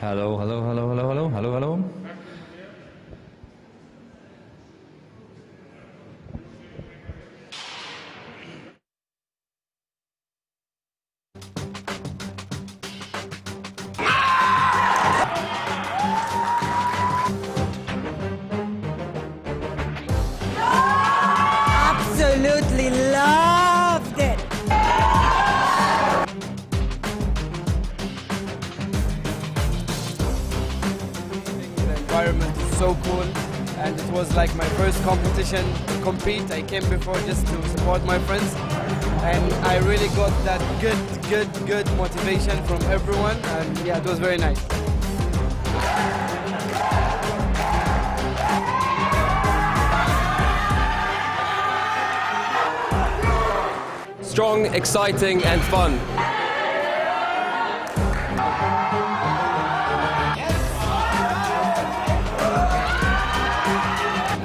Hello, hello, hello, hello, hello, hello, hello. Absolutely loved it. The environment is so cool, and it was like my first competition to compete. I came before just to support my friends, and I really got that good motivation from everyone, and yeah, it was very nice. Strong, exciting and fun.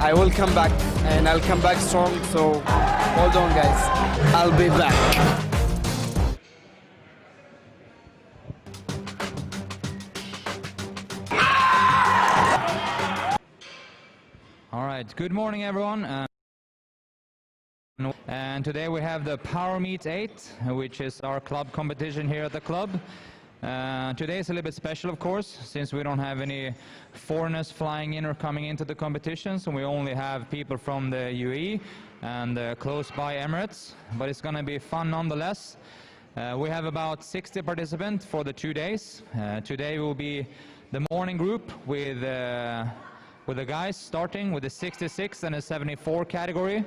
I will come back, and I'll come back strong, so hold on guys, I'll be back. All right, good morning everyone. And today we have the Power Meet 8, which is our club competition here at the club. Today is a little bit special, of course, since we don't have any foreigners flying in or coming into the competition, so we only have people from the UAE and close by Emirates, but it's going to be fun nonetheless. We have about 60 participants for the 2 days. Today will be the morning group with the guys starting with the 66 and a 74 category.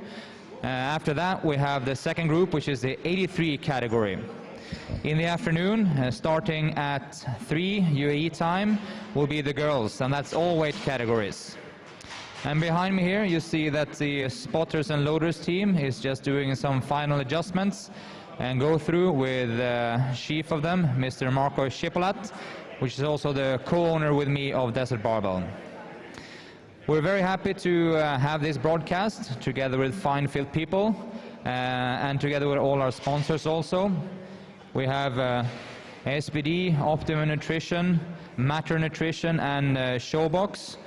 After that we have the second group, which is the 83 category. In the afternoon, starting at 3 UAE time, will be the girls, and that's all weight categories. And behind me here you see that the spotters and loaders team is just doing some final adjustments and go through with chief of them, Mr. Marco Shipolat, which is also the co-owner with me of Desert Barbell. We're very happy to have this broadcast together with Fine Field People and together with all our sponsors also. We have SPD, Optimum Nutrition, Matter Nutrition and Showbox.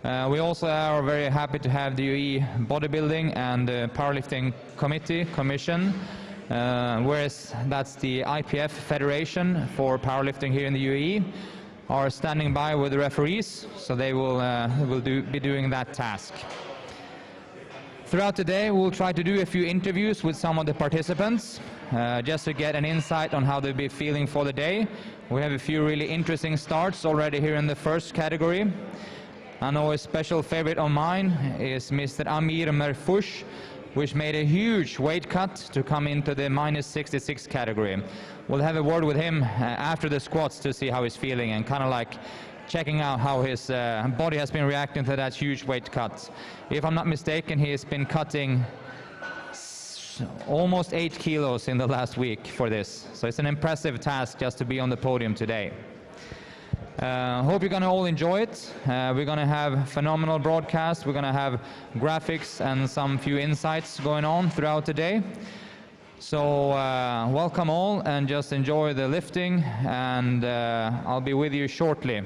We also are very happy to have the UAE Bodybuilding and Powerlifting Commission, whereas that's the IPF Federation for powerlifting here in the UAE, are standing by with the referees, so they will be doing that task. Throughout the day we'll try to do a few interviews with some of the participants, just to get an insight on how they'll be feeling for the day. We have a few really interesting starts already here in the first category. I know a special favorite of mine is Mr. Amir Merfouch, which made a huge weight cut to come into the minus 66 category. We'll have a word with him after the squats to see how he's feeling and kind of like checking out how his body has been reacting to that huge weight cut. If I'm not mistaken, he has been cutting almost 8 kilos in the last week for this. So it's an impressive task just to be on the podium today. Hope you're going to all enjoy it. We're going to have phenomenal broadcasts. We're going to have graphics and some few insights going on throughout the day. So welcome all and just enjoy the lifting, and I'll be with you shortly.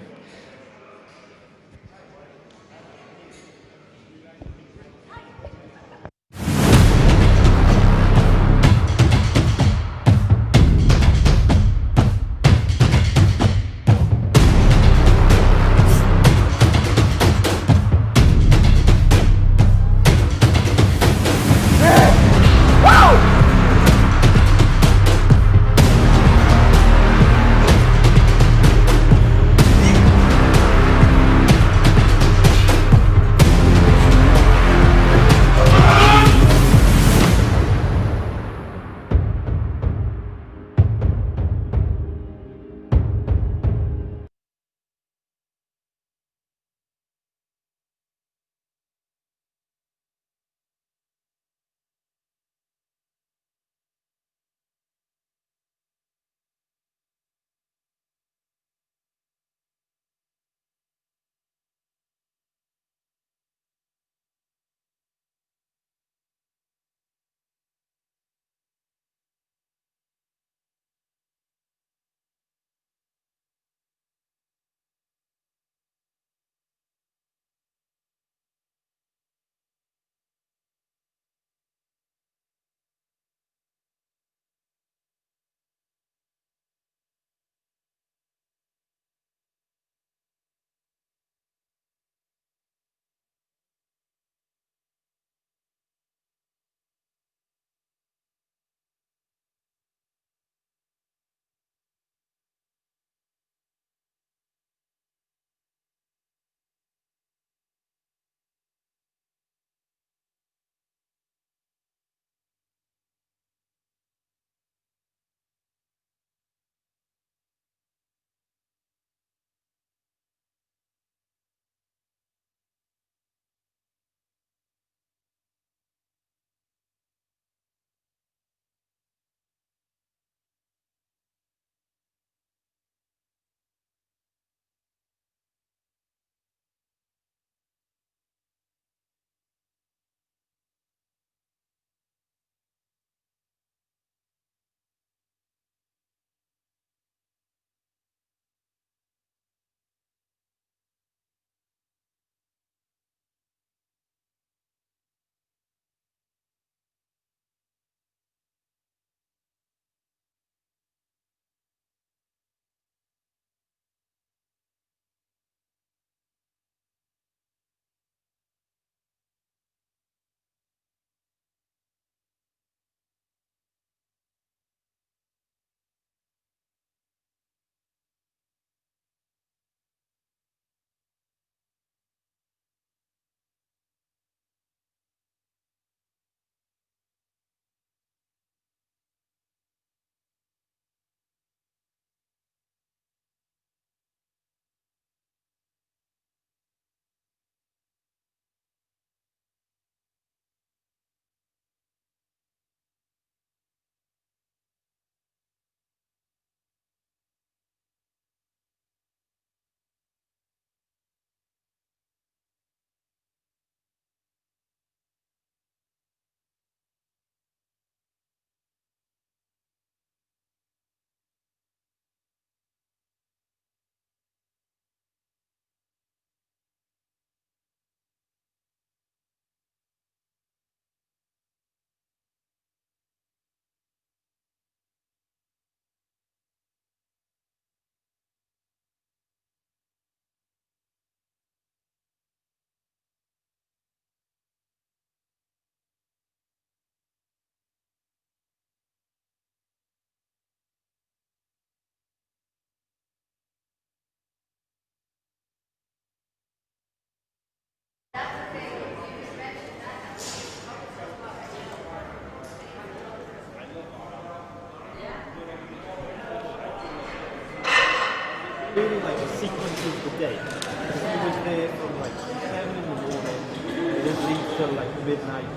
sequence of the day. He was there from like 7 in the morning, and then leave till like midnight.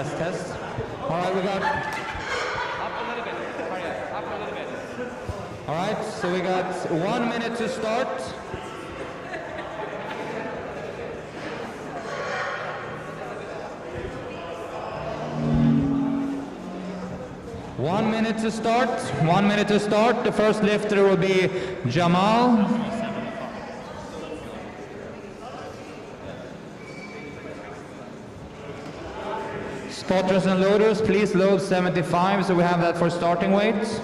test. All right, we got... Up a little bit. Up a little bit. All right, so we got 1 minute to start. 1 minute to start. 1 minute to start. The first lifter will be Jamal. Spotters and loaders, please load 75 so we have that for starting weights.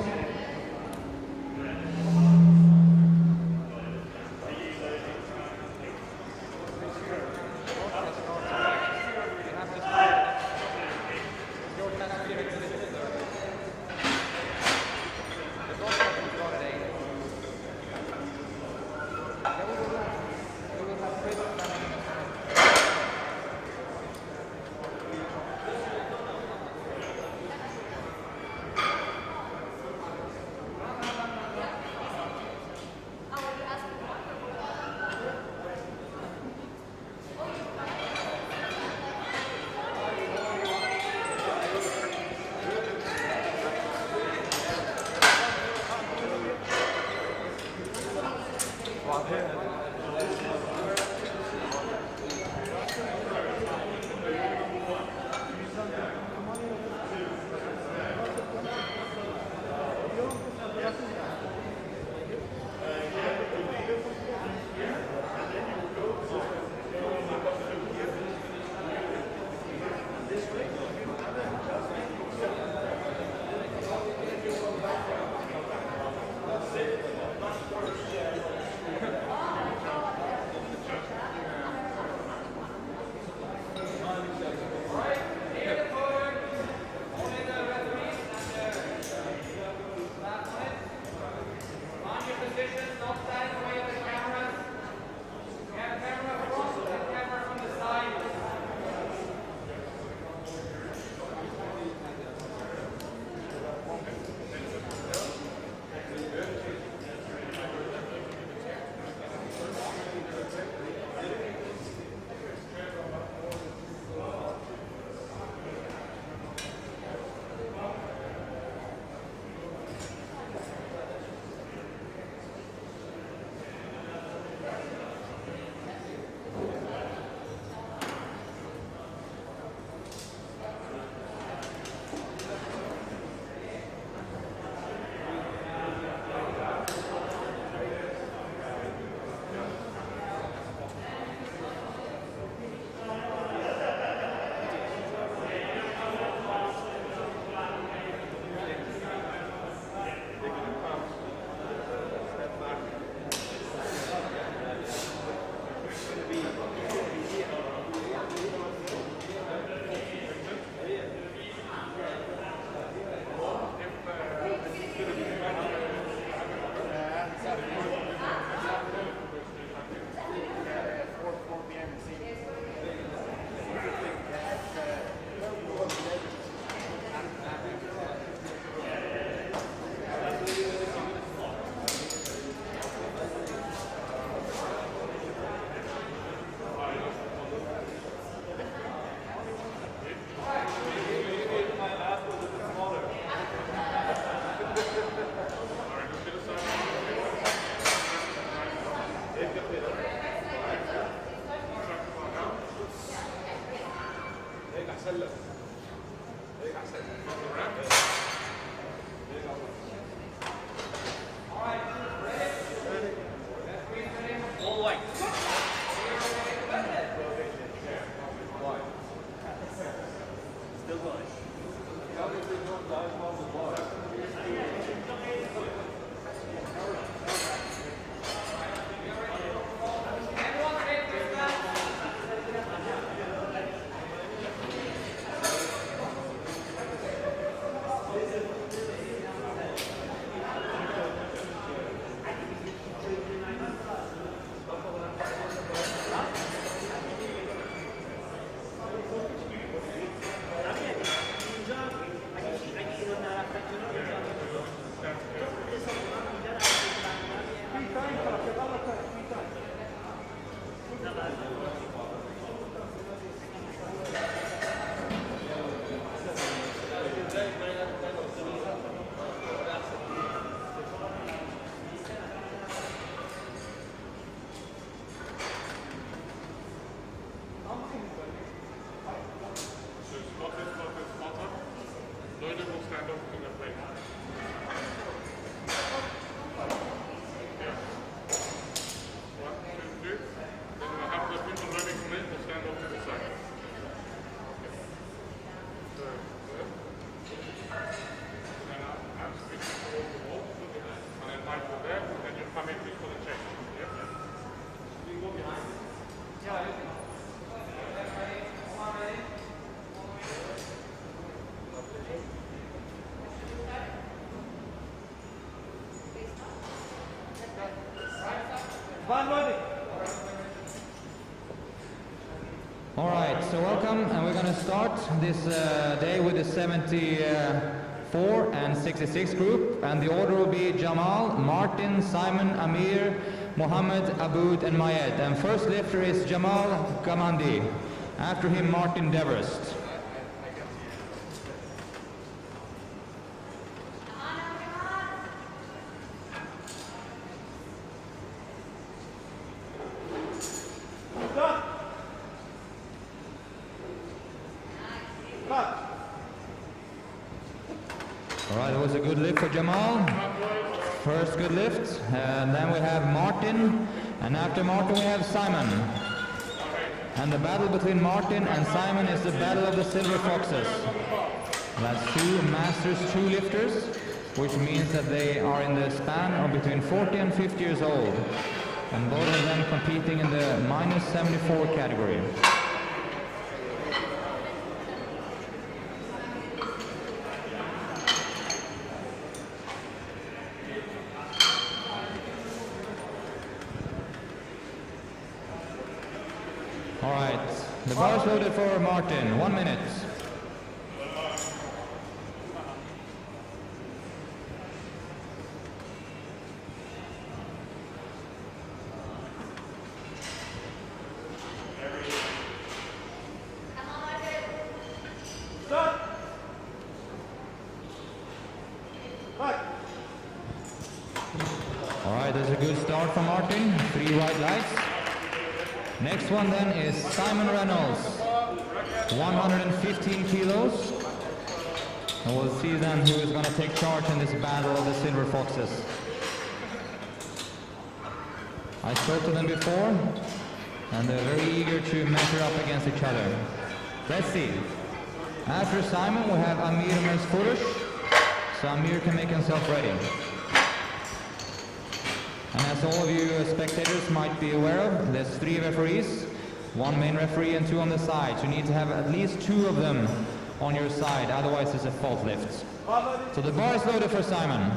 All right, so welcome, and we're going to start this day with the 74 and 66 group, and the order will be Jamal, Martin, Simon, Amir, Mohammed, Aboud, and Mayed. And first lifter is Jamal Gamandi. After him, Martin Deverest. All right, that was a good lift for Jamal. First good lift. And then we have Martin. And after Martin, we have Simon. And the battle between Martin and Simon is the battle of the Silver Foxes. That's two Masters 2 lifters, which means that they are in the span of between 40 and 50 years old. And both of them competing in the minus 74 category. All right, the bar is loaded for Martin, 1 minute. All right, that's a good start for Martin, 3 white lights. Next one then is Simon Reynolds, 115 kilos. And we'll see then who is going to take charge in this battle of the Silver Foxes. I spoke to them before, and they're very eager to measure up against each other. Let's see. After Simon, we have Amir Mesfurush, so Amir can make himself ready. And as all of you spectators might be aware of, there's 3 referees, 1 main referee and 2 on the side. You need to have at least 2 of them on your side, otherwise it's a fault lift. So the bar is loaded for Simon.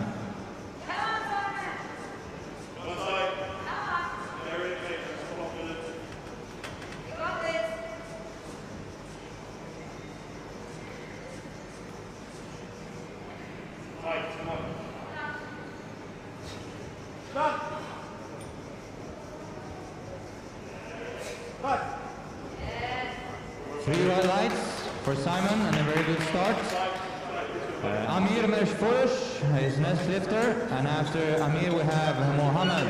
Three white lights for Simon and a very good start. Amir Mesfurush is next lifter, and after Amir we have Mohammed.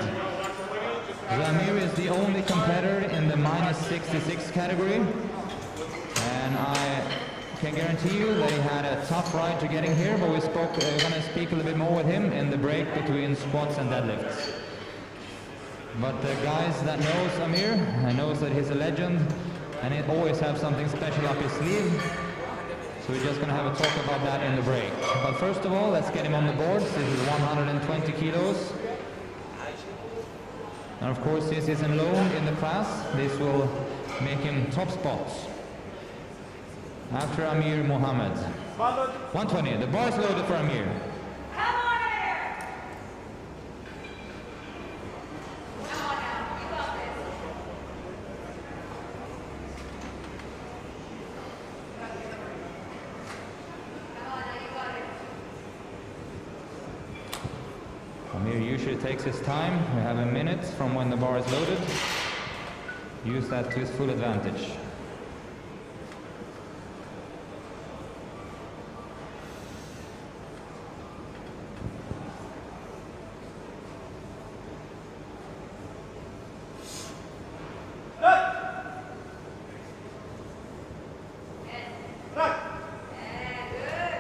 So Amir is the only competitor in the minus 66 category, and I can guarantee you that he had a tough ride to getting here, but we're going to speak a little bit more with him in the break between squats and deadlifts. But the guys that knows Amir, knows that he's a legend, and he always has something special up his sleeve. So we're just going to have a talk about that in the break. But first of all, let's get him on the boards. This is 120 kilos. And of course, since he's alone in the class, this will make him top spots. After Amir, Mohammed. 120, the bar is loaded for Amir. Amir usually takes his time. We have a minute from when the bar is loaded. Use that to his full advantage.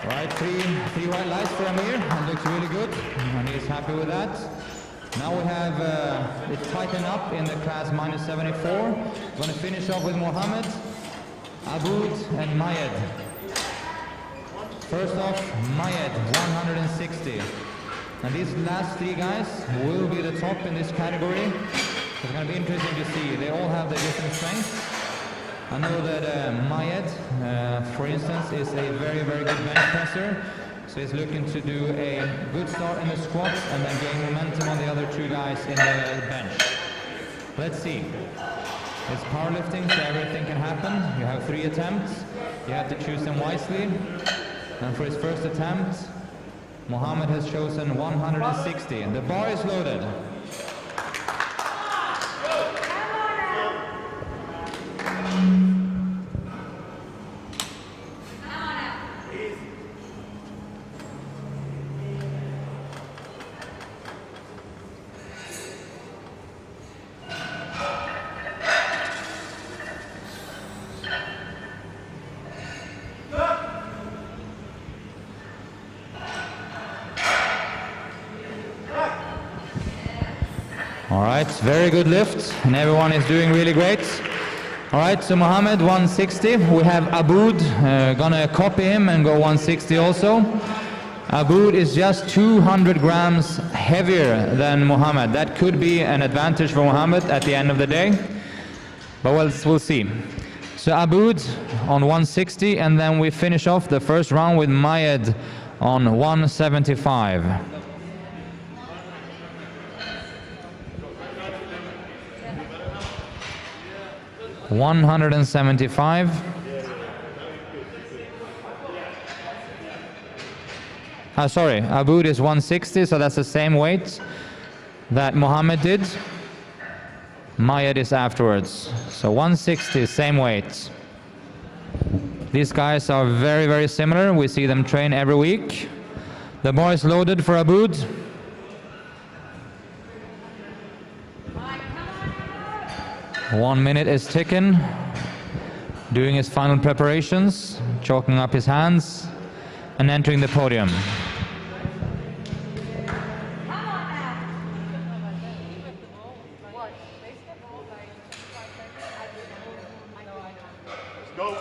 Right, three white lights for Amir. It looks really good, and he's happy with that. Now we have it tightened up in the class minus 74. We're going to finish off with Mohammed, Aboud, and Mayed. First off, Mayed, 160. And these last 3 guys will be the top in this category. It's going to be interesting to see. They all have their different strengths. I know that Mayed, for instance, is a very, very good bench presser. So he's looking to do a good start in the squats and then gain momentum on the other 2 guys in the bench. Let's see. It's powerlifting, so everything can happen. You have 3 attempts. You have to choose them wisely. And for his first attempt, Mohammed has chosen 160. And the bar is loaded. All right, very good lift, and everyone is doing really great. All right, so Mohammed 160. We have Aboud gonna copy him and go 160 also. Aboud is just 200 grams heavier than Mohammed. That could be an advantage for Mohammed at the end of the day, but we'll see. So Aboud on 160, and then we finish off the first round with Mayed on 175. $175. Sorry, Aboud is 160, so that's the same weight that Mohammed did. Mayed is afterwards. So 160, same weight. These guys are very, very similar. We see them train every week. The bar is loaded for Aboud. One minute is ticking, doing his final preparations, chalking up his hands, and entering the podium. Go.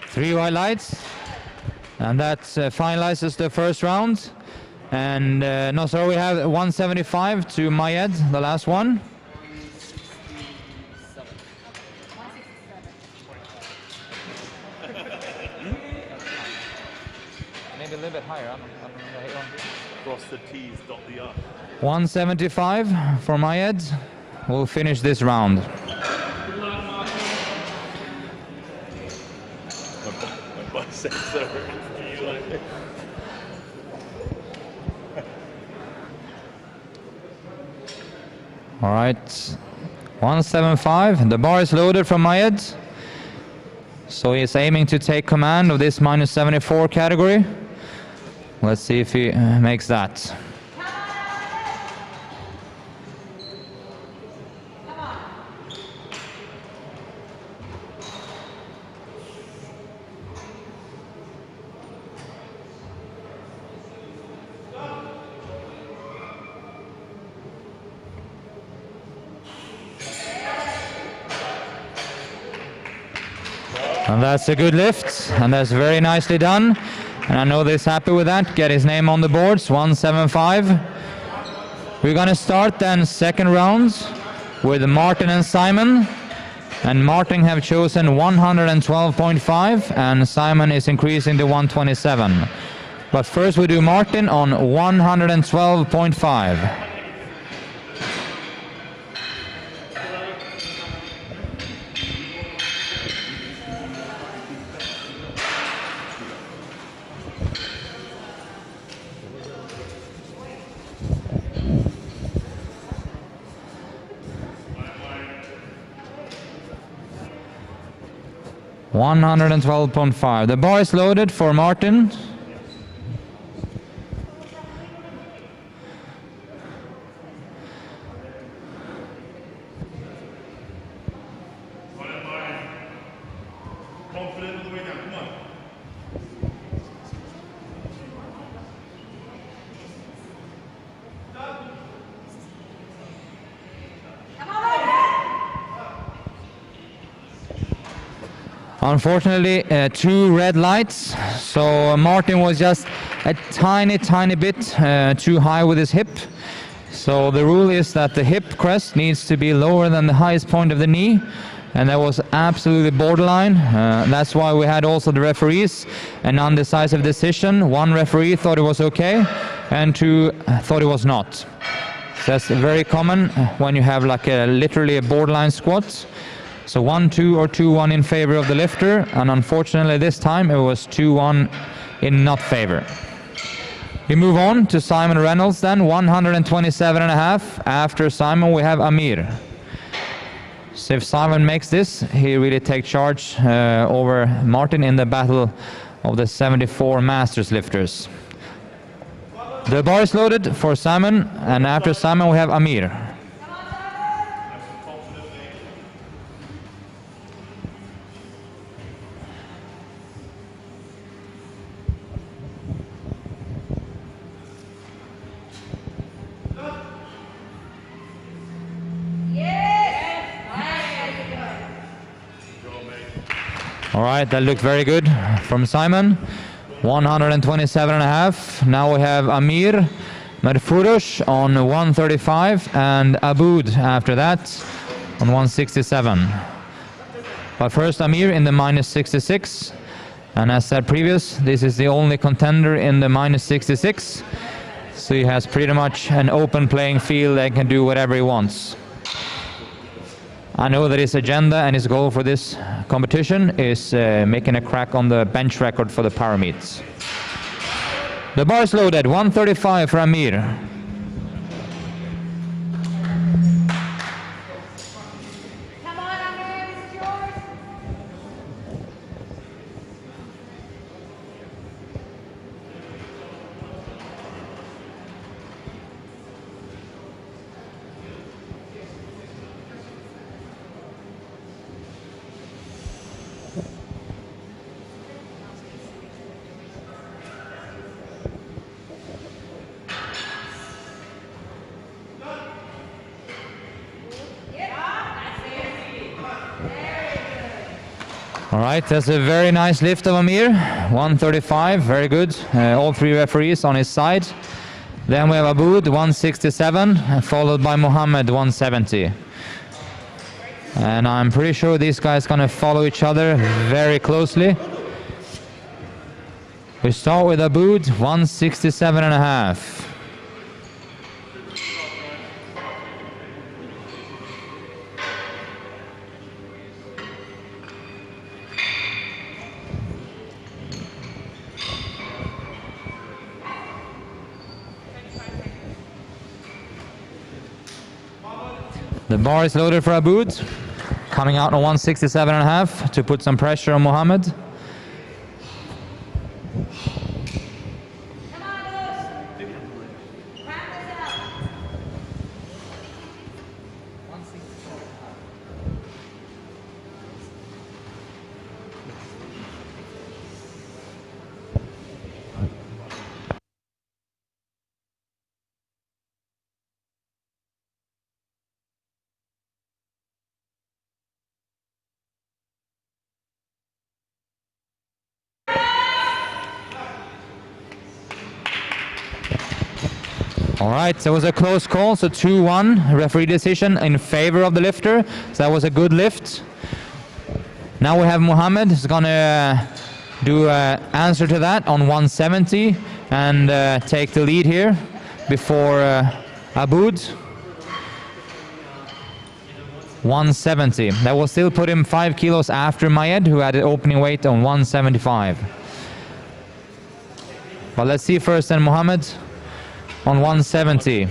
3 white lights, and that finalizes the first round. And no, sorry, we have 175 to Mayed, the last one. Maybe a little bit higher. Cross the T's, dot the R. 175 for Mayed. We'll finish this round. My sensor. All right, 175. The bar is loaded from Mayed. So he's aiming to take command of this minus 74 category. Let's see if he makes that. And that's a good lift, and that's very nicely done. And I know that he's happy with that. Get his name on the boards, 175. We're gonna start then second round with Martin and Simon. And Martin have chosen 112.5, and Simon is increasing to 127. But first we do Martin on 112.5. $112.5. The bar is loaded for Martin. Confident all the way down, come on. Unfortunately, 2 red lights, so Martin was just a tiny bit too high with his hip. So the rule is that the hip crest needs to be lower than the highest point of the knee, and that was absolutely borderline. That's why we had also the referees an undecisive decision. 1 referee thought it was okay, and 2 thought it was not. So that's very common when you have like literally a borderline squat. So 1-2 or 2-1 in favor of the lifter, and unfortunately this time it was 2-1 in not favor. We move on to Simon Reynolds then, 127.5. After Simon we have Amir. So if Simon makes this, he really takes charge over Martin in the battle of the 74 Masters lifters. The bar is loaded for Simon, and after Simon we have Amir. All right, that looked very good from Simon. 127.5. Now we have Amir Merfurush on 135 and Aboud after that on 167. But first Amir in the -66. And as said previous, this is the only contender in the -66. So he has pretty much an open playing field and can do whatever he wants. I know that his agenda and his goal for this competition is making a crack on the bench record for the power meets. The bar is loaded, 135 for Amir. All right, that's a very nice lift of Amir, 135, very good. All 3 referees on his side. Then we have Aboud, 167, followed by Mohammed, 170. And I'm pretty sure these guys are gonna follow each other very closely. We start with Aboud, 167.5. The bar is loaded for Aboud, coming out on 167.5 to put some pressure on Mohammed. All right, so it was a close call, so 2-1 referee decision in favor of the lifter. So that was a good lift. Now we have Mohammed who's gonna do an answer to that on 170 and take the lead here before Aboud. 170. That will still put him 5 kilos after Mayed, who had an opening weight on 175. But let's see first then Mohammed on 170.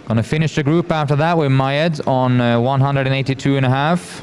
Gonna finish the group after that with Mayed on 182.5.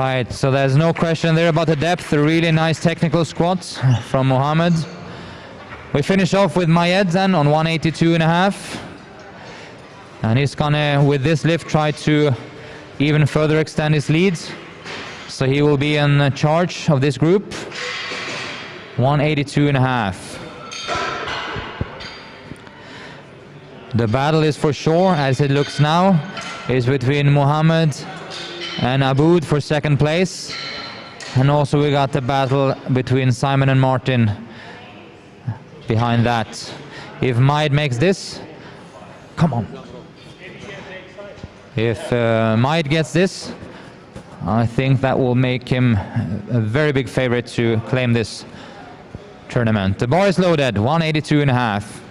right, so there's no question there about the depth. A really nice technical squat from Mohammed. We finish off with Mayed then on 182.5. And he's gonna, with this lift, try to even further extend his lead. So he will be in charge of this group. 182.5. The battle is for sure, as it looks now, is between Mohammed and Aboud for second place. And also we got the battle between Simon and Martin behind that. If Maid makes this, come on. If Maid gets this, I think that will make him a very big favorite to claim this tournament. The bar is loaded, 182.5.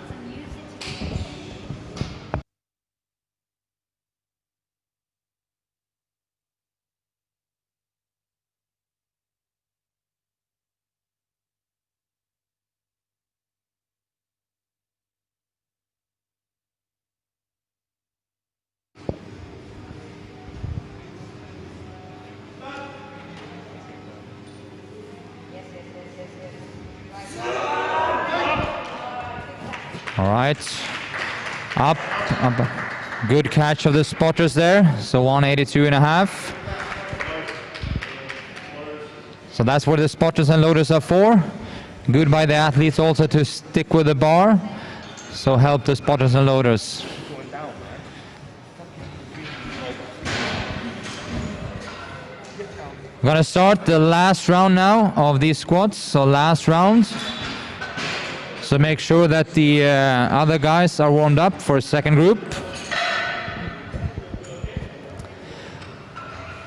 All right, up. Good catch of the spotters there, so 182.5. So that's what the spotters and loaders are for. Good by the athletes also to stick with the bar, so help the spotters and loaders. We're gonna start the last round now of these squats, so last round. So make sure that the other guys are warmed up for a second group.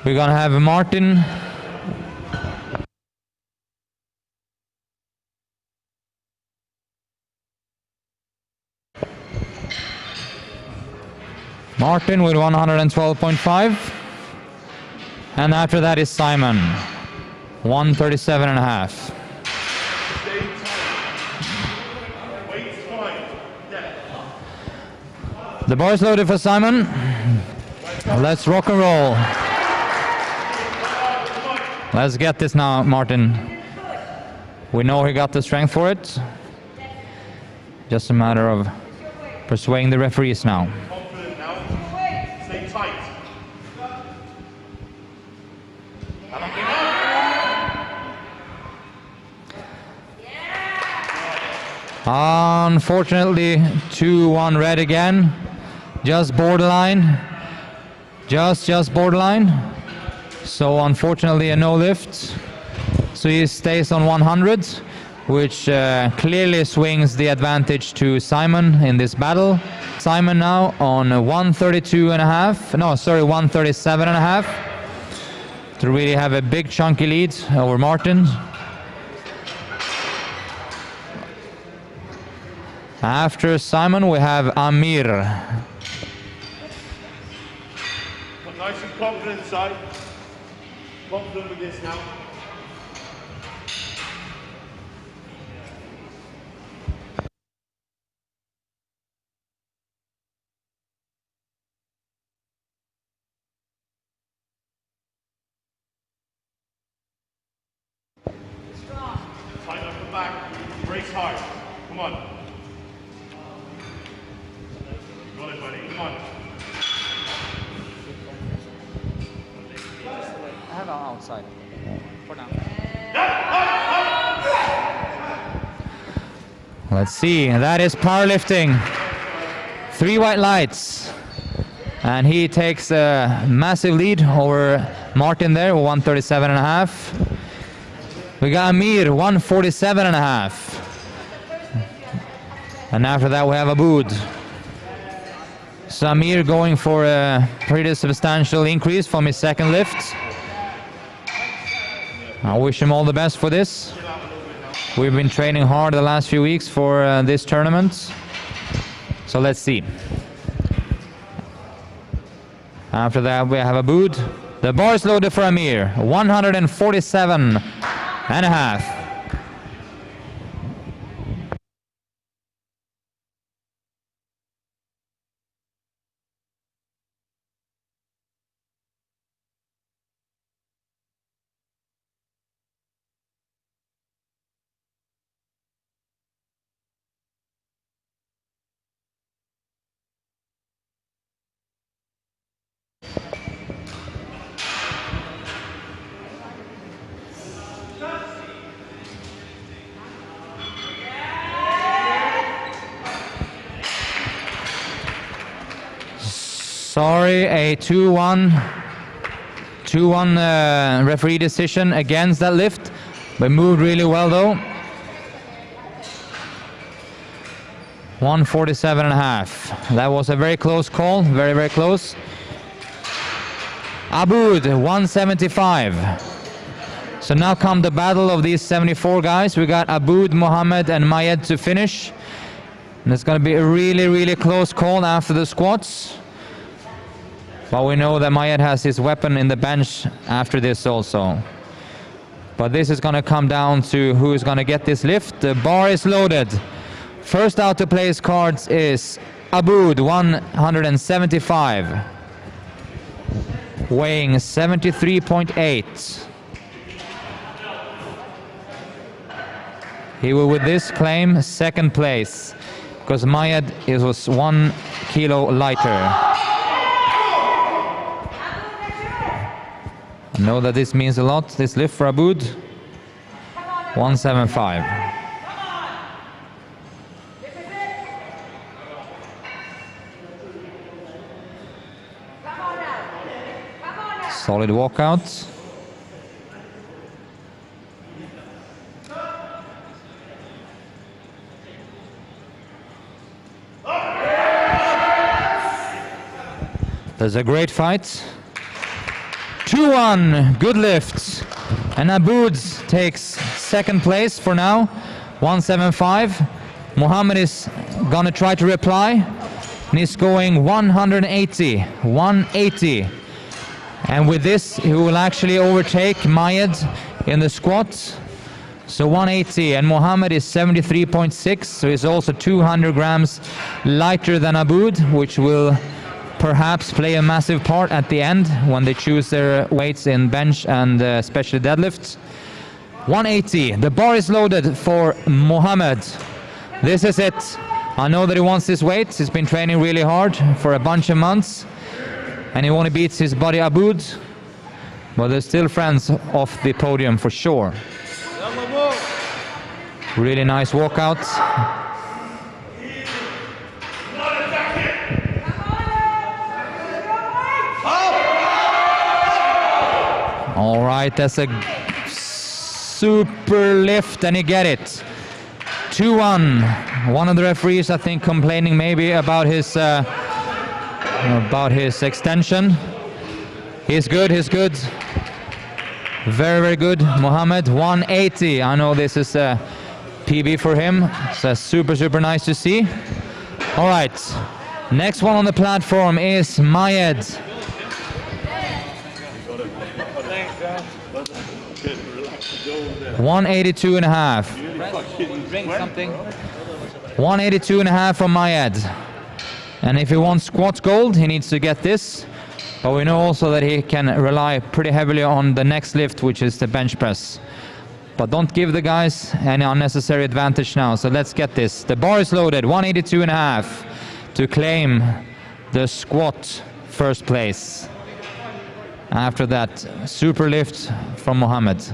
We're gonna have Martin. Martin with 112.5. And after that is Simon, 137.5. The bar is loaded for Simon. Let's rock and roll. Let's get this now, Martin. We know he got the strength for it. Just a matter of persuading the referees now. Confident now. Stay tight. Unfortunately, 2-1 red again. Just borderline. Just borderline. So unfortunately a no lift. So he stays on 100, which clearly swings the advantage to Simon in this battle. Simon now on 132.5. No, sorry, 137.5. To really have a big chunky lead over Martin. After Simon, we have Amir. Nice and confident inside. Confident with this now. Tighten up the back. Brace hard. Come on. You got it, buddy. Come on. I have an outside for now. Let's see, that is powerlifting. 3 white lights. And he takes a massive lead over Martin there, 137.5. We got Amir, 147.5. And after that we have Aboud. So Amir going for a pretty substantial increase from his second lift. I wish him all the best for this. We've been training hard the last few weeks for this tournament. So let's see. After that we have Aboud. The bar is loaded for Amir, 147.5. Sorry, a 2-1 referee decision against that lift, but moved really well though. 147.5. That was a very close call, very, very close. Aboud, 175. So now come the battle of these 74 guys. We got Aboud, Mohammed, and Mayed to finish. And it's going to be a really, really close call after the squats. But we know that Mayed has his weapon in the bench after this also. But this is going to come down to who is going to get this lift. The bar is loaded. First out to place cards is Aboud, 175. Weighing 73.8. He will with this claim second place, because Mayed was 1 kilo lighter. I know that this means a lot, this lift for Aboud. 175. Solid walkout. There's a great fight. 2-1, good lift. And Aboud takes second place for now, 175. Mohammed is gonna try to reply. And he's going 180, 180. And with this, he will actually overtake Mayed in the squat. So 180, and Mohammed is 73.6, so he's also 200 grams lighter than Aboud, which will perhaps play a massive part at the end when they choose their weights in bench and especially deadlifts. 180, the bar is loaded for Mohammed. This is it. I know that he wants this weight. He's been training really hard for a bunch of months. And he only beats his buddy Aboud, but they're still friends off the podium for sure. Really nice walkout. All right, that's a super lift, and he get it. 2-1. One of the referees, I think, complaining maybe about his extension. He's good, he's good. Very, very good. Mohammed, 180. I know this is a PB for him. So super, super nice to see. All right, next one on the platform is Mayed. 182.5. Drink something. 182.5 from Mayed. And if he wants squats gold, he needs to get this. But we know also that he can rely pretty heavily on the next lift, which is the bench press. But don't give the guys any unnecessary advantage now. So let's get this. The bar is loaded, 182.5 to claim the squat first place. After that, super lift from Mohammed.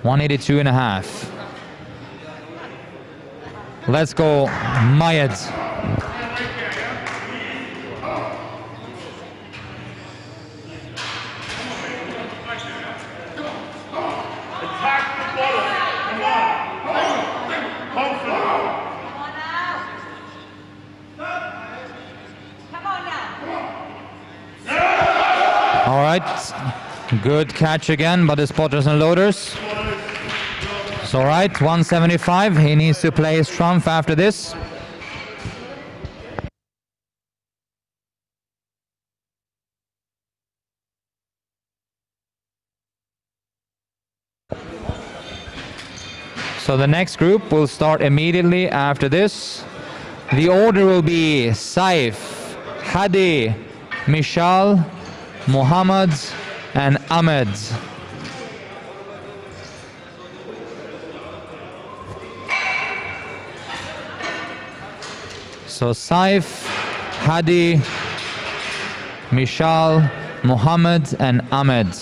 182.5. Let's go, Mayed. All right, good catch again by the spotters and loaders. It's all right, 175. He needs to play his trump after this. So the next group will start immediately after this. The order will be Saif, Hadi, Mishal, Mohammed, and Ahmed. So Saif, Hadi, Mishal, Mohammed, and Ahmed.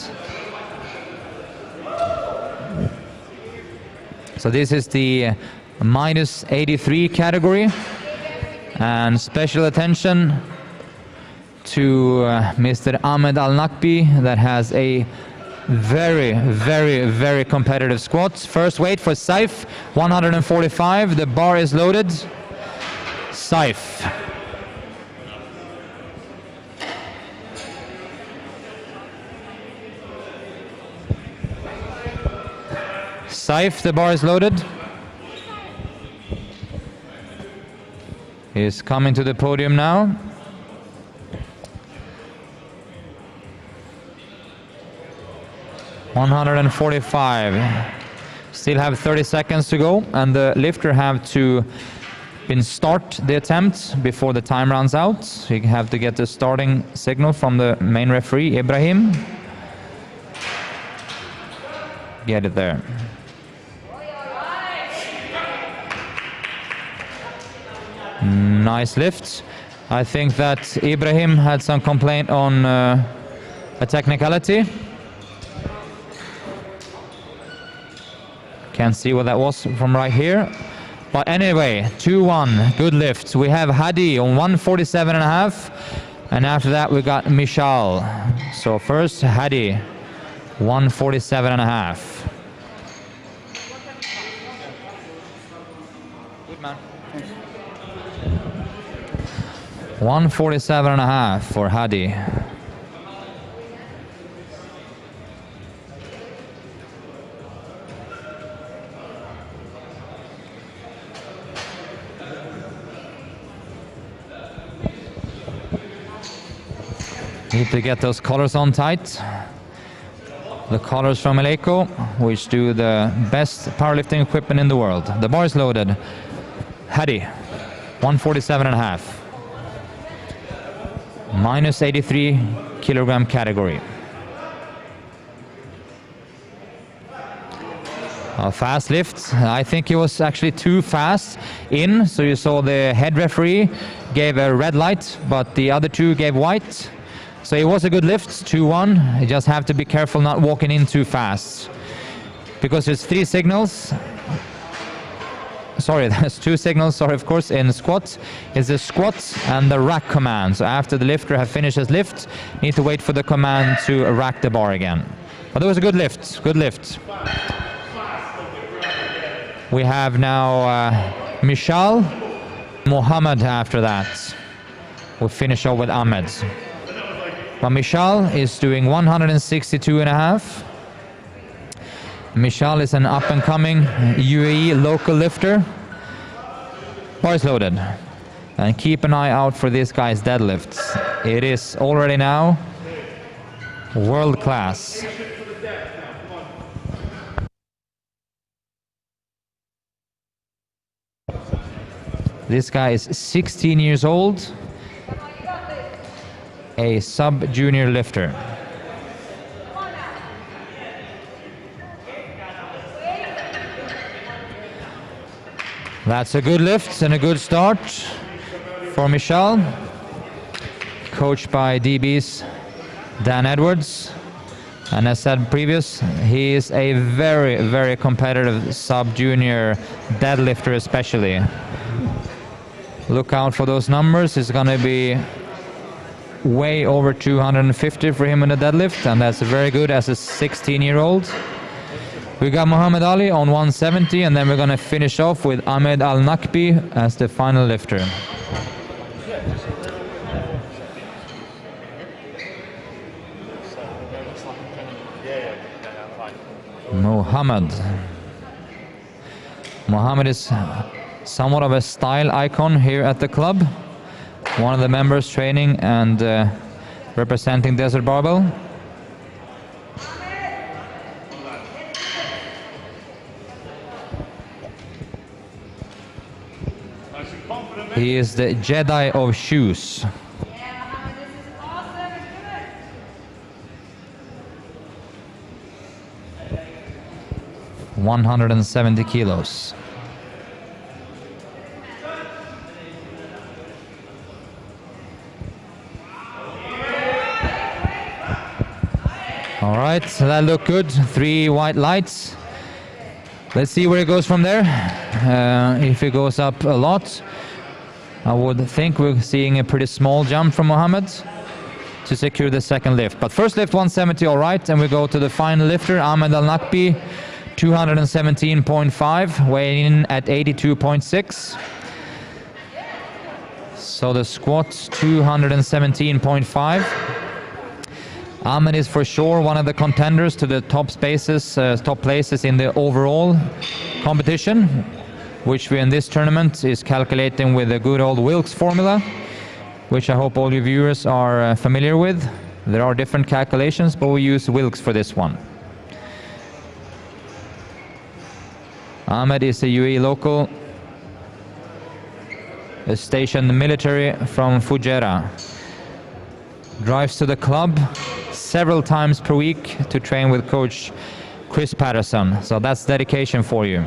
So this is the minus 83 category. And special attention to Mr. Ahmed Al-Nakbi that has a very, very, very competitive squat. First weight for Saif, 145. The bar is loaded. Saif. Saif, the bar is loaded. He's coming to the podium now. $145. Still have 30 seconds to go, and the lifter have to start the attempt before the time runs out. So you have to get the starting signal from the main referee, Ibrahim. Get it there. Nice lift. I think that Ibrahim had some complaint on a technicality. Can't see what that was from right here. But anyway, 2-1, good lift. We have Hadi on 147.5. And after that we got Mishal. So first Hadi, 147.5. Good man. 147.5 for Hadi. Need to get those collars on tight. The collars from Eleiko, which do the best powerlifting equipment in the world. The bar is loaded. Hadi, 147.5. Minus 83 kilogram category. A fast lift. I think it was actually too fast in, so you saw the head referee gave a red light, but the other two gave white. So it was a good lift, 2-1. You just have to be careful not walking in too fast, because there's 3 signals. Sorry, there's 2 signals, sorry, of course, in squat. It's the squat and the rack command. So after the lifter has finished his lift, need to wait for the command to rack the bar again. But it was a good lift, good lift. We have now Mishal, Mohammed after that. We'll finish off with Ahmed. But Mishal is doing 162.5. Mishal is an up-and-coming UAE local lifter. Bar is loaded. And keep an eye out for this guy's deadlifts. It is already now world class. This guy is 16 years old. A sub-junior lifter. That's a good lift and a good start for Mishal, coached by DB's Dan Edwards. And as said previous, he is a very, very competitive sub-junior deadlifter especially. Look out for those numbers. It's going to be way over 250 for him in the deadlift, and that's very good as a 16-year-old. We got Muhammad Ali on 170, and then we're going to finish off with Ahmed Al-Nakbi as the final lifter. Muhammad is somewhat of a style icon here at the club. One of the members training and representing Desert Barbell. He is the Jedi of shoes. 170 kilos. All right, so that looked good. 3 white lights. Let's see where it goes from there. If it goes up a lot, I would think we're seeing a pretty small jump from Mohammed. to secure the second lift. But first lift 170, all right, and we go to the final lifter, Ahmed Al-Nakbi, 217.5, weighing in at 82.6. So the squat, 217.5. Ahmed is for sure one of the contenders to the top places in the overall competition, which we in this tournament is calculating with the good old Wilks formula, which I hope all you viewers are familiar with. There are different calculations, but we use Wilks for this one. Ahmed is a UAE local, a stationed military from Fujairah. Drives to the club several times per week to train with coach Chris Patterson. So that's dedication for you.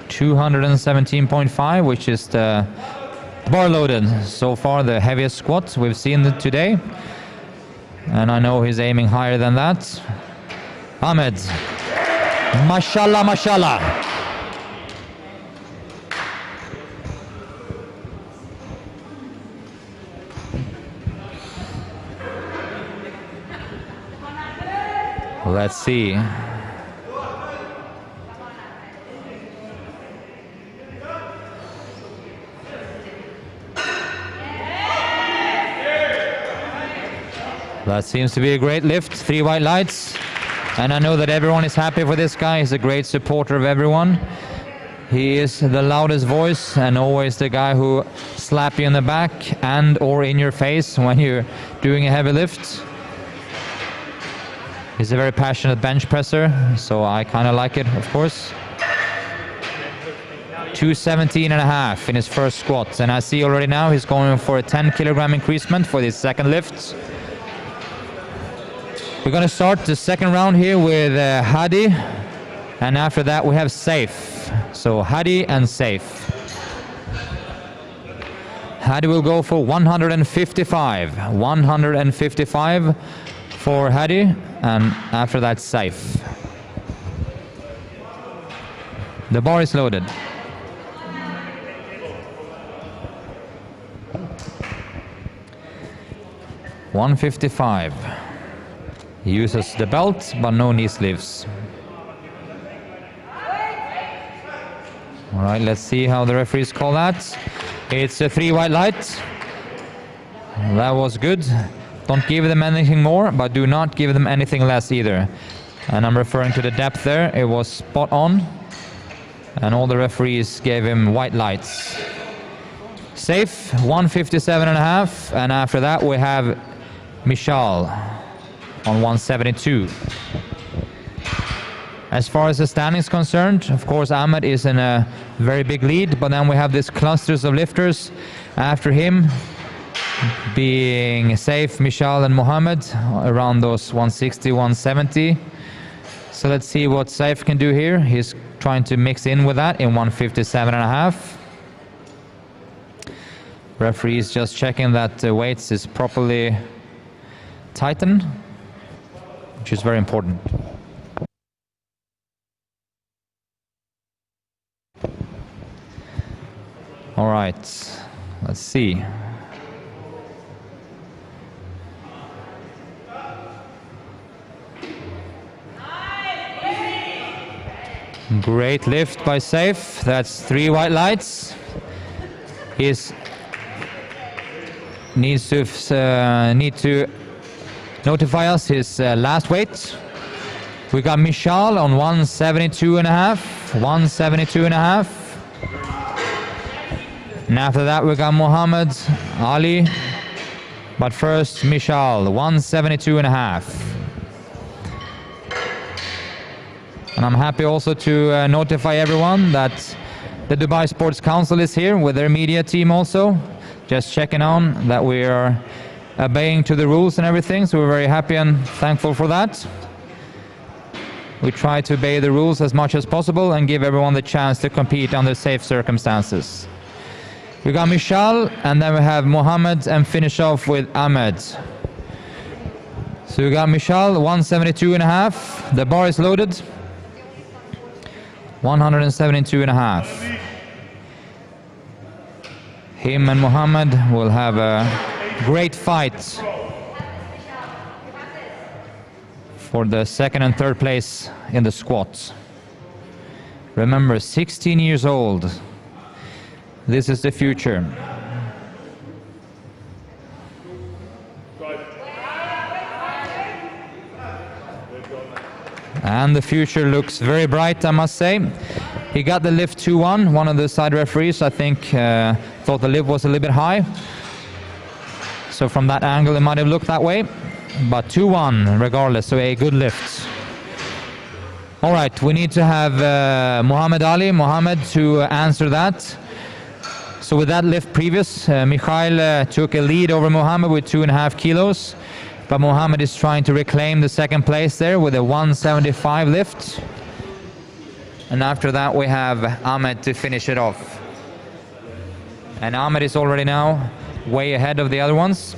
$217.5, which is the bar loaded. So far the heaviest squat we've seen today. And I know he's aiming higher than that. Ahmed. Mashallah, mashallah. Let's see. That seems to be a great lift. 3 white lights. And I know that everyone is happy for this guy. He's a great supporter of everyone. He is the loudest voice and always the guy who slaps you in the back and or in your face when you're doing a heavy lift. He's a very passionate bench presser, so I kind of like it, of course. 217.5 in his first squat. And I see already now he's going for a 10 kilogram increasement for this second lift. We're going to start the second round here with Hadi, and after that we have Saif. So Hadi and Saif. Hadi will go for 155. 155 for Hadi, and after that Saif. The bar is loaded. $155. He uses the belt, but no knee sleeves. All right, let's see how the referees call that. It's a 3 white light. That was good. Don't give them anything more, but do not give them anything less either. And I'm referring to the depth there. It was spot on. And all the referees gave him white lights. Safe, 157.5. And after that, we have Mishal on 172. As far as the standing is concerned, of course, Ahmed is in a very big lead, but then we have these clusters of lifters after him, being Saif, Mishal, and Mohammed, around those 160, 170. So let's see what Saif can do here. He's trying to mix in with that in 157.5. Referee is just checking that the weights is properly tightened, which is very important. All right, let's see. Great lift by Saif. That's 3 white lights. He needs to notify us his last weight. We got Mishal on 172.5. 172.5. And after that we got Muhammad Ali. But first Mishal, 172.5. And I'm happy also to notify everyone that the Dubai Sports Council is here with their media team also. Just checking on that we are obeying to the rules and everything, so we're very happy and thankful for that. We try to obey the rules as much as possible and give everyone the chance to compete under safe circumstances. We got Mishal, and then we have Mohammed, and finish off with Ahmed. So we got Mishal, 172.5. The bar is loaded. 172.5. Him and Mohammed will have a great fight for the second and third place in the squat. Remember, 16 years old. This is the future. And the future looks very bright, I must say. He got the lift 2-1. One of the side referees, I think, thought the lift was a little bit high. So from that angle, it might have looked that way. But 2-1, regardless, so a good lift. All right, we need to have Mohammed to answer that. So with that lift previous, Mikhail took a lead over Mohammed with 2.5 kilos. But Mohammed is trying to reclaim the second place there with a 175 lift. And after that we have Ahmed to finish it off. And Ahmed is already now way ahead of the other ones.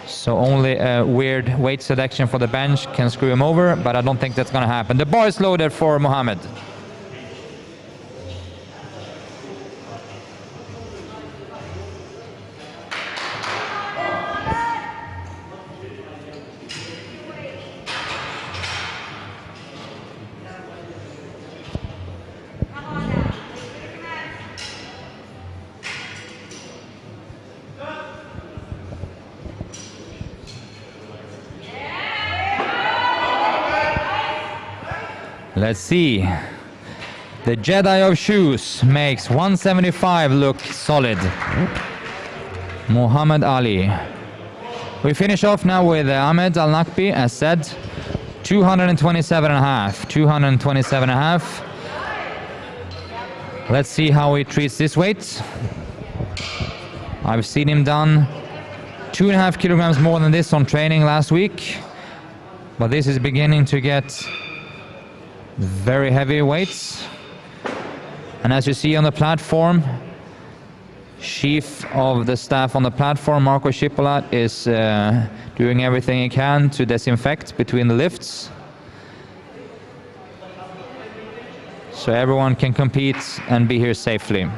So only a weird weight selection for the bench can screw him over, but I don't think that's going to happen. The bar is loaded for Mohammed. Let's see. The Jedi of shoes makes 175 look solid. Muhammad Ali. We finish off now with Ahmed Al-Nakbi, as said. 227.5. 227.5. Let's see how he treats this weight. I've seen him done 2.5 kilograms more than this on training last week. But this is beginning to get very heavy weights. And as you see on the platform, chief of the staff on the platform, Marco Schipola, is doing everything he can to disinfect between the lifts, so everyone can compete and be here safely.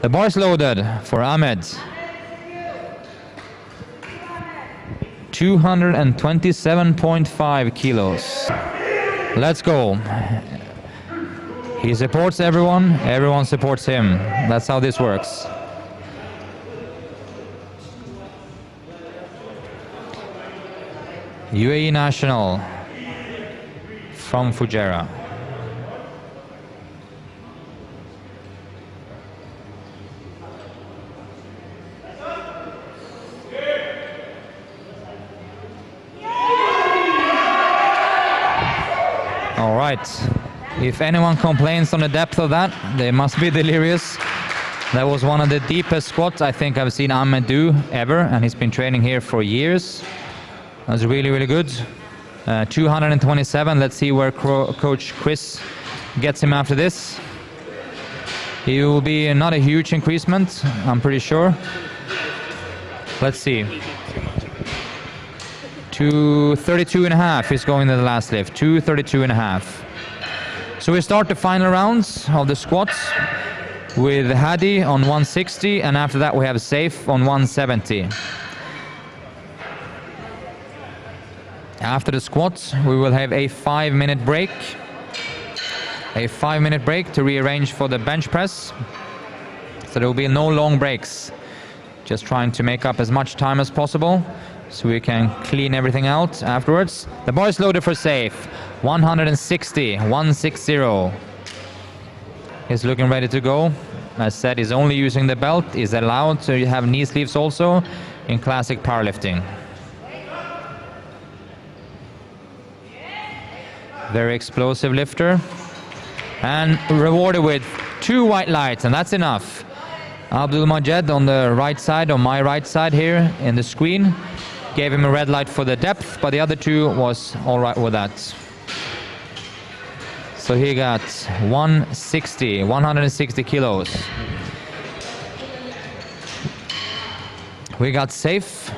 The bar is loaded for Ahmed. 227.5 kilos. Let's go. He supports everyone, everyone supports him. That's how this works. UAE national from Fujairah. All right. If anyone complains on the depth of that, they must be delirious. That was one of the deepest squats I think I've seen Ahmed do ever, and he's been training here for years. That was really, really good. 227. Let's see where Coach Chris gets him after this. He will be not a huge increasement, I'm pretty sure. Let's see. 232.5 is going to the last lift. 232.5. So we start the final rounds of the squats with Hadi on 160, and after that we have Saif on 170. After the squats we will have a 5-minute break. A 5-minute break to rearrange for the bench press. So there will be no long breaks. Just trying to make up as much time as possible so we can clean everything out afterwards. The bar is loaded for Saif. 160, 160. He's looking ready to go. As said, he's only using the belt. He's allowed to have knee sleeves also in classic powerlifting. Very explosive lifter. And rewarded with 2 white lights, and that's enough. Abdul Majed on the right side, on my right side here in the screen, gave him a red light for the depth, but the other 2 was all right with that. So he got 160 kilos. We got Saif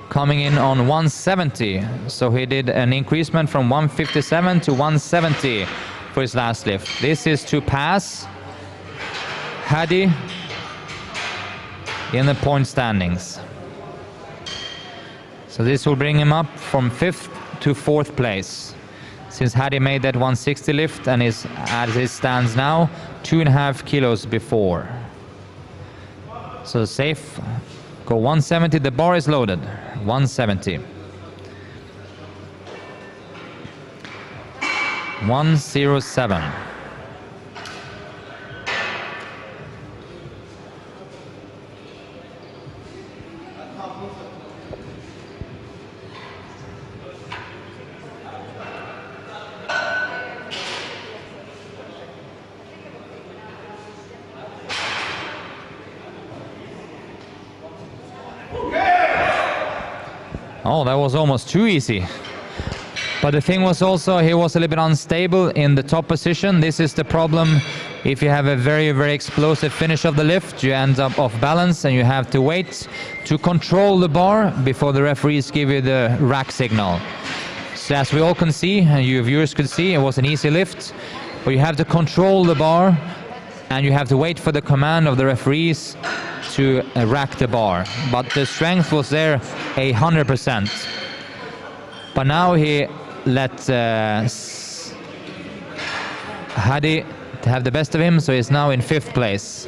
coming in on 170. So he did an increasement from 157 to 170 for his last lift. This is to pass Hadi in the point standings. So this will bring him up from 5th to 4th place. Since Hadi made that 160 lift and is, as it stands now, 2.5 kilos before. So safe, go 170, the bar is loaded, 170. 107. Oh, that was almost too easy. But the thing was also, he was a little bit unstable in the top position. This is the problem. If you have a very, very explosive finish of the lift, you end up off balance and you have to wait to control the bar before the referees give you the rack signal. So as we all can see, and you viewers could see, it was an easy lift. But you have to control the bar and you have to wait for the command of the referees to rack the bar. But the strength was there 100%. But now he let Hadi have the best of him, so he's now in 5th place.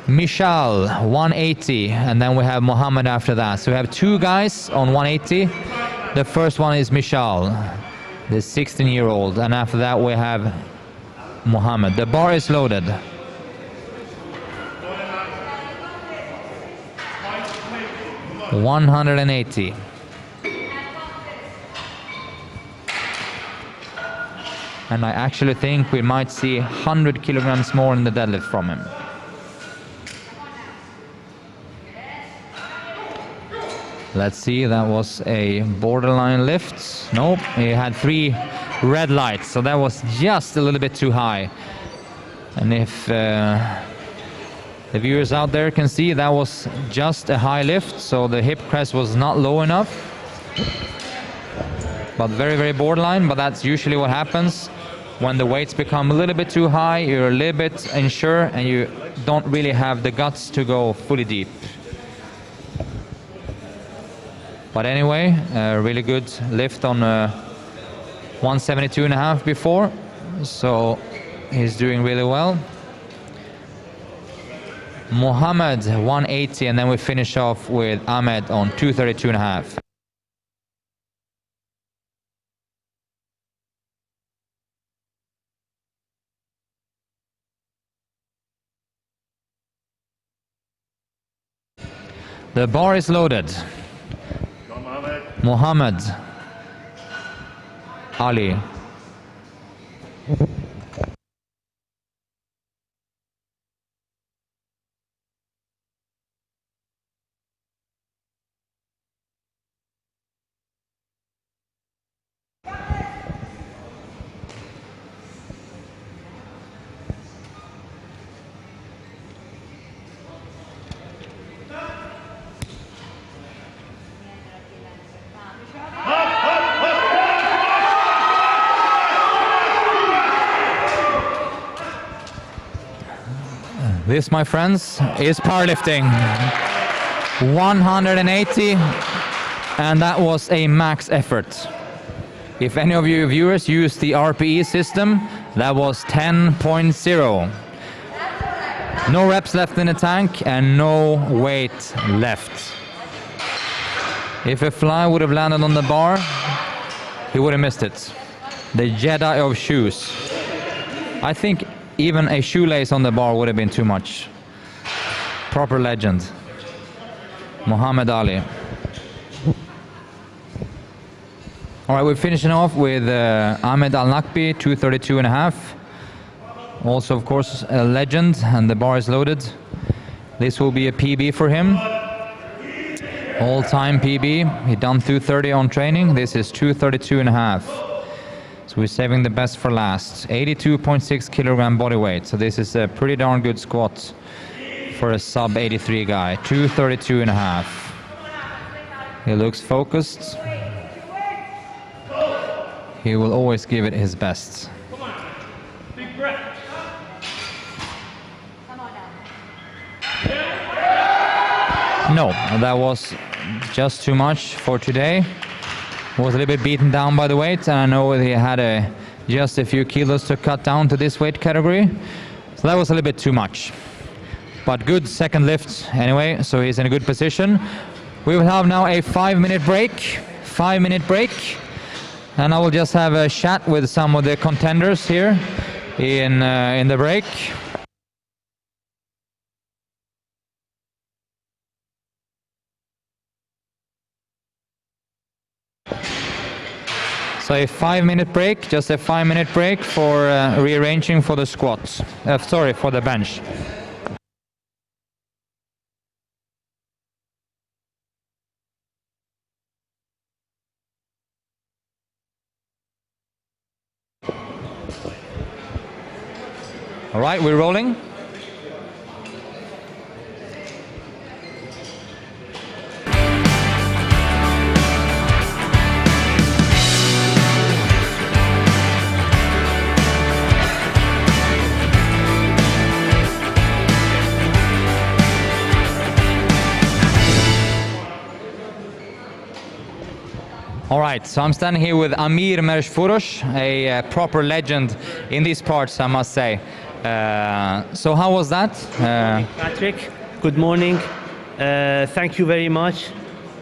Mishal, 180, and then we have Mohammed after that. So we have 2 guys on 180. The first one is Mishal, the 16-year-old, and after that we have Mohammed. The bar is loaded. $180. And I actually think we might see 100 kilograms more in the deadlift from him. Let's see, that was a borderline lift. Nope, he had 3 red lights, so that was just a little bit too high. And if the viewers out there can see, that was just a high lift, so the hip crest was not low enough. But very, very borderline, but that's usually what happens. When the weights become a little bit too high, you're a little bit unsure and you don't really have the guts to go fully deep. But anyway, a really good lift on 172.5 before, so he's doing really well. Mohammed 180, and then we finish off with Ahmed on 232.5. The bar is loaded. Mohammed Ali. This, my friends, is powerlifting. 180, and that was a max effort. If any of you viewers use the RPE system, that was 10.0. No reps left in the tank and no weight left. If a fly would have landed on the bar, he would have missed it. The Jedi of shoes. I think even a shoelace on the bar would have been too much. Proper legend. Muhammad Ali. All right, we're finishing off with Ahmed Al-Nakbi, 232.5. Also, of course, a legend, and the bar is loaded. This will be a PB for him. All-time PB. He done 230 on training. This is 232.5. So we're saving the best for last. 82.6 kilogram body weight. So this is a pretty darn good squat for a sub 83 guy. 232.5. He looks focused. He will always give it his best. Come on. Big breath. No, that was just too much for today. Was a little bit beaten down by the weight, and I know he had just a few kilos to cut down to this weight category. So that was a little bit too much. But good second lift anyway, so he's in a good position. We will have now a 5-minute break. 5-minute break. And I will just have a chat with some of the contenders here in the break. So a 5-minute break, just a 5-minute break for rearranging for the squats. Sorry, for the bench. All right, we're rolling. All right, so I'm standing here with Amir Mershfurosh, a proper legend in these parts, I must say. So how was that? Patrick, good morning. Thank you very much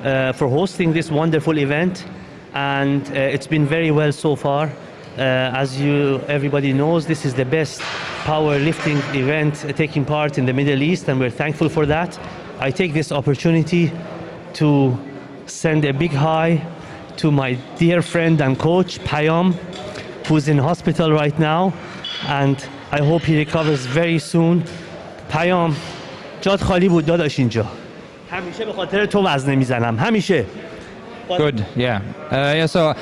for hosting this wonderful event, and it's been very well so far. As everybody knows, this is the best powerlifting event taking part in the Middle East, and we're thankful for that. I take this opportunity to send a big hi to my dear friend and coach, Payam, who's in hospital right now, and I hope he recovers very soon. Payam, جات خالی بود داداش اینجا. همیشه به خاطر تو وزنه میزنم. همیشه. Good, yeah. So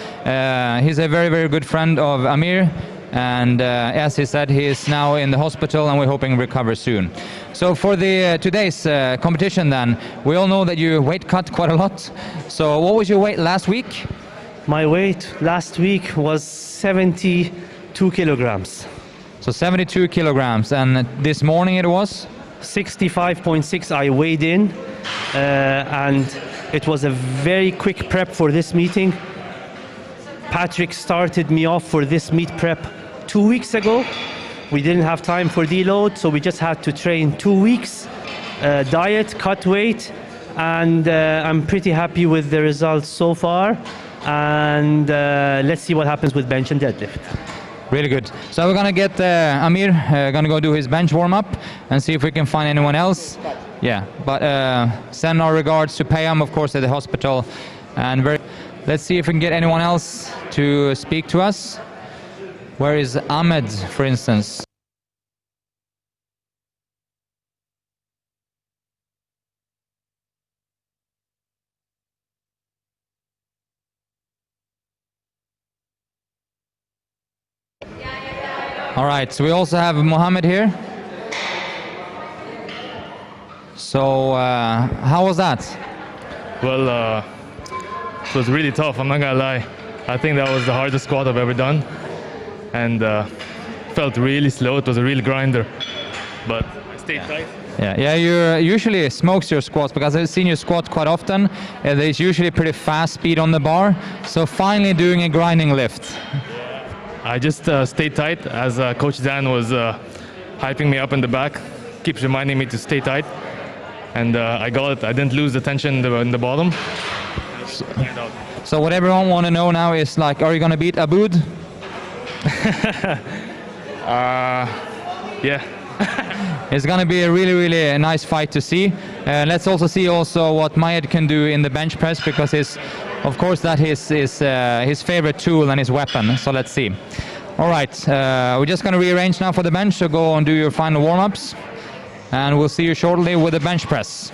he's a very, very good friend of Amir, and as he said, he is now in the hospital, and we're hoping to recover soon. So for the today's competition then, we all know that you weight cut quite a lot. So what was your weight last week? My weight last week was 72 kilograms. So 72 kilograms, and this morning it was? 65.6 I weighed in, and it was a very quick prep for this meeting. Patrick started me off for this meet prep 2 weeks ago. We didn't have time for deload, so we just had to train 2 weeks, diet, cut weight, and I'm pretty happy with the results so far. And let's see what happens with bench and deadlift. Really good. So we're gonna get Amir gonna go do his bench warm-up and see if we can find anyone else. Yeah, but send our regards to Payam, of course, at the hospital, and let's see if we can get anyone else to speak to us. Where is Ahmed, for instance? All right, so we also have Mohammed here. So how was that? Well, it was really tough, I'm not gonna lie. I think that was the hardest squat I've ever done, and felt really slow. It was a real grinder, but I stayed tight. Yeah, you usually smokes your squats, because I've seen you squat quite often. There's usually pretty fast speed on the bar. So finally doing a grinding lift. I just stayed tight as Coach Dan was hyping me up in the back, keeps reminding me to stay tight, and I got it. I didn't lose the tension in the bottom. So what everyone want to know now is, like, are you going to beat Aboud? Yeah. It's going to be a really, really nice fight to see. Let's also see what Mayed can do in the bench press, because of course that is his favorite tool and his weapon. So let's see. All right, we're just going to rearrange now for the bench, so go and do your final warm-ups, and we'll see you shortly with the bench press.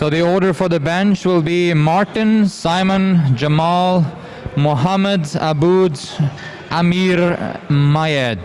So the order for the bench will be Martin, Simon, Jamal, Mohammed, Aboud, Amir, Mayed.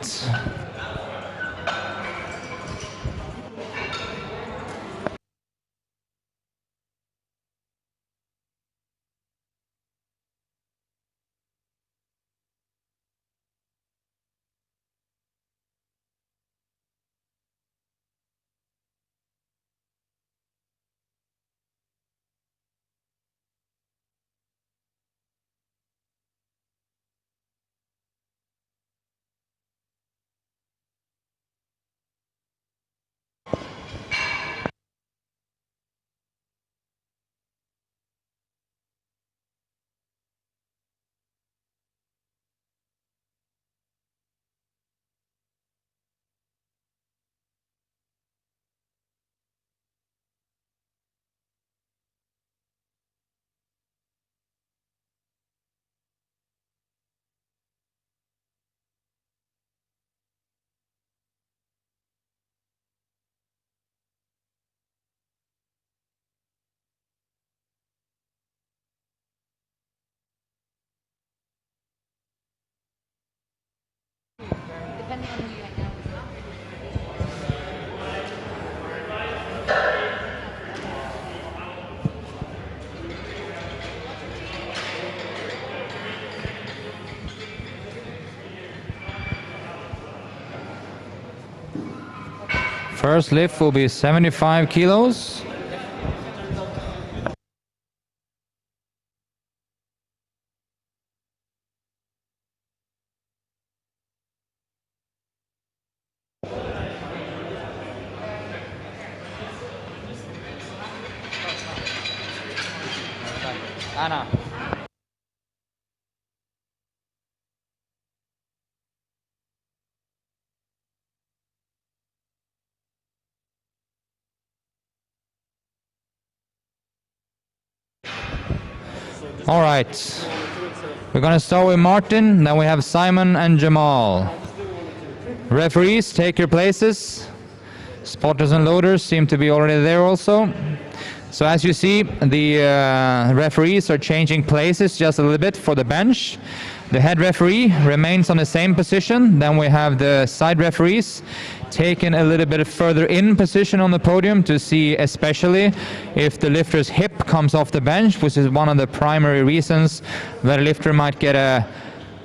First lift will be 75 kilos. Anna. All right, we're going to start with Martin, then we have Simon and Jamal. Referees, take your places. Spotters and loaders seem to be already there also. So as you see, the referees are changing places just a little bit for the bench. The head referee remains on the same position. Then we have the side referees taken a little bit further in position on the podium to see especially if the lifter's hip comes off the bench, which is one of the primary reasons that a lifter might get a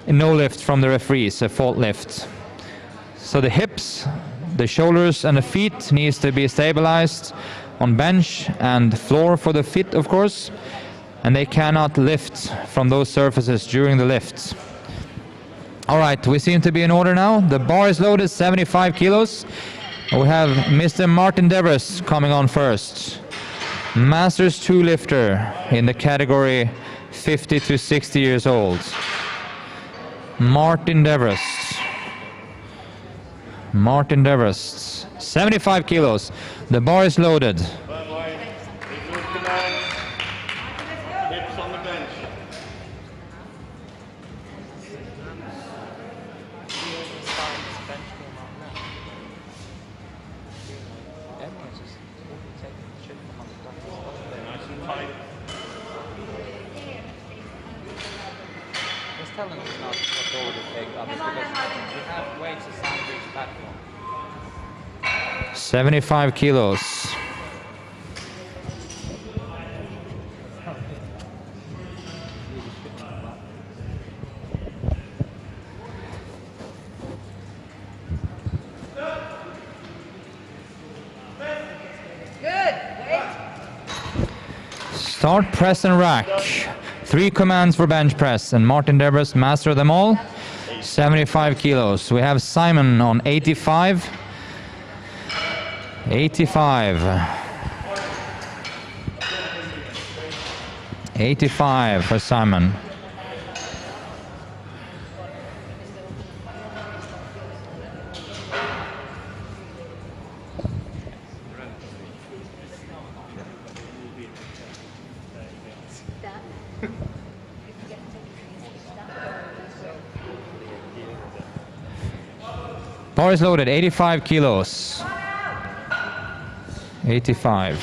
no lift from the referees, a fault lift. So the hips, the shoulders and the feet needs to be stabilized on bench and floor for the feet, of course, and they cannot lift from those surfaces during the lifts. All right, we seem to be in order now. The bar is loaded, 75 kilos. We have Mr. Martin Devers coming on first. Masters 2 lifter in the category 50 to 60 years old. Martin Devers. Martin Devers, 75 kilos. The bar is loaded. Hips on the bench. Nice and tight. Just tell them it's not what order to take up, because we have weights assigned to each platform. 75 kilos. Start press and rack. 3 commands for bench press, and Martin Devers master them all. 75 kilos. We have Simon on 85. 85. 85 for Simon. Bar is loaded, 85 kilos. 85.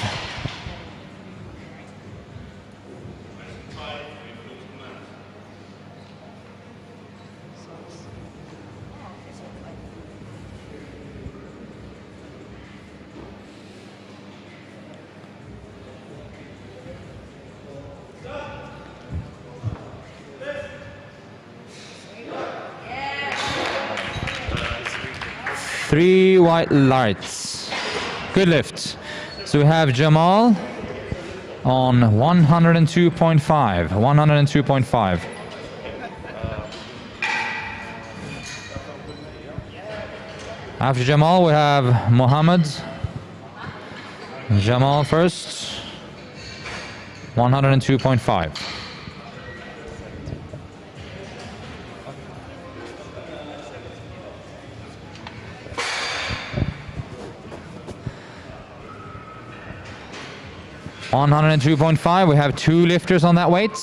3 white lights. Good lift. So we have Jamal on 102.5. 102.5. After Jamal, we have Mohammed. Jamal first. 102.5. We have 2 lifters on that weight.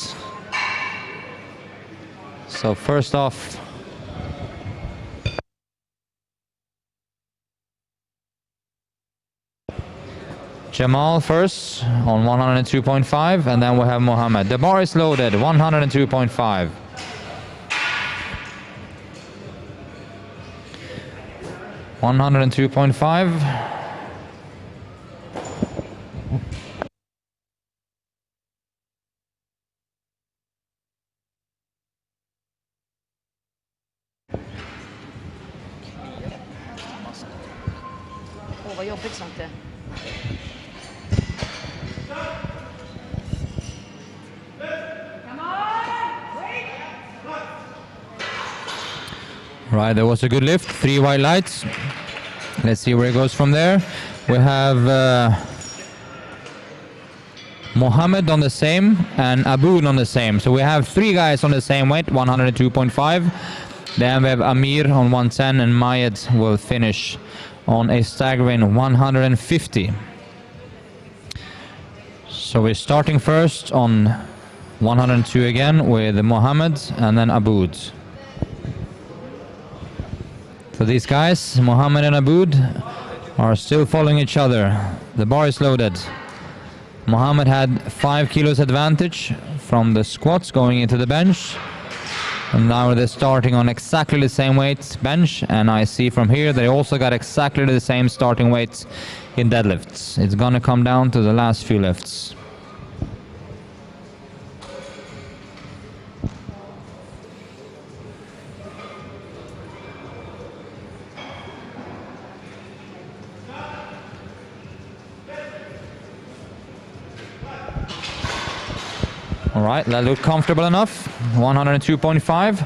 So first off, Jamal first on 102.5, and then we have Mohammed. The bar is loaded, 102.5. Vad jobbigt sånt det. Right, that was a good lift. 3 white lights. Let's see where it goes from there. We have Mohammed on the same and Aboud on the same. So we have 3 guys on the same weight, 102.5. Then we have Amir on 110, and Mayed will finish on a staggering 150. So we're starting first on 102 again with Mohammed and then Aboud. So these guys, Mohammed and Aboud, are still following each other. The bar is loaded. Mohammed had 5 kilos advantage from the squats going into the bench. And now they're starting on exactly the same weight bench. And I see from here they also got exactly the same starting weights in deadlifts. It's gonna come down to the last few lifts. All right, that looked comfortable enough. 102.5.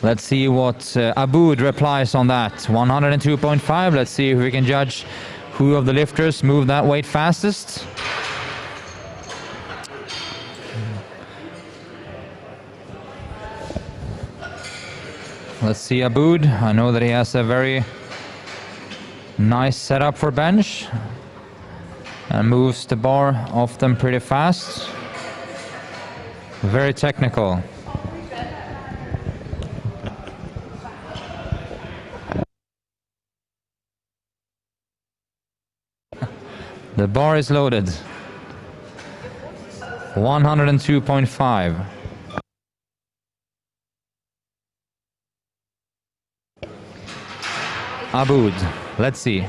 Let's see what Aboud replies on that. 102.5. Let's see if we can judge who of the lifters moved that weight fastest. Let's see Aboud. I know that he has a very nice setup for bench and moves the bar often pretty fast. Very technical. The bar is loaded. 102.5. Aboud, let's see.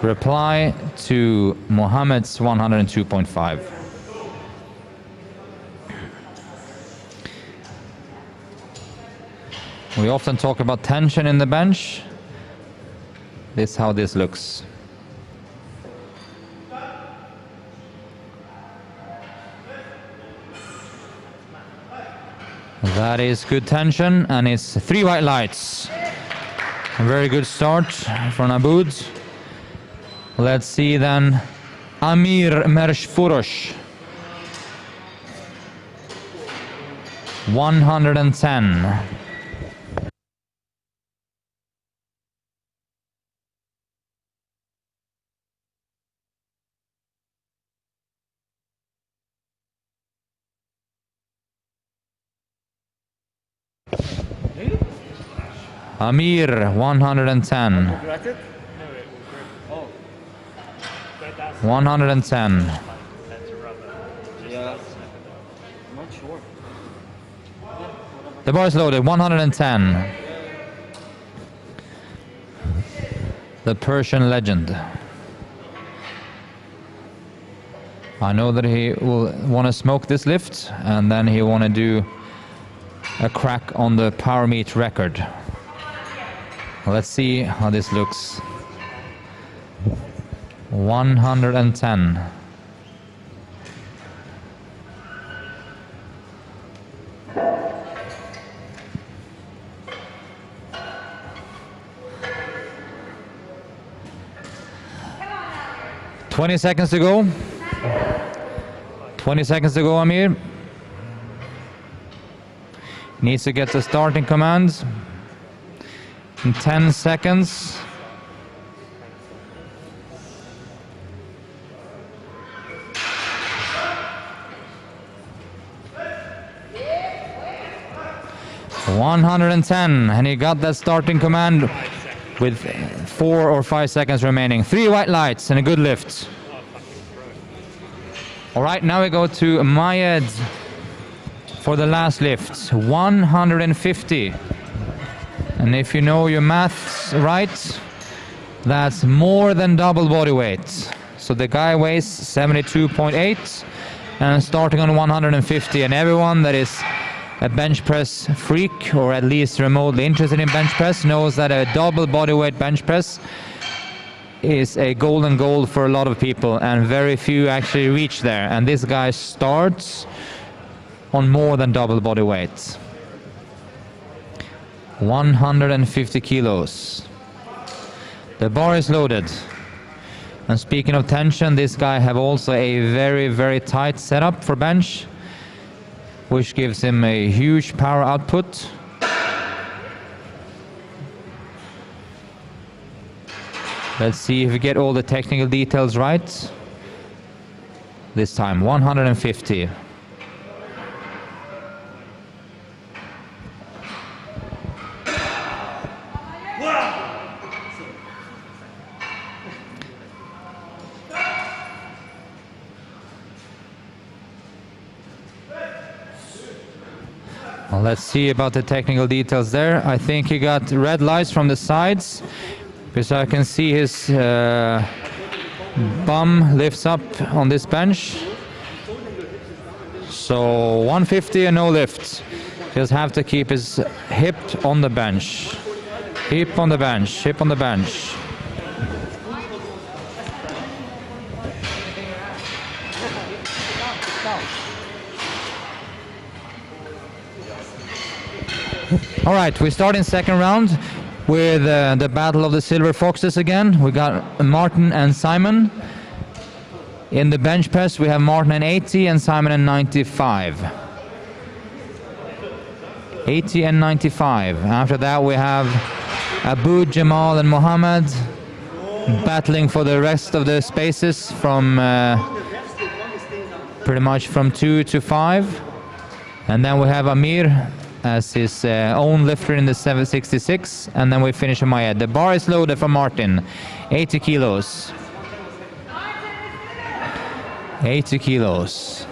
Reply to Mohammed's 102.5. We often talk about tension in the bench. This is how this looks. That is good tension, and it's 3 white lights. A very good start from Aboud. Let's see then Amir Mershfurosh. 110. Amir, 110. 110. Yeah. I'm not sure. The bar is loaded, 110. The Persian legend. I know that he will want to smoke this lift, and then he want to do a crack on the power meet record. Let's see how this looks. 110. "20 seconds to go. 20 seconds to go, Amir. Needs to get the starting command. In 10 seconds. "110, and he got that starting command with 4 or 5 seconds remaining. 3 white lights and a good lift. All right, now we go to Mayed for the last lift. 150. And if you know your maths right, that's more than double body weight. So the guy weighs 72.8 and starting on 150. And everyone that is a bench press freak, or at least remotely interested in bench press, knows that a double body weight bench press is a golden goal for a lot of people, and very few actually reach there. And this guy starts on more than double body weight. 150 kilos. The bar is loaded. And speaking of tension, this guy have also a very, very tight setup for bench, which gives him a huge power output. Let's see if we get all the technical details right. This time, 150. Well, let's see about the technical details there. I think he got red lights from the sides, because I can see his bum lifts up on this bench. So 150 and no lift. Just have to keep his hip on the bench. Hip on the bench, hip on the bench. All right, we start in second round with the battle of the silver foxes again. We got Martin and Simon. In the bench press, we have Martin at 80 and Simon at 95. 80 and 95. After that, we have Abu, Jamal, and Mohammed battling for the rest of the spaces from pretty much from 2 to 5. And then we have Amir as his own lifter in the 766, and then we finish on Mayed. The bar is loaded for Martin, 80 kilos. 80 kilos.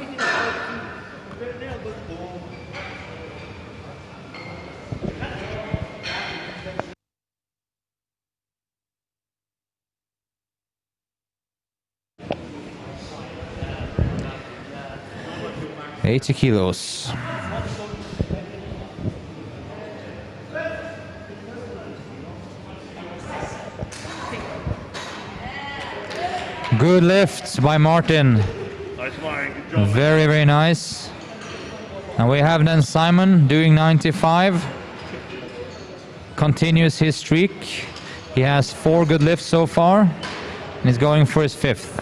Good lifts by Martin. Very, very nice. And we have then Simon doing 95. Continues his streak. He has 4 good lifts so far, and he's going for his 5th.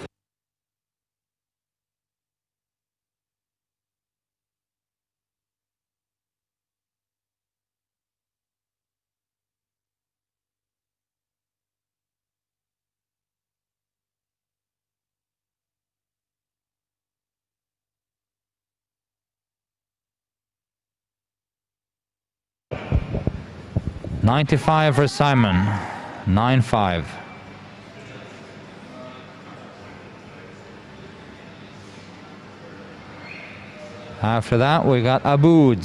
$95 for Simon, 9.5. After that, we got Aboud.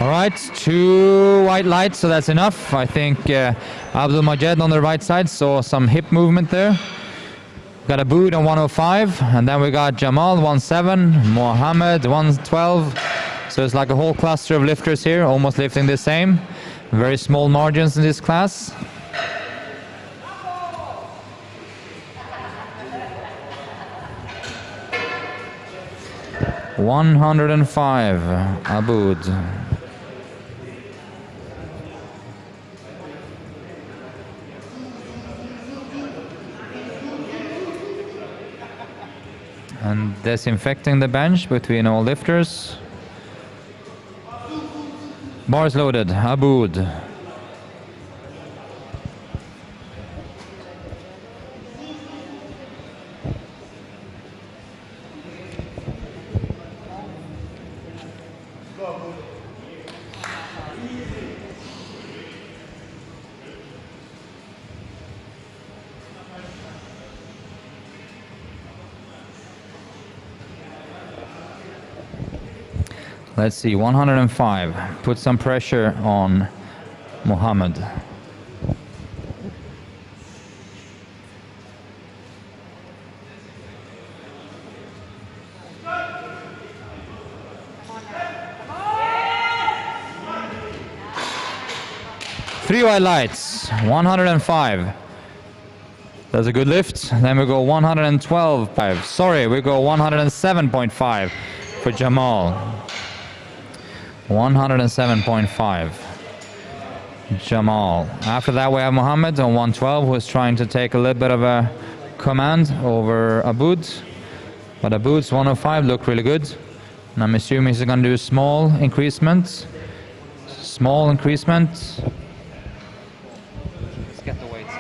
All right, 2 white lights, so that's enough. I think Abdul Majed on the right side saw some hip movement there. Got Aboud on 105, and then we got Jamal 107, Mohammed 112. So it's like a whole cluster of lifters here, almost lifting the same. Very small margins in this class. $105, Aboud. And disinfecting the bench between all lifters. Bars loaded, Aboud. Let's see, 105. Put some pressure on Mohammed. Three white lights, 105. That's a good lift. Then we go 112.5. Sorry, we go 107.5 for Jamal. 107.5. Jamal. After that, we have Mohammed on 112, who is trying to take a little bit of a command over Aboud. But Aboud's 105 look really good. And I'm assuming he's going to do small increasement. Small increasement. Let's get the weights.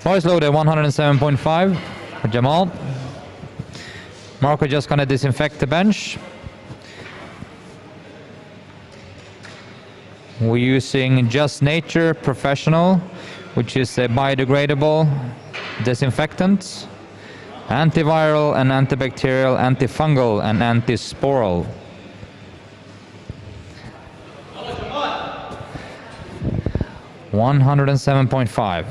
Boys loaded 107.5 for Jamal. Marco just going to disinfect the bench. We're using Just Nature Professional, which is a biodegradable disinfectant, antiviral and antibacterial, antifungal and antisporal. $107.5.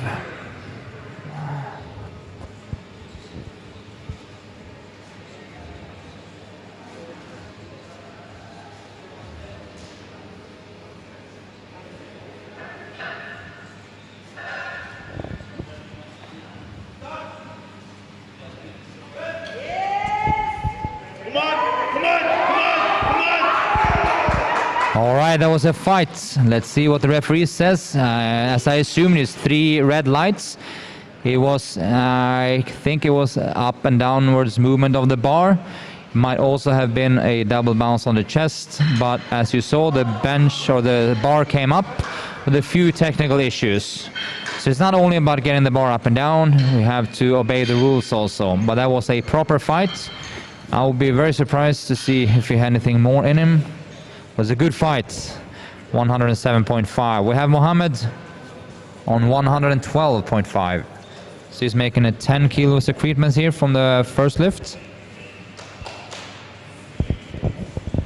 All right, that was a fight. Let's see what the referee says. As I assumed, it's 3 red lights. It was, I think it was up and downwards movement of the bar. Might also have been a double bounce on the chest, but as you saw, the bench or the bar came up with a few technical issues. So it's not only about getting the bar up and down, we have to obey the rules also. But that was a proper fight. I would be very surprised to see if he had anything more in him. It was a good fight. 107.5. We have Mohammed on 112.5. So he's making a 10 kilo secretments here from the first lift.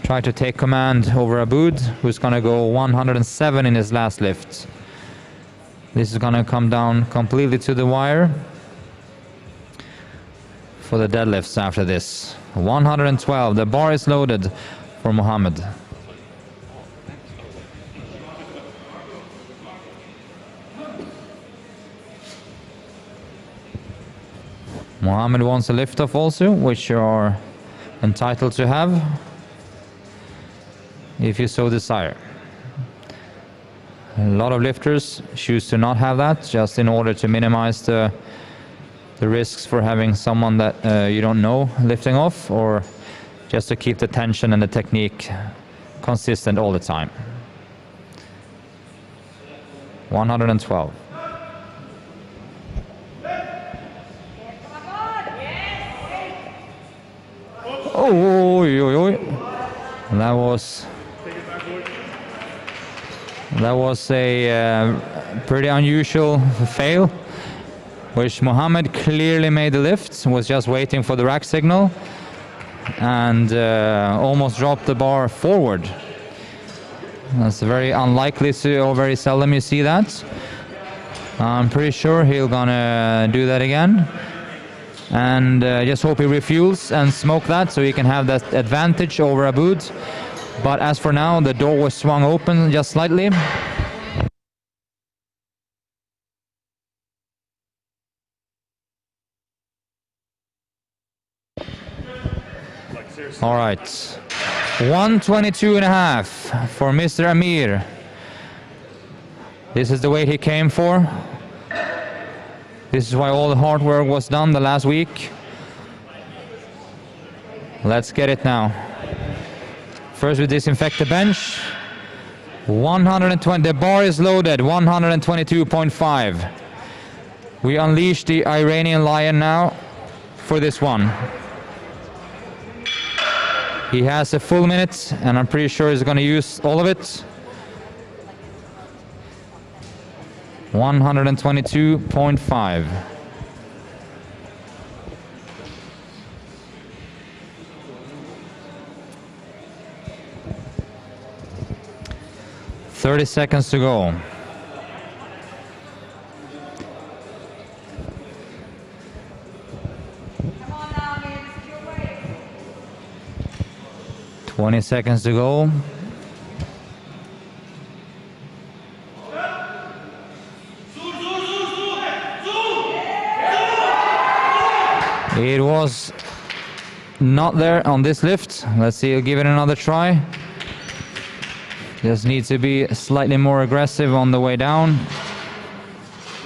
Try to take command over Aboud, who's going to go 107 in his last lift. This is going to come down completely to the wire for the deadlifts after this. 112. The bar is loaded for Mohammed. Mohammed wants a lift-off also, which you are entitled to have, if you so desire. A lot of lifters choose to not have that, just in order to minimize the risks for having someone that you don't know lifting off, or just to keep the tension and the technique consistent all the time. 112. Oh, that was a pretty unusual fail, which Mohammed clearly made the lift, was just waiting for the rack signal, and almost dropped the bar forward. That's very unlikely or very seldom you see that. I'm pretty sure he'll gonna do that again. And just hope he refuels and smoke that so he can have that advantage over Aboud. But as for now, the door was swung open just slightly. All right, 122.5 for Mr. Amir. This is the weight he came for. This is why all the hard work was done the last week. Let's get it now. First we disinfect the bench. 120, the bar is loaded, 122.5. We unleash the Iranian lion now for this one. He has a full minute, and I'm pretty sure he's going to use all of it. 122.5. Thirty seconds to go. Come on now, man. This is your way. 20 seconds to go. It was not there on this lift. Let's see, he'll give it another try. Just needs to be slightly more aggressive on the way down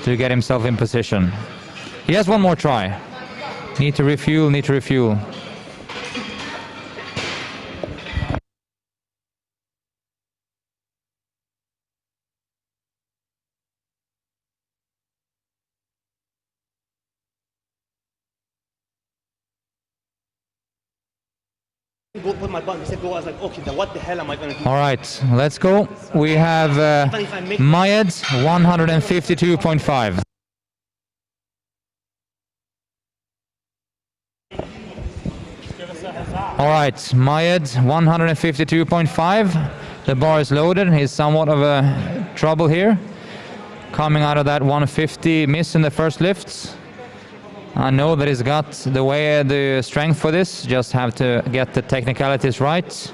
to get himself in position. He has one more try. Need to refuel, need to refuel. Go put my button. He said go. I was like, okay, then what the hell am I gonna do? All right, let's go. We have Mayed, 152.5. All right, Mayed, 152.5. The bar is loaded. He's somewhat of a trouble here. Coming out of that 150 miss in the first lift. I know that he's got the strength for this, just have to get the technicalities right.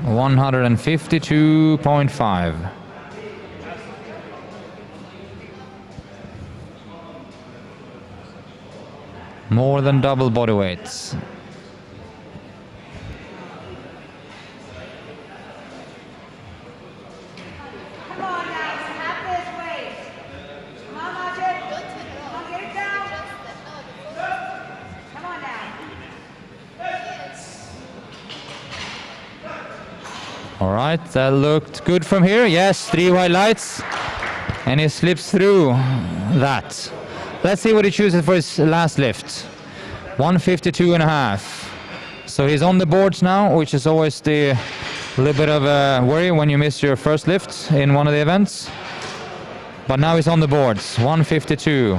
152.5. More than double body weights. All right, that looked good from here. Yes, 3 white lights, and he slips through that. Let's see what he chooses for his last lift. 152.5. So he's on the boards now, which is always the little bit of a worry when you miss your first lift in one of the events. But now he's on the boards, 152.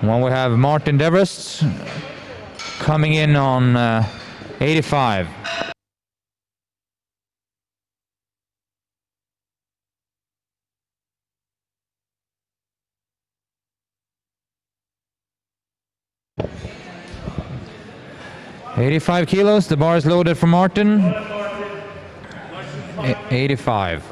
When we have Martin Deverest coming in on 85. $85 kilos, the bar is loaded for Martin. 85.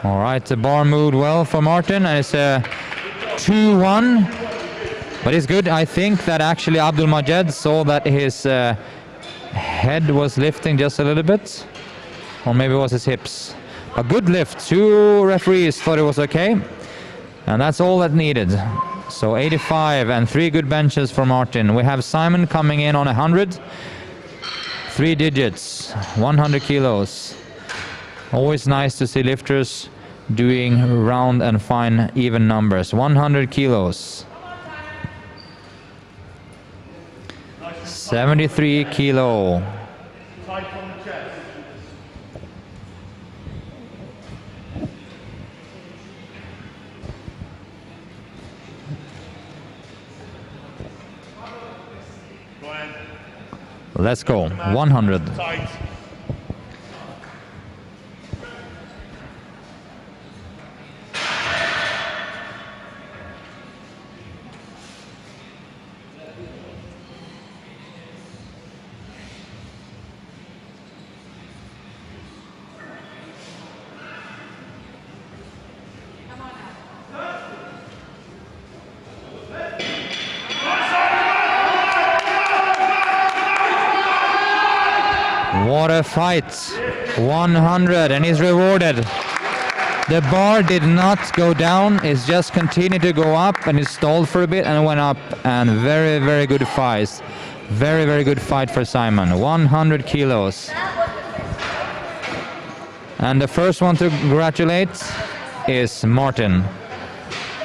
All right, the bar moved well for Martin, and it's a 2-1, but it's good. I think that actually Abdul Majed saw that his head was lifting just a little bit, or maybe it was his hips. A good lift. 2 referees thought it was okay, and that's all that needed. So 85 and 3 good benches for Martin. We have Simon coming in on 100, 3 digits, 100 kilos. Always nice to see lifters doing round and fine even numbers. 100 kilos. 73 kilo. Tight on the chest. Go ahead. Let's go. 100. Tight. What a fight. 100, and he's rewarded. The bar did not go down, it's just continued to go up, and it stalled for a bit and went up, and very, very good fights. Very, very good fight for Simon. 100 kilos. And the first one to congratulate is Martin.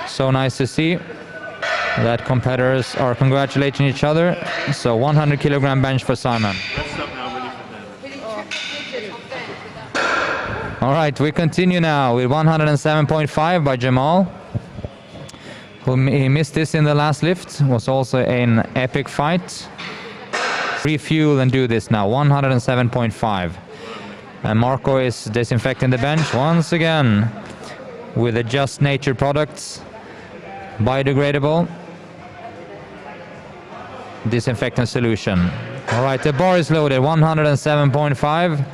So nice to see that competitors are congratulating each other. So 100 kilogram bench for Simon. Rest up now, ready for that. All right, we continue now with 107.5 by Jamal. He missed this in the last lift. Was also an epic fight. Refuel and do this now. 107.5. And Marco is disinfecting the bench once again with the Just Nature products. Biodegradable disinfectant solution. All right, the bar is loaded. 107.5.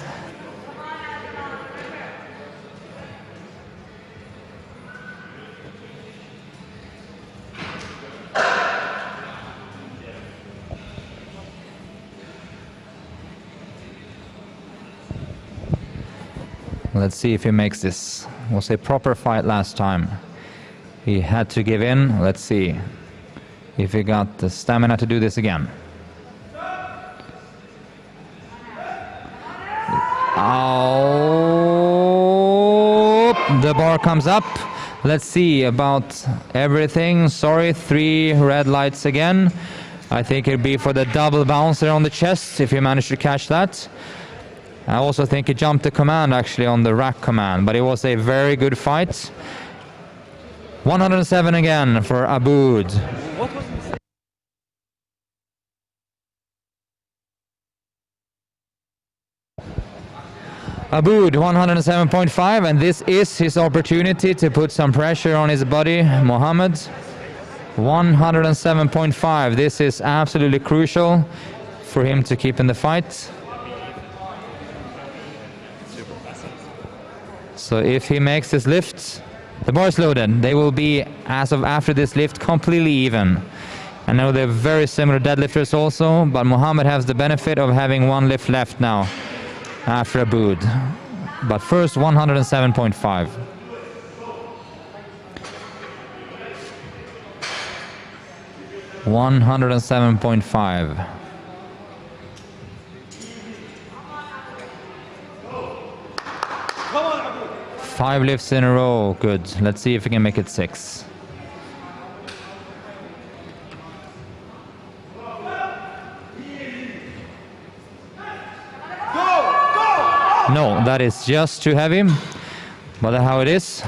Let's see if he makes this. It was a proper fight last time. He had to give in. Let's see if he got the stamina to do this again. Oh, the bar comes up. Let's see about everything. Sorry, 3 red lights again. I think it'd be for the double bounce there on the chest if you manage to catch that. I also think he jumped the command actually on the rack command, but it was a very good fight. 107 again for Aboud. Aboud 107.5, and this is his opportunity to put some pressure on his buddy Mohammed. 107.5. This is absolutely crucial for him to keep in the fight. So if he makes this lift, the bar is loaded. They will be, as of after this lift, completely even. I know they're very similar deadlifters also, but Mohammed has the benefit of having 1 lift left now after Aboud. But first, 107.5. $107.5. 5 lifts in a row. Good. Let's see if we can make it 6. No, that is just too heavy. But that's how it is.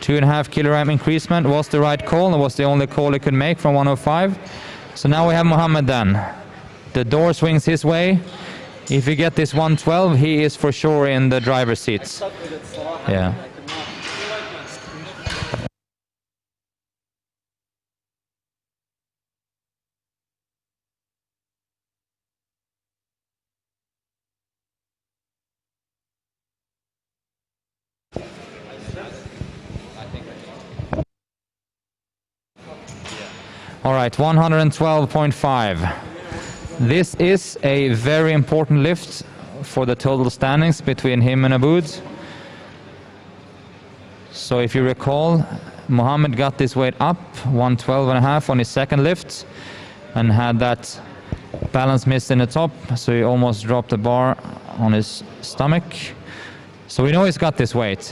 2.5 kilogram increasement was the right call. It was the only call he could make from 105. So now we have Mohammed then. The door swings his way. If you get this 112, he is for sure in the driver's seat. Yeah. All right, 112.5. This is a very important lift for the total standings between him and Aboud. So if you recall, Mohammed got this weight up 112.5 on his second lift and had that balance miss in the top, so he almost dropped the bar on his stomach. So we know he's got this weight.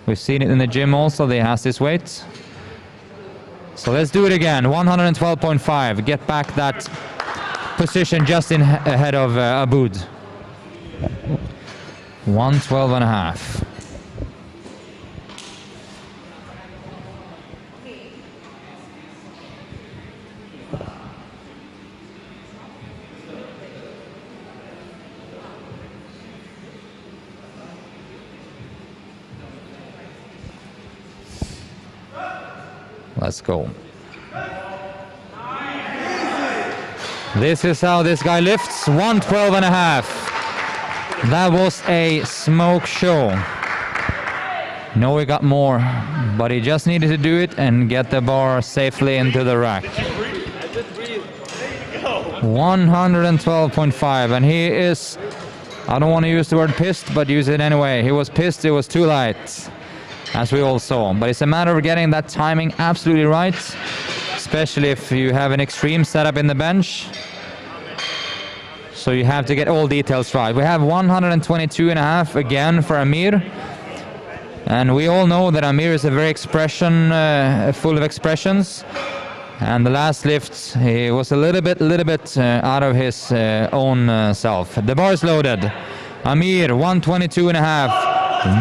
We've seen it in the gym also, they has this weight. So let's do it again, 112.5. Get back that position just ahead of Aboud. 112.5. Let's go. This is how this guy lifts, 112.5. That was a smoke show. No, he got more, but he just needed to do it and get the bar safely into the rack. 112.5, and he is, I don't want to use the word pissed, but use it anyway. He was pissed, it was too light, as we all saw. But it's a matter of getting that timing absolutely right, especially if you have an extreme setup in the bench. So you have to get all details right. We have 122.5 again for Amir. And we all know that Amir is a very full of expressions. And the last lift, he was a little bit out of his own self. The bar is loaded. Amir, 122.5.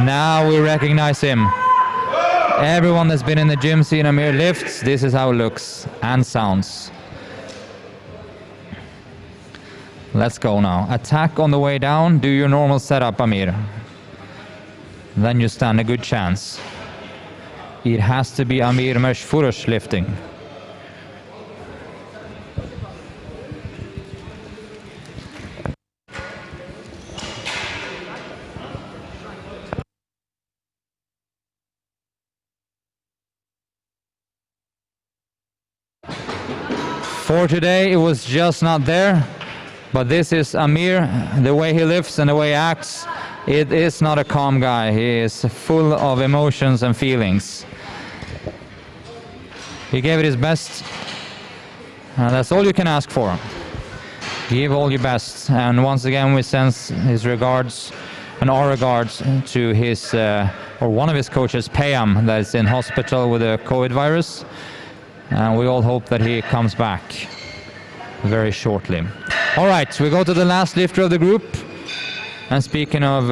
Now we recognize him. Everyone that's been in the gym seeing Amir lifts, this is how it looks and sounds. Let's go now. Attack on the way down. Do your normal setup, Amir. Then you stand a good chance. It has to be Amir Meshfurush lifting. For today, it was just not there. But this is Amir, the way he lifts and the way he acts. It is not a calm guy. He is full of emotions and feelings. He gave it his best. And that's all you can ask for. Give all your best. And once again, we send his regards and our regards to his, or one of his coaches, Payam, that is in hospital with the COVID virus. And we all hope that he comes back very shortly. All right, we go to the last lifter of the group. And speaking of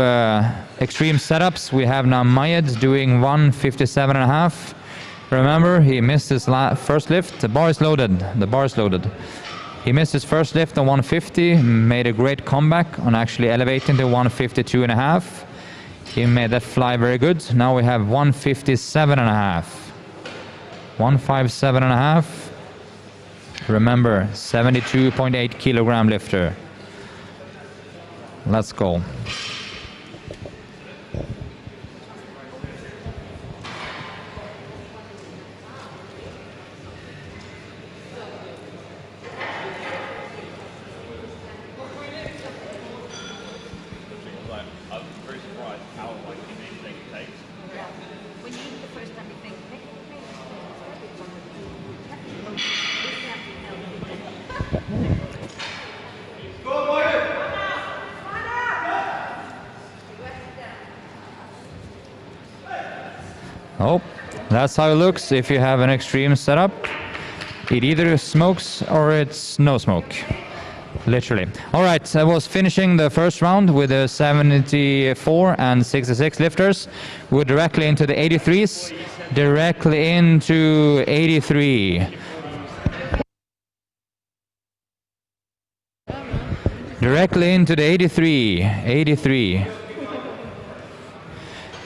extreme setups, we have now Mayed doing 157.5. Remember, he missed his first lift. The bar is loaded. The bar is loaded. He missed his first lift on 150, made a great comeback on actually elevating to 152.5. He made that fly very good. Now we have 157.5. 157.5. Remember, 72.8 kilogram lifter. Let's go. Oh, that's how it looks if you have an extreme setup. It either smokes or it's no smoke, literally. All right, I was finishing the first round with the 74 and 66 lifters. We're directly into the 83s, directly into 83. Directly into the 83.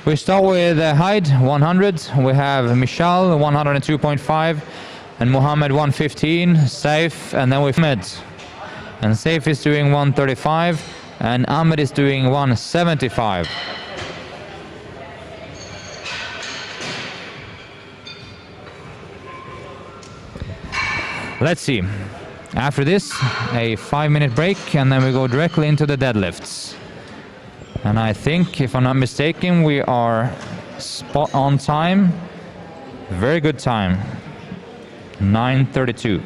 We start with Hyde, 100. We have Michal, 102.5. And Mohammed, 115. Saif, and then with Ahmed. And Saif is doing 135. And Ahmed is doing 175. Let's see. After this, a 5-minute break, and then we go directly into the deadlifts. And I think, if I'm not mistaken, we are spot on time. Very good time. 9:32.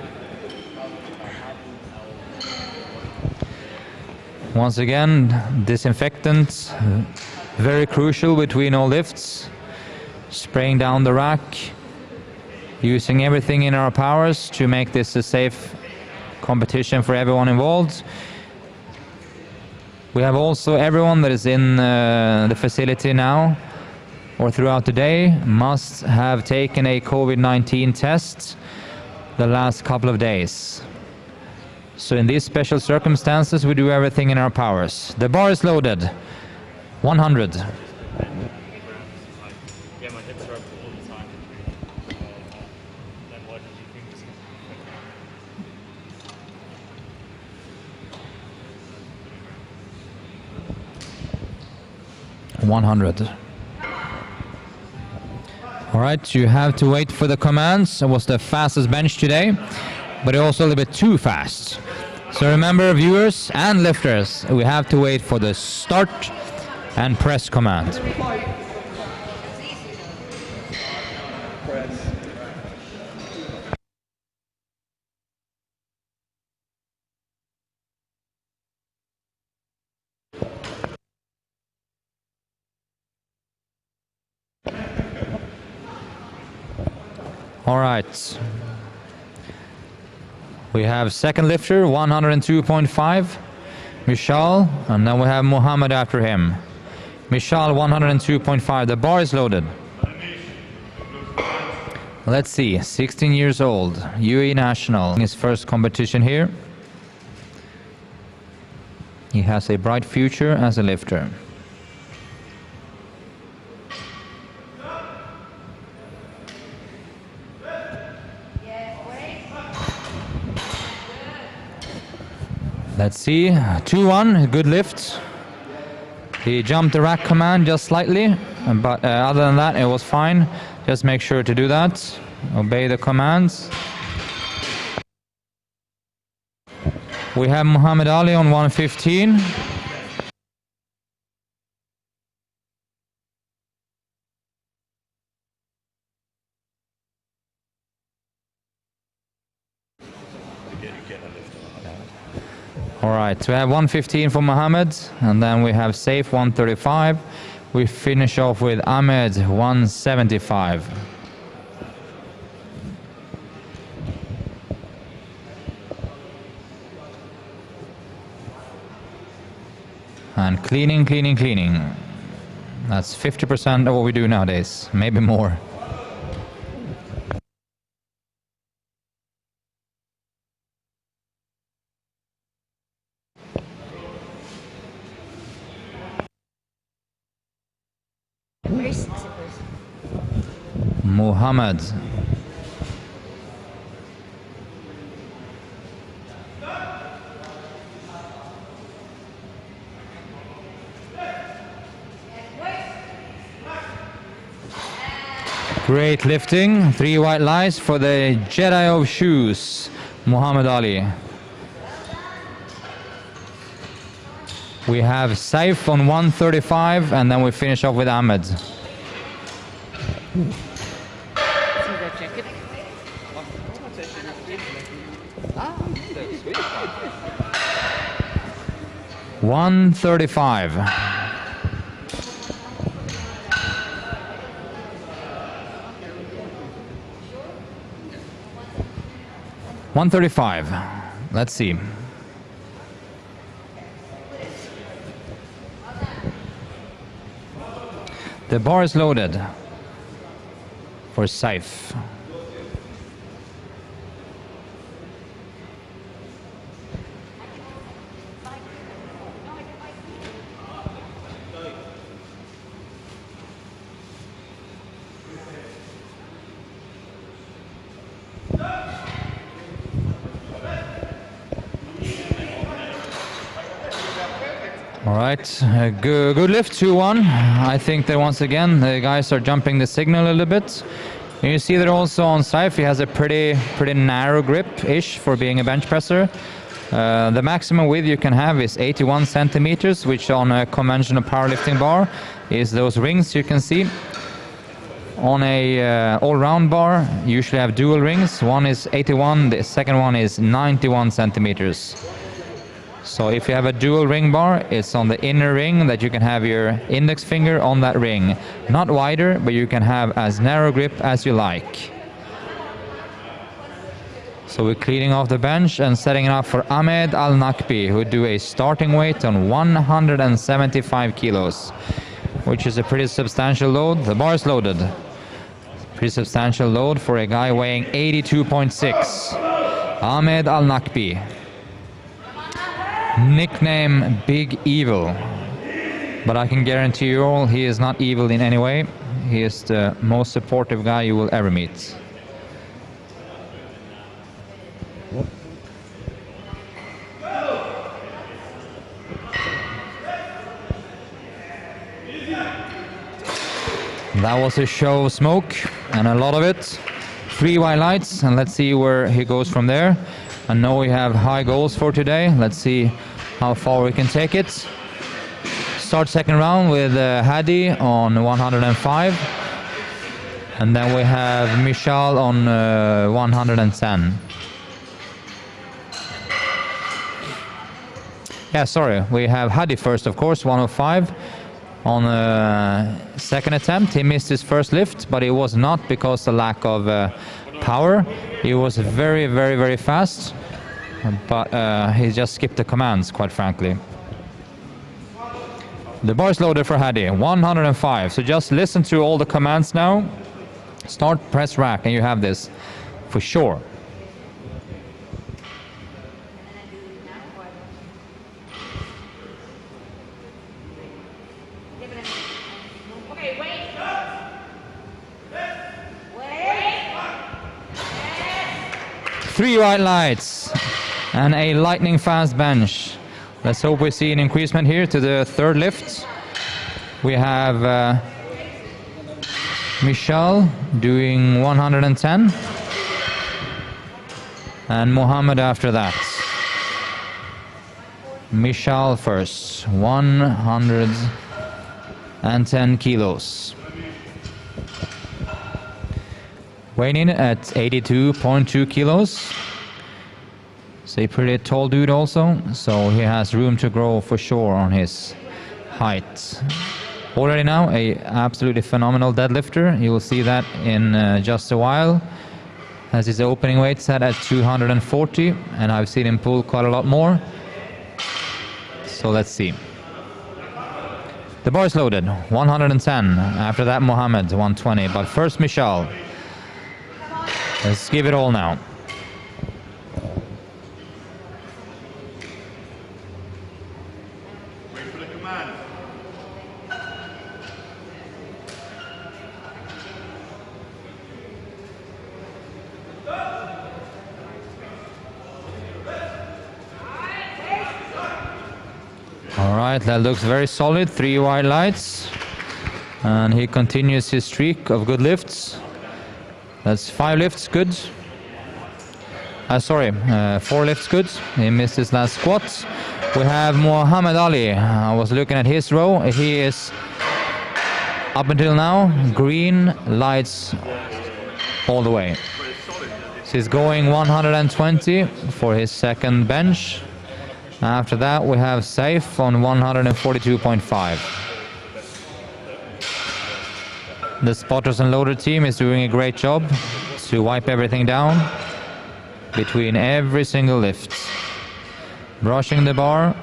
Once again, disinfectant, very crucial between all lifts. spraying down the rack, using everything in our powers to make this a safe competition for everyone involved. We have also everyone that is in the facility now or throughout the day must have taken a COVID-19 test the last couple of days. So in these special circumstances, we do everything in our powers. The bar is loaded. 100. Yeah, my hips are up all the time. Then what did you think was 100. All right, you have to wait for the commands. It was the fastest bench today, but also a little bit too fast. So remember, viewers and lifters, we have to wait for the start and press command. All right. We have second lifter, 102.5, Mishal, and then we have Mohammed after him. Mishal, 102.5. The bar is loaded. Let's see, 16 years old, UAE national. His first competition here. He has a bright future as a lifter. Let's see, 2-1, good lift. He jumped the rack command just slightly, but other than that, it was fine. Just make sure to do that. Obey the commands. We have Muhammad Ali on 115. All right, so we have 115 for Mohammed, and then we have Saif 135. We finish off with Ahmed 175. And cleaning, cleaning, cleaning. That's 50% of what we do nowadays, maybe more. Muhammad. Great lifting, 3 white lies for the Jedi of shoes, Muhammad Ali. We have Saif on 135, and then we finish off with Ahmed. Ah, 135. Let's see. The bar is loaded for Saif. All right, good lift, 2-1. I think that once again the guys are jumping the signal a little bit. And you see that also on Saif he has a pretty narrow grip-ish for being a bench presser. The maximum width you can have is 81 centimeters, which on a conventional powerlifting bar is those rings you can see. On a all-round bar, you usually have dual rings. One is 81, the second one is 91 centimeters. So if you have a dual ring bar, it's on the inner ring that you can have your index finger on that ring. Not wider, but you can have as narrow grip as you like. So we're cleaning off the bench and setting it up for Ahmed Al-Nakbi, who do a starting weight on 175 kilos, which is a pretty substantial load. The bar is loaded. Pretty substantial load for a guy weighing 82.6. Ahmed Al-Nakbi. Nickname Big Evil. But I can guarantee you all, he is not evil in any way. He is the most supportive guy you will ever meet. That was a show of smoke, and a lot of it. 3 white lights, and let's see where he goes from there. I know we have high goals for today. Let's see how far we can take it. Start second round with Hadi on 105. And then we have Michal on 110. Yeah, sorry. We have Hadi first, of course, 105. On second attempt, he missed his first lift, but it was not because of lack of power. He was very, very, very fast, but he just skipped the commands, quite frankly. The bar is loaded for Hadi, 105. So just listen to all the commands now. Start, press, rack, and you have this for sure. Okay, wait. 3 white lights and a lightning fast bench. Let's hope we see an increasement here to the third lift. We have Michal doing 110 and Mohammed after that. Michal first, 110 kilos. Weighing in at 82.2 kilos. He's a pretty tall dude also, so he has room to grow for sure on his height. Already now a absolutely phenomenal deadlifter. You will see that in just a while. Has his opening weight set at 240, and I've seen him pull quite a lot more. So let's see. The bar is loaded, 110. After that, Mohammed, 120. But first, Michal. Let's give it all now. Wait for the command. All right, that looks very solid. 3 white lights. And he continues his streak of good lifts. That's 5 lifts, good. 4 lifts, good. He missed his last squat. We have Muhammad Ali. I was looking at his row. He is, up until now, green lights all the way. So he's going 120 for his second bench. After that, we have Saif on 142.5. The spotters and loader team is doing a great job to wipe everything down between every single lift. Brushing the bar,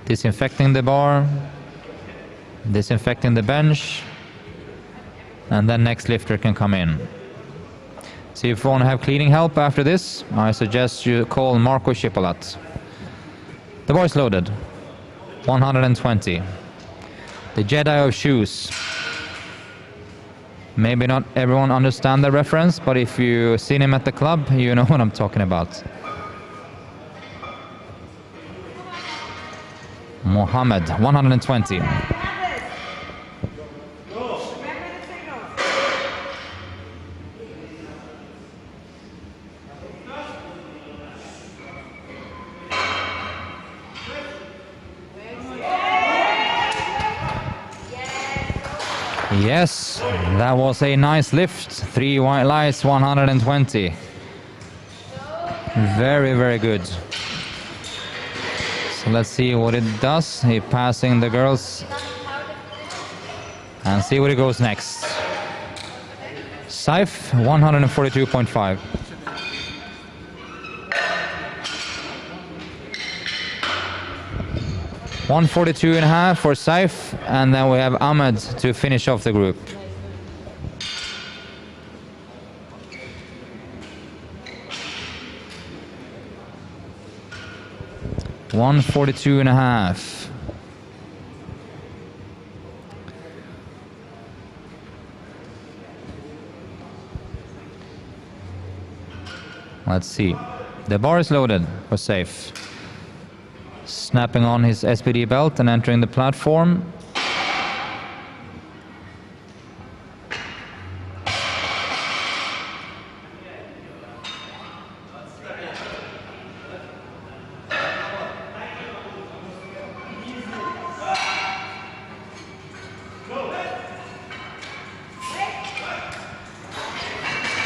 disinfecting the bar, disinfecting the bench, and then next lifter can come in. So if you want to have cleaning help after this, I suggest you call Marco Chipolat. The bar is loaded, 120. The Jedi of shoes. Maybe not everyone understands the reference, but if you've seen him at the club, you know what I'm talking about. Mohammed, 120. Yes, that was a nice lift. 3 white lights, 120. Very, very good. So let's see what it does. He passing the girls and see what it goes next. Saif 142.5. 142.5 for Saif, and then we have Ahmed to finish off the group. $142.5. Let's see. The bar is loaded for Saif. Snapping on his SPD belt and entering the platform.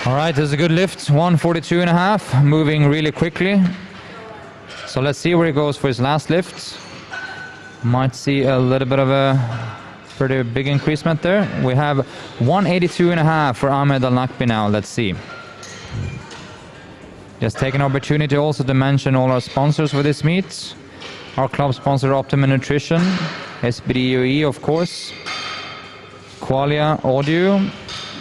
All right, this is a good lift, 142.5, moving really quickly. So let's see where he goes for his last lift. Might see a little bit of a pretty big increasement there. We have 182.5 for Ahmed Al-Nakbi now. Let's see. Just take an opportunity also to mention all our sponsors for this meet. Our club sponsor Optimum Nutrition, SPD UAE of course, Qualia Audio,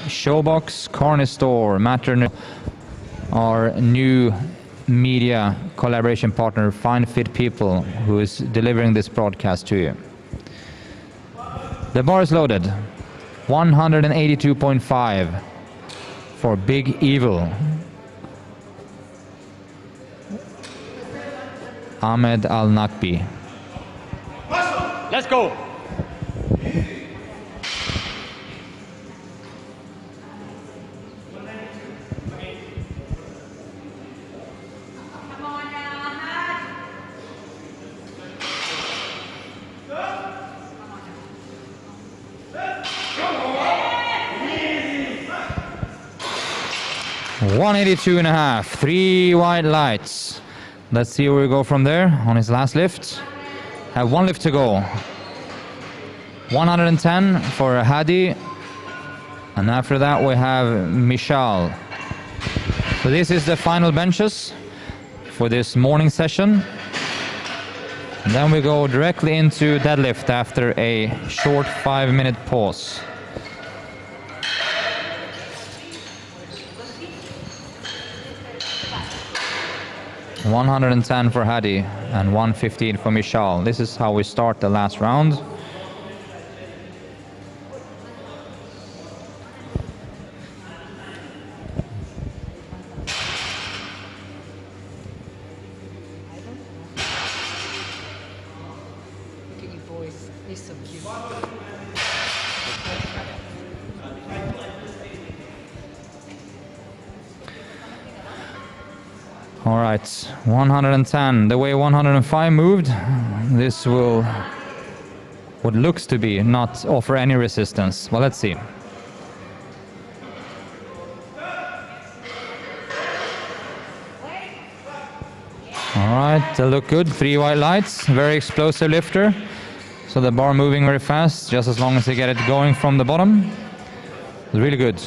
Showbox, Carney Store, Matter, our new media collaboration partner, Fine Fit People, who is delivering this broadcast to you. The bar is loaded. 182.5 for Big Evil. Ahmed Al-Nakbi. Let's go. $182.5, 3 white lights. Let's see where we go from there on his last lift. Have one lift to go. 110 for Hadi. And after that we have Mishal. So this is the final benches for this morning session. And then we go directly into deadlift after a short 5-minute pause. $110 for Hadi and $115 for Mishal. This is how we start the last round. All right, 110. The way 105 moved, this will, what looks to be, not offer any resistance. Well, let's see. All right, they look good. 3 white lights, very explosive lifter. So the bar moving very fast, just as long as they get it going from the bottom. Really good.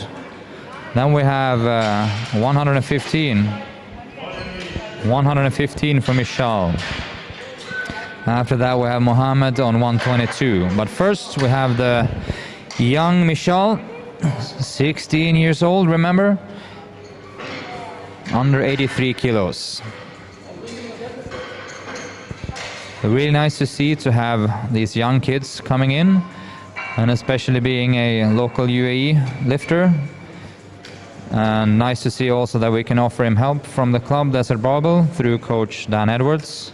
Then we have 115. 115 for Mishal. After that we have Mohammed on 122. But first we have the young Mishal, 16 years old, remember? Under 83 kilos. Really nice to see to have these young kids coming in, and especially being a local UAE lifter. And nice to see also that we can offer him help from the club Desert Barbell through coach Dan Edwards,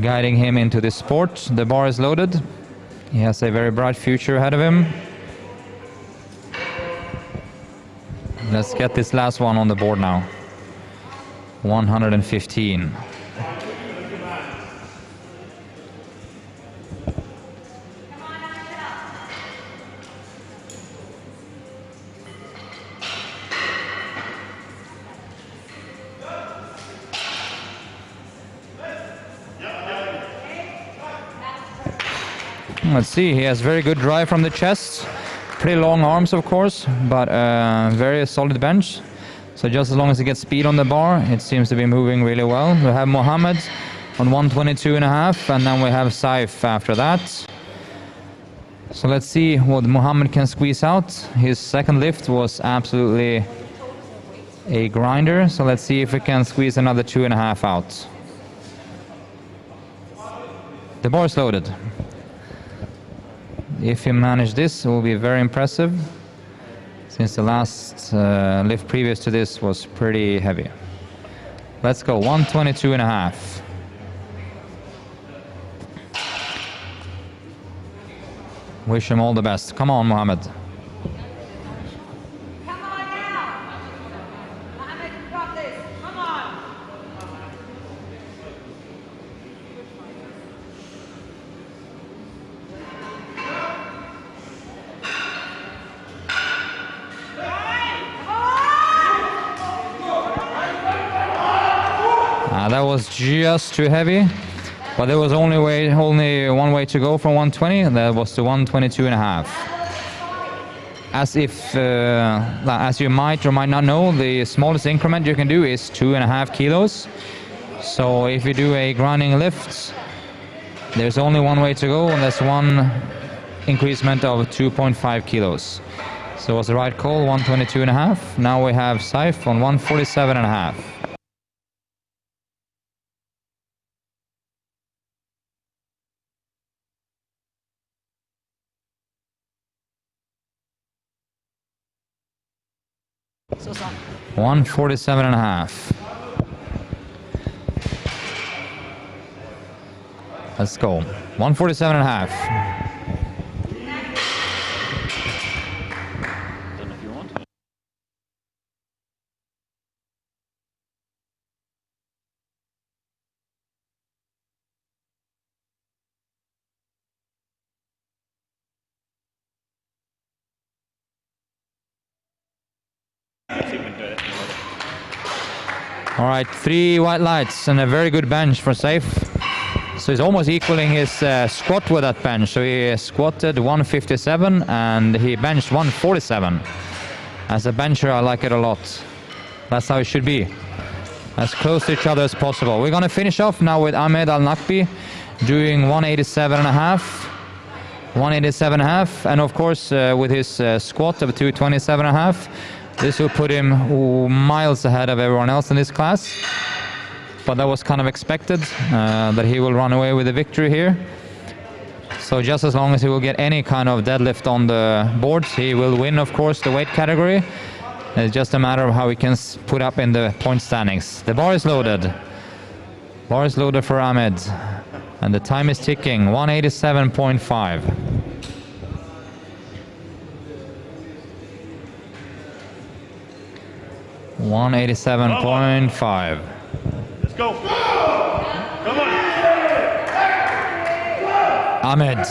guiding him into this sport. The bar is loaded. He has a very bright future ahead of him. Let's get this last one on the board now. 115. Let's see, he has very good drive from the chest. Pretty long arms, of course, but very solid bench. So just as long as he gets speed on the bar, it seems to be moving really well. We have Mohammed on 122.5, and then we have Saif after that. So let's see what Mohammed can squeeze out. His second lift was absolutely a grinder, so let's see if we can squeeze another 2.5 out. The bar is loaded. If he manage this, it will be very impressive, since the last lift previous to this was pretty heavy. Let's go, 122.5. Wish him all the best. Come on, Mohammed. Come on now. Mohammed, you got this. Come on. That was just too heavy, but there was only one way to go from 120, and that was to 122.5. As you might or might not know, the smallest increment you can do is 2.5 kilos. So if you do a grinding lift, there's only one way to go, and that's one increasement of 2.5 kilos. So it was the right call, 122.5. Now we have Saif on 147.5. So son. 147.5. Let's go. 147.5. Don't know if you want. All right, 3 white lights and a very good bench for Saif. So he's almost equaling his squat with that bench. So he squatted 157 and he benched 147. As a bencher, I like it a lot. That's how it should be. As close to each other as possible. We're gonna finish off now with Ahmed Al-Nakbi doing 187.5. 187.5, and of course with his squat of 227.5. This will put him miles ahead of everyone else in this class. But that was kind of expected, that he will run away with the victory here. So just as long as he will get any kind of deadlift on the boards, he will win, of course, the weight category. It's just a matter of how he can put up in the point standings. The bar is loaded. Bar is loaded for Ahmed. And the time is ticking, 187.5. $187.5. Let's go. Come on. Ahmed,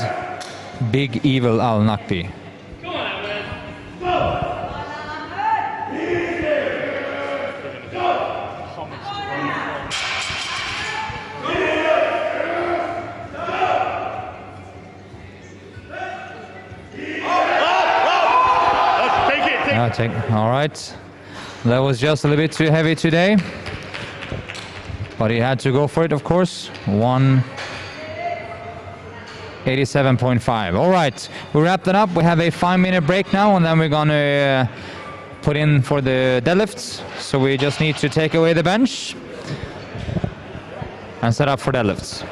Big Evil Al-Nakbi. All right. That was just a little bit too heavy today. But he had to go for it, of course. 187.5. All right, we wrapped it up. We have a 5-minute break now, and then we're going to put in for the deadlifts. So we just need to take away the bench and set up for deadlifts.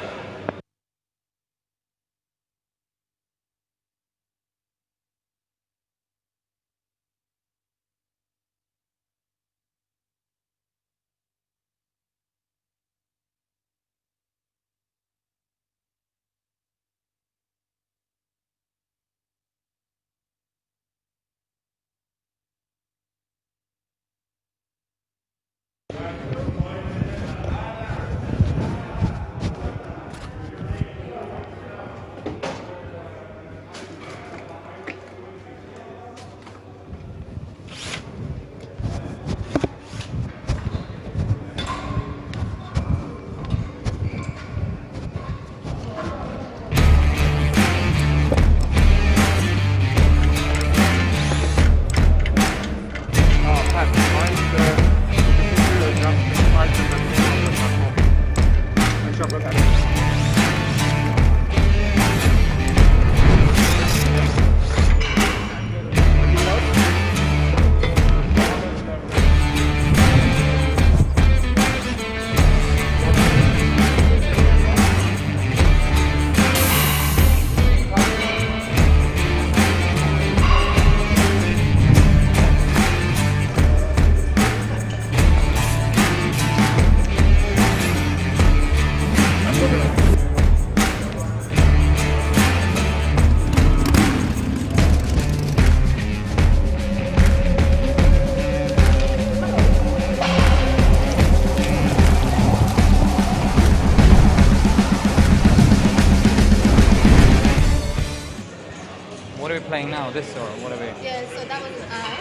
this or whatever. Yeah, so that was an ass.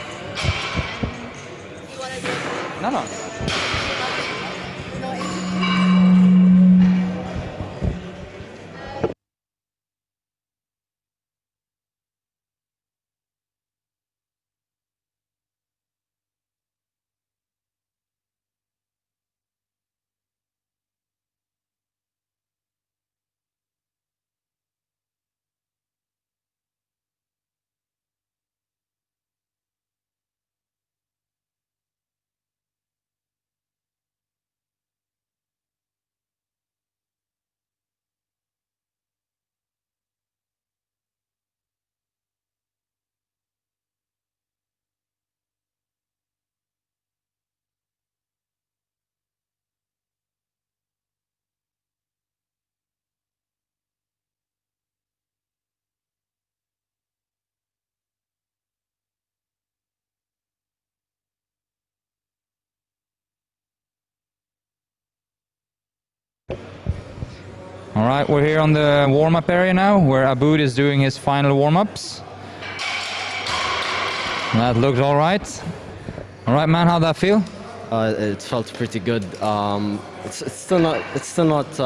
You want to do it? No, no. No interview? All right, we're here on the warm-up area now, where Aboud is doing his final warm-ups. That looked all right. All right, man, how'd that feel? It felt pretty good. It's still not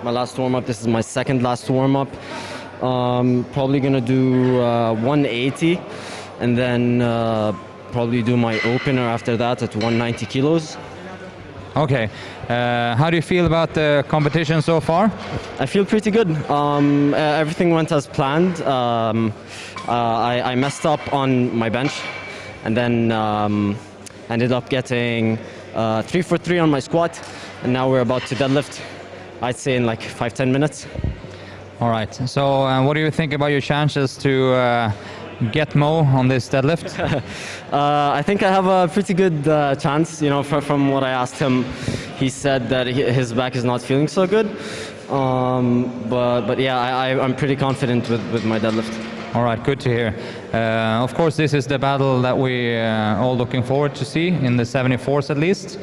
my last warm-up. This is my second last warm-up. Probably gonna do 180, and then probably do my opener after that at 190 kilos. Okay. How do you feel about the competition so far? I feel pretty good. Everything went as planned. I messed up on my bench, and then ended up getting 3 for 3 on my squat, and now we're about to deadlift. I'd say in like 5-10 minutes. All right. So, what do you think about your chances to get Mo on this deadlift? I think I have a pretty good chance. You know, from what I asked him, he said that his back is not feeling so good. But yeah, I'm pretty confident with my deadlift. All right, good to hear. Of course, this is the battle that we all looking forward to see in the 74s at least.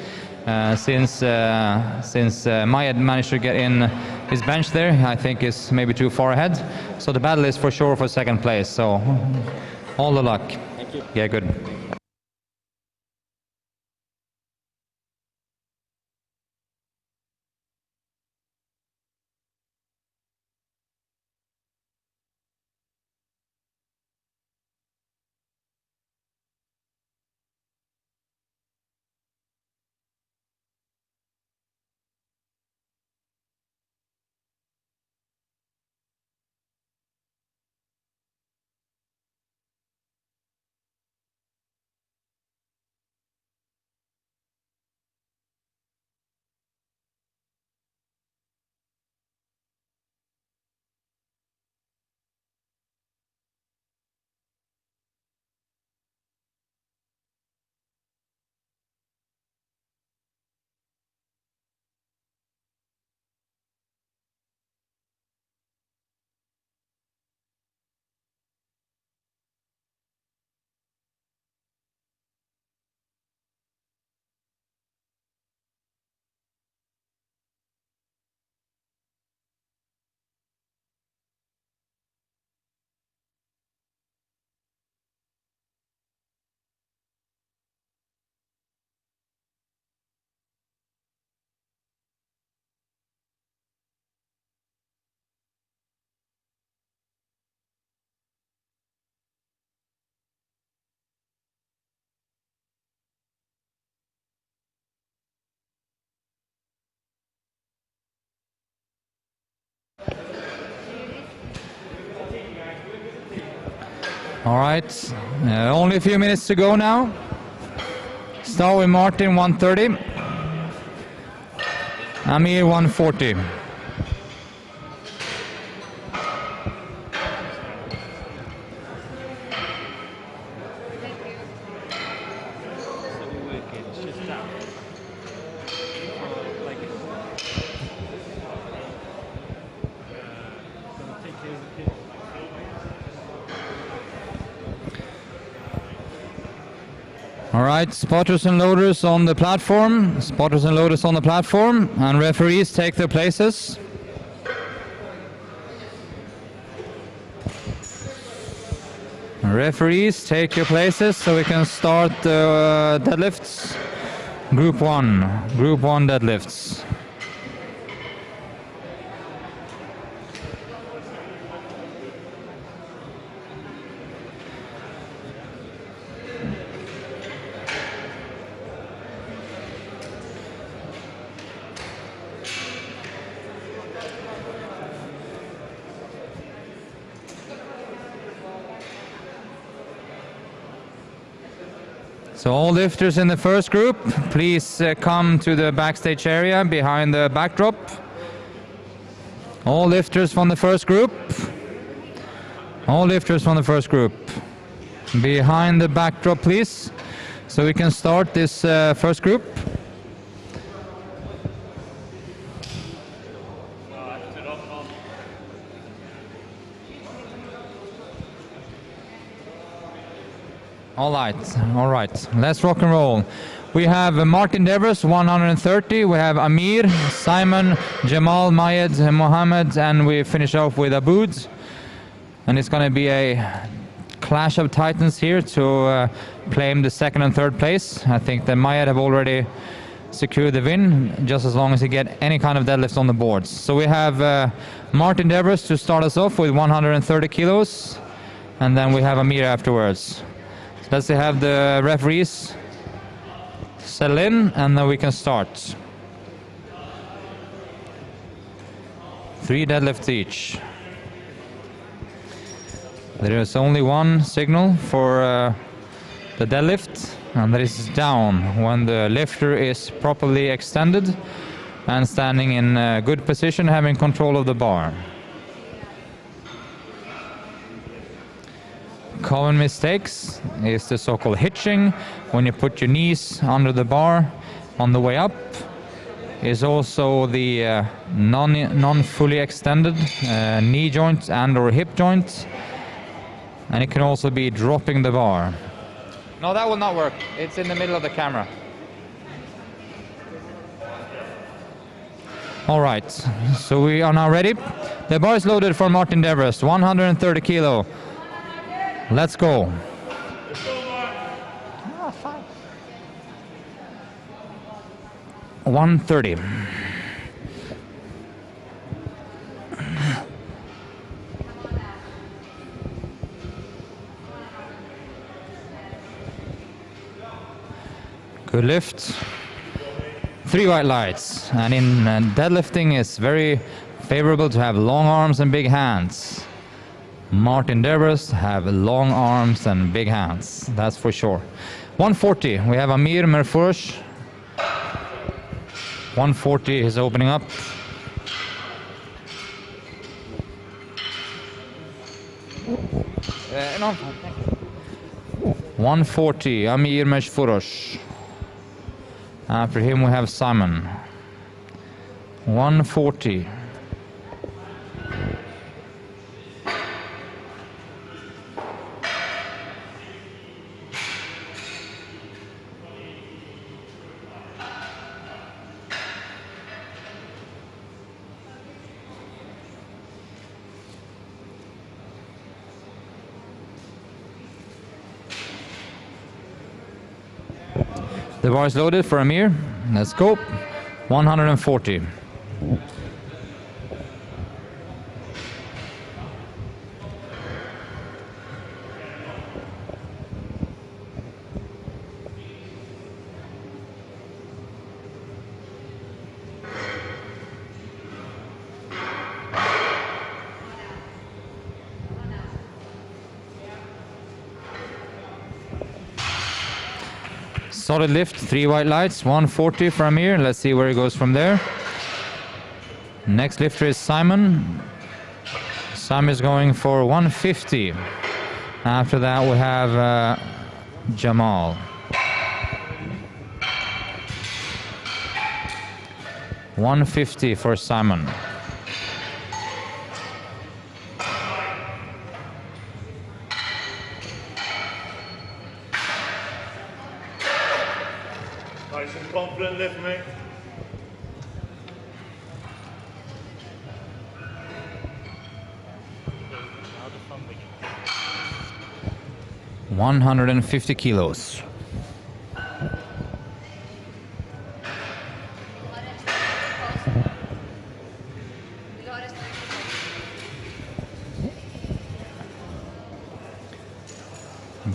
Since Mayed managed to get in his bench there, I think is maybe too far ahead. So the battle is for sure for second place. So all the luck. Thank you. Yeah, good. All right, only a few minutes to go now. Start with Martin, 130. Amir, 140. All right, spotters and loaders on the platform. Spotters and loaders on the platform, and referees take their places. Referees, take your places so we can start the deadlifts. Group 1 deadlifts. So all lifters in the first group, please come to the backstage area behind the backdrop. All lifters from the first group. All lifters from the first group. Behind the backdrop, please, so we can start this first group. All right, let's rock and roll. We have Martin Devers, 130. We have Amir, Simon, Jamal, Mayed, Mohammed, and we finish off with Aboud. And it's going to be a clash of titans here to claim the second and third place. I think that Mayed have already secured the win, just as long as he get any kind of deadlifts on the boards. So we have Martin Devers to start us off with 130 kilos, and then we have Amir afterwards. Let's have the referees settle in, and then we can start. 3 deadlifts each. There is only one signal for the deadlift, and that is down when the lifter is properly extended and standing in a good position, having control of the bar. Common mistakes is the so-called hitching, when you put your knees under the bar on the way up. Is also the non-fully extended knee joint and or hip joint, and it can also be dropping the bar. No, that will not work. It's in the middle of the camera. All right, so we are now ready. The bar is loaded for Martin Devers, 130 kilo. Let's go. 130. Good lift. 3 white lights. And in deadlifting, it's very favorable to have long arms and big hands. Martin Devers have long arms and big hands, that's for sure. 140, we have Amir Merfurush. 140 is opening up. No. 140, Amir Merfurush. After him we have Simon. 140. The bar is loaded for Amir. Let's go. 140. Solid lift, 3 white lights, 140 for Amir. Let's see where he goes from there. Next lifter is Simon. Simon is going for 150. After that we have Jamal. $150 for Simon. Nice and confident lift, mate. 150 kilos.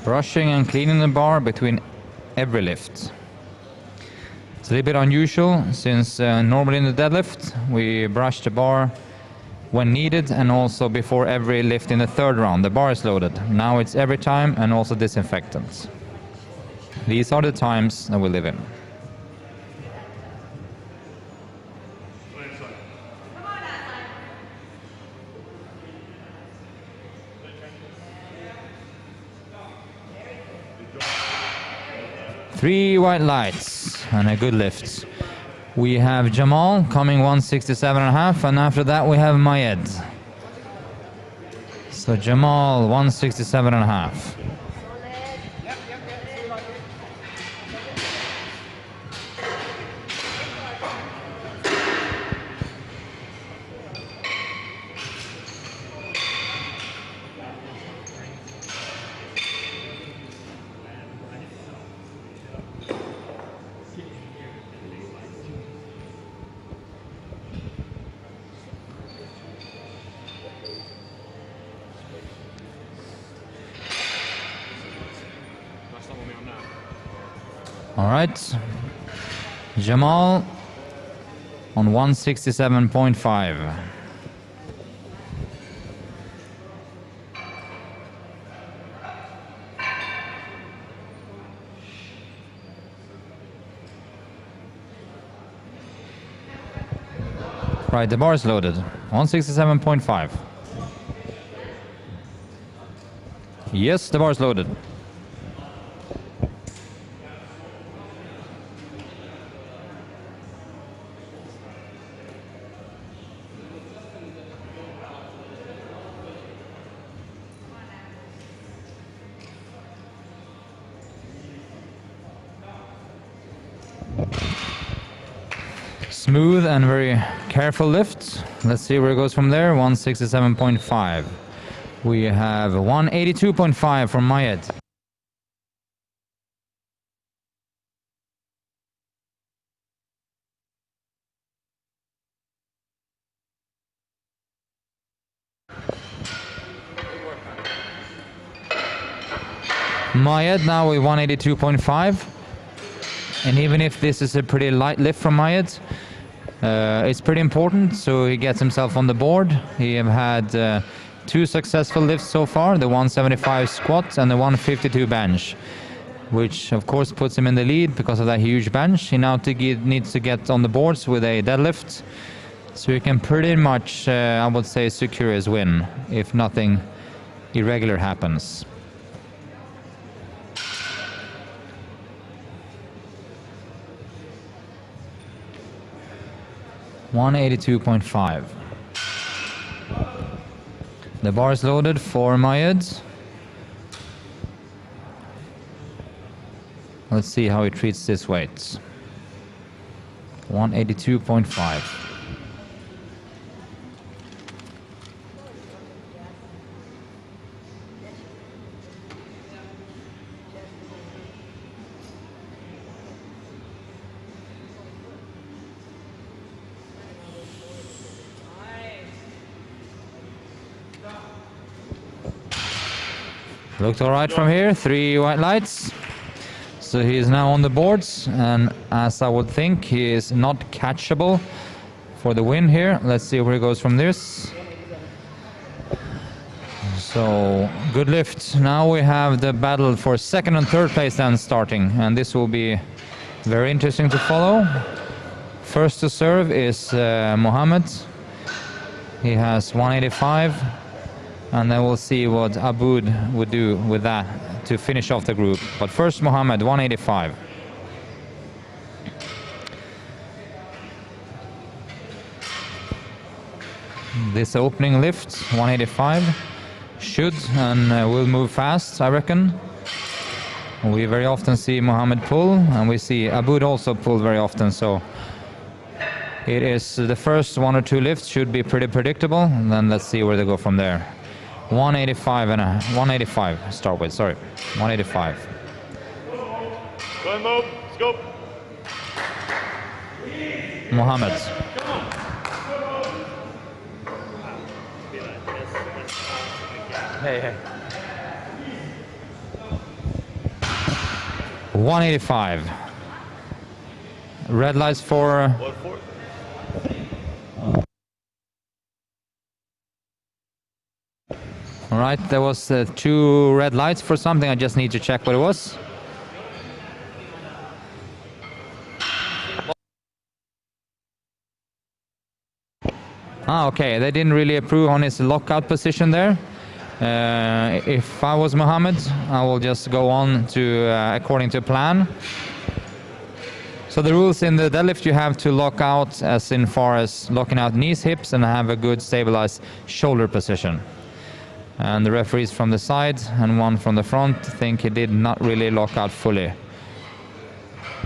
Brushing and cleaning the bar between every lift. It's a little bit unusual since normally in the deadlift we brush the bar when needed and also before every lift in the third round. The bar is loaded. Now it's every time and also disinfectants. These are the times that we live in. Three white lights and a good lift. We have Jamal coming 167.5, and after that we have Mayed. So Jamal 167.5. All right, Jamal on 167.5. Right, the bar is loaded. 167.5. Yes, the bar is loaded. Smooth and very careful lift. Let's see where it goes from there. 167.5. We have 182.5 from Mayed. Mayed now with 182.5. And even if this is a pretty light lift from Mayed, it's pretty important, so he gets himself on the board. He have had 2 successful lifts so far, the 175 squat and the 152 bench, which of course puts him in the lead because of that huge bench. He now needs to get on the boards with a deadlift, so he can pretty much, I would say, secure his win if nothing irregular happens. $182.5. The bar is loaded for Mayed. Let's see how he treats this weight. 182.5. Looked all right from here, 3 white lights. So he is now on the boards, and as I would think, he is not catchable for the win here. Let's see where he goes from this. So, good lift. Now we have the battle for second and third place then starting, and this will be very interesting to follow. First to serve is Mohammed. He has 185. And then we'll see what Aboud would do with that to finish off the group. But first, Mohammed, 185. This opening lift, 185, should and will move fast, I reckon. We very often see Mohammed pull, and we see Aboud also pull very often, so it is the first 1 or 2 lifts should be pretty predictable, and then let's see where they go from there. 185 and a 185 start with, sorry. 185. Go ahead, Mo. Let's go. Mohammed. Hey, hey. 185. Red lights for... What for? All right, there was 2 red lights for something. I just need to check what it was. Ah, okay, they didn't really approve on his lockout position there. If I was Mohammed, I will just go on to according to plan. So the rules in the deadlift, you have to lock out as in far as locking out knees, hips, and have a good stabilized shoulder position. And the referees from the side and one from the front think he did not really lock out fully.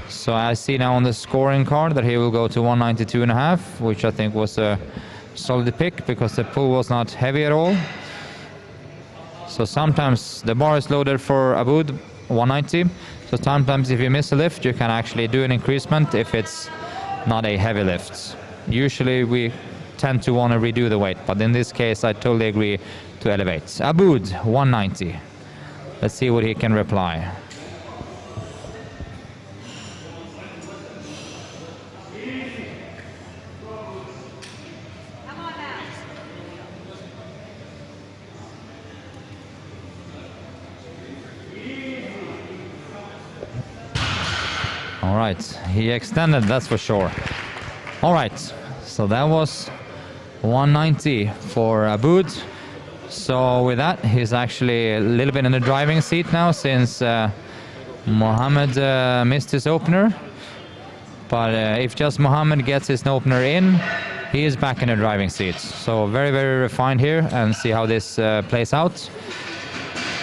So I see now on the scoring card that he will go to 192.5, which I think was a solid pick because the pull was not heavy at all. So sometimes the bar is loaded for Aboud 190. So sometimes if you miss a lift, you can actually do an increasement if it's not a heavy lift. Usually we tend to want to redo the weight, but in this case I totally agree to elevate. Aboud 190. Let's see what he can reply. Come on now. All right, he extended, that's for sure. All right, so that was 190 for Aboud. So with that, he's actually a little bit in the driving seat now since Mohammed missed his opener. But if just Mohammed gets his opener in, he is back in the driving seat. So very, very refined here, and see how this plays out.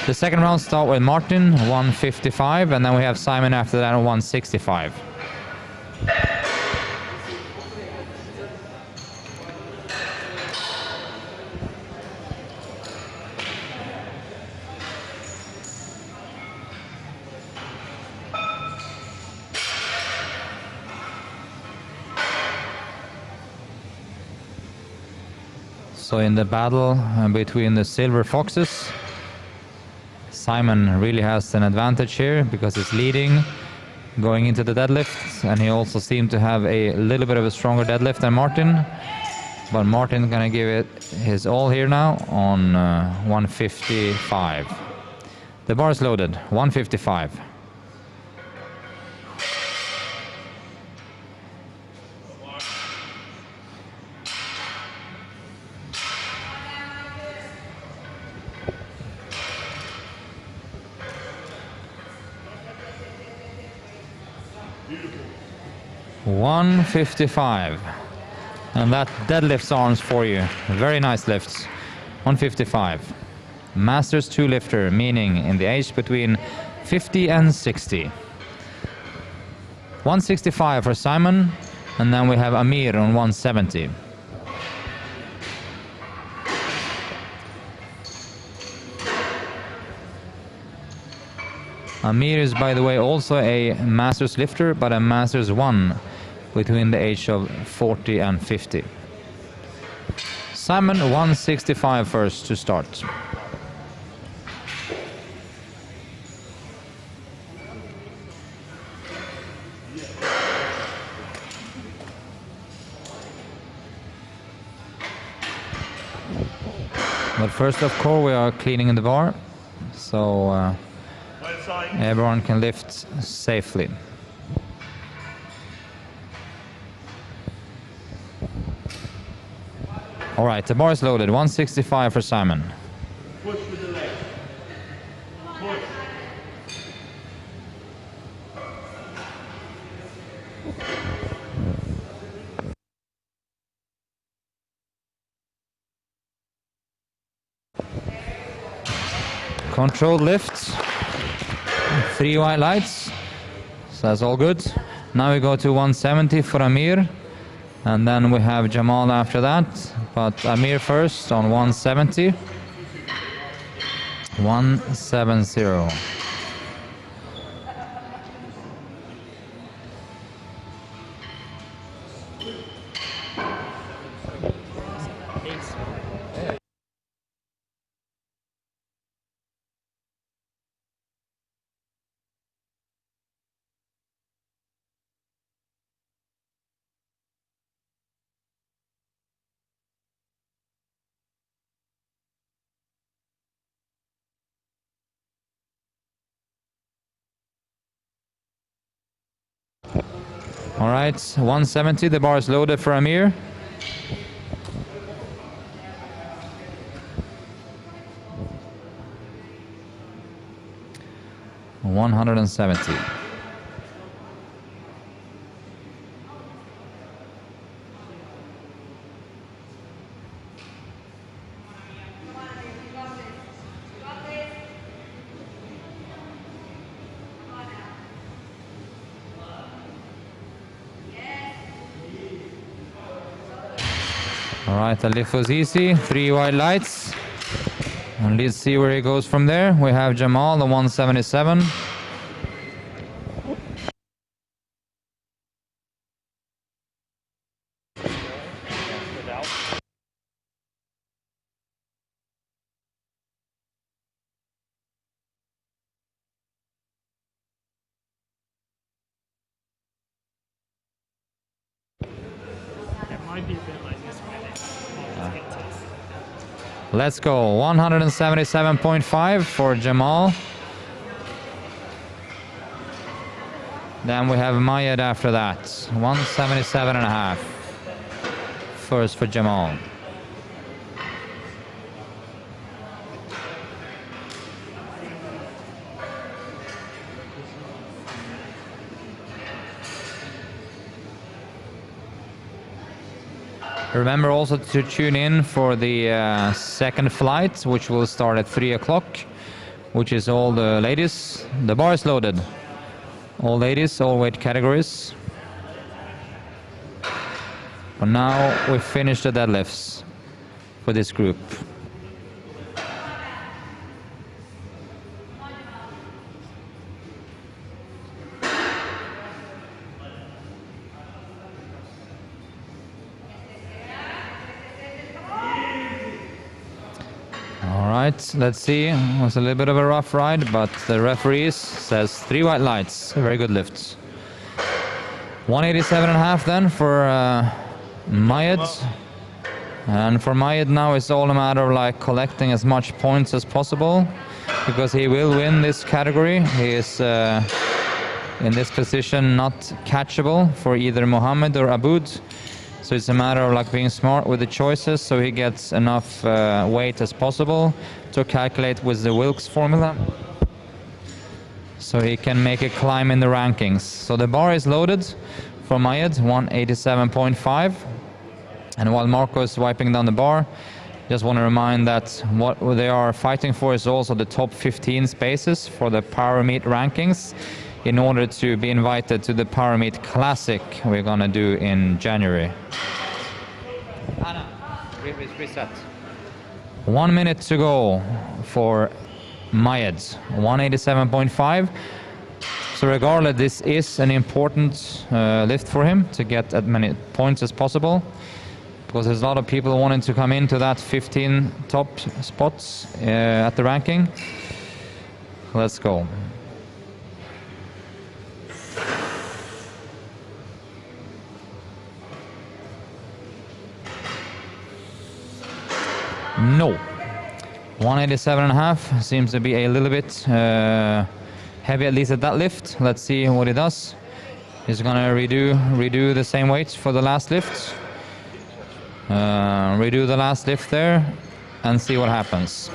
The second round start with Martin, 155, and then we have Simon after that, 165. So in the battle between the Silver Foxes, Simon really has an advantage here because he's leading going into the deadlift, and he also seemed to have a little bit of a stronger deadlift than Martin. But Martin's gonna give it his all here now on 155. The bar is loaded, 155. Beautiful. 155. And that deadlifts arms for you. Very nice lifts. 155. Masters 2 lifter, meaning in the age between 50 and 60. 165 for Simon, and then we have Amir on 170. Amir is, by the way, also a Masters lifter, but a Masters 1 between the age of 40 and 50. Simon, 165 first to start. But first, of course, we are cleaning the bar, so everyone can lift safely. All right, the bar is loaded. 165 for Simon. Push with the leg. Push. Controlled lifts. 3 white lights. So that's all good. Now we go to 170 for Amir. And then we have Jamal after that. But Amir first on 170. 170. All right, 170, the bar is loaded for Amir. $170. All right, the lift was easy. 3 white lights. And let's see where he goes from there. We have Jamal, the 177. Let's go, 177.5 for Jamal. Then we have Mayed after that, 177.5. First for Jamal. Remember also to tune in for the second flight, which will start at 3 o'clock, which is all the ladies. The bar is loaded. All ladies, all weight categories. But now we finished the deadlifts for this group. Let's see. It was a little bit of a rough ride, but the referee says 3 white lights. Very good lifts. 187.5 then for Mayed. And for Mayed now it's all a matter of like collecting as much points as possible, because he will win this category. He is in this position not catchable for either Mohammed or Aboud. So it's a matter of like being smart with the choices, so he gets enough weight as possible to calculate with the Wilks formula, so he can make a climb in the rankings. So the bar is loaded for Mayed, 187.5. And while Marco is wiping down the bar, just want to remind that what they are fighting for is also the top 15 spaces for the Power Meet rankings, in order to be invited to the Power Meet Classic we're gonna do in January. Anna, reset. 1 minute to go for Mayed, 187.5. So regardless, this is an important lift for him to get as many points as possible, because there's a lot of people wanting to come into that 15 top spots at the ranking. Let's go. No. 187.5 seems to be a little bit heavy, at least at that lift. Let's see what he does. He's gonna redo the same weights for the last lift. Redo the last lift there and see what happens.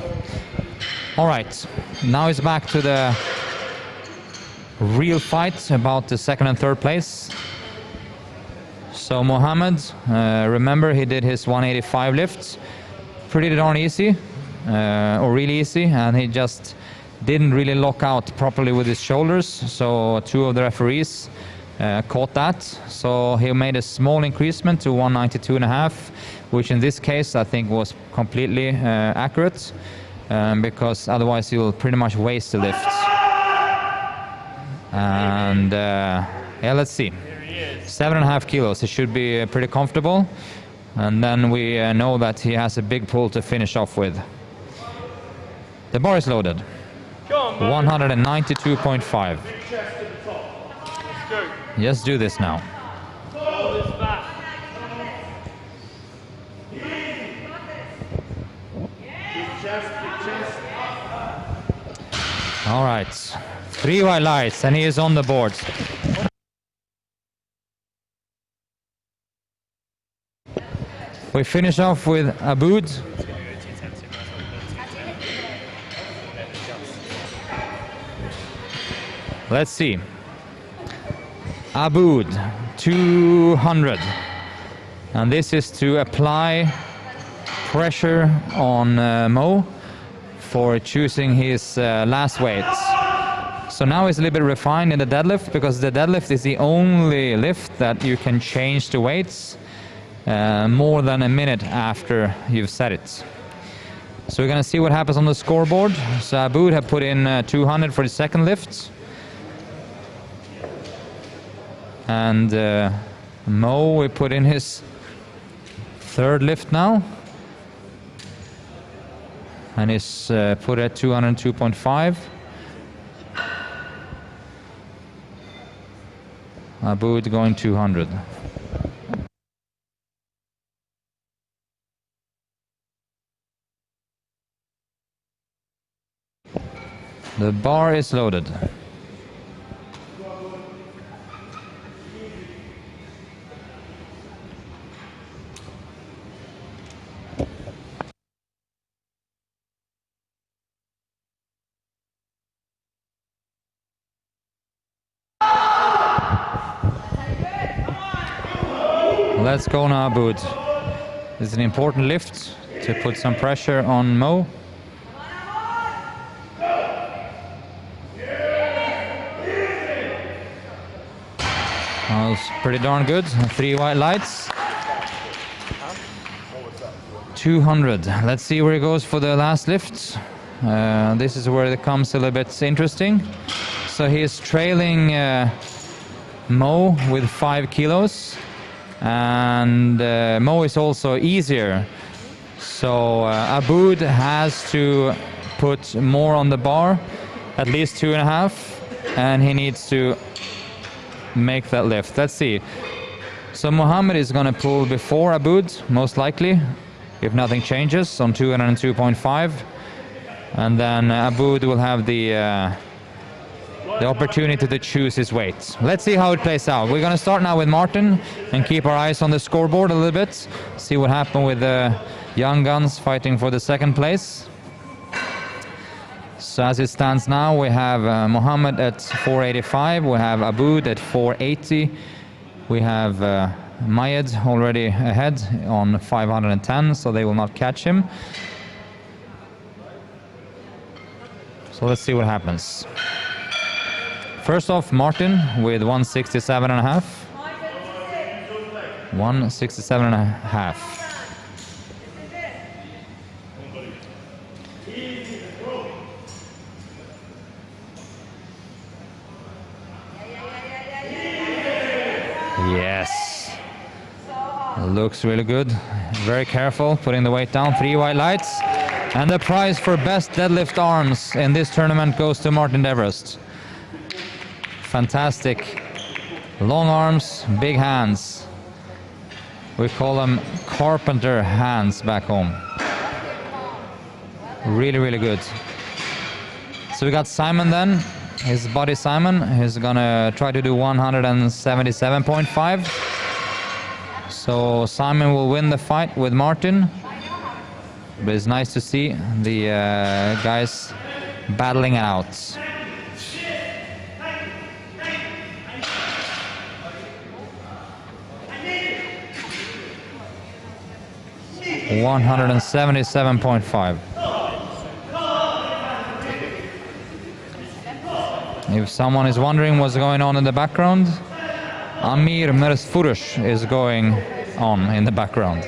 All right, now it's back to the real fight about the second and third place. So Mohammed, remember he did his 185 lifts. Pretty darn easy, or really easy, and he just didn't really lock out properly with his shoulders, so 2 of the referees caught that. So he made a small increasement to 192.5, which in this case I think was completely accurate. because otherwise you'll pretty much waste the lift. And yeah, let's see. 7.5 kilos. It should be pretty comfortable. And then we know that he has a big pull to finish off with. The bar is loaded. 192.5. Let's do this now. All right, 3 white lights, and he is on the board. We finish off with Aboud. Let's see. Aboud, 200. And this is to apply pressure on Mo for choosing his last weights. So now he's a little bit refined in the deadlift, because the deadlift is the only lift that you can change the weights more than a minute after you've set it. So we're going to see what happens on the scoreboard. So Aboud have put in 200 for the second lift. And Mo, we put in his third lift now. And is put at 202.5. Aboud going 200. The bar is loaded. Let's go now, Aboud. This is an important lift to put some pressure on Mo. That was pretty darn good. 3 white lights. 200. Let's see where he goes for the last lift. This is where it becomes a little bit interesting. So he is trailing Mo with 5 kilos. And Mo is also easier. So Aboud has to put more on the bar, at least 2.5, and he needs to make that lift. Let's see. So Mohammed is going to pull before Aboud, most likely, if nothing changes, on 202.5. And then Aboud will have the opportunity to choose his weight. Let's see how it plays out. We're going to start now with Martin and keep our eyes on the scoreboard a little bit. See what happened with the young guns fighting for the second place. So as it stands now, we have Mohammed at 485. We have Aboud at 480. We have Mayed already ahead on 510, so they will not catch him. So let's see what happens. First off, Martin with 167.5. 167.5. Yes. Looks really good. Very careful, putting the weight down. 3 white lights. And the prize for best deadlift arms in this tournament goes to Martin Deverest. Fantastic. Long arms, big hands. We call them carpenter hands back home. Really, really good. So we got Simon then. His buddy Simon is gonna try to do 177.5. So Simon will win the fight with Martin. But it's nice to see the guys battling it out. 177.5. If someone is wondering what's going on in the background, Amir Mersfurush is going on in the background.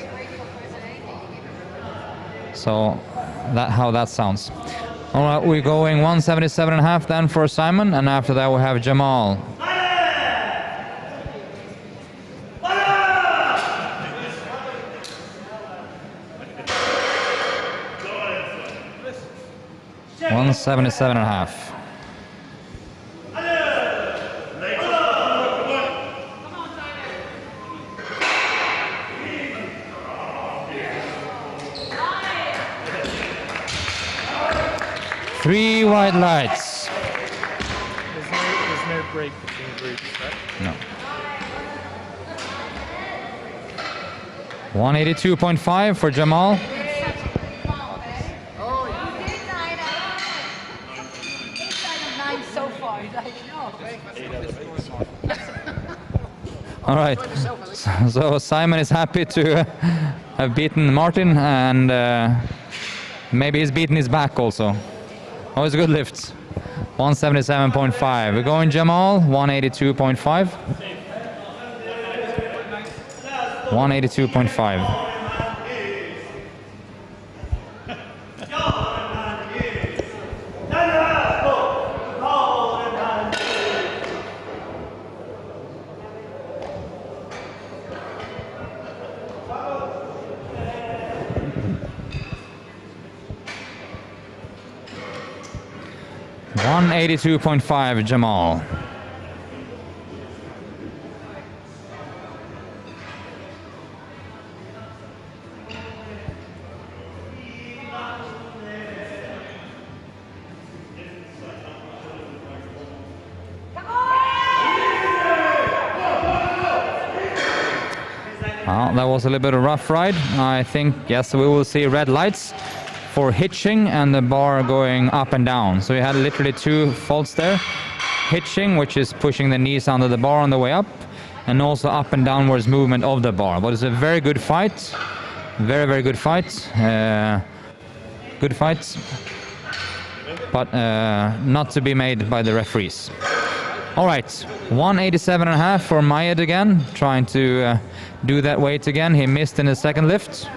So how that sounds. All right, we're going 177.5 then for Simon, and after that we have Jamal. $177.5. Three white lights. There's no break between groups, right? No. 182.5 for Jamal. So far, like, no. All right. So Simon is happy to have beaten Martin, and maybe he's beaten his back also. Always good lifts. 177.5. We're going Jamal, 182.5. 182.5. $182.5 Jamal. Well, that was a little bit of a rough ride. I think, yes, we will see red lights for hitching and the bar going up and down. So you had literally two faults there. Hitching, which is pushing the knees under the bar on the way up, and also up and downwards movement of the bar. But it's a very good fight. Very, very good fight. Good fights. But not to be made by the referees. All right, 187.5 for Mayed again, trying to do that weight again. He missed in the second lift.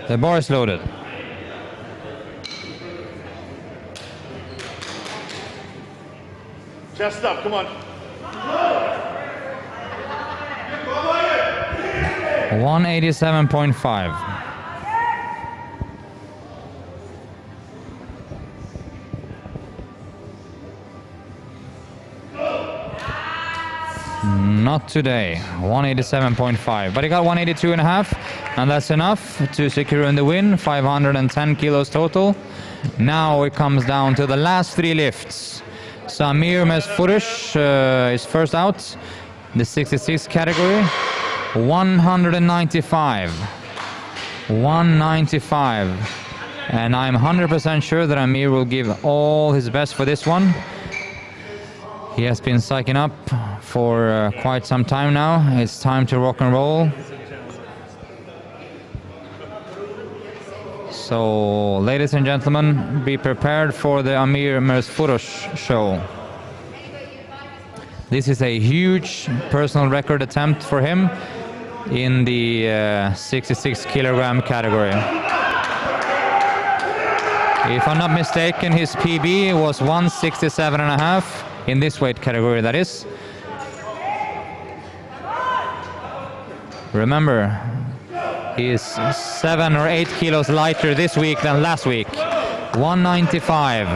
The bar is loaded. Chest up, come on. 187.5. Not today. 187.5. But he got 182.5, and that's enough to secure in the win. 510 kilos total. Now it comes down to the last three lifts. Samir Mesfurish is first out, the 66 category. 195. 195. And I'm 100% sure that Amir will give all his best for this one. He has been psyching up for quite some time now. It's time to rock and roll. So, ladies and gentlemen, be prepared for the Amir Mesfurish show. This is a huge personal record attempt for him in the 66 kilogram category. If I'm not mistaken, his PB was 167.5 in this weight category, that is. Remember, he is 7 or 8 kilos lighter this week than last week. 195.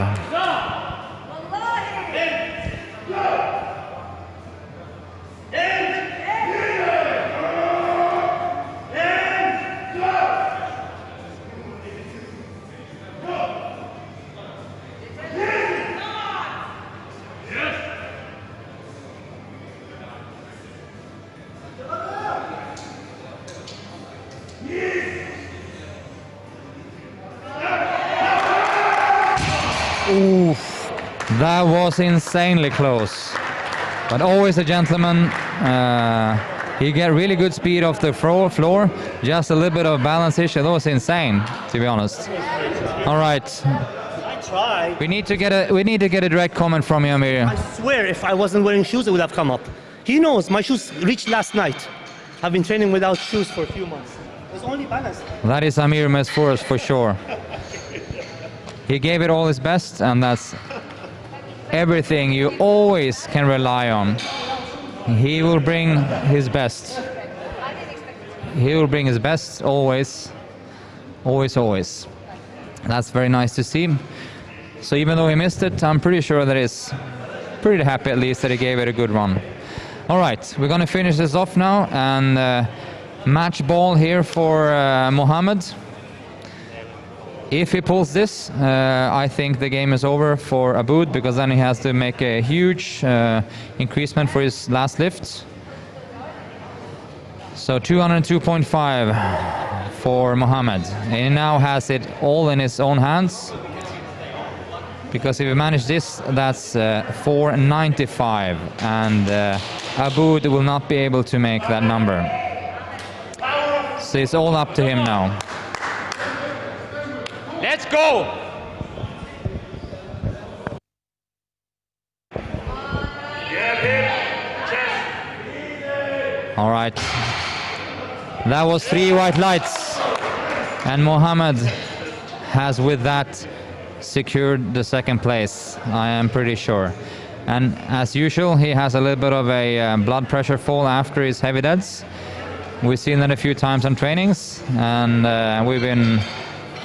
Oof. That was insanely close. But always a gentleman. He get really good speed off the floor. Just a little bit of balance issue. That was insane, to be honest. All right. I tried. We need to get a direct comment from you, Amir. I swear, if I wasn't wearing shoes, it would have come up. He knows my shoes reached last night. I've been training without shoes for a few months. It was only balance. That is Amir Mesforos for sure. He gave it all his best, and that's everything you always can rely on. He will bring his best. He will bring his best always. Always, always. That's very nice to see. So even though he missed it, I'm pretty sure that he's pretty happy at least that he gave it a good run. All right, we're going to finish this off now, and match ball here for Mohammed. If he pulls this, I think the game is over for Aboud, because then he has to make a huge increasement for his last lift. So 202.5 for Mohammed. And he now has it all in his own hands, because if he manages this, that's 495, and Aboud will not be able to make that number. So it's all up to him now. Let's go! All right. That was 3 white lights. And Mohammed has with that secured the second place, I am pretty sure. And as usual, he has a little bit of a blood pressure fall after his heavy deads. We've seen that a few times on trainings, and we've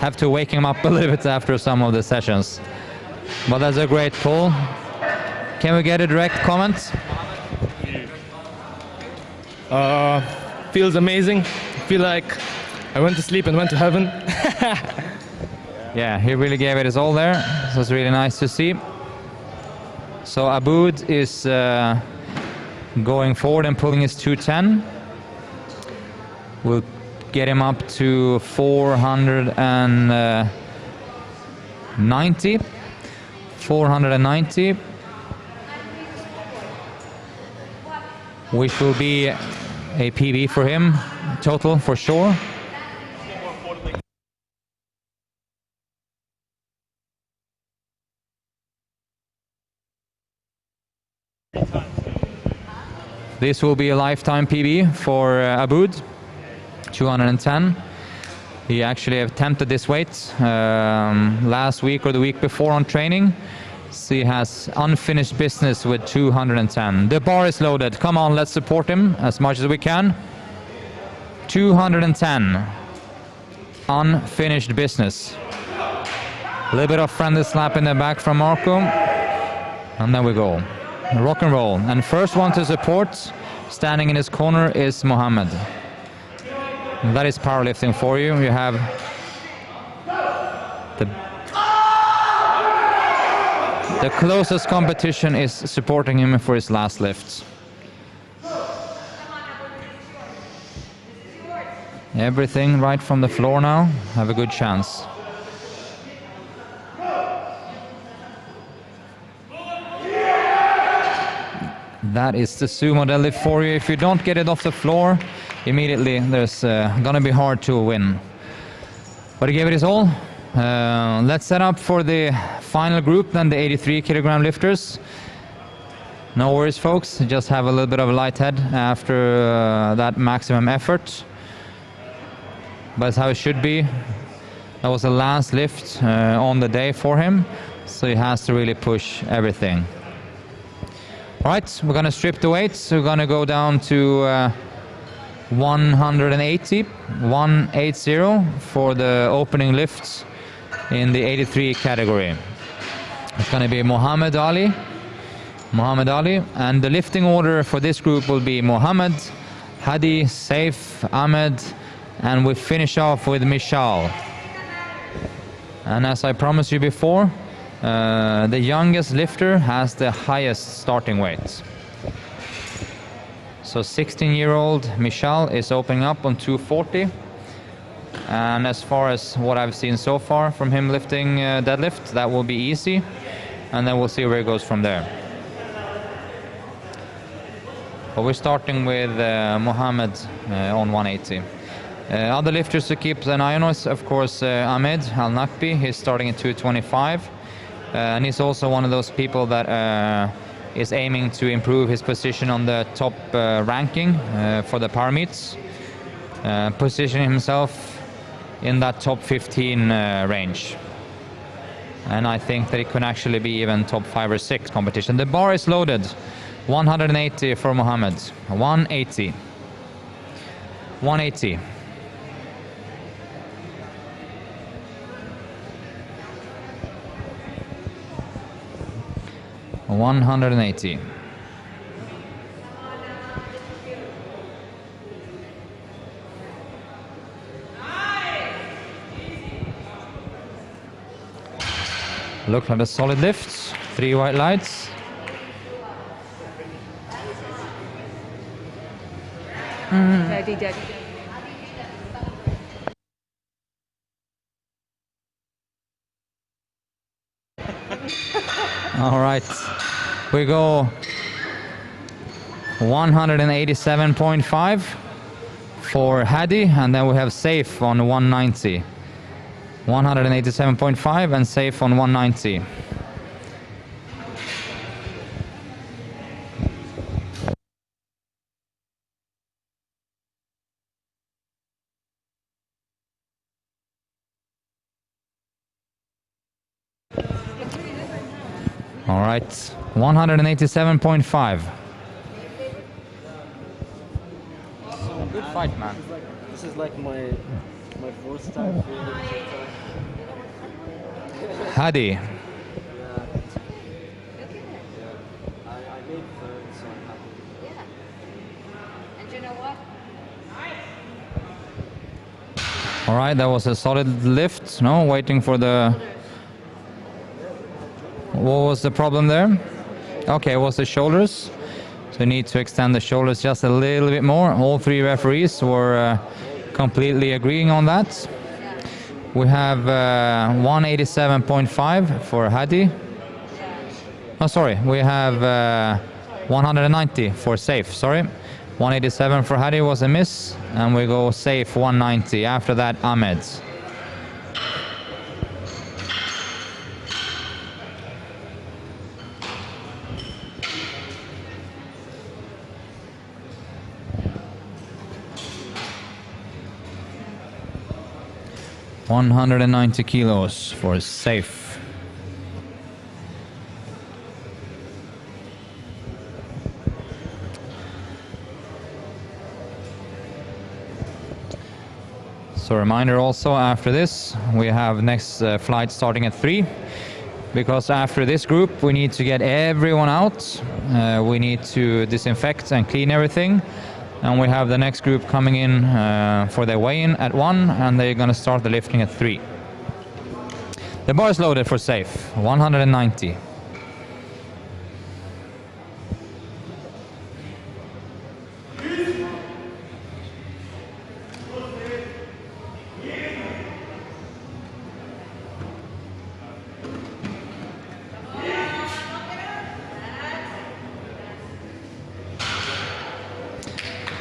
have to wake him up a little bit after some of the sessions. But that's a great pull. Can we get a direct comment? Feels amazing. Feel like I went to sleep and went to heaven. Yeah, he really gave it his all there. So it's really nice to see. So Aboud is going forward and pulling his 210. We'll get him up to 490. 490. Which will be a PB for him, total for sure. This will be a lifetime PB for Aboud, 210. He actually attempted this weight last week or the week before on training. So he has unfinished business with 210. The bar is loaded. Come on, let's support him as much as we can. 210. Unfinished business. A little bit of friendly slap in the back from Marco. And then we go. Rock and roll. And first one to support, standing in his corner, is Mohammed. That is powerlifting for you. You have the closest competition is supporting him for his last lift. Everything right from the floor now. Have a good chance. That is the sumo deadlift for you. If you don't get it off the floor, immediately there's gonna be hard to win. But he gave it his all. Let's set up for the final group, then the 83 kilogram lifters. No worries, folks. Just have a little bit of a light head after that maximum effort. But it's how it should be. That was the last lift on the day for him, so he has to really push everything. All right, we're gonna strip the weights. We're gonna go down to 180 for the opening lifts in the 83 category. It's going to be Muhammad Ali, and the lifting order for this group will be Muhammad, Hadi, Saif, Ahmed, and we finish off with Mishal. And as I promised you before, the youngest lifter has the highest starting weight. So 16-year-old Mishal is opening up on 240. And as far as what I've seen so far from him lifting deadlift, that will be easy. And then we'll see where it goes from there. But we're starting with Mohammed on 180. Other lifters to keep an eye on is, of course, Ahmed Al-Nakbi. He's starting at 225. And he's also one of those people that is aiming to improve his position on the top ranking for the power meets. Positioning himself in that top 15 range. And I think that it could actually be even top 5 or 6 competition. The bar is loaded. 180 for Mohammed. 180. 180. $180. Look like a solid lift. 3 white lights. Daddy. All right, we go 187.5 for Hadi, and then we have Safe on 190. 187.5 and Safe on 190. All right, 187.5. Good fight, man. This is like my first time. Hadi. Yeah. I made third, so I'm happy. Yeah. And you know what? All right, that was a solid lift. No, waiting for the... What was the problem there? Okay, it was the shoulders. So you need to extend the shoulders just a little bit more. All 3 referees were completely agreeing on that. We have 187.5 for Hadi. Oh, sorry, we have 190 for Safe, sorry. 187 for Hadi was a miss, and we go Safe 190. After that, Ahmed. $190 kilos for Safe. So reminder also, after this we have next flight starting at 3, because after this group we need to get everyone out. We need to disinfect and clean everything. And we have the next group coming in for their weigh-in at 1, and they're going to start the lifting at 3. The bar is loaded for Safe, 190.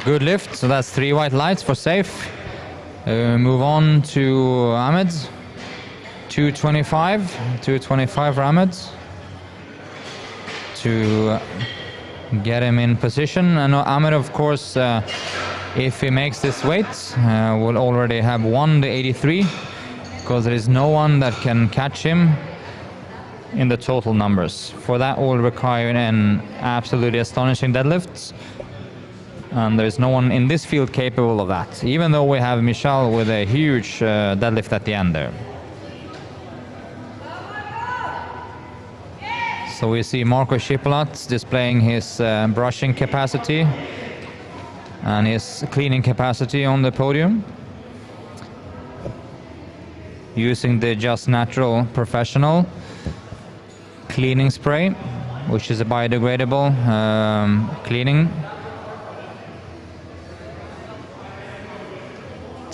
Good lift, so that's 3 white lights for Safe. Move on to Ahmed. 225 for Ahmed. To get him in position. And Ahmed, of course, if he makes this weight, will already have won the 83, because there is no one that can catch him in the total numbers. For that will require an absolutely astonishing deadlift. And there's no one in this field capable of that, even though we have Michal with a huge deadlift at the end there. So we see Marco Shipolat displaying his brushing capacity and his cleaning capacity on the podium, using the Just Natural Professional cleaning spray, which is a biodegradable cleaning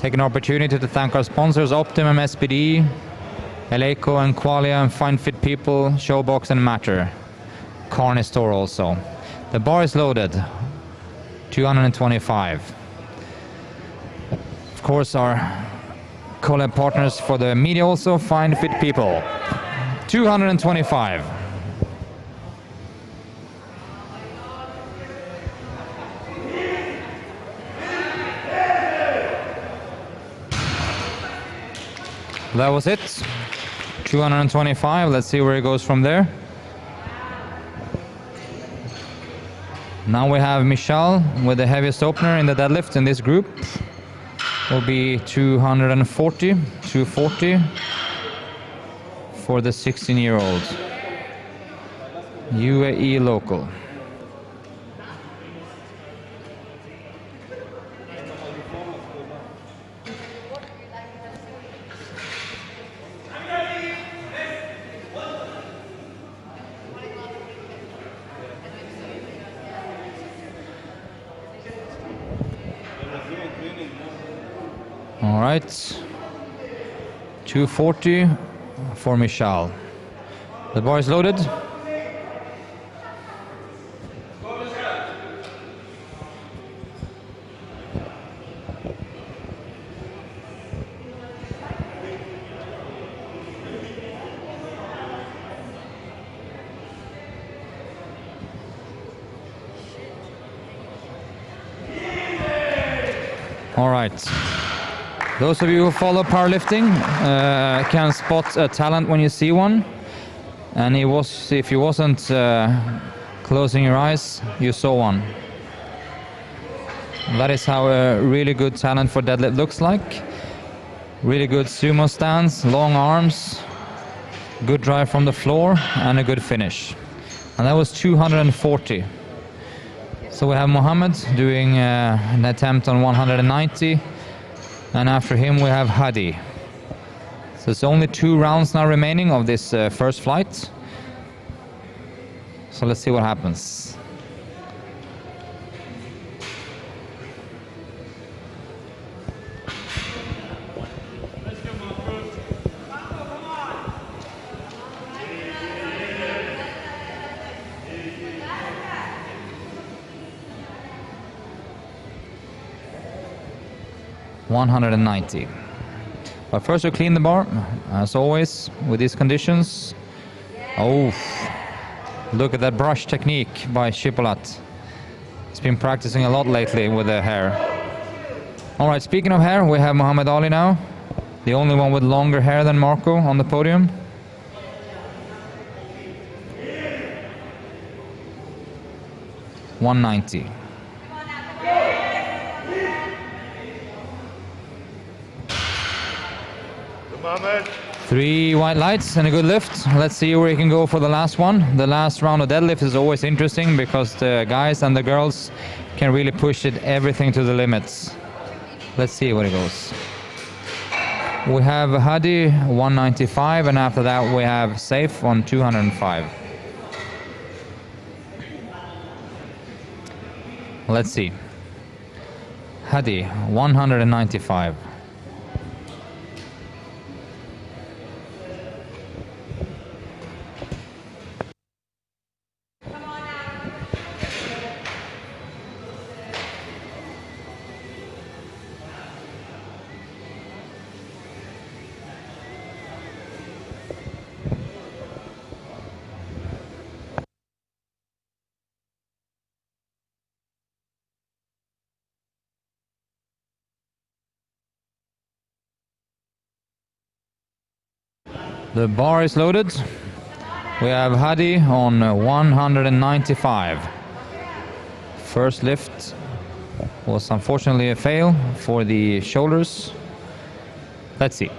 Take an opportunity to thank our sponsors, Optimum, SPD, Eleiko and Qualia, and Fine Fit People, Showbox and Matter. Carney Store also. The bar is loaded, 225. Of course, our collab partners for the media also, Fine Fit People, 225. That was it, 225. Let's see where it goes from there. Now we have Michal with the heaviest opener in the deadlift in this group. Will be 240 for the 16-year-old. UAE local. All right, 240 for Michal. The bar is loaded. All right. Those of you who follow powerlifting can spot a talent when you see one. And if you wasn't closing your eyes, you saw one. That is how a really good talent for deadlift looks like. Really good sumo stance, long arms, good drive from the floor, and a good finish. And that was 240. So we have Mohammed doing an attempt on 190. And after him we have Hadi. So it's only 2 rounds now remaining of this first flight. So let's see what happens. $190. But first we clean the bar, as always, with these conditions. Oh, look at that brush technique by Shipolat. He's been practicing a lot lately with the hair. All right, speaking of hair, we have Muhammad Ali now. The only one with longer hair than Marco on the podium. $190. 3 white lights and a good lift. Let's see where he can go for the last one. The last round of deadlift is always interesting because the guys and the girls can really push it everything to the limits. Let's see where it goes. We have Hadi 195, and after that we have Safe on 205. Let's see. Hadi 195. The bar is loaded. We have Hadi on 195. First lift was unfortunately a fail for the shoulders. Let's see.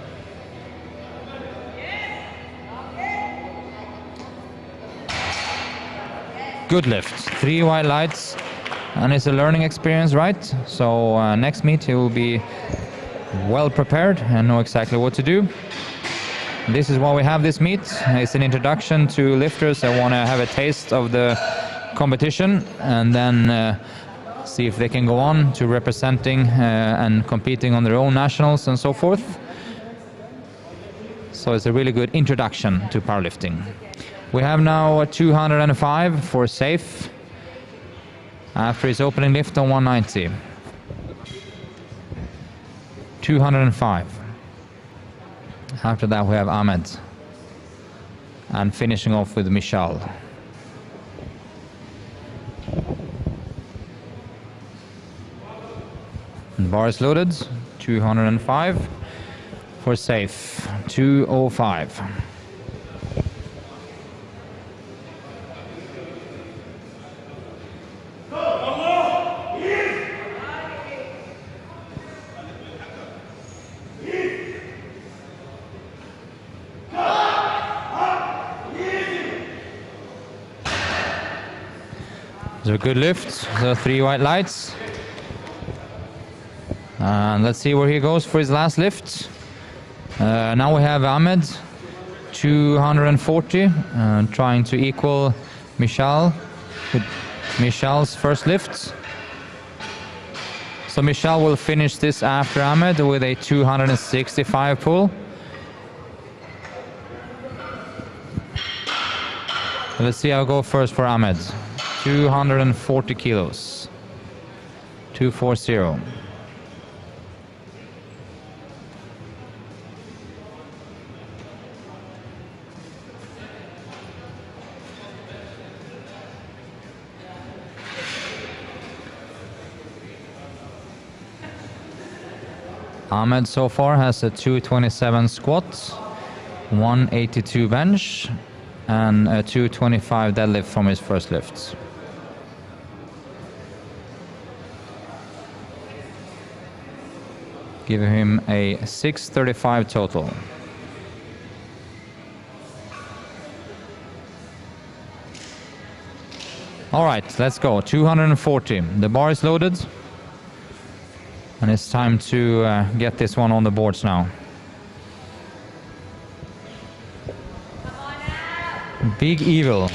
Good lift. 3 white lights. And it's a learning experience, right? So next meet he will be well prepared and know exactly what to do. This is why we have this meet. It's an introduction to lifters that want to have a taste of the competition and then see if they can go on to representing and competing on their own nationals and so forth. So it's a really good introduction to powerlifting. We have now 205 for Safe after his opening lift on 190. 205. After that we have Ahmed. And finishing off with Michal. And bar is loaded, 205 for Safe, 205. So good lift, the 3 white lights. And let's see where he goes for his last lift. Now we have Ahmed, 240, trying to equal Michal with Michal's first lift. So Michal will finish this after Ahmed with a 265 pull. Let's see how it goes first for Ahmed. 240 kilos. 240. Ahmed so far has a 227 squat, 182 bench, and a 225 deadlift from his first lift. Giving him a 635 total. All right, let's go. 240. The bar is loaded. And it's time to get this one on the boards now. Big Evil.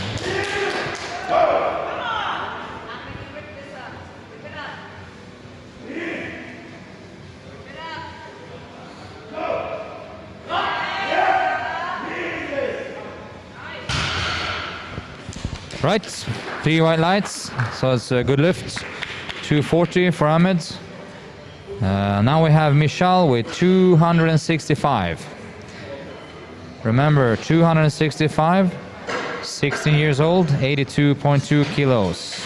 Right, 3 white lights, so it's a good lift. 240 for Ahmed. Now we have Michal with 265. Remember, 265, 16 years old, 82.2 kilos.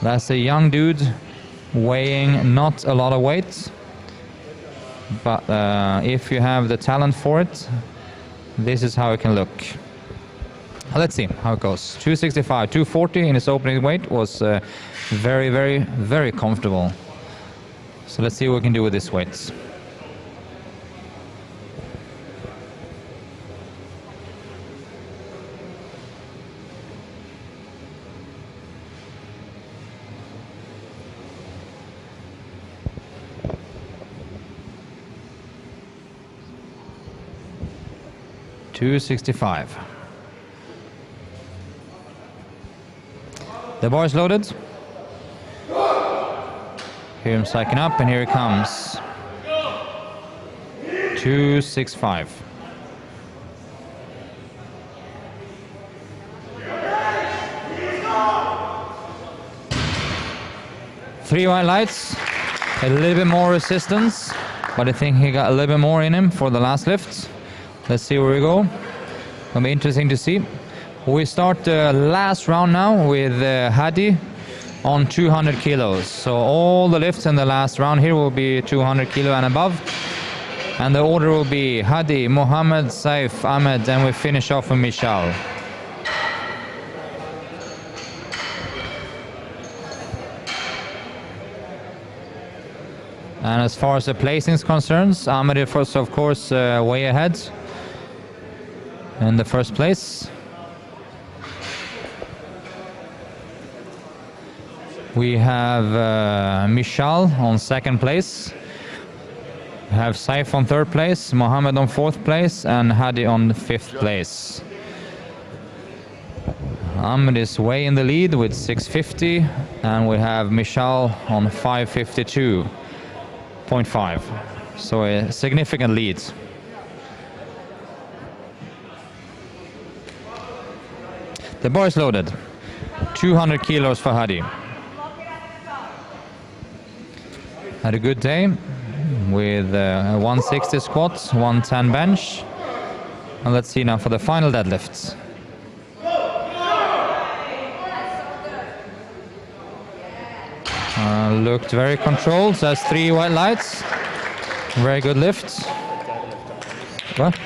That's a young dude weighing not a lot of weight. But if you have the talent for it, this is how it can look. Let's see how it goes. 265, 240 in his opening weight was very, very, very comfortable. So let's see what we can do with this weight. $265. The bar is loaded. Hear him psyching up, and here he comes. 265. Three white lights, a little bit more resistance, but I think he got a little bit more in him for the last lift. Let's see where we go. It'll be interesting to see. We start the last round now with Hadi on 200 kilos. So all the lifts in the last round here will be 200 kilo and above. And the order will be Hadi, Mohammed, Saif, Ahmed, and we finish off with Michal. And as far as the placing is concerned, Ahmed is of course way ahead in the first place. We have Michal on second place. We have Saif on third place, Mohammed on fourth place, and Hadi on fifth place. Ahmed is way in the lead with 650, and we have Michal on 552.5. So a significant lead. The bar is loaded. 200 kilos for Hadi. Had a good day with 160 squats, 110 bench. And let's see now for the final deadlifts. Looked very controlled, so that's 3 white lights. Very good lift. What?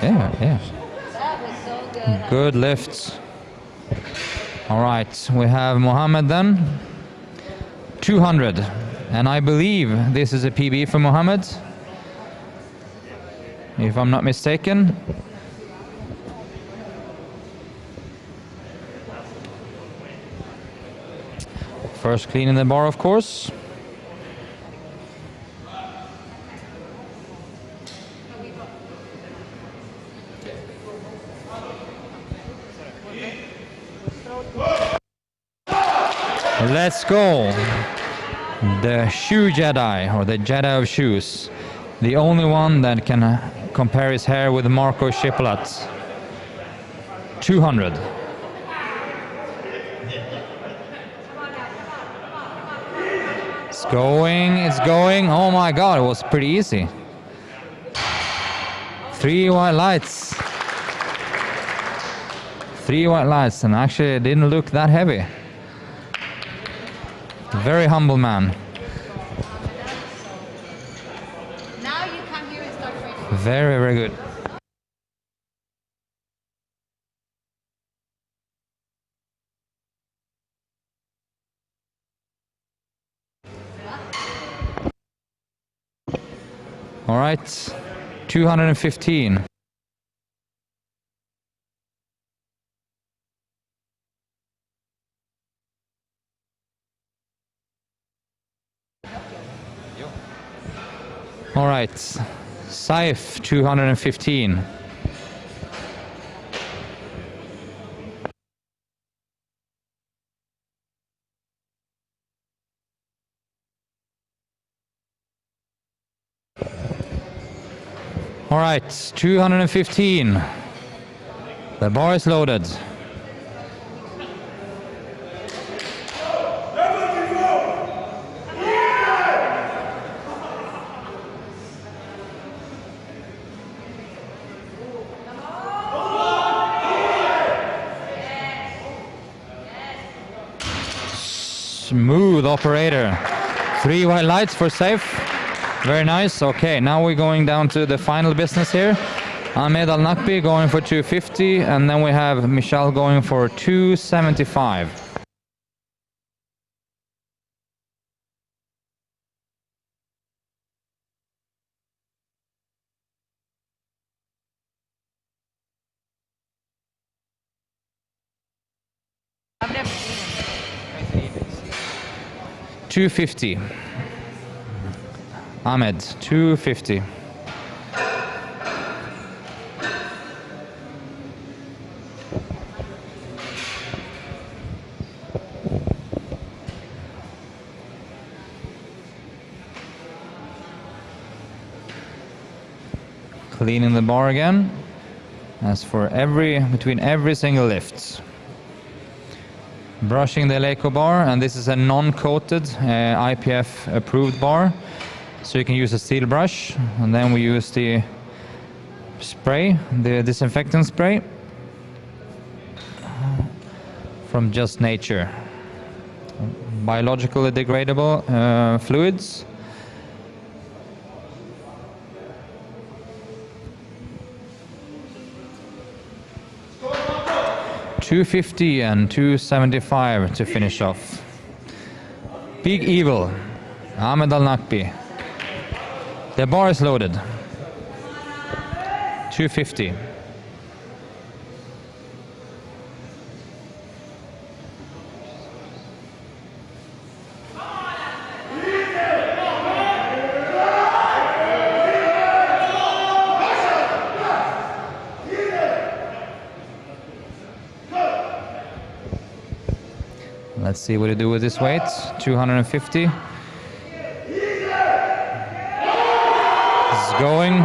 Yeah, yeah. That was so good. Good lift. All right, we have Mohammed then. 200. And I believe this is a PB for Mohammed, if I'm not mistaken. First clean in the bar, of course. Let's go. The shoe Jedi, or the Jedi of shoes. The only one that can compare his hair with Marco Schippolat. 200. It's going. Oh my God, it was pretty easy. 3 white lights. 3 white lights, and actually it didn't look that heavy. Very humble man. Now you come here and start training. Very, very good. All right, 215. All right, Saif, 215. All right, 215. The bar is loaded. Smooth operator. 3 white lights for Saif. Very nice. Okay, now we're going down to the final business here. Ahmed Al Nakbi going for 250, and then we have Michal going for 275. I've never seen him. 250. Ahmed, 250. Cleaning the bar again, as for between every single lift. Brushing the Eleiko bar, and this is a non-coated IPF approved bar, so you can use a steel brush, and then we use the spray, the disinfectant spray from Just Nature. Biologically degradable fluids. $250 and $275 to finish off. Big Evil, Ahmed Al Nakbi. The bar is loaded. 250. Let's see what he do with this weight. 250. This is going.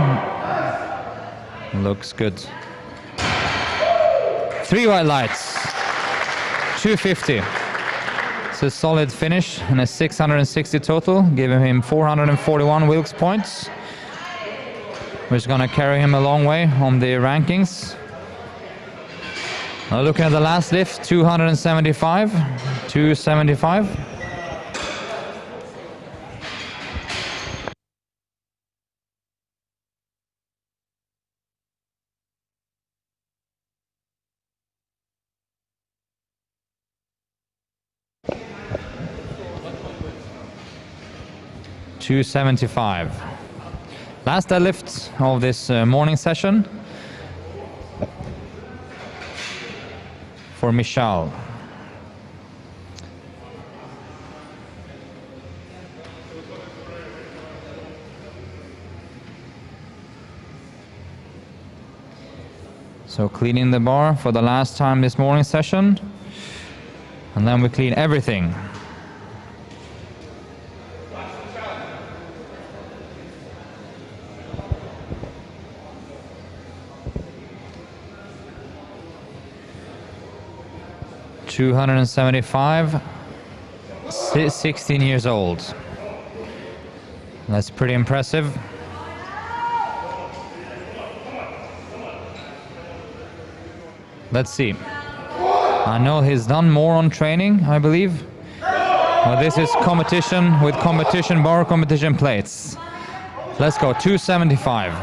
Looks good. 3 white lights. 250. It's a solid finish and a 660 total, giving him 441 Wilks points, which is going to carry him a long way on the rankings. Now looking at the last lift, 275. 275. $275. Last deadlift of this morning session for Michal. So cleaning the bar for the last time this morning session, and then we clean everything. $275, 16 years old. That's pretty impressive. Let's see. I know he's done more on training, I believe. But this is competition with competition bar, competition plates. Let's go, 275.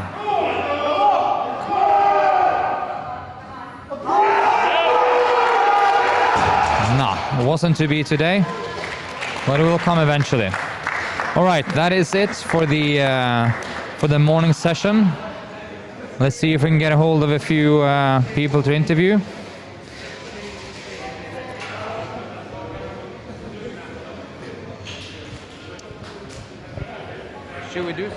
No, it wasn't to be today, but it will come eventually. All right, that is it for the morning session. Let's see if we can get a hold of a few people to interview. Should we do?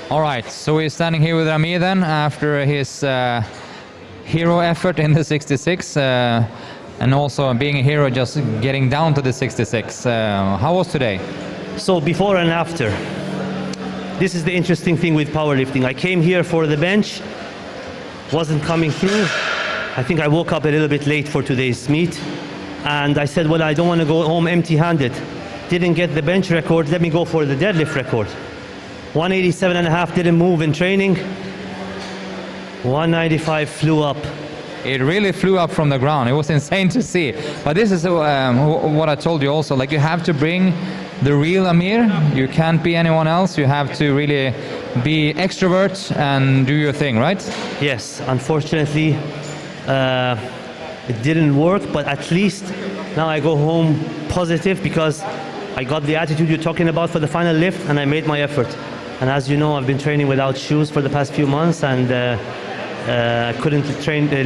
All right, so we're standing here with Amir then after his hero effort in the 66 and also being a hero just getting down to the 66. How was today? So before and after. This is the interesting thing with powerlifting. I came here for the bench, wasn't coming through. I think I woke up a little bit late for today's meet. And I said, well, I don't want to go home empty-handed. Didn't get the bench record, let me go for the deadlift record. 187.5 didn't move in training. 195 flew up. It really flew up from the ground. It was insane to see. But this is what I told you also. Like, you have to bring the real Amir. You can't be anyone else. You have to really be extrovert and do your thing, right? Yes, unfortunately, it didn't work, but at least now I go home positive because I got the attitude you're talking about for the final lift and I made my effort. And as you know, I've been training without shoes for the past few months and I couldn't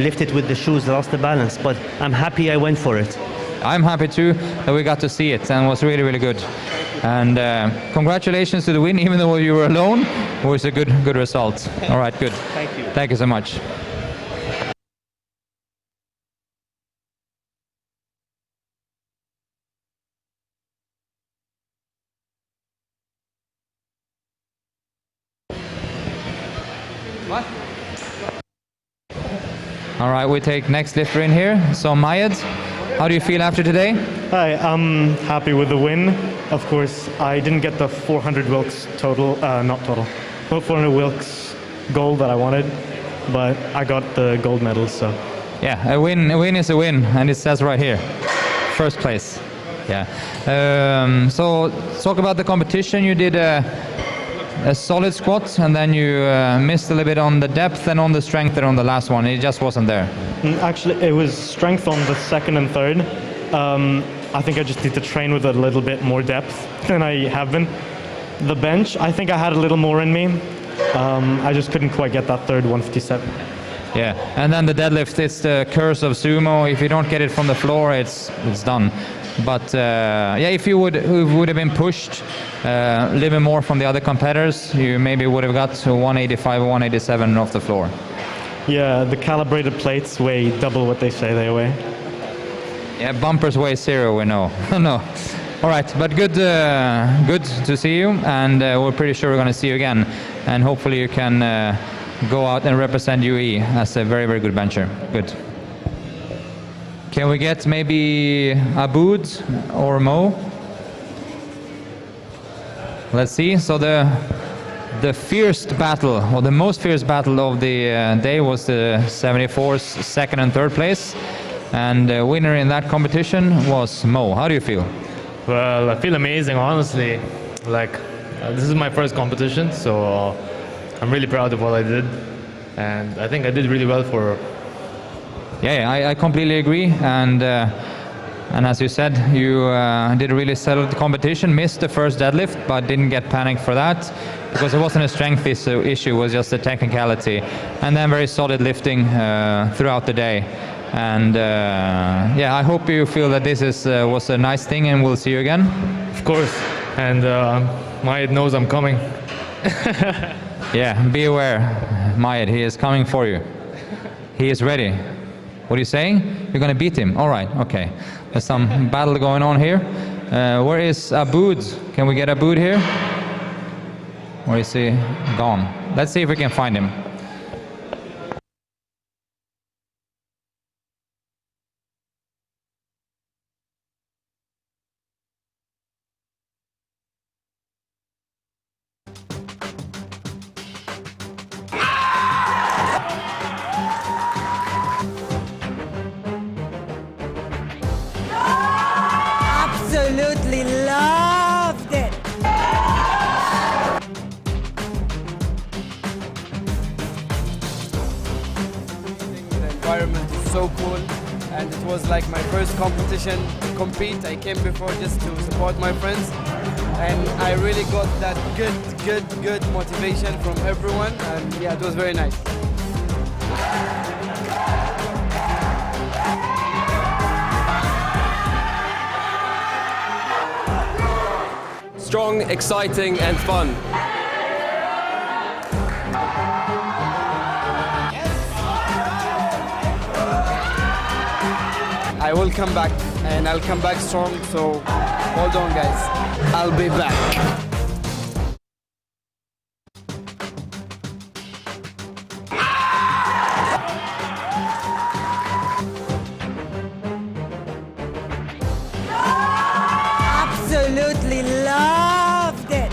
lift it with the shoes, I lost the balance, but I'm happy I went for it. I'm happy too that we got to see it and it was really, really good. And congratulations to the win, even though you were alone. It was a good result. All right, good. Thank you. Thank you so much. What? All right, we take next lifter in here. So Mayed, how do you feel after today? Hi, I'm happy with the win. Of course, I didn't get the 400 Wilks total, not total, but 400 Wilks gold that I wanted, but I got the gold medal, so. Yeah, a win is a win, and it says right here, first place. Yeah. So talk about the competition. You did a solid squat, and then you missed a little bit on the depth and on the strength there on the last one. It just wasn't there. Actually, it was strength on the second and third. I think I just need to train with a little bit more depth than I have been. The bench, I think I had a little more in me. I just couldn't quite get that third 157. Yeah, and then the deadlift, it's the curse of sumo. If you don't get it from the floor, it's done. But yeah, if you would have been pushed a little bit more from the other competitors, you maybe would have got to 185 or 187 off the floor. Yeah, the calibrated plates weigh double what they say they weigh. Yeah, bumpers weigh 0, we know. No. All right, but good to see you, and we're pretty sure we're going to see you again. And hopefully you can go out and represent UE as a very, very good bencher. Good. Can we get maybe Aboud or Mo? Let's see. So the fierce battle, or the most fierce battle of the day, was the 74's second and third place. And the winner in that competition was Mo. How do you feel? Well, I feel amazing, honestly. Like, this is my first competition, so I'm really proud of what I did. And I think I did really well for... Yeah, I completely agree. And as you said, you did a really solid competition, missed the first deadlift, but didn't get panicked for that, because it wasn't a strength issue, it was just a technicality. And then very solid lifting throughout the day. And yeah, I hope you feel that this was a nice thing, and we'll see you again. Of course. And Mayed knows I'm coming. Yeah, be aware, Mayed, he is coming for you. He is ready. What are you saying? You're going to beat him? All right, okay. There's some battle going on here. Where is Aboud? Can we get Aboud here? Or is he gone? Let's see if we can find him. Absolutely loved it. The environment is so cool, and it was like my first competition to compete. I came before just to support my friends, and I really got that good motivation from everyone, and yeah, it was very nice. Strong, exciting and fun. I will come back, and I'll come back strong, so hold on guys. I'll be back. Absolutely loved it.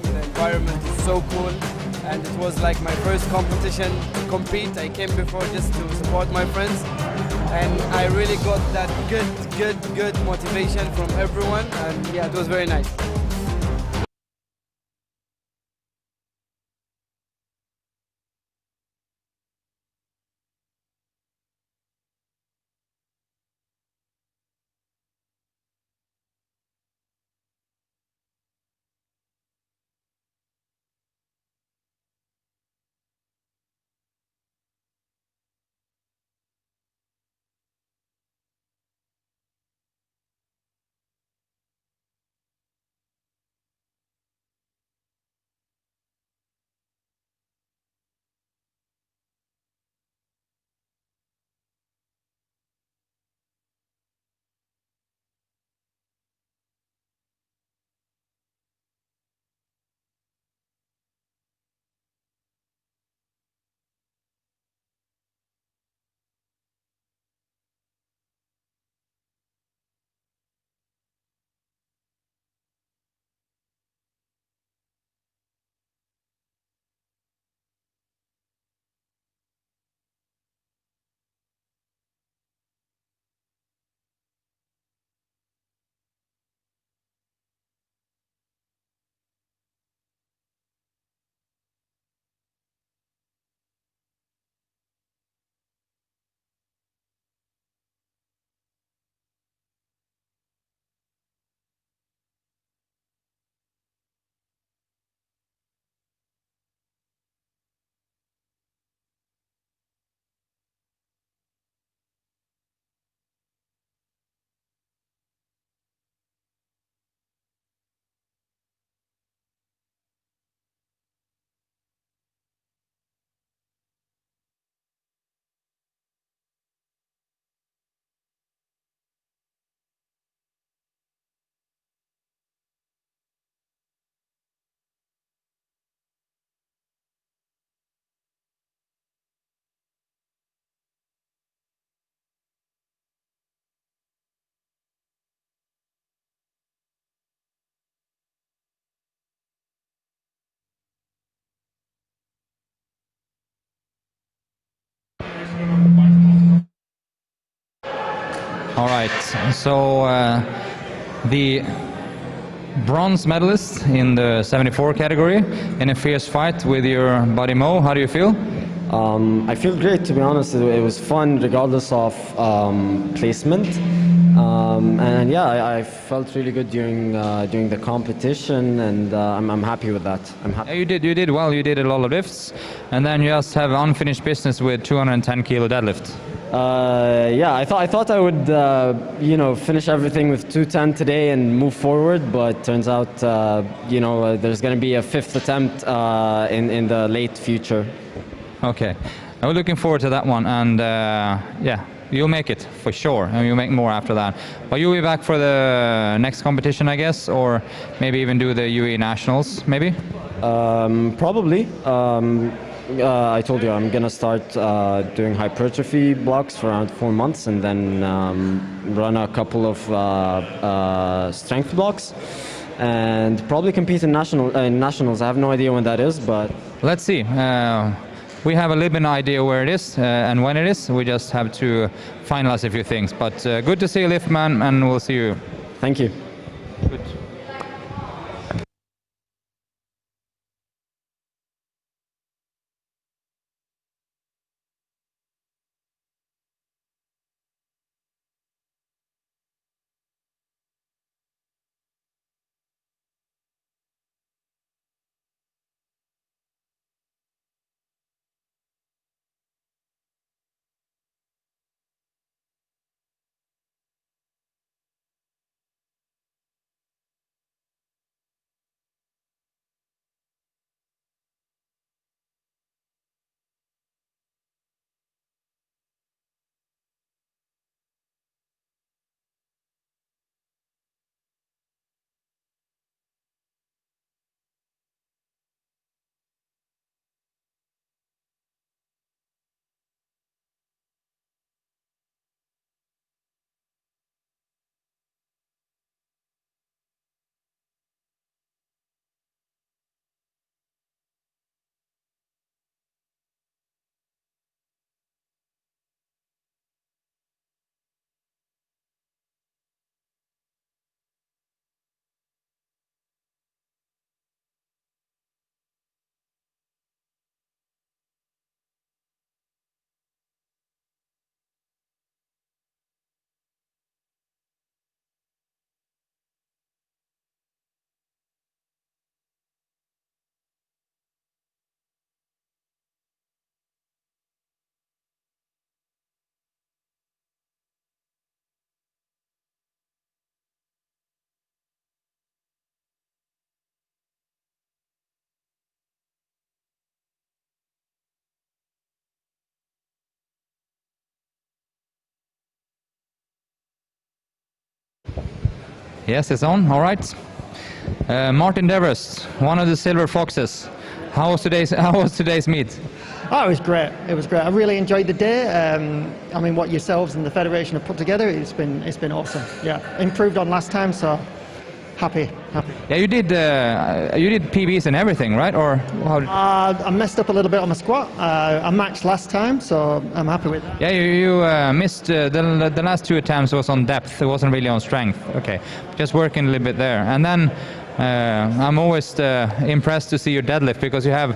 The environment is so cool, and it was like my first competition to compete. I came before just to support my friends, and I really got that good motivation from everyone, and yeah, it was very nice. All right, so the bronze medalist in the 74 category in a fierce fight with your buddy Mo. How do you feel? I feel great, to be honest. It was fun regardless of placement. And yeah, I felt really good during the competition, and I'm happy with that. I'm happy. Yeah, you did well. You did a lot of lifts, and then you just have unfinished business with 210 kilo deadlift. Yeah, I thought I would, finish everything with 210 today and move forward, but turns out, there's going to be a fifth attempt in the late future. Okay, I'm looking forward to that one, and yeah, you'll make it for sure, and you'll make more after that. But you'll be back for the next competition, I guess, or maybe even do the UE Nationals, maybe? Probably. I told you I'm gonna start doing hypertrophy blocks for around 4 months, and then run a couple of strength blocks, and probably compete in nationals. I have no idea when that is, but let's see. We have a little bit of an idea where it is and when it is. We just have to finalize a few things. But good to see you, Liftman, and we'll see you. Thank you. Good. Yes, it's on. All right. Martin Deverest, one of the Silver Foxes. How was today's meet? Oh, it was great. It was great. I really enjoyed the day. I mean, what yourselves and the federation have put together, it's been awesome. Yeah, improved on last time, so happy. Yeah, you did PBs and everything, right? Or how? I messed up a little bit on my squat. I matched last time, so I'm happy with that. Yeah, you missed the last 2 attempts was on depth. It wasn't really on strength. Okay, just working a little bit there. And then I'm always impressed to see your deadlift, because you have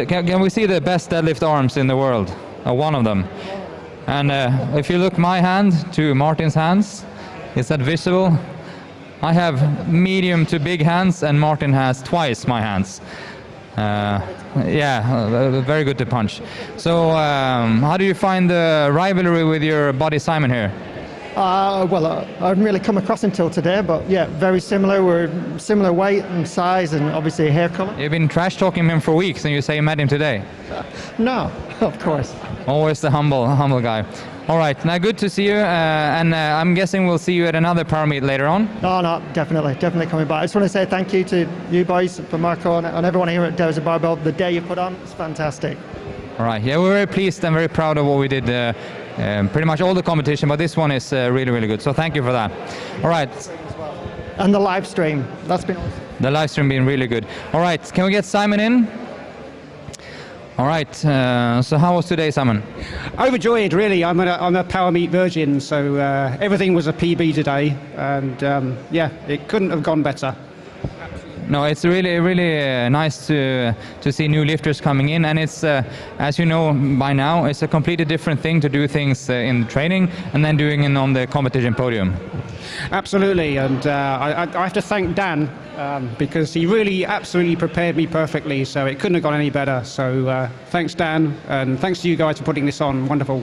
can we see the best deadlift arms in the world? One of them. And if you look my hand to Martin's hands, is that visible? I have medium to big hands, and Martin has twice my hands. Yeah, very good to punch. So how do you find the rivalry with your buddy Simon here? Well, I hadn't really come across him till today, but yeah, very similar. We're similar weight and size, and obviously hair color. You've been trash talking him for weeks, and you say you met him today. No, of course. Always the humble guy. All right, now good to see you, and I'm guessing we'll see you at another power meet later on. No, definitely coming back. I just want to say thank you to you boys, for Marco, and everyone here at Devers Barbell. The day you put on was fantastic. All right, yeah, we're very pleased and very proud of what we did. Pretty much all the competition, but this one is really good. So thank you for that. All right. And the live stream, that's been awesome. The live stream being really good. All right, can we get Simon in? All right. So how was today, Simon? Overjoyed, really. I'm a power meet virgin, so everything was a PB today, and yeah, it couldn't have gone better. No, it's really nice to see new lifters coming in, and it's as you know by now, it's a completely different thing to do things in training and then doing it on the competition podium. Absolutely, and I have to thank Dan because he really absolutely prepared me perfectly, so it couldn't have gone any better. So thanks, Dan, and thanks to you guys for putting this on. Wonderful.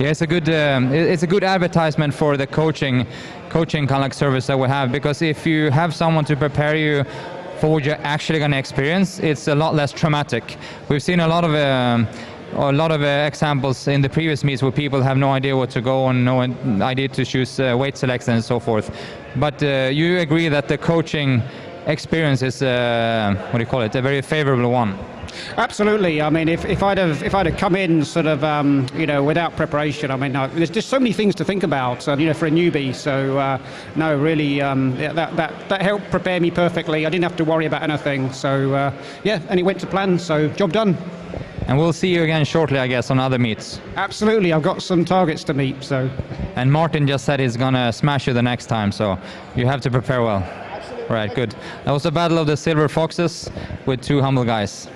Yeah, it's a good advertisement for the coaching kind of like service that we have, because if you have someone to prepare you for what you're actually going to experience, it's a lot less traumatic. We've seen a lot of examples in the previous meets where people have no idea what to go and no idea to choose weight selection and so forth. But you agree that the coaching experience is what do you call it, a very favorable one? Absolutely. I mean, if I'd have come in sort of without preparation, I mean, there's just so many things to think about, for a newbie. So no, really, that helped prepare me perfectly. I didn't have to worry about anything. So yeah, and it went to plan. So job done. And we'll see you again shortly, I guess, on other meets. Absolutely. I've got some targets to meet. So. And Martin just said he's gonna smash you the next time. So you have to prepare well. Absolutely. Right. Good. That was the battle of the silver foxes with two humble guys.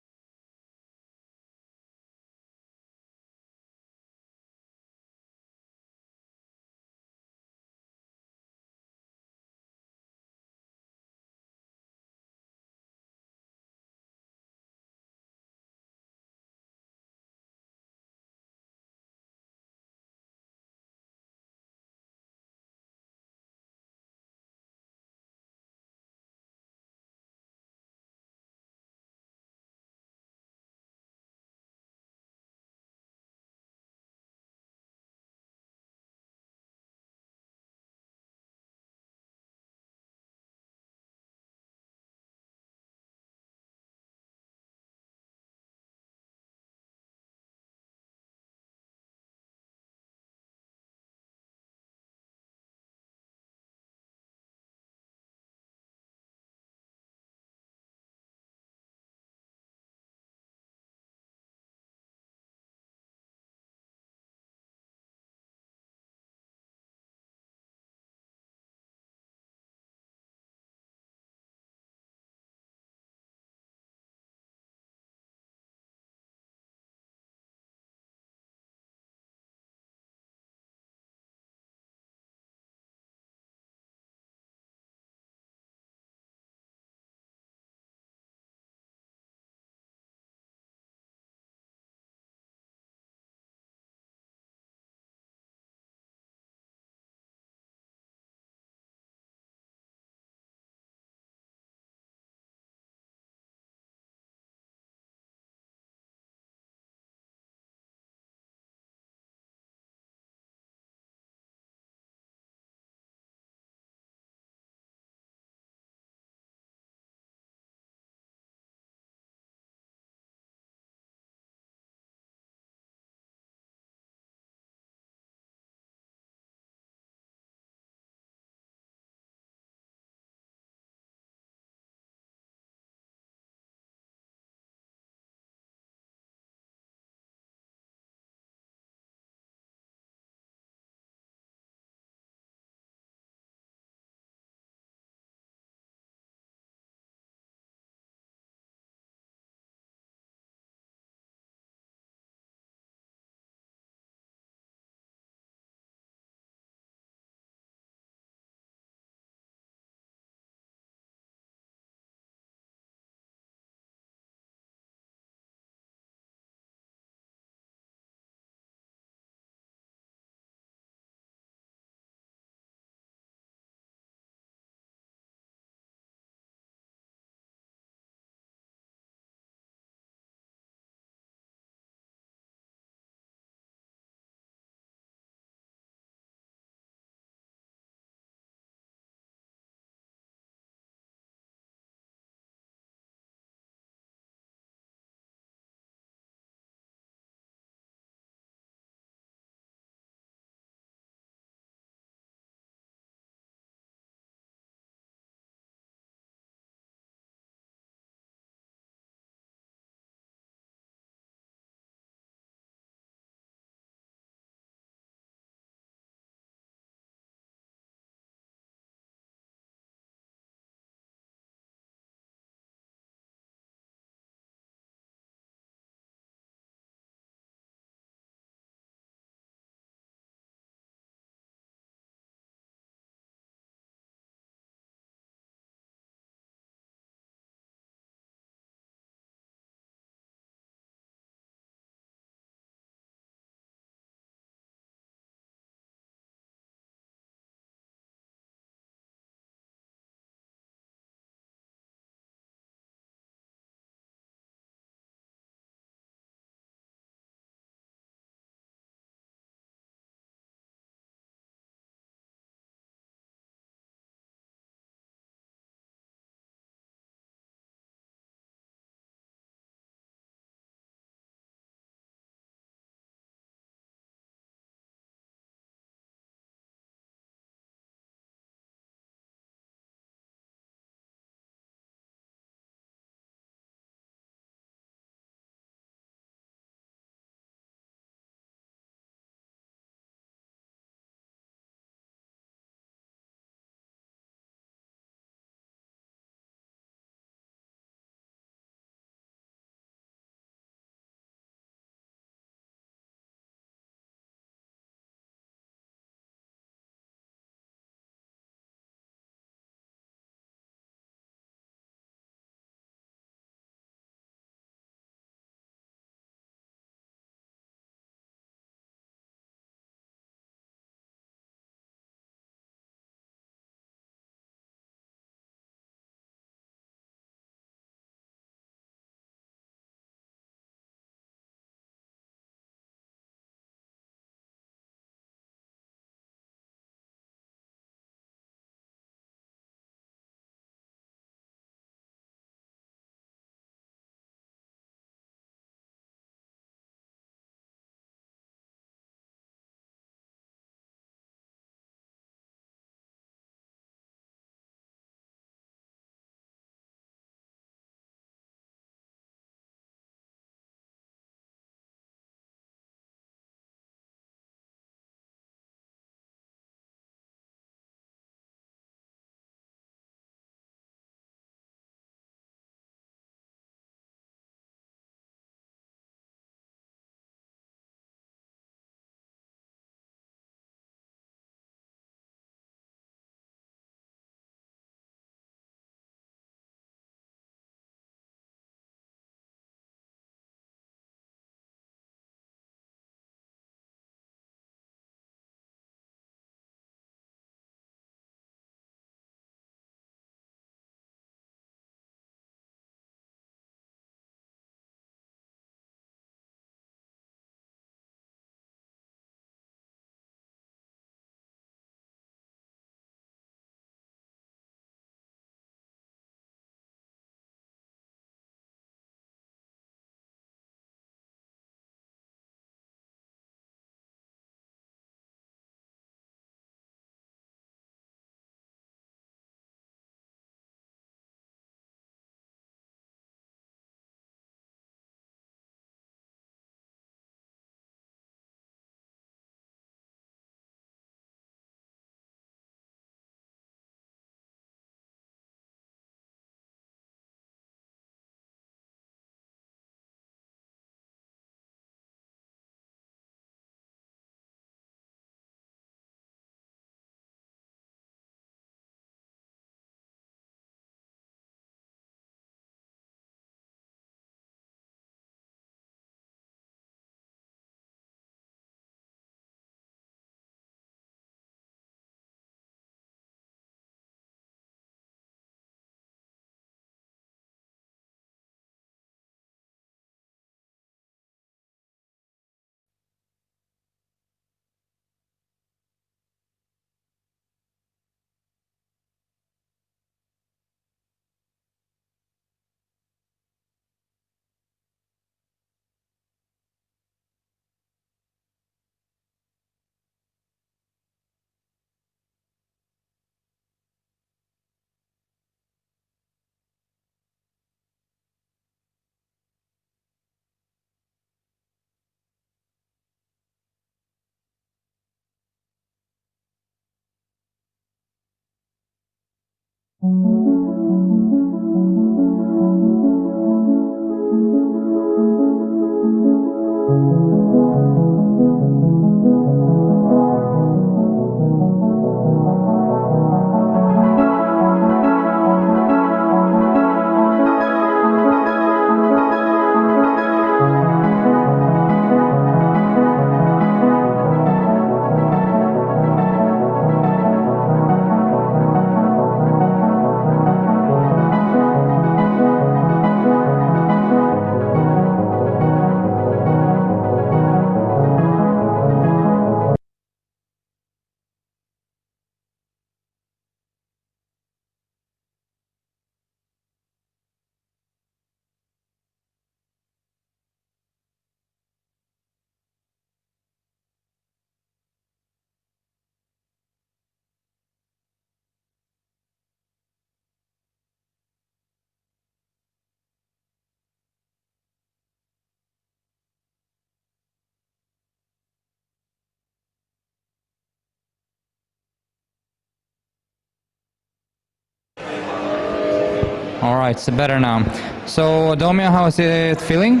All right, it's better now. So, Domia, how is it feeling?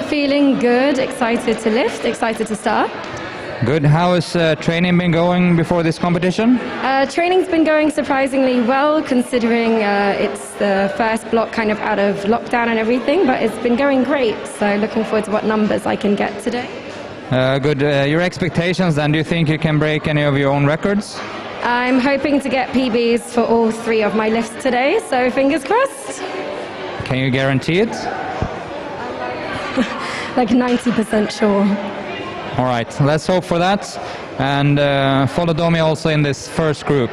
Feeling good, excited to lift, excited to start. Good. How has training been going before this competition? Training's been going surprisingly well, considering it's the first block kind of out of lockdown and everything, but it's been going great. So looking forward to what numbers I can get today. Good. Your expectations then, do you think you can break any of your own records? I'm hoping to get PBs for all 3 of my lifts today, so fingers crossed. Can you guarantee it? Like 90% sure. All right, let's hope for that. And follow Domi also in this first group.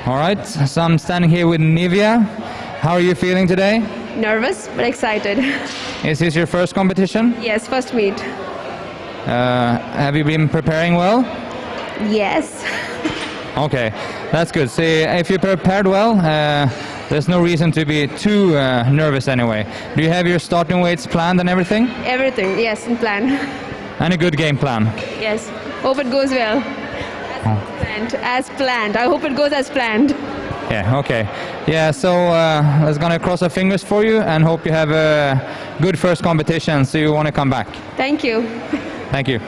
All right, so I'm standing here with Nivea. How are you feeling today? Nervous, but excited. Is this your first competition? Yes, first meet. Have you been preparing well? Yes. Okay, that's good. See, if you prepared well, there's no reason to be too nervous anyway. Do you have your starting weights planned and everything? Everything, yes, in plan. And a good game plan? Yes. Hope it goes well. As planned. I hope it goes as planned. Yeah, okay. Yeah, so let's gonna cross our fingers for you and hope you have a good first competition so you want to come back. Thank you. Thank you.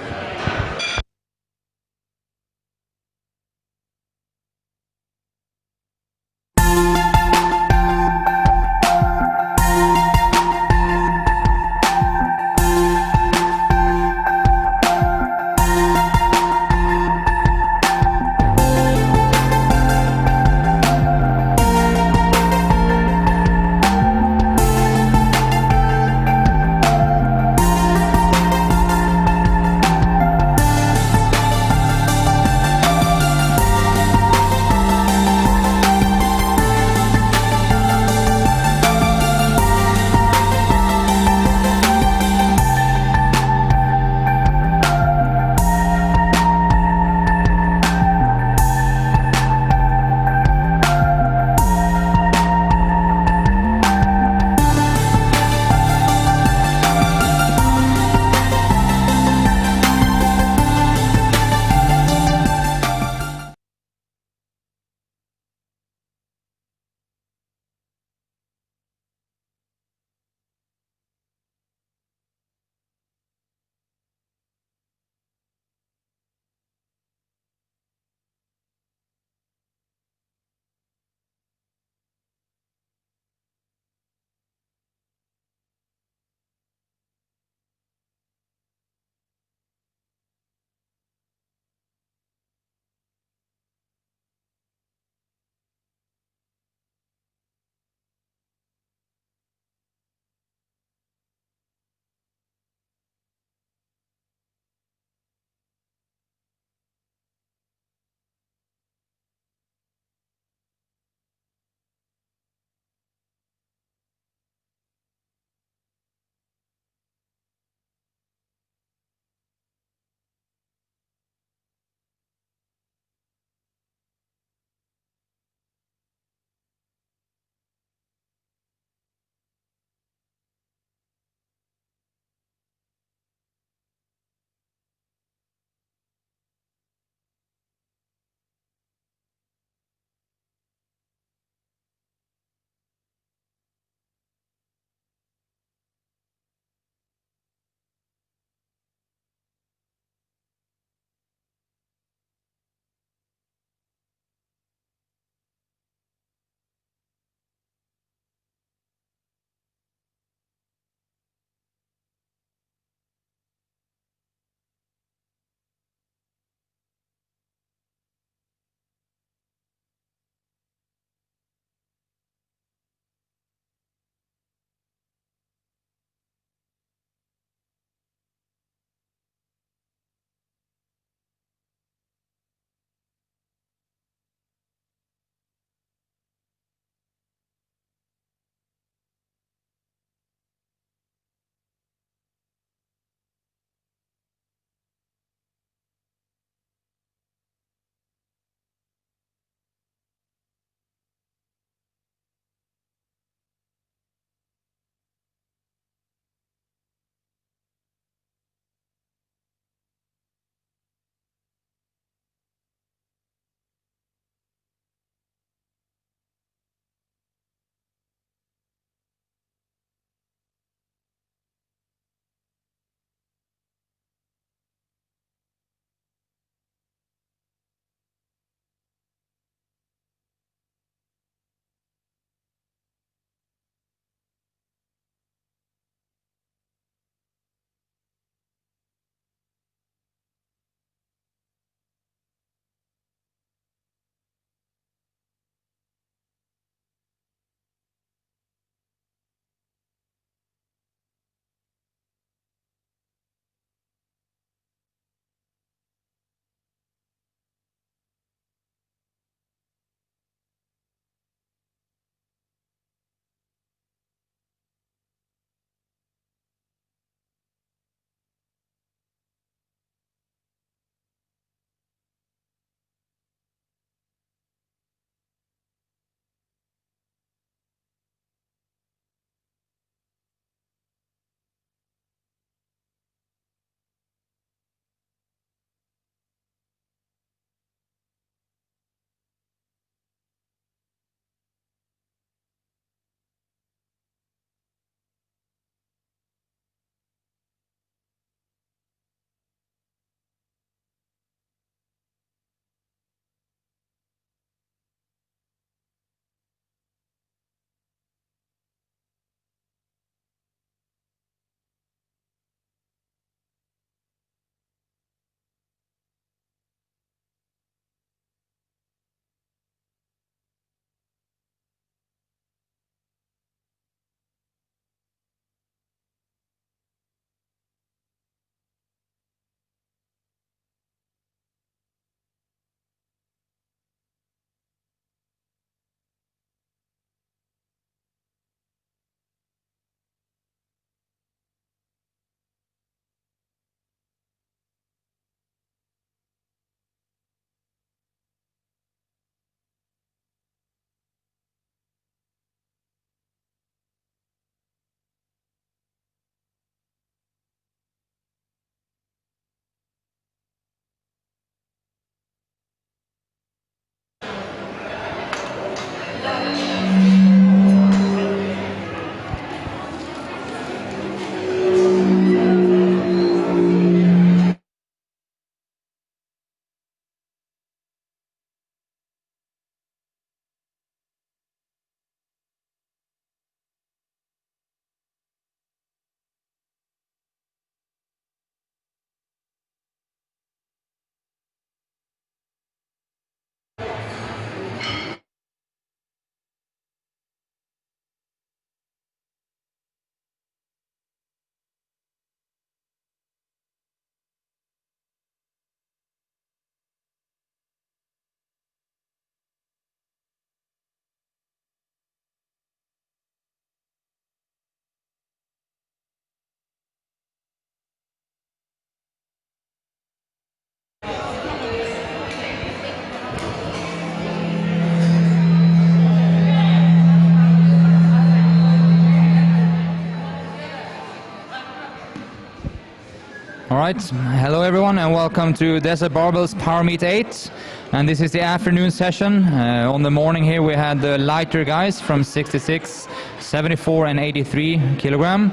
All right, hello everyone and welcome to Desert Barbell's Power Meet 8. And this is the afternoon session. On the morning here we had the lighter guys from 66, 74 and 83 kilogram.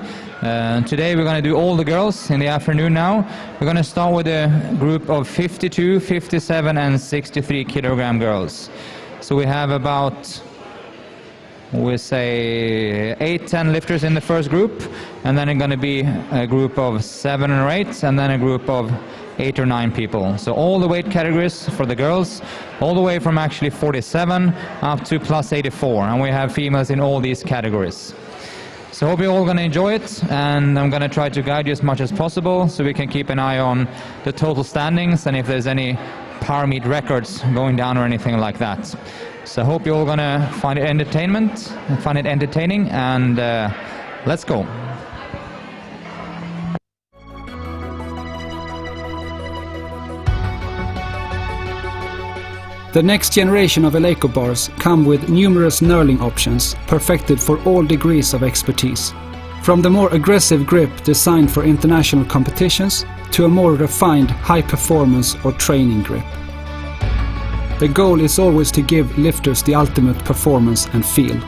Today we're going to do all the girls in the afternoon now. We're going to start with a group of 52, 57 and 63 kilogram girls. So we have about, we say 8-10 lifters in the first group, and then it's going to be a group of 7 or 8, and then a group of 8 or 9 people. So all the weight categories for the girls, all the way from actually 47 up to plus 84, and we have females in all these categories. So hope you're all going to enjoy it, and I'm going to try to guide you as much as possible so we can keep an eye on the total standings and if there's any power meet records going down or anything like that. So I hope you're all going to find it entertaining, and let's go. The next generation of Eleiko bars come with numerous knurling options, perfected for all degrees of expertise. From the more aggressive grip designed for international competitions to a more refined high-performance or training grip. The goal is always to give lifters the ultimate performance and feel.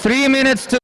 3 minutes to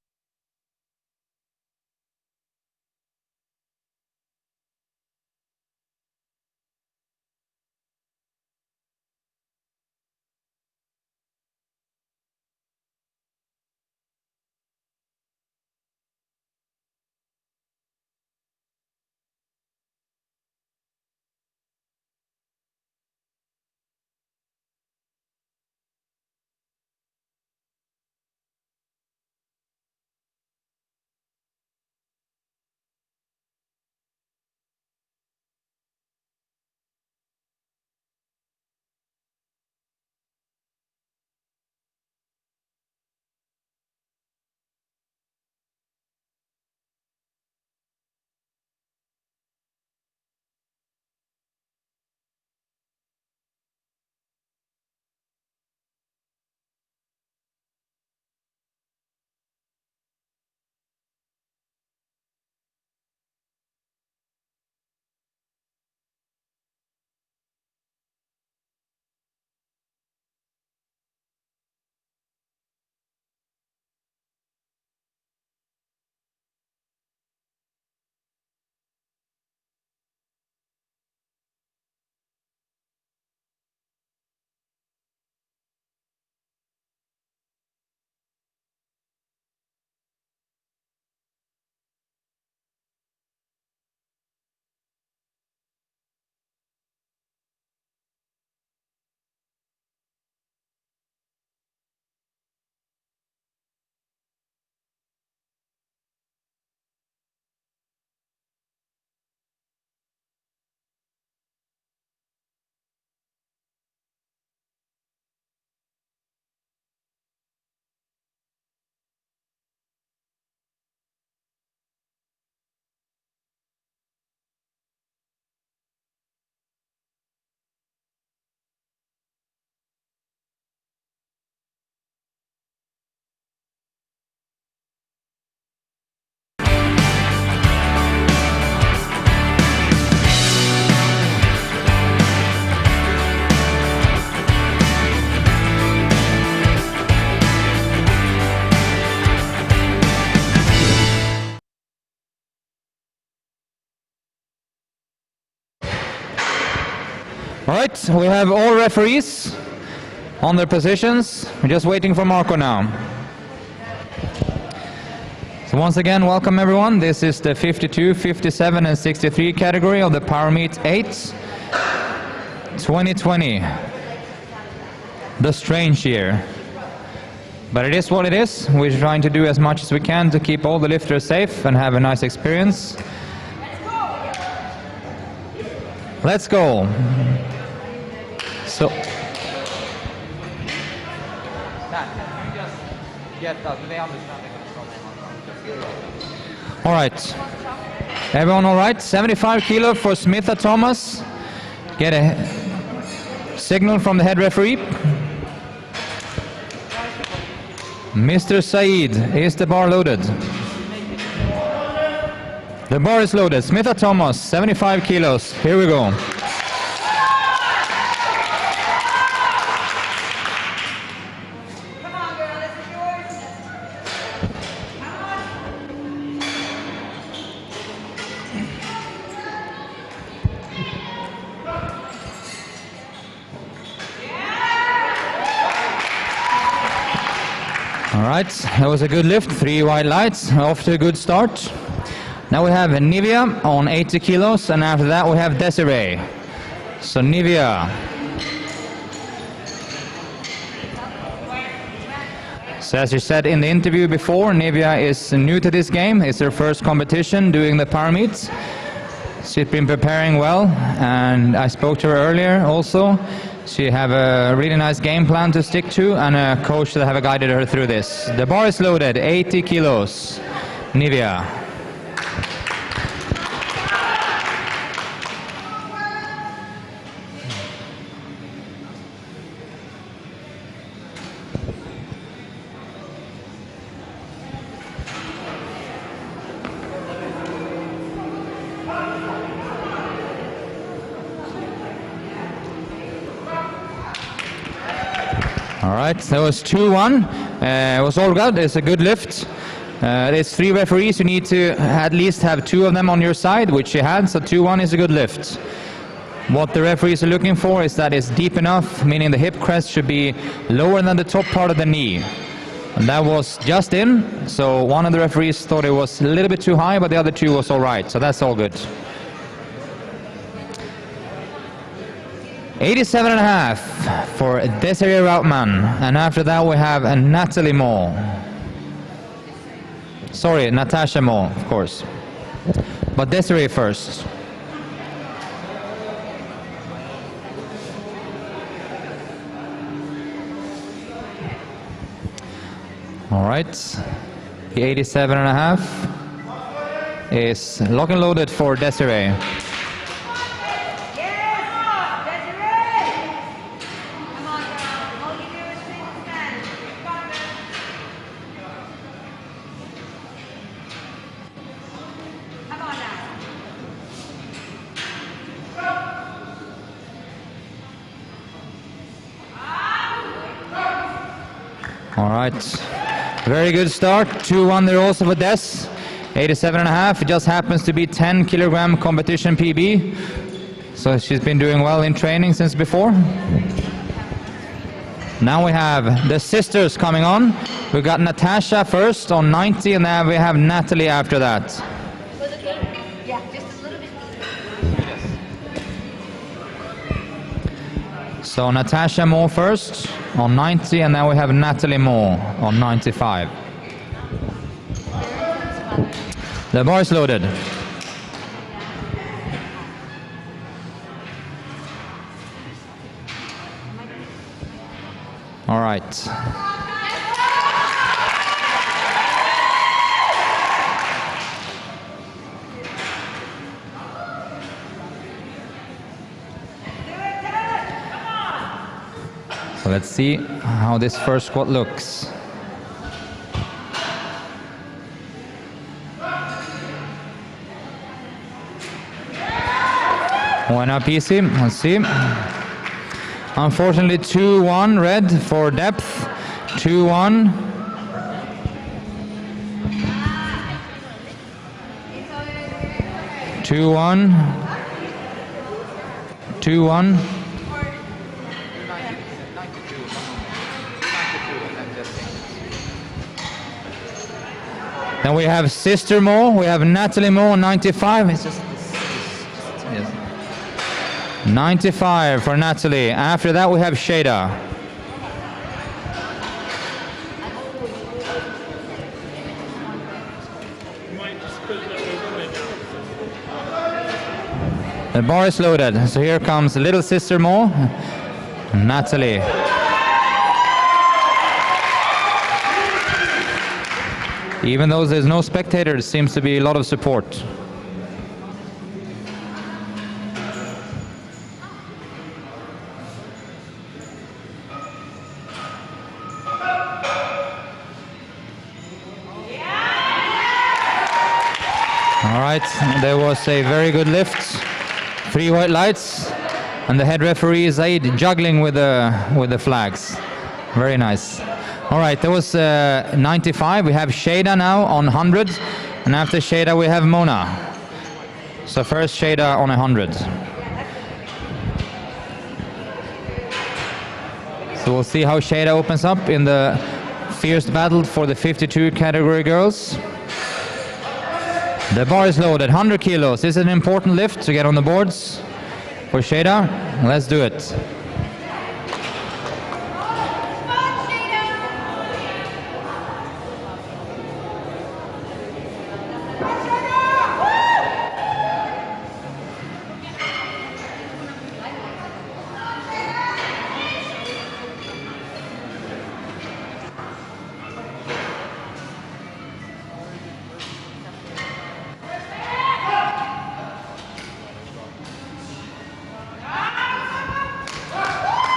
All right, we have all referees on their positions. We're just waiting for Marco now. So once again, welcome everyone. This is the 52, 57 and 63 category of the Power Meet 8 2020. The strange year. But it is what it is. We're trying to do as much as we can to keep all the lifters safe and have a nice experience. Let's go. So, all right. Everyone all right? 75 kilo for Smitha Thomas. Get a signal from the head referee. Mr. Saeed, is the bar loaded? The bar is loaded. Smitha Thomas, 75 kilos. Here we go. All right, that was a good lift. 3 white lights, off to a good start. Now we have Nivea on 80 kilos, and after that we have Desiree. So Nivea. So as you said in the interview before, Nivea is new to this game. It's her first competition doing the Power Meets. She's been preparing well, and I spoke to her earlier also. She have a really nice game plan to stick to, and a coach that have guided her through this. The bar is loaded, 80 kilos. Nivea. All right, that was 2-1. It was all good. It's a good lift. There's 3 referees. You need to at least have 2 of them on your side, which you had, so 2-1 is a good lift. What the referees are looking for is that it's deep enough, meaning the hip crest should be lower than the top part of the knee. And that was just in, so one of the referees thought it was a little bit too high, but the other 2 was all right, so that's all good. 87.5 for Desiree Routman, and after that we have Natalie Moore. Sorry, Natasha Moore, of course. But Desiree first. All right, the 87.5 is lock and loaded for Desiree. All right, very good start. 2-1 there also for Des. 87.5. It just happens to be 10 kilogram competition PB. So she's been doing well in training since before. Now we have the sisters coming on. We got Natasha first on 90, and then we have Natalie after that. So Natasha Moore first on 90, and now we have Natalie Moore on 95. The bar is loaded. All right. So let's see how this first squat looks. One up easy, let's see. Unfortunately 2-1 red for depth, 2-1. Two-one. Then we have Sister Moore, we have Natalie Moore, 95. It's just 95 for Natalie. After that we have Shada. The bar is loaded, so here comes little Sister Moore, Natalie. Even though there's no spectators, seems to be a lot of support. All right, there was a very good lift. 3 white lights, and the head referee is Zaid juggling with the flags. Very nice. All right, there was 95. We have Shada now on 100, and after Shada we have Mona. So first Shada on 100. So we'll see how Shada opens up in the fierce battle for the 52 category girls. The bar is loaded, 100 kilos. This is an important lift to get on the boards for Shada. Let's do it.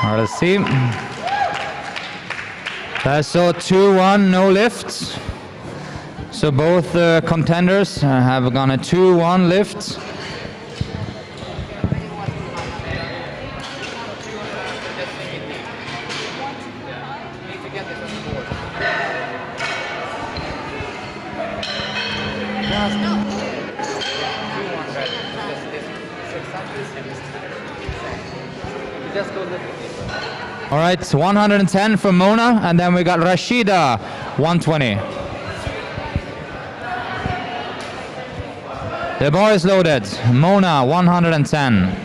All right, let's see. That's so 2-1, no lift. So both contenders have gone a 2-1 lift. All right, 110 for Mona, and then we got Rashida, 120. The bar is loaded. Mona, 110.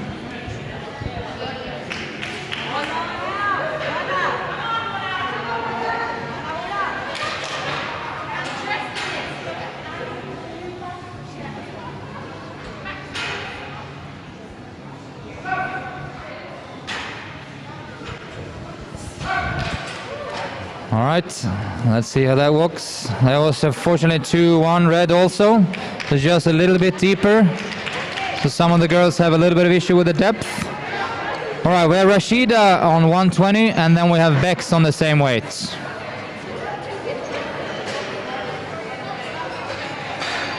All right, let's see how that works. That was unfortunately 2-1 red also. So just a little bit deeper. So some of the girls have a little bit of issue with the depth. All right, we have Rashida on 120, and then we have Bex on the same weight.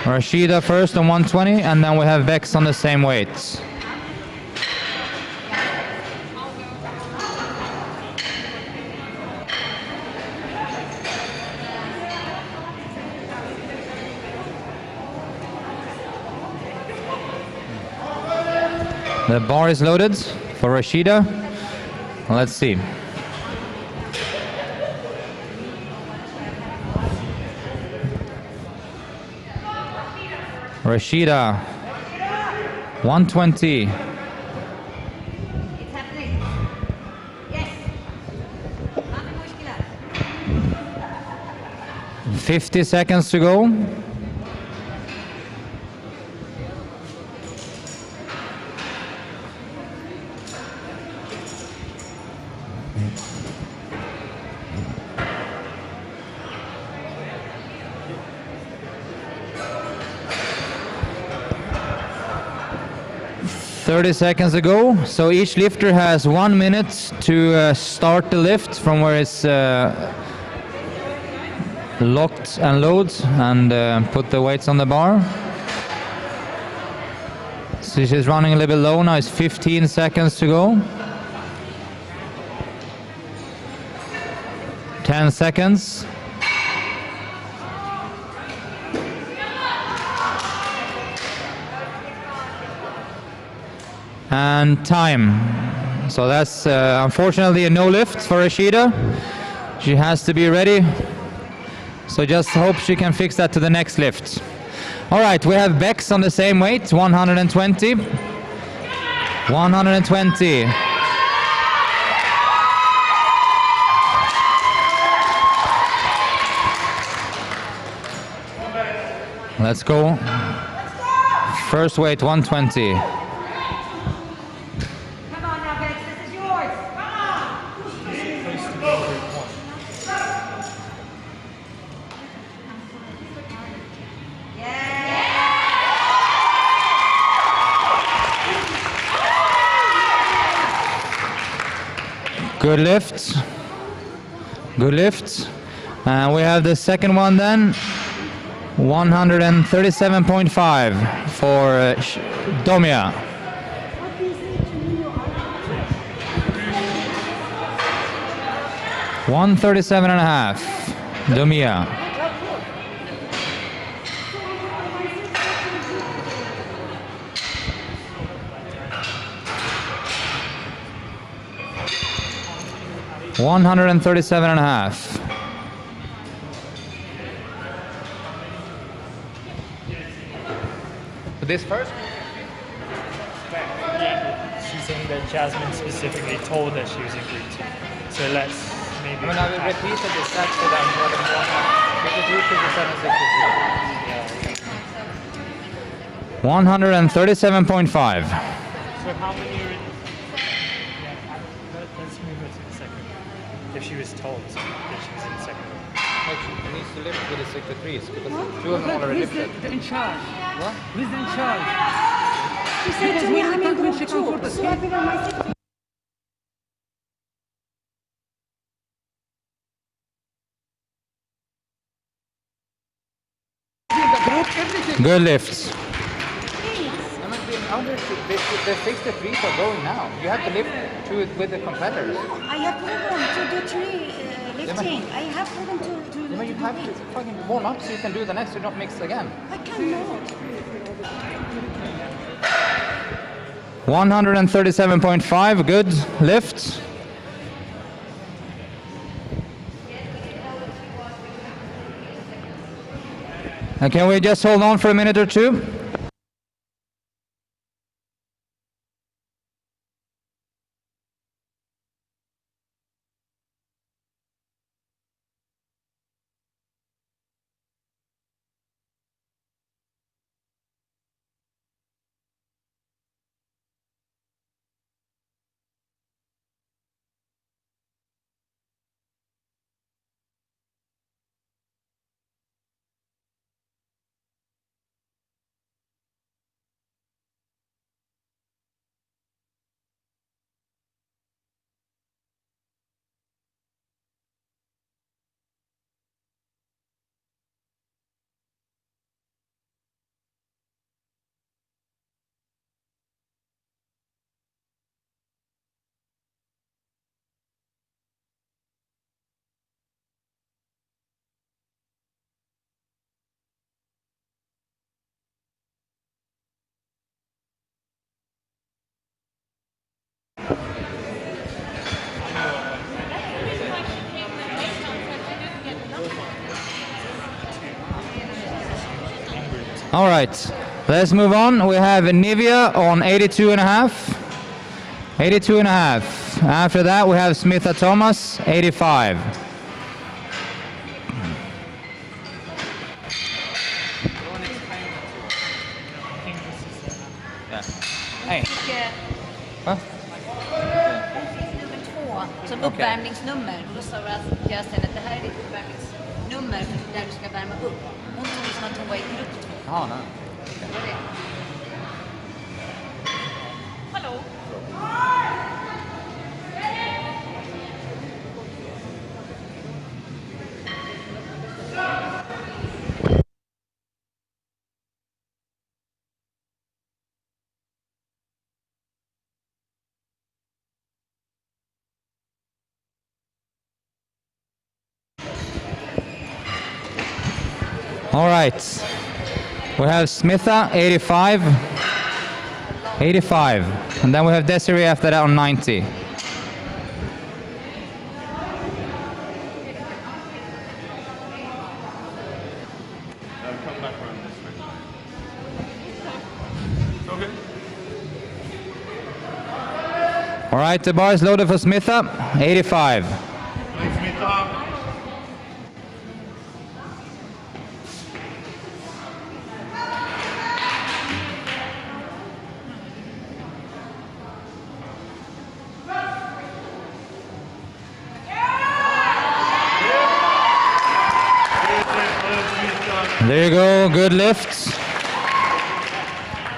Rashida first on 120, and then we have Bex on the same weight. The bar is loaded for Rashida. Let's see. Rashida, 120. It's happening. Yes. 50 seconds to go. .30 seconds to go. So each lifter has 1 minute to start the lift from where it's locked and load, and put the weights on the bar. So she's running a little bit low now. It's 15 seconds to go. 10 seconds. And time. So that's unfortunately a no lift for Rashida. She has to be ready. So just hope she can fix that to the next lift. All right, we have Bex on the same weight, 120. 120. Let's go. First weight, 120. Good lift. Good lift. And we have the second one then. 137.5 for Domia. 137.5. Domia. $137.5. For this first? She's saying that Jasmine specifically told her she was in group 2. So let's maybe... When I repeated the stats for them, more than 137.5. So how many are in... Let's move her to the second. If she was told that she was in the second. She needs to lift with the 63s because two of them already lifted. Who's in charge? What? Who's in charge? She said to me, I'm in group 2, so I've been on my 60. Good lifts. The 63s are going now. You have to lift to it with the competitors. I have program to do 3 lifting. I have program to You have to fucking warm up so you can do the next, so you don't mix again. I cannot. 137.5, good lift. Can we just hold on for a minute or two? All right, let's move on. We have Nivea on 82.5. 82.5. After that, we have Smitha Thomas, 85. Hey. Va? Nummer 2 som uppvärmningsnummer. Och då sa jag sen att det här är ditt uppvärmningsnummer för där du ska värma upp. Hon tog det som att hon var i grupp 2. Ja, nej. Det var det. Hallå? All right, we have Smitha, 85. 85. And then we have Desiree after that on 90. Come back around this way. Okay. All right, the bar is loaded for Smitha, 85. Thanks, Smitha. There you go, good lifts.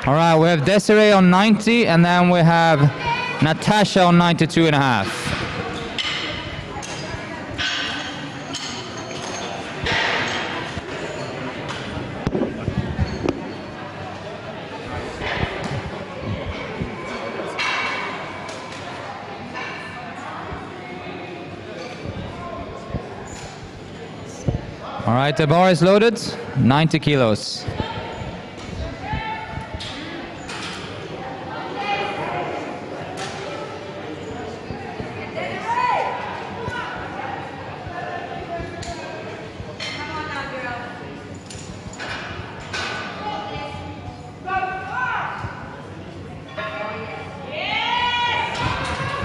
All right, we have Desiree on 90, and then we have Natasha on 92.5. All right, the bar is loaded, 90 kilos.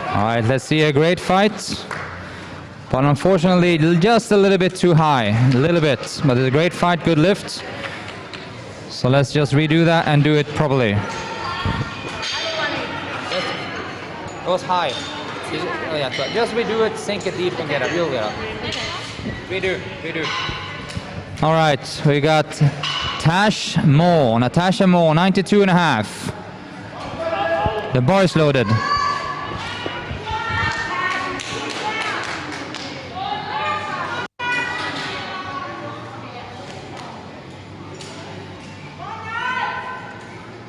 All right, let's see a great fight. But unfortunately, just a little bit too high, a little bit. But it's a great fight, good lift. So let's just redo that and do it properly. It was high. Oh yeah, so just redo it, sink it deep and get up. You'll get up. Redo. All right, we got Natasha Moore, 92.5. The bar is loaded.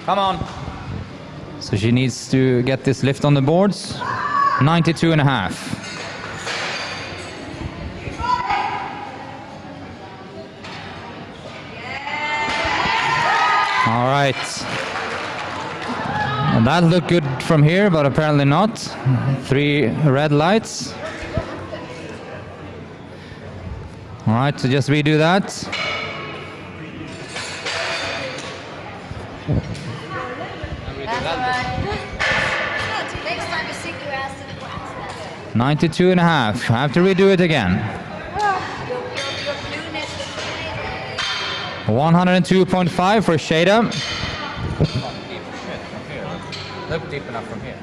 Come on. So she needs to get this lift on the boards. 92.5. All right. And that looked good from here, but apparently not. 3 red lights. All right, so just redo that. Next time you sink your ass to the grass. 92.5. I have to redo it again. Your blueness. 102.5 for Shada. Look deep enough from here.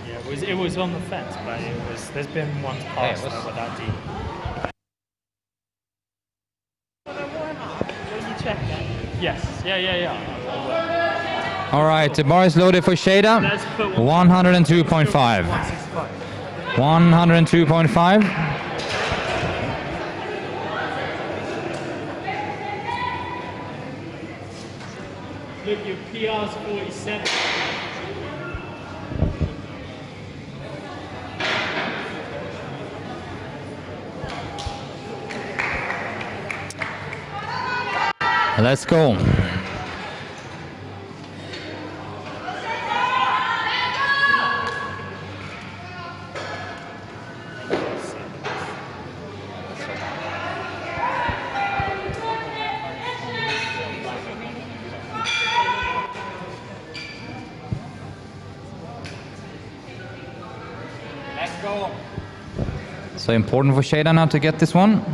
Yeah, it was on the fence, but there's been ones past that were that deep. Will you check that? Yes. Yeah. All right, the bar is loaded for Shada. 102.5. 102.5. Look, your PR's 47. Let's go. Let's go. So important for Shada now to get this one.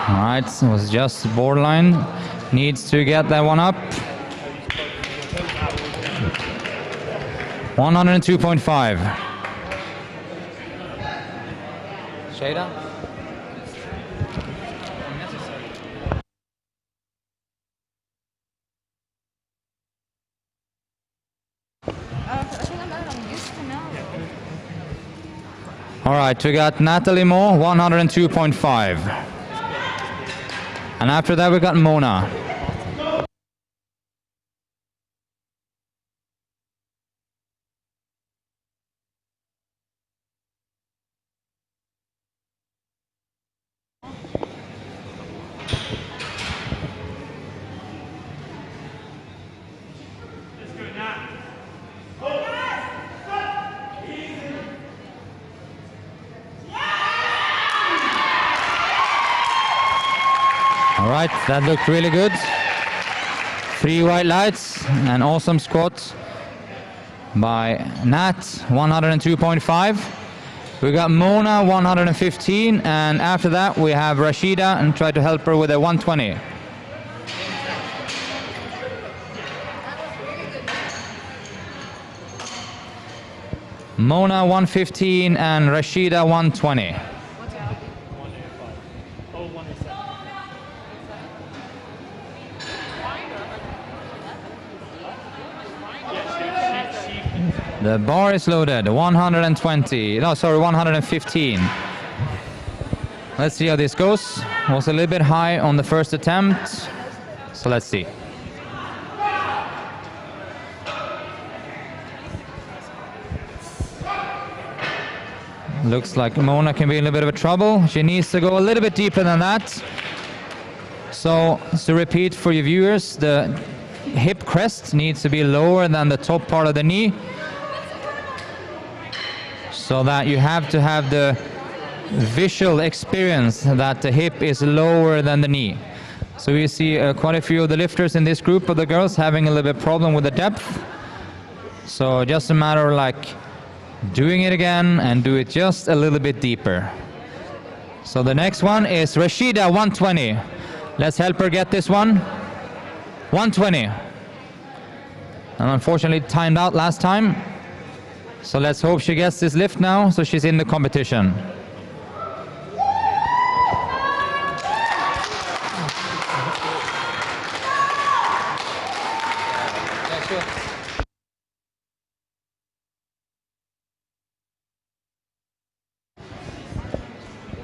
Alright, it was just borderline. Needs to get that one up. 102.5. Shada? Alright, we got Natalie Moore, 102.5. And after that we got Mona. All right, that looked really good. 3 white lights, an awesome squat by Nat, 102.5. We got Mona, 115, and after that we have Rashida and try to help her with a 120. Mona 115 and Rashida 120. The bar is loaded, 120, no, sorry, 115. Let's see how this goes. Was a little bit high on the first attempt, so let's see. Looks like Mona can be in a little bit of trouble. She needs to go a little bit deeper than that. So, to repeat for your viewers, the hip crest needs to be lower than the top part of the knee, so that you have to have the visual experience that the hip is lower than the knee. So we see quite a few of the lifters in this group of the girls having a little bit problem with the depth. So just a matter of like doing it again and do it just a little bit deeper. So the next one is Rashida, 120. Let's help her get this one. 120. And unfortunately timed out last time. So let's hope she gets this lift now, so she's in the competition. What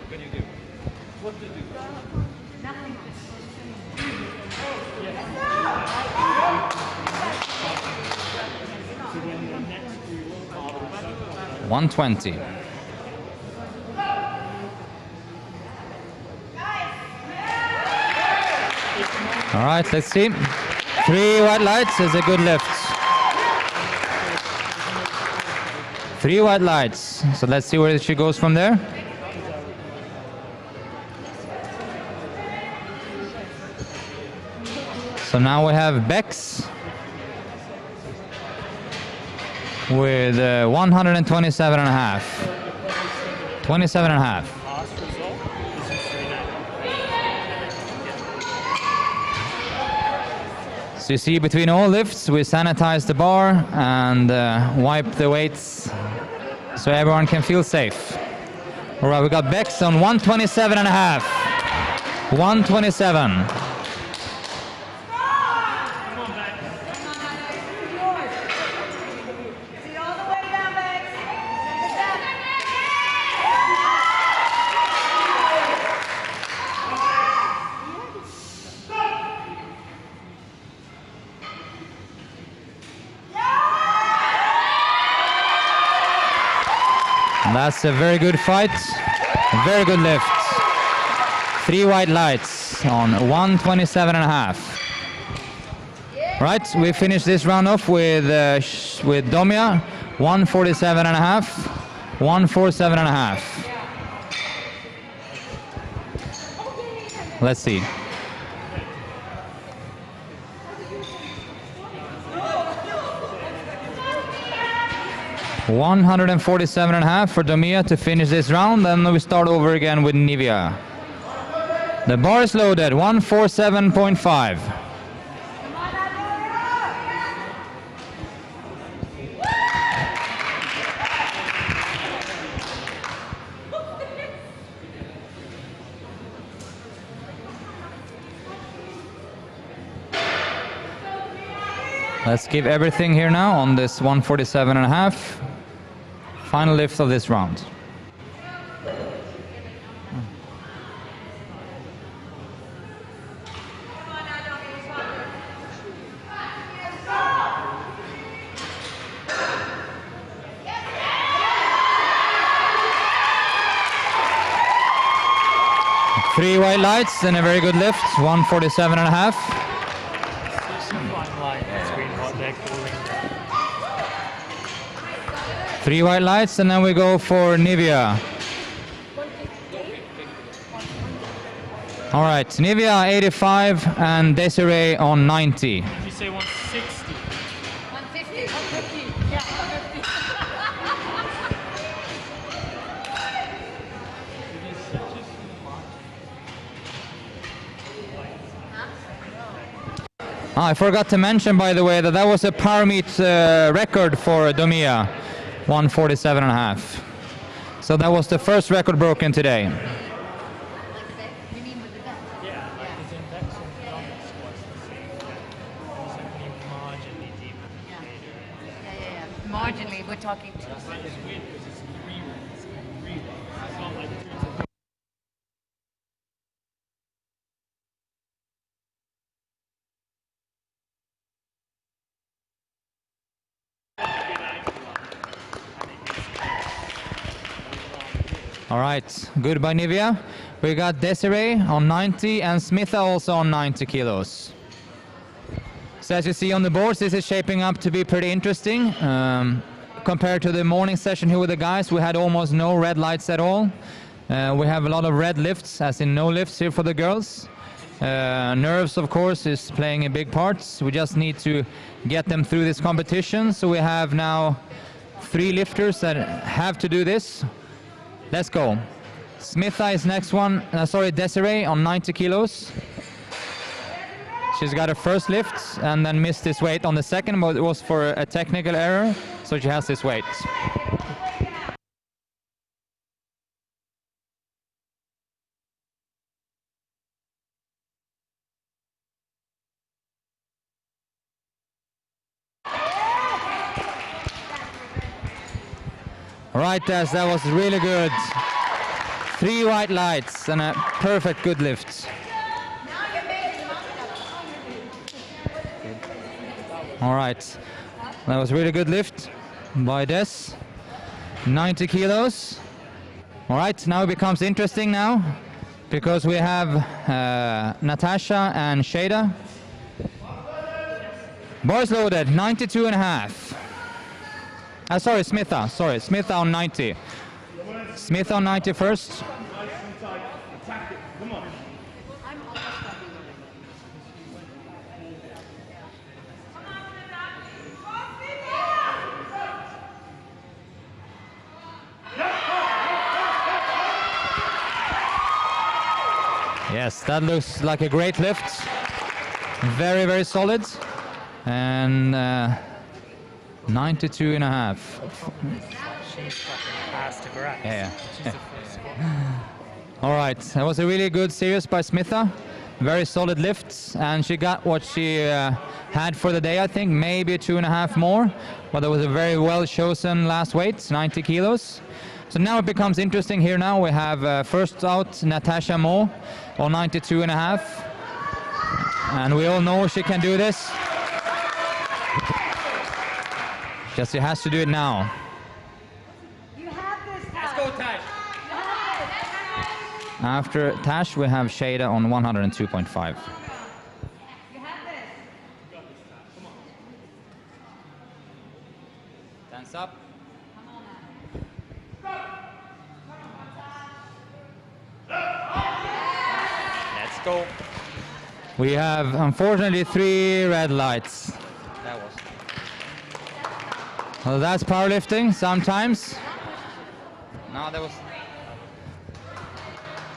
can you do? What to do? Nothing. 120. All right, let's see. 3 white lights is a good lift. 3 white lights. So let's see where she goes from there. So now we have Bex with 127 and a half. 27 and a half. So you see, between all lifts, we sanitize the bar and wipe the weights so everyone can feel safe. All right, we got Bex on 127 and a half. 127. That's a very good fight, very good lift. 3 white lights on 127 and a half. Right, we finish this round off with Domia, 147 and a half, 147 and a half. Let's see. $147.5 for Domia to finish this round, then we start over again with Nivea. The bar is loaded, 147.5. Let's give everything here now on this 147.5. Final lift of this round. Three white lights and a very good lift, 147.5. Three white lights, and then we go for Nivea. All right, Nivea 85 and Desiree on 90. Did you say 160? 150. 150. Yeah, 150. I forgot to mention, by the way, that was a power meet record for Domia. 147.5. So that was the first record broken today. Marginally, we're talking. All right, good by Nivea. We got Desiree on 90 and Smitha also on 90 kilos. So as you see on the boards, this is shaping up to be pretty interesting. Compared to the morning session here with the guys, we had almost no red lights at all. We have a lot of red lifts, as in no lifts here for the girls. Nerves, of course, is playing a big part. We just need to get them through this competition. So we have now 3 lifters that have to do this. Let's go. Smitha is next one. Desiree on 90 kilos. She's got her first lift and then missed this weight on the second, but it was for a technical error, so she has this weight. All right, Des, that was really good. 3 white lights and a perfect good lift. All right, that was really good lift by Des. 90 kilos. All right, now it becomes interesting now because we have Natasha and Shada. Boys loaded, 92.5. Sorry, Smitha. Sorry, Smitha on 90. Smitha on 90 first. Yes, that looks like a great lift. Very, very solid. And 92 and a half. She's fucking ass to grab. Yeah. She's the first squat. All right, that was a really good series by Smitha. Very solid lifts, and she got what she had for the day, I think, maybe 2.5 more. But it was a very well chosen last weight, 90 kilos. So now it becomes interesting here now. We have first out Natasha Moe on 92 and a half. And we all know she can do this. Just she has to do it now. Let's go, Tash. After Tash, we have Shada on 102.5. Dance up. Let's go. We have, unfortunately, 3 red lights. That was. Well, that's powerlifting sometimes. No, that was.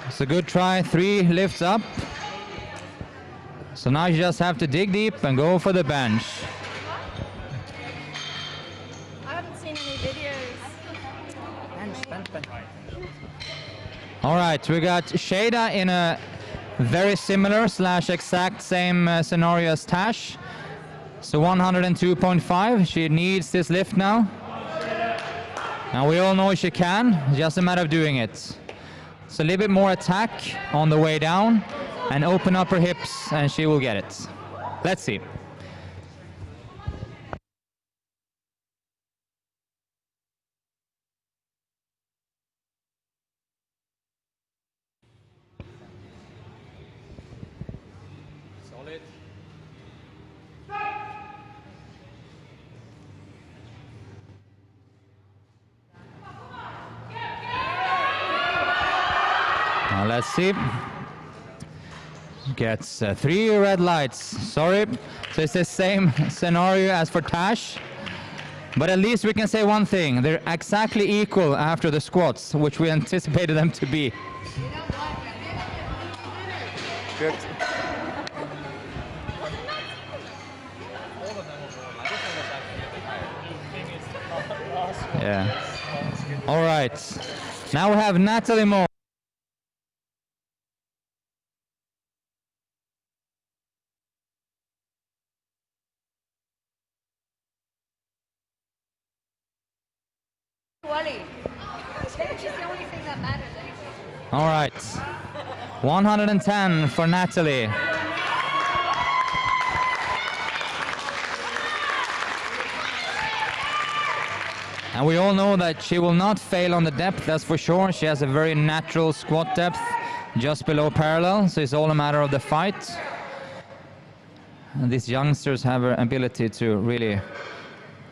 It's a good try. 3 lifts up. So now you just have to dig deep and go for the bench. I haven't seen any videos. Bench. All right, we got Shada in a very similar / exact same scenario as Tash. So 102.5. She needs this lift now. And we all know she can. It's just a matter of doing it. So a little bit more attack on the way down and open up her hips and she will get it. Let's see. Solid. Now let's see. Gets 3 red lights. Sorry. So it's the same scenario as for Tash. But at least we can say one thing. They're exactly equal after the squats, which we anticipated them to be. Good. Yeah. All right. Now we have Natalie Moe. All right, 110 for Natalie. And we all know that she will not fail on the depth, that's for sure. She has a very natural squat depth, just below parallel, so it's all a matter of the fight. And these youngsters have an ability to really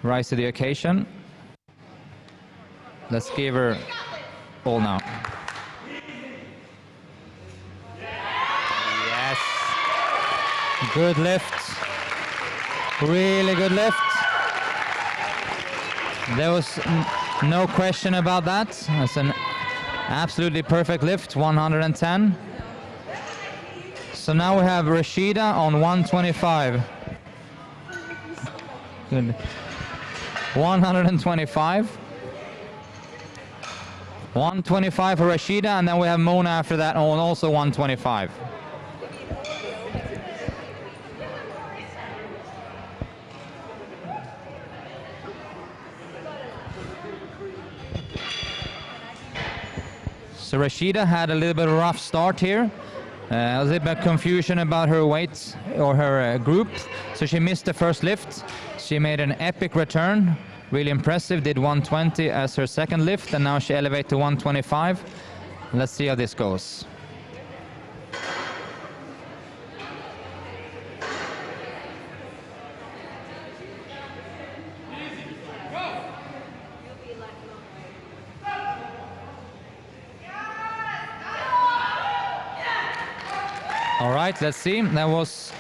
rise to the occasion. Let's give her all now. Yes. Good lift. Really good lift. There was no question about that. That's an absolutely perfect lift, 110. So now we have Rashida on 125. Good. 125. 125 for Rashida, and then we have Mona after that on also 125. So Rashida had a little bit of a rough start here. A little bit of confusion about her weight or her group, so she missed the first lift. She made an epic return. Really impressive, did 120 as her second lift, and now she elevated to 125. Let's see how this goes. All right, let's see. That was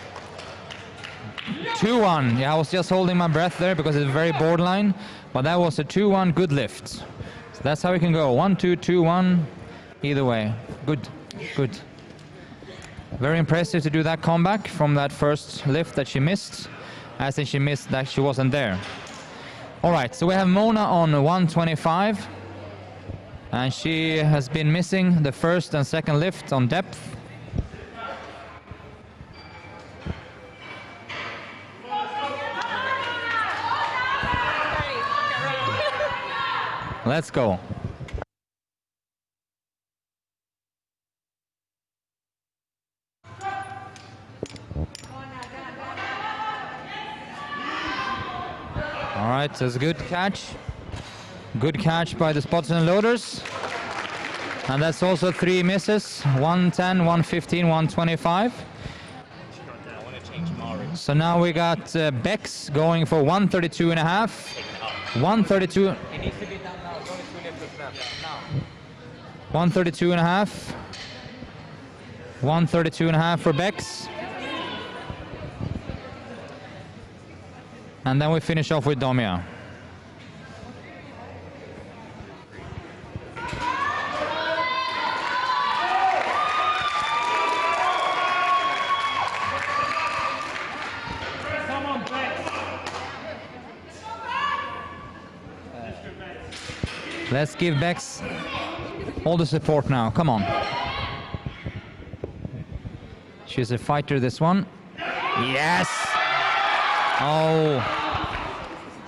2-1. Yeah, I was just holding my breath there because it's very borderline, but that was a 2-1 good lift. So that's how we can go. 1-2, 2-1. Either way. Good, good. Very impressive to do that comeback from that first lift that she missed. I think she missed that she wasn't there. All right, so we have Mona on 125. And she has been missing the first and second lift on depth. Let's go. All right, so it's a good catch. Good catch by the spotters and loaders. And that's also 3 misses, 110, 115, 125. So now we got Bex going for 132.5. 132. It needs to be done now. It's only 2 lifts left. 132.5. 132.5 for Bex. And then we finish off with Domia. Let's give Bex all the support now. Come on. She's a fighter, this one. Yes! Oh,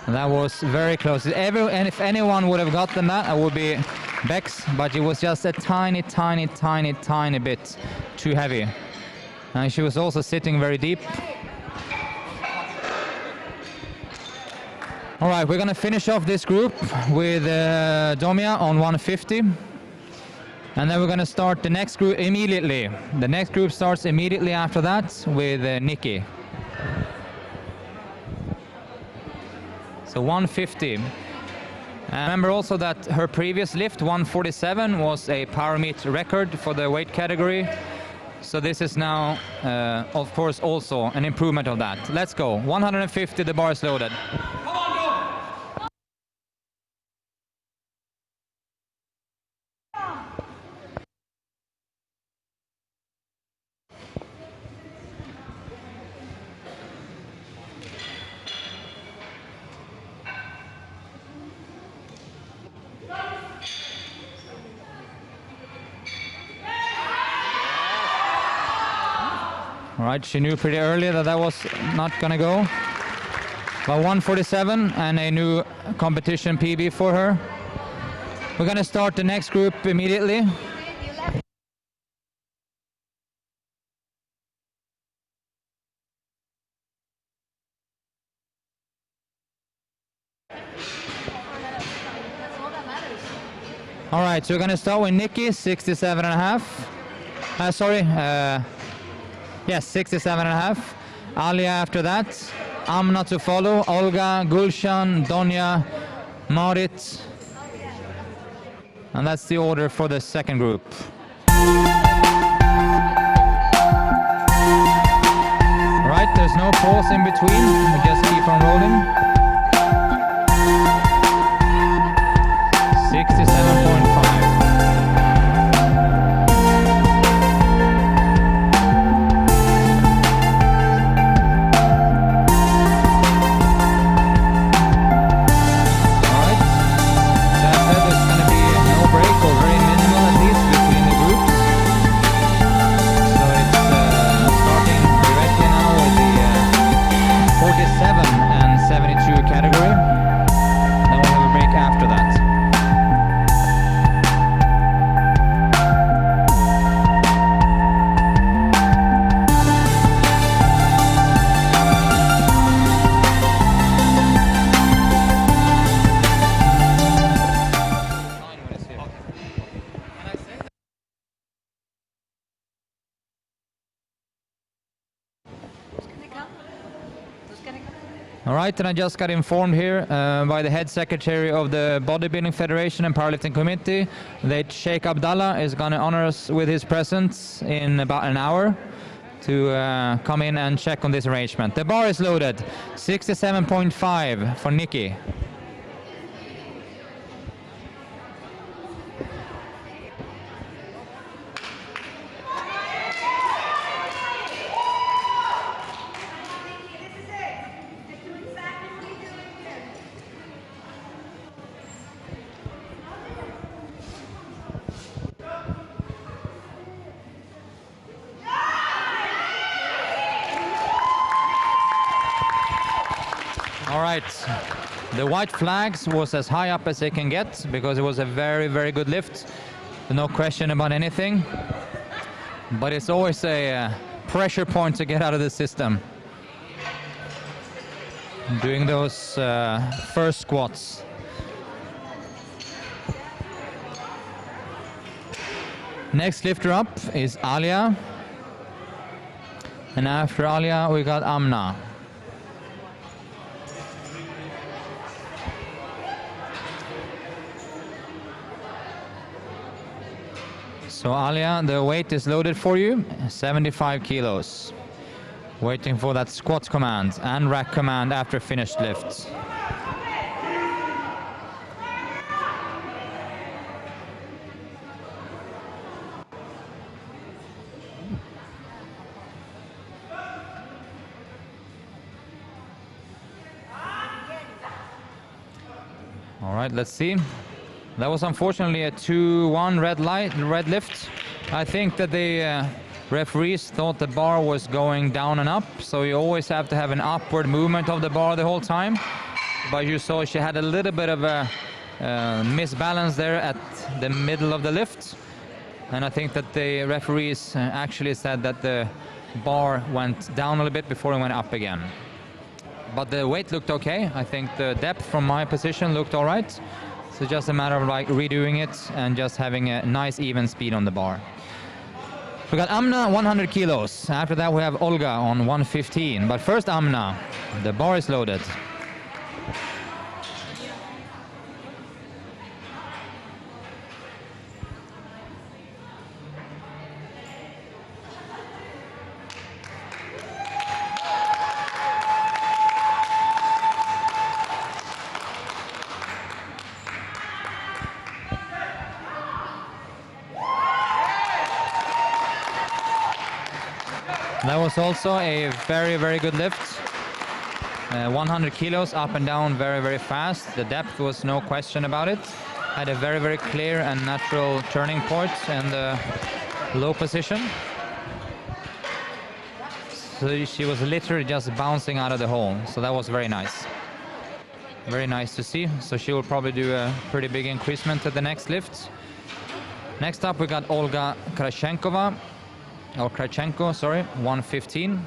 that was very close. And if anyone would have gotten that, it would be Bex, but it was just a tiny, tiny, tiny, tiny bit too heavy. And she was also sitting very deep. All right, we're going to finish off this group with Domia on 150. And then we're going to start the next group immediately. The next group starts immediately after that with Nikki. So 150. And remember also that her previous lift, 147, was a power meet record for the weight category. So this is now, of course, also an improvement of that. Let's go. 150, the bar is loaded. All right, she knew pretty early that that was not going to go. But 147 and a new competition PB for her. We're going to start the next group immediately. All right, so we're going to start with Nikki, 67.5. Sorry. Yes, 67.5. Alia after that. Amna to follow. Olga, Gulshan, Donya, Marit. And that's the order for the second group. Right, there's no pause in between. We just keep on rolling. 67.5. All right, and I just got informed here by the head secretary of the Bodybuilding Federation and Powerlifting Committee that Sheikh Abdallah is going to honor us with his presence in about an hour to come in and check on this arrangement. The bar is loaded, 67.5 for Nikki. right. The white flags was as high up as they can get because it was a very, very good lift. No question about anything. But it's always a pressure point to get out of the system. Doing those first squats. Next lifter up is Alia. And after Alia, we got Amna. So Alia, the weight is loaded for you, 75 kilos. Waiting for that squat command and rack command after finished lifts. All right, let's see. That was unfortunately a 2-1 red lift. I think that the referees thought the bar was going down and up, so you always have to have an upward movement of the bar the whole time. But you saw she had a little bit of a misbalance there at the middle of the lift. And I think that the referees actually said that the bar went down a little bit before it went up again. But the weight looked okay. I think the depth from my position looked all right. So just a matter of like redoing it and just having a nice even speed on the bar. We got Amna 100 kilos. After that we have Olga on 115. But first Amna, the bar is loaded. That was also a very, very good lift. 100 kilos up and down very, very fast. The depth was no question about it. Had a very, very clear and natural turning point and the low position. So she was literally just bouncing out of the hole. So that was very nice. Very nice to see. So she will probably do a pretty big increasement to the next lift. Next up we got Olga Krashenkova. Or Krachenko, sorry, 115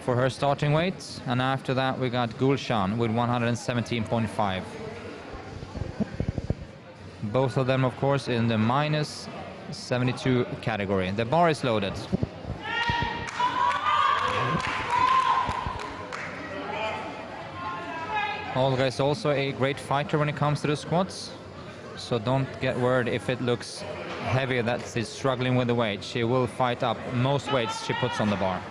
for her starting weight. And after that we got Gulshan with 117.5. Both of them, of course, in the minus 72 category. The bar is loaded. Olga is also a great fighter when it comes to the squats. So don't get worried if it looks heavy that she's struggling with the weight. She will fight up most weights she puts on the bar.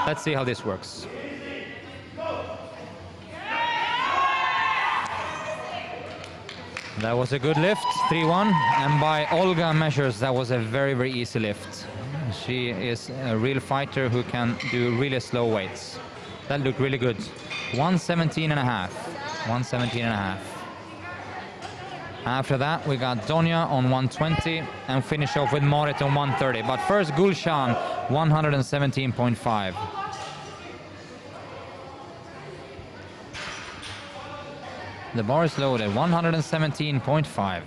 Let's see how this works. That was a good lift, 3-1, and by Olga measures that was a very, very easy lift. She is a real fighter who can do really slow weights. That looked really good. 117.5. 117.5. After that, we got Donia on 120 and finish off with Marit on 130. But first, Gulshan, 117.5. The bar is loaded, 117.5.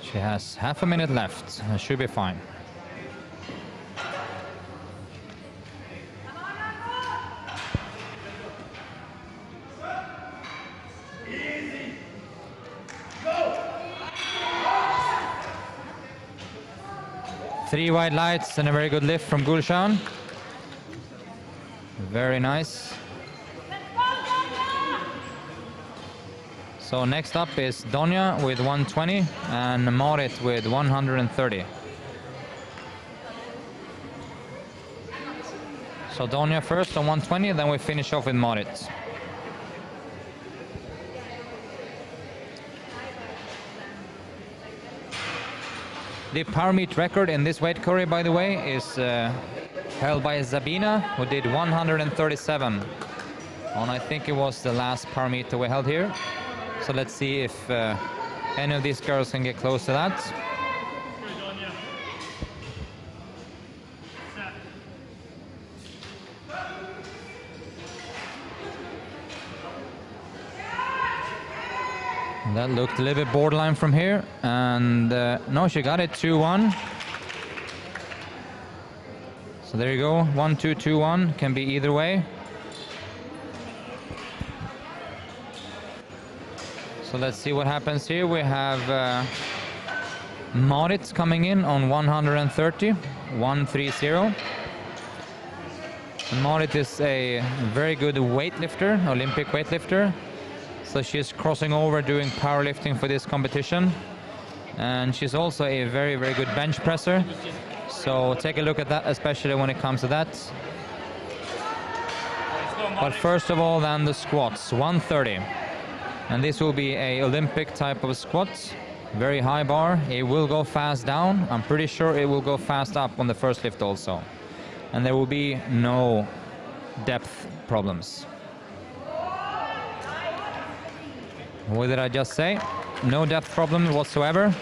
She has half a minute left. Should be fine. Three white lights and a very good lift from Gulshan. Very nice. So next up is Donia with 120 and Marit with 130. So Donia first on 120, then we finish off with Marit. The power meet record in this weight category, by the way, is held by Zabina, who did 137 on, I think it was the last power meet that we held here. So let's see if any of these girls can get close to that. That looked a little bit borderline from here, and no, she got it 2-1. So there you go, 1-2, 2-1, can be either way. So let's see what happens here. We have Marit coming in on 130, 130. And Marit is a very good weightlifter, Olympic weightlifter. So she's crossing over doing powerlifting for this competition. And she's also a very, very good bench presser. So take a look at that, especially when it comes to that. But first of all, then the squats, 130. And this will be a Olympic type of squat. Very high bar. It will go fast down. I'm pretty sure it will go fast up on the first lift also. And there will be no depth problems. What did I just say? No depth problem whatsoever.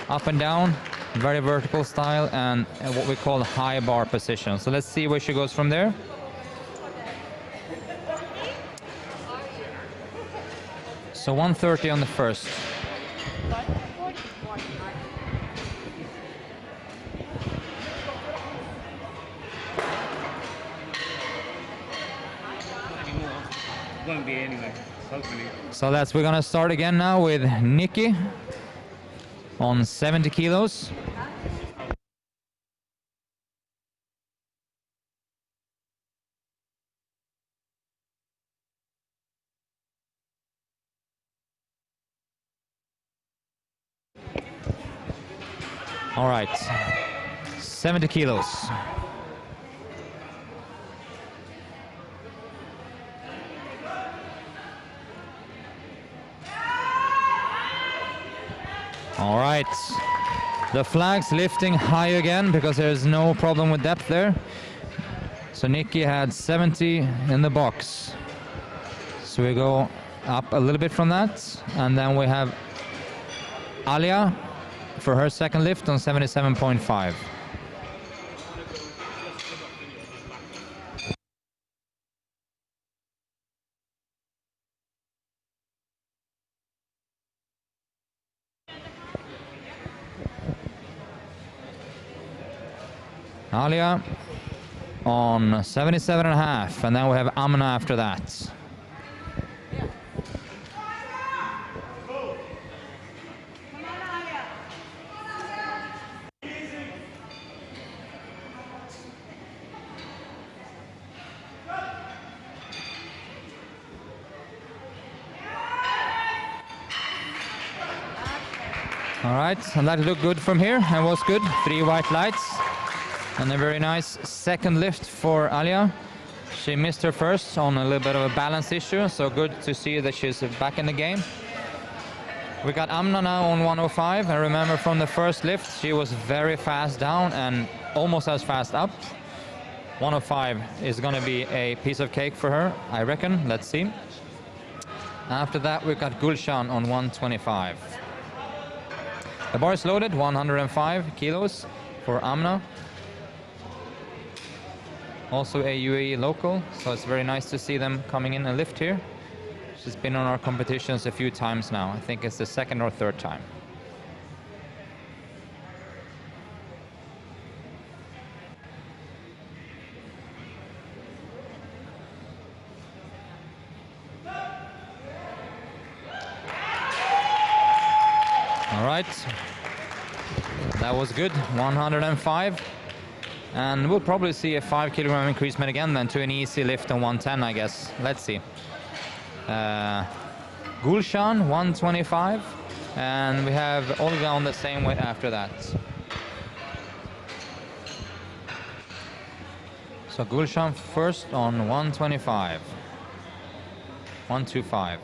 Up and down, very vertical style, and what we call high bar position. So let's see where she goes from there. So 130 on the first. Won't be anyway. So we're gonna start again now with Nikki on 70 kilos. All right, 70 kilos. All right, the flag's lifting high again because there's no problem with depth there. So Nikki had 70 in the box. So we go up a little bit from that. And then we have Alia for her second lift on 77.5. Alia on 77.5, and then we have Amna after that. All right, and that looked good from here, and was good. 3 white lights. And a very nice second lift for Alia. She missed her first on a little bit of a balance issue, so good to see that she's back in the game. We got Amna now on 105, and remember from the first lift, she was very fast down and almost as fast up. 105 is gonna be a piece of cake for her, I reckon. Let's see. After that, we've got Gulshan on 125. The bar is loaded, 105 kilos for Amna. Also a UAE local, so it's very nice to see them coming in and lift here. She's been on our competitions a few times now. I think it's the second or third time. All right, that was good, 105. And we'll probably see a 5 kilogram increasement again then to an easy lift on 110, I guess. Let's see. Gulshan, 125. And we have Olga on the same weight after that. So Gulshan first on 125. 125.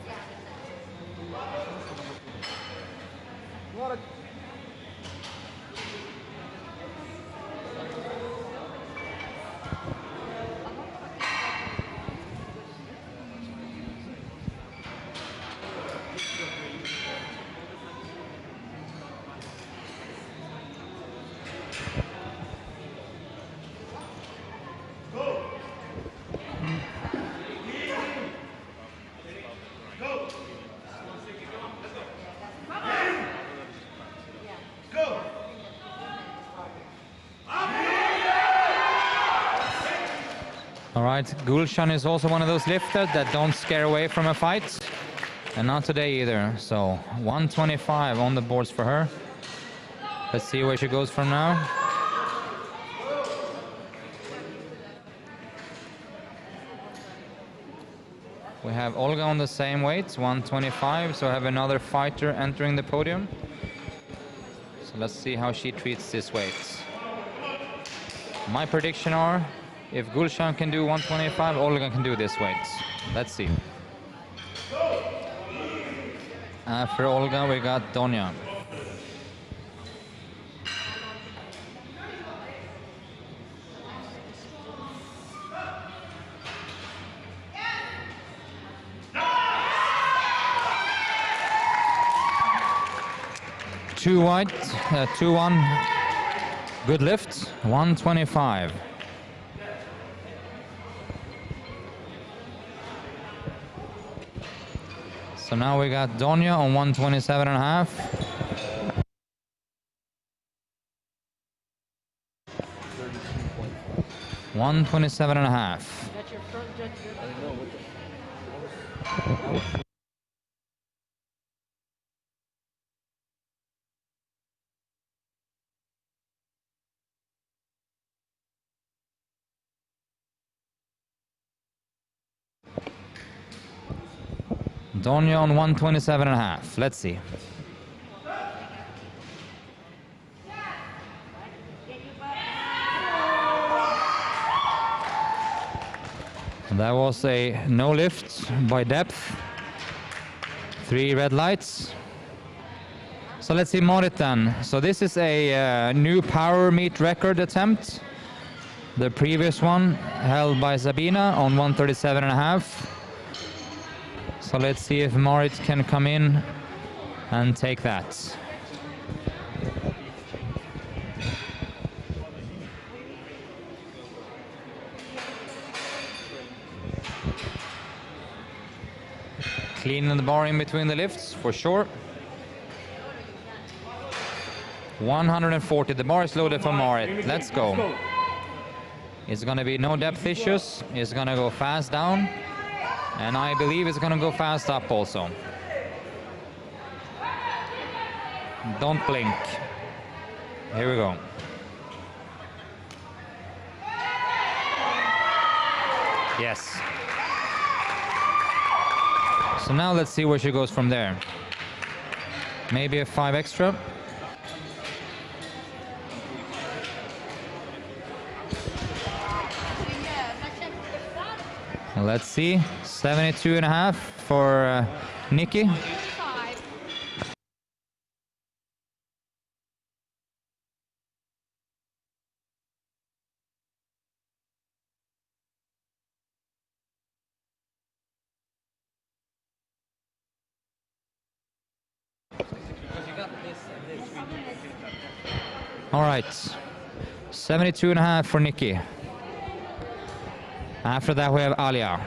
right, Gulshan is also one of those lifters that don't scare away from a fight. And not today either. So 125 on the boards for her. Let's see where she goes from now. We have Olga on the same weight, 125, so I have another fighter entering the podium. So let's see how she treats this weight. My prediction are, if Gulshan can do 125, Olga can do this weight. Let's see. After Olga, we got Donia. Two white, 2-1, good lift, 125. So now we got Donia on 127.5. $127.5. Donia on 127.5. Let's see. That was a no lift by depth. 3 red lights. So let's see Marit then. So this is a new power meet record attempt. The previous one held by Sabina on 137.5. So let's see if Marit can come in and take that. Cleaning the bar in between the lifts, for sure. 140, the bar is loaded for Marit. Let's go. It's gonna be no depth issues. It's gonna go fast down. And I believe it's gonna go fast up also. Don't blink. Here we go. Yes. So now let's see where she goes from there. Maybe a 5 extra. Let's see, 72.5 for Nikki. All right, 72.5 for Nikki. After that, we have Alia.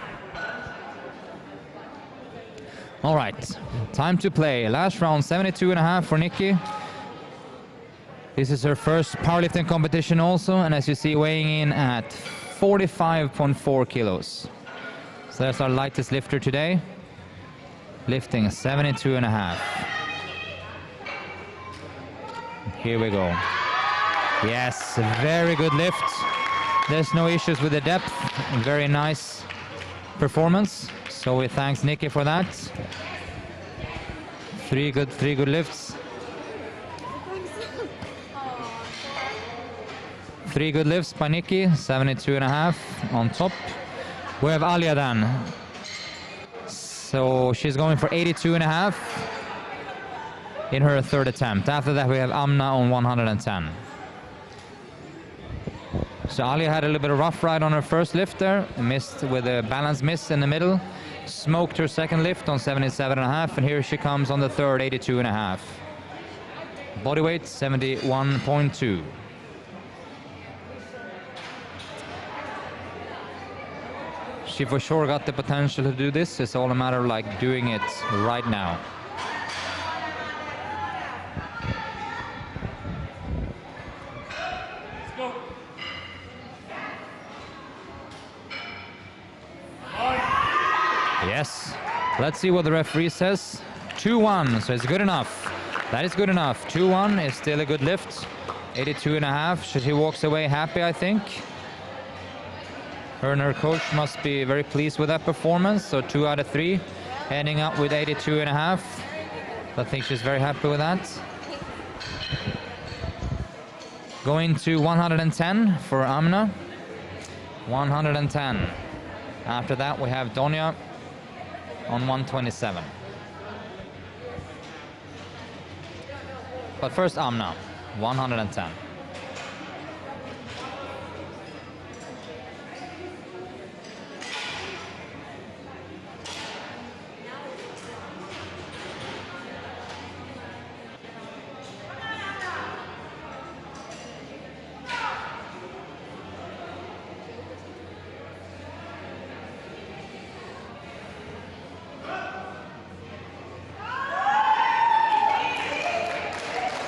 All right, time to play. Last round, 72.5 for Nikki. This is her first powerlifting competition also, and as you see, weighing in at 45.4 kilos. So that's our lightest lifter today, lifting 72.5. Here we go. Yes, very good lift. There's no issues with the depth. Very nice performance. So we thank Nikki for that. Three good lifts. 3 good lifts by Nikki, 72.5 on top. We have Alia then. So she's going for 82.5 in her third attempt. After that we have Amna on 110. So Alia had a little bit of rough ride on her first lift there, missed with a balance miss in the middle, smoked her second lift on 77.5, and here she comes on the third, 82.5. Body weight, 71.2. She for sure got the potential to do this. It's all a matter of like doing it right now. Yes. Let's see what the referee says. 2-1, so it's good enough. That is good enough. 2-1 is still a good lift. 82.5. She walks away happy, I think. Her and her coach must be very pleased with that performance. So 2 out of 3, ending up with 82.5. I think she's very happy with that. Going to 110 for Amna. 110. After that, we have Donia on 127. But first, Amna, 110.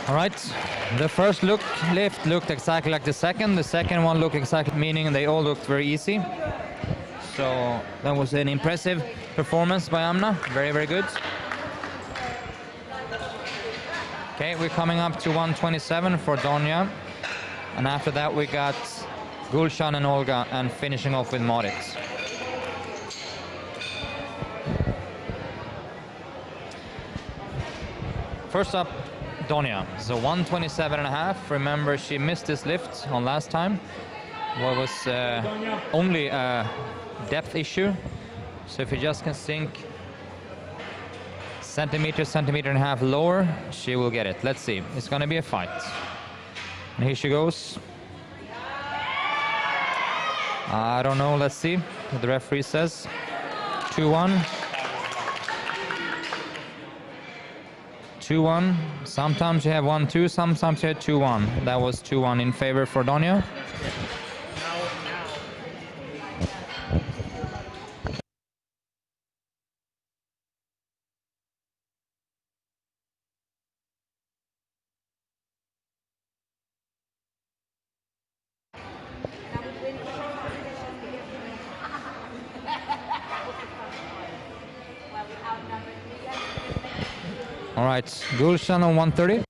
All right, the first lift looked exactly like the second. The second one looked exactly, meaning they all looked very easy. So that was an impressive performance by Amna. Very, very good. Okay, we're coming up to 127 for Donia. And after that, we got Gulshan and Olga, and finishing off with Marit. First up, Donia, so 127.5. Remember, she missed this lift on last time. What was only a depth issue. So if you just can sink centimeter and a half lower, she will get it. Let's see. It's going to be a fight. And here she goes. I don't know. Let's see what the referee says. 2-1. 2-1. Sometimes you have 1-2, sometimes you have 2-1. That was 2-1 in favor for Donia. All right, Gulshan on 130.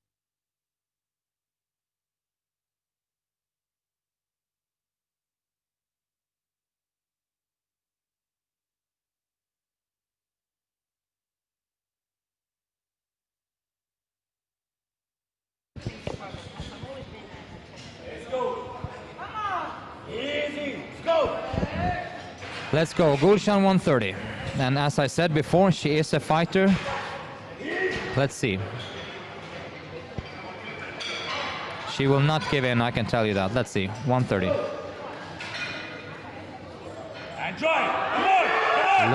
Let's go, Gulshan 130. And as I said before, she is a fighter. Let's see. She will not give in, I can tell you that. Let's see, 130.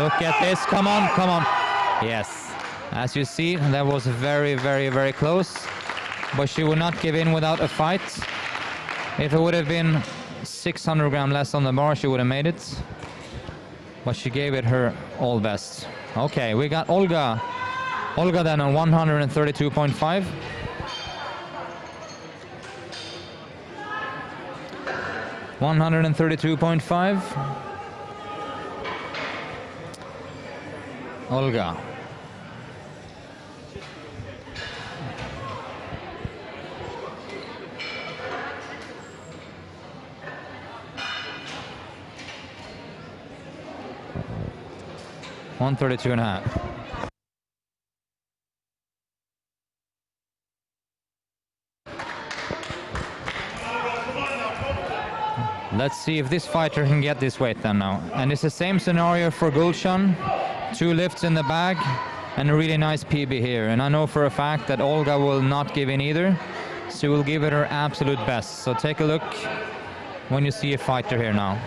Look at this, come on, come on. Yes, as you see, that was very, very, very close. But she will not give in without a fight. If it would have been 600 grams less on the bar, she would have made it. But she gave it her all best. Okay, we got Olga. Olga then on 132.5. Olga. $132.5. Let's see if this fighter can get this weight then now. And it's the same scenario for Gulshan. 2 lifts in the bag and a really nice PB here. And I know for a fact that Olga will not give in either. She will give it her absolute best. So take a look when you see a fighter here now.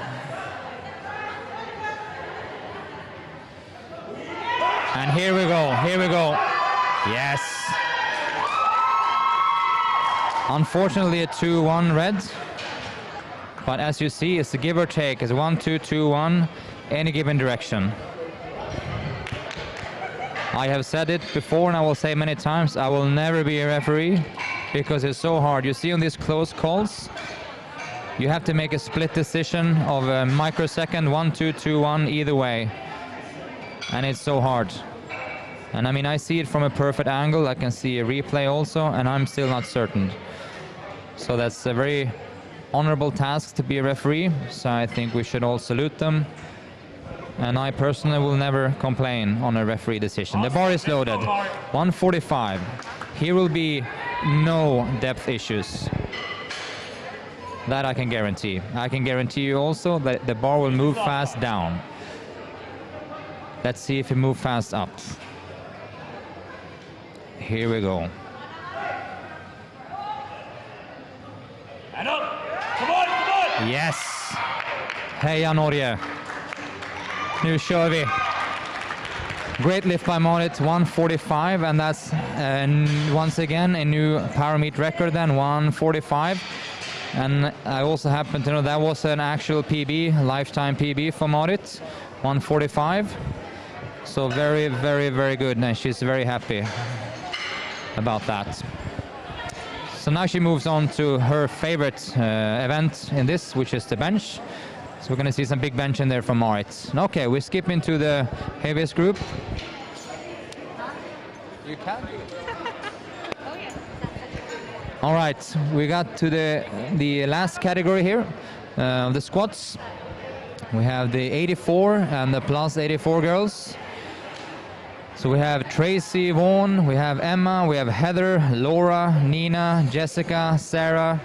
And here we go, here we go. Yes. Unfortunately a 2-1 red. But as you see, it's a give or take. It's 1-2, 2-1, any given direction. I have said it before and I will say many times, I will never be a referee because it's so hard. You see on these close calls, you have to make a split decision of a microsecond, 1-2, 2-1, either way. and it's so hard. And I mean, I see it from a perfect angle. I can see a replay also, and I'm still not certain. So that's a very honorable task to be a referee. So I think we should all salute them. And I personally will never complain on a referee decision. The bar is loaded, 145. Here will be no depth issues. That I can guarantee. I can guarantee you also that the bar will move fast down. Let's see if it moves fast up. Here we go. And up! Come on, come on! Yes! Heja Norge! Nu kör vi! Great lift by Marit, 145, and that's once again a new power meet record then, 145. And I also happen to know that was an actual PB, lifetime PB for Marit, 145. So very, very, very good, and she's very happy about that. So now she moves on to her favorite event in this, which is the bench. So we're going to see some big bench in there from Marit. Okay, we skip into the heaviest group. You can do it. All right, we got to the last category here, the squats. We have the 84 and the plus 84 girls. So we have Tracy Vaughan, we have Emma, we have Heather, Laura, Nina, Jessica, Sarah.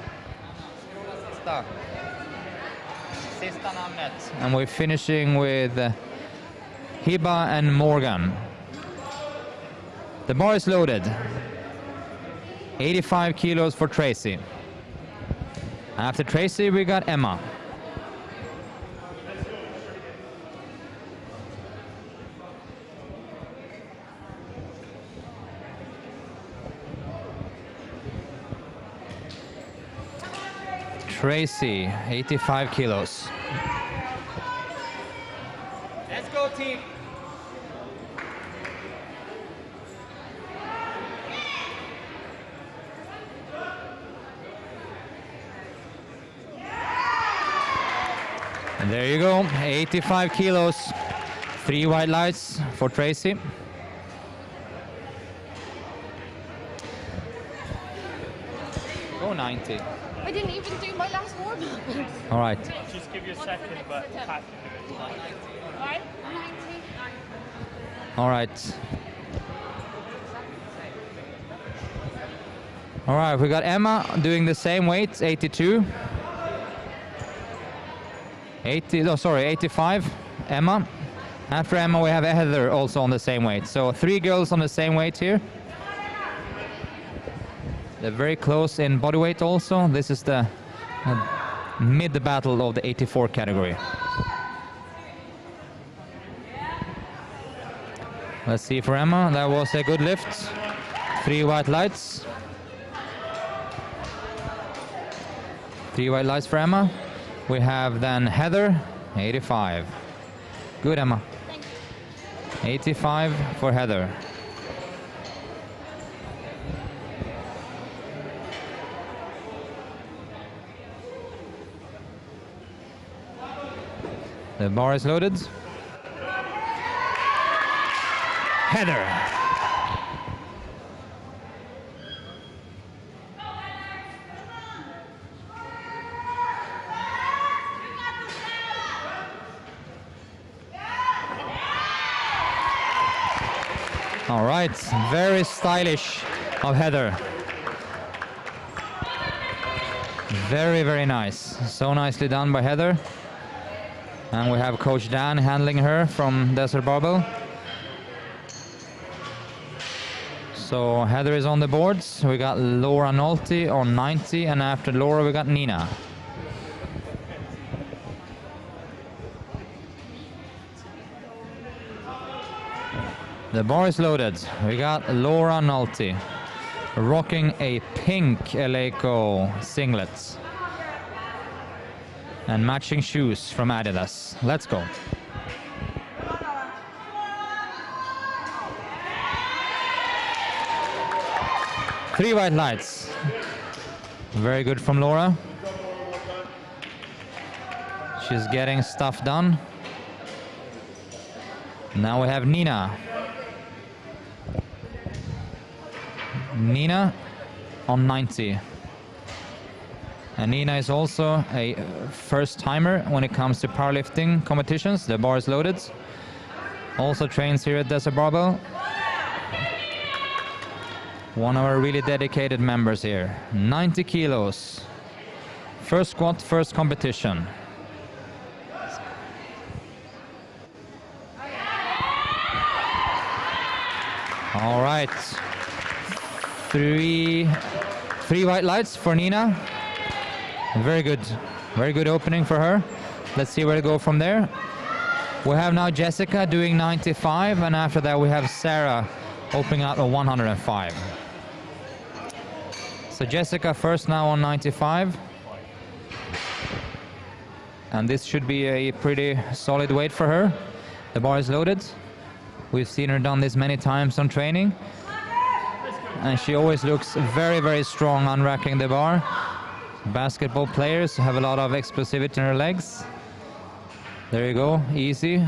And we're finishing with Hiba and Morgan. The bar is loaded. 85 kilos for Tracy. After Tracy, we got Emma. Tracy, 85 kilos. Let's go, team. And there you go, 85 kilos. 3 white lights for Tracy. Go 90. I didn't even do my last warm-up. All right. Just give you a second, but Pat can do it. Right? 90. All right. All right, we got Emma doing the same weight, 82. 85, Emma. After Emma, we have Heather also on the same weight. So 3 girls on the same weight here. They're very close in body weight also. This is the mid-battle of the 84 category. Let's see for Emma. That was a good lift. 3 white lights. 3 white lights for Emma. We have then Heather, 85. Good, Emma. 85 for Heather. The bar is loaded. Heather. All right, very stylish of Heather. Very, very nice. So nicely done by Heather. And we have Coach Dan handling her from Desert Barbell. So Heather is on the boards. We got Laura Nolte on 90, and after Laura we got Nina. The bar is loaded. We got Laura Nolte rocking a pink Eleiko singlet and matching shoes from Adidas. Let's go. Three white lights. Very good from Laura. She's getting stuff done. Now we have Nina. Nina on 90. And Nina is also a first-timer when it comes to powerlifting competitions. The bar is loaded. Also trains here at Desert Barbell. One of our really dedicated members here. 90 kilos. First squat, first competition. All right. Three white lights for Nina. Very good opening for her. Let's see where to go from there. We have now Jessica doing 95, and after that we have Sarah opening out a 105. So Jessica first now on 95. And this should be a pretty solid weight for her. The bar is loaded. We've seen her done this many times on training. And she always looks very strong unracking the bar. Basketball players have a lot of explosivity in her legs. There you go, easy.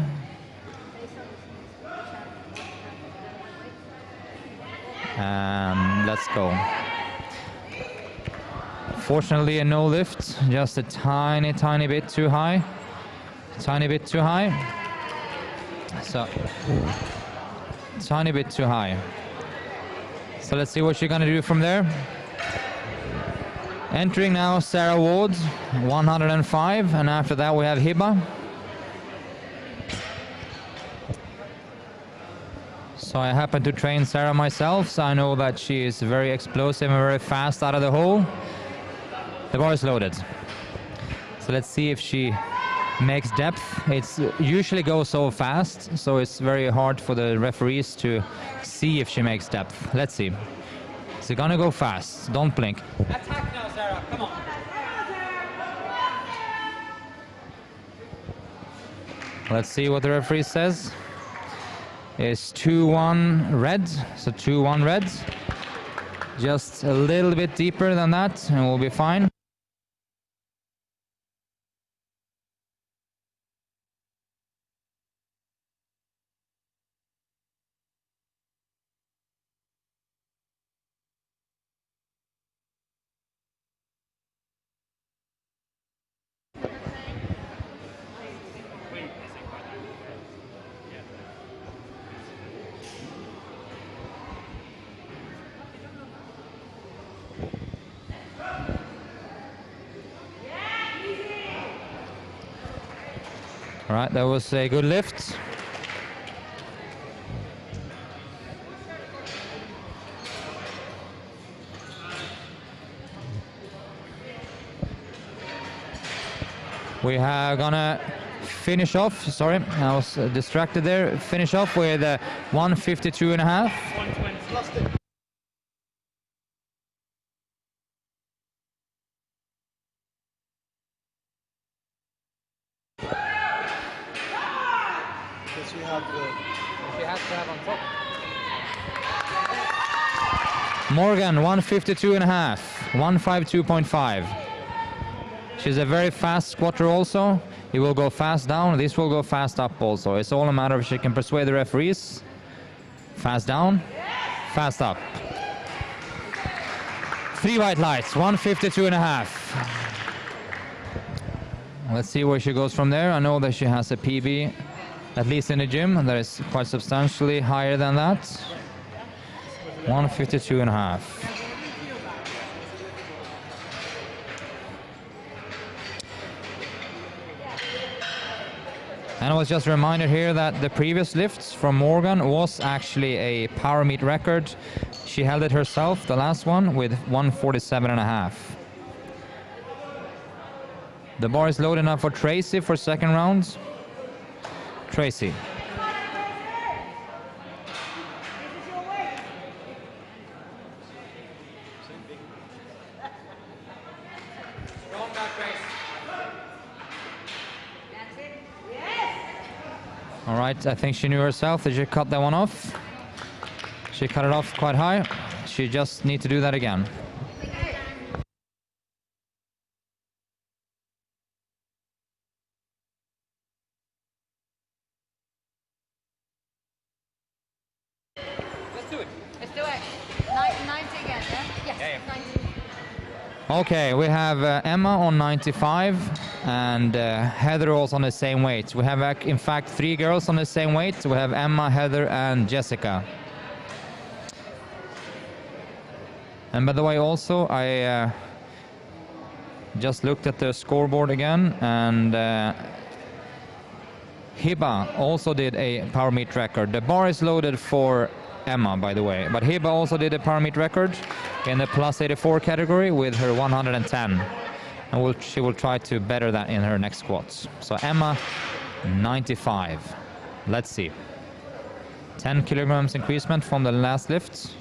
And let's go. Fortunately a no lift, just a tiny bit too high. Tiny bit too high. So, tiny bit too high. So let's see what she's gonna do from there. Entering now Sarah Ward, 105, and after that we have Hiba. So I happen to train Sarah myself, so I know that she is very explosive and very fast out of the hole. The bar is loaded. So let's see if she makes depth. It usually goes so fast, so it's very hard for the referees to see if she makes depth. Let's see. Is it gonna go fast? Don't blink. Attack now, Sarah. Come on. Let's see what the referee says. It's 2-1 red, so 2-1 red. Just a little bit deeper than that and we'll be fine. All right, that was a good lift. We are gonna finish off, sorry, I was distracted there. Finish off with 152.5. 120. She has to have on top. Morgan, 152.5, 152.5. She's a very fast squatter also. He will go fast down, this will go fast up also. It's all a matter of if she can persuade the referees. Fast down, fast up. 3 white lights, 152.5. Let's see where she goes from there. I know that she has a PB, at least in the gym, that is quite substantially higher than that. 152.5. And I was just reminded here that the previous lifts from Morgan was actually a power meet record. She held it herself, the last one, with 147.5. The bar is loaded enough for Tracy for second round. Tracy. All right, I think she knew herself that she cut that one off. She cut it off quite high. She just needs to do that again. Let's do it. 90 again, yeah? Yes, 90. Okay, we have Emma on 95 and Heather also on the same weight. We have in fact 3 girls on the same weight. We have Emma, Heather and Jessica. And by the way, also I just looked at the scoreboard again, and Hiba also did a power meet record. The bar is loaded for Emma, by the way, but Hiba also did a power meet record in the plus 84 category with her 110, and she will try to better that in her next squats. So Emma, 95. Let's see. 10 kilograms increasement from the last lift.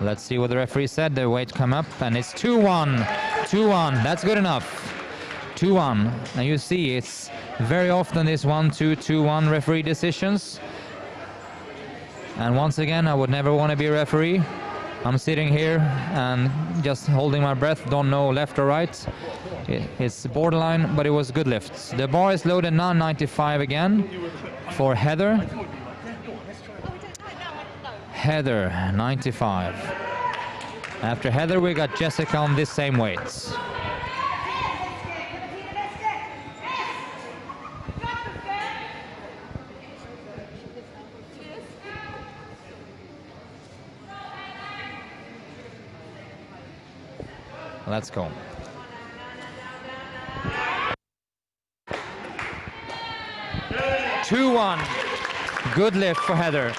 Let's see what the referee said. The weight come up, and it's 2-1. 2-1. That's good enough. 2-1. And you see, it's very often this 1-2, 2-1 referee decisions. And once again, I would never want to be a referee. I'm sitting here and just holding my breath, don't know left or right. It's borderline, but it was good lifts. The bar is loaded now, 95 again for Heather. Heather, 95. After Heather, we got Jessica on this same weight. Let's go. Two-one. Good lift for Heather.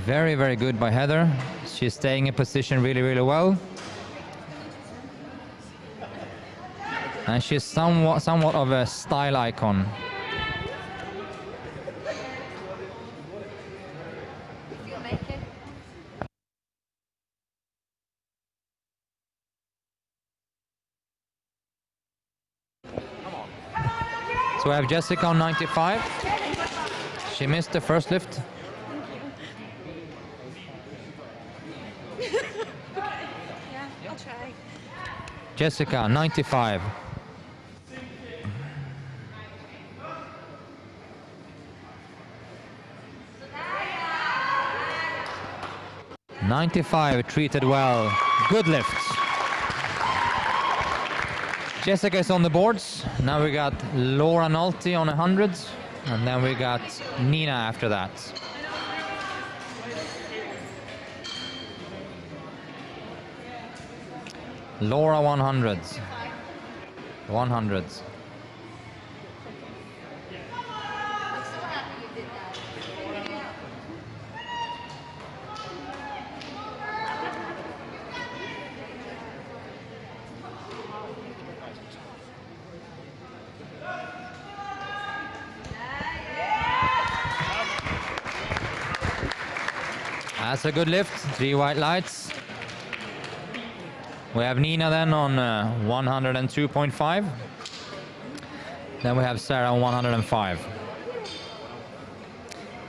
Very, very good by Heather. She's staying in position really, really well. And she's somewhat of a style icon. So we have Jessica on 95. She missed the first lift. Yeah, I'll try. Jessica, 95. Treated well. Good lift. Jessica is on the boards. Now we got Laura Nolte on 100, and then we got Nina after that. Laura 100s. 100s. That's a good lift. 3 white lights. We have Nina then on 102.5. Then we have Sarah on 105.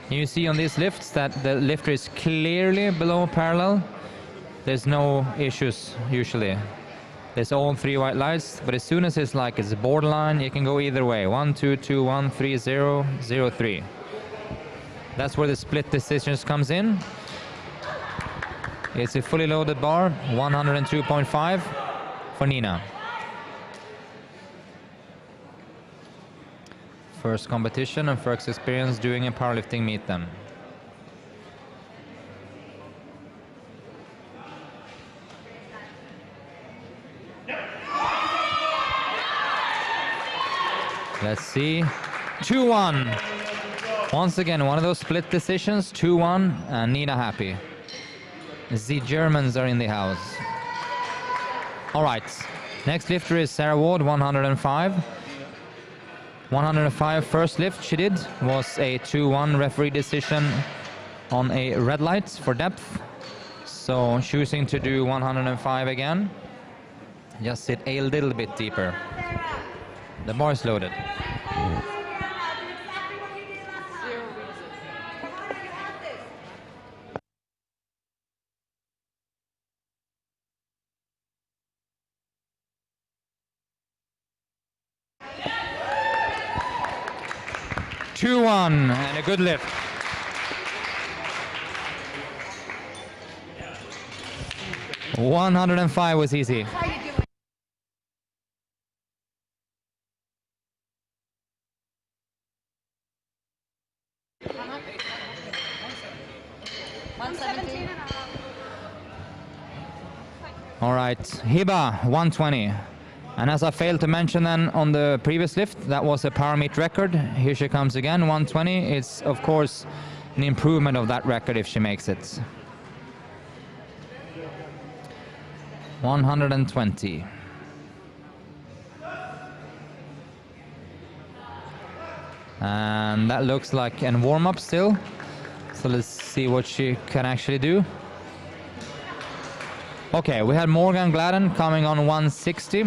You see on these lifts that the lifter is clearly below parallel. There's no issues usually. There's all 3 white lights, but as soon as it's like it's borderline, you can go either way. 1, 2, 2, 1, 3, 0, 0, 3. That's where the split decisions comes in. It's a fully loaded bar, 102.5 for Nina. First competition and first experience doing a powerlifting meet then. Let's see. 2-1. Once again, one of those split decisions, 2-1, and Nina happy. The Germans are in the house. All right, next lifter is Sarah Ward, 105. 105 first lift she did was a 2-1 referee decision on a red light for depth. So choosing to do 105 again. Just sit a little bit deeper. The bar is loaded. 2-1, and a good lift. $105 was easy. All right, Hiba, 120. And as I failed to mention then on the previous lift, that was a power meet record. Here she comes again, 120. It's, of course, an improvement of that record if she makes it. 120. And that looks like a warm-up still. So let's see what she can actually do. Okay, we had Morgan Gladden coming on 160.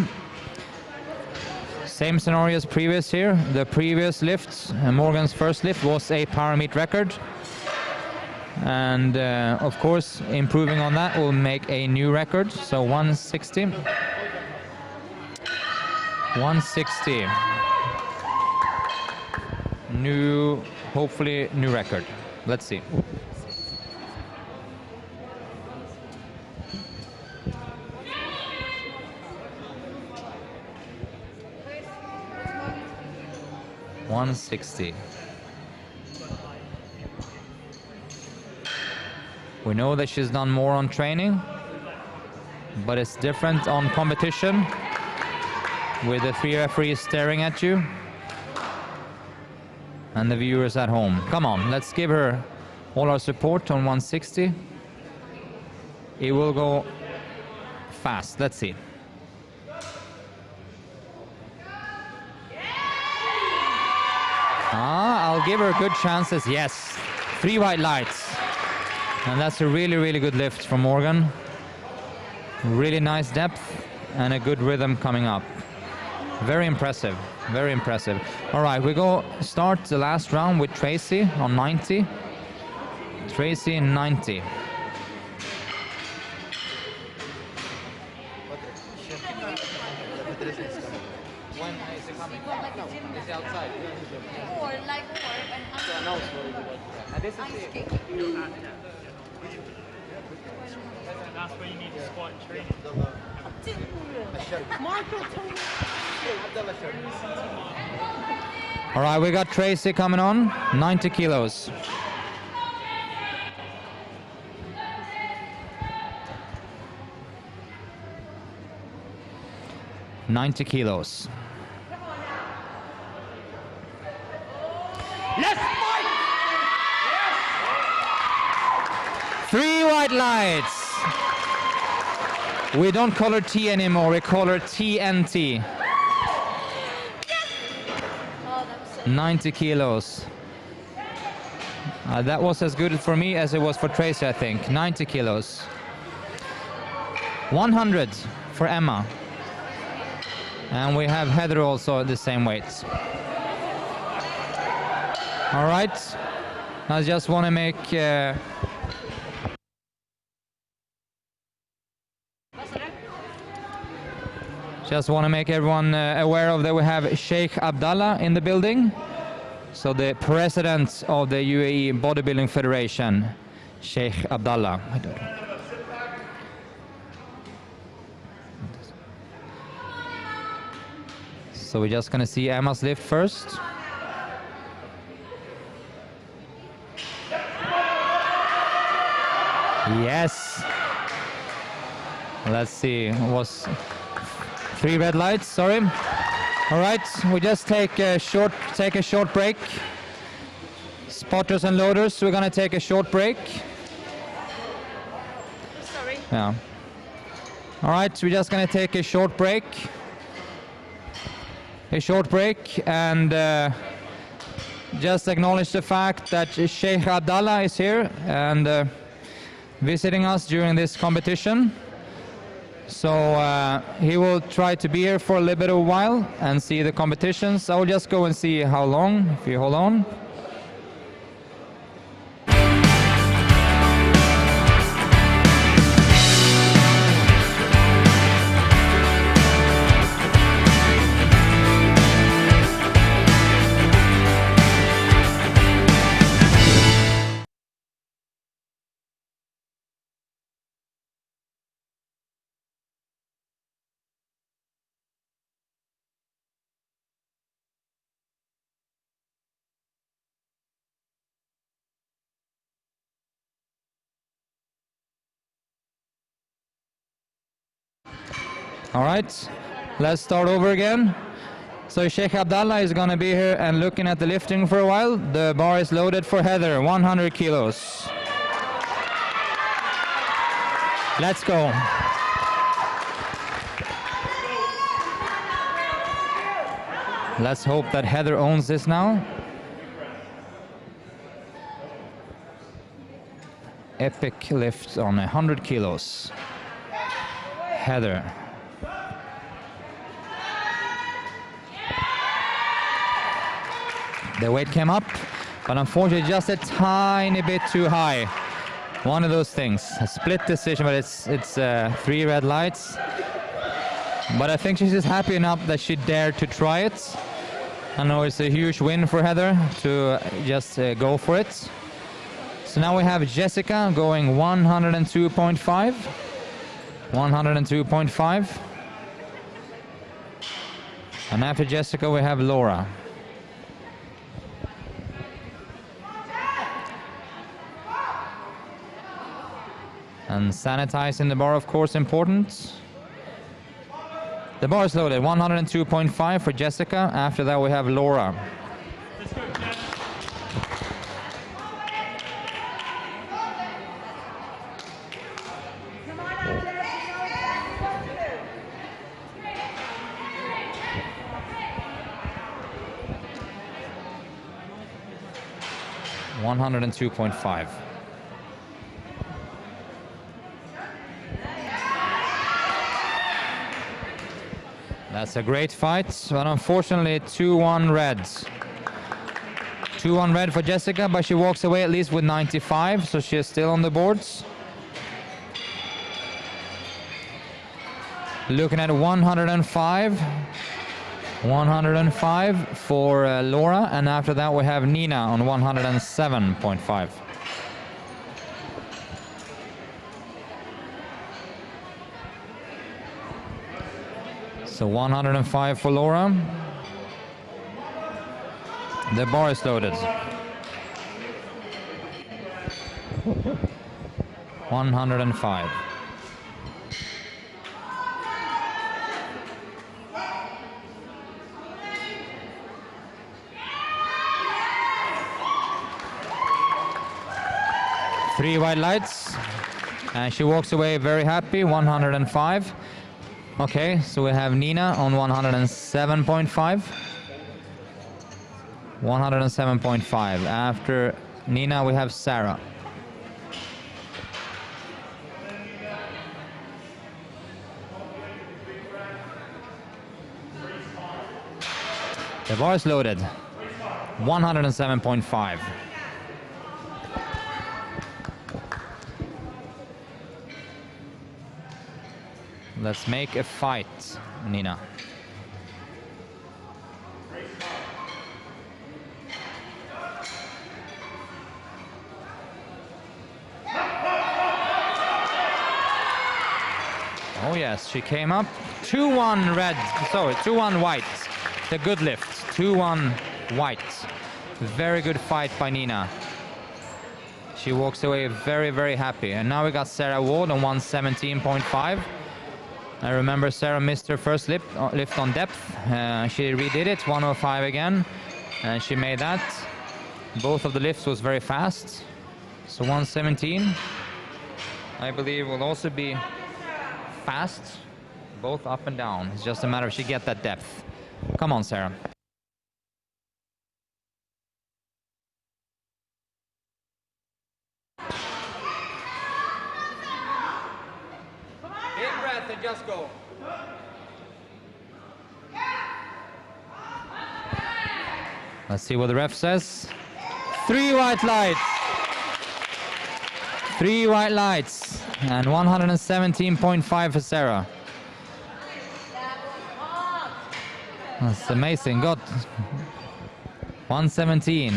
Same scenario as previous here. The previous lift, Morgan's first lift, was a power meet record. And of course, improving on that will make a new record. So 160. 160. New, hopefully new record. Let's see. $160. We know that she's done more on training, but it's different on competition with the 3 referees staring at you and the viewers at home. Come on, let's give her all our support on 160. It will go fast. Let's see. I'll give her good chances. Yes, 3 white lights. And that's a really, really good lift from Morgan. Really nice depth and a good rhythm coming up. Very impressive, very impressive. All right, we go start the last round with Tracy on 90. Tracy 90. When is it coming? No, it's outside. This is it. That's where you need to squat training. All right, we got Tracy coming on, 90 kilos. $90 kilos. Yes! 3 white lights. We don't call her T anymore, we call her TNT. 90 kilos. That was as good for me as it was for Tracy, I think. 90 kilos. 100 for Emma. And we have Heather also at the same weight. All right. I just want to make... Just want to make everyone aware of that we have Sheikh Abdallah in the building. So the president of the UAE Bodybuilding Federation, Sheikh Abdallah. I don't know. So we're just going to see Emma's lift first. Yes. Let's see. It was 3 red lights, sorry. All right, we just take a short break. Spotters and loaders, we're gonna take a short break. Sorry. Yeah. All right, we're just gonna take a short break. And just acknowledge the fact that Sheikh Abdallah is here and visiting us during this competition. So he will try to be here for a little bit of a while and see the competitions. I will just go and see how long, if you hold on. All right, let's start over again. So Sheikh Abdallah is going to be here and looking at the lifting for a while. The bar is loaded for Heather, 100 kilos. Let's go. Let's hope that Heather owns this now. Epic lift on 100 kilos. Heather. The weight came up, but unfortunately just a tiny bit too high. One of those things, a split decision, but it's 3 red lights. But I think she's just happy enough that she dared to try it. I know it's a huge win for Heather to just go for it. So now we have Jessica going 102.5. 102.5. And after Jessica we have Laura. And sanitizing the bar, of course, important. The bar is loaded, 102.5 for Jessica. After that we have Laura. Let's go, Jeff. One 102.5. That's a great fight, but unfortunately 2-1 red. 2-1 red for Jessica, but she walks away at least with 95, so she is still on the boards. Looking at 105. 105 for Laura, and after that we have Nina on 107.5. So 105 for Laura. The bar is loaded. 105. Three white lights, and she walks away very happy, 105. Okay, so we have Nina on 107.5. 107.5. After Nina, we have Sarah. The bar is loaded, 107.5. Let's make a fight, Nina. Oh yes, she came up. 2-1 red, sorry, 2-1 white. The good lift, 2-1 white. Very good fight by Nina. She walks away very, very happy. And now we got Sarah Ward on 117.5. I remember Sarah missed her first lift on depth. She redid it, 105 again, and she made that. Both of the lifts was very fast. So 117, I believe, will also be fast, both up and down. It's just a matter of she get that depth. Come on, Sarah. In breath and just go. Let's see what the ref says. 3 white lights. 3 white lights. And 117.5 for Sarah. That's amazing. Got 117.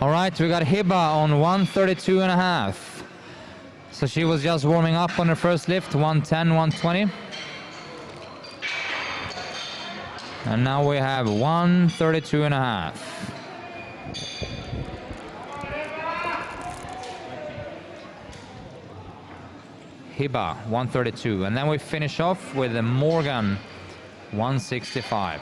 All right, we got Hiba on 132.5. So she was just warming up on her first lift, 110, 120. And now we have 132.5. Hiba, 132. And then we finish off with Morgan, 165.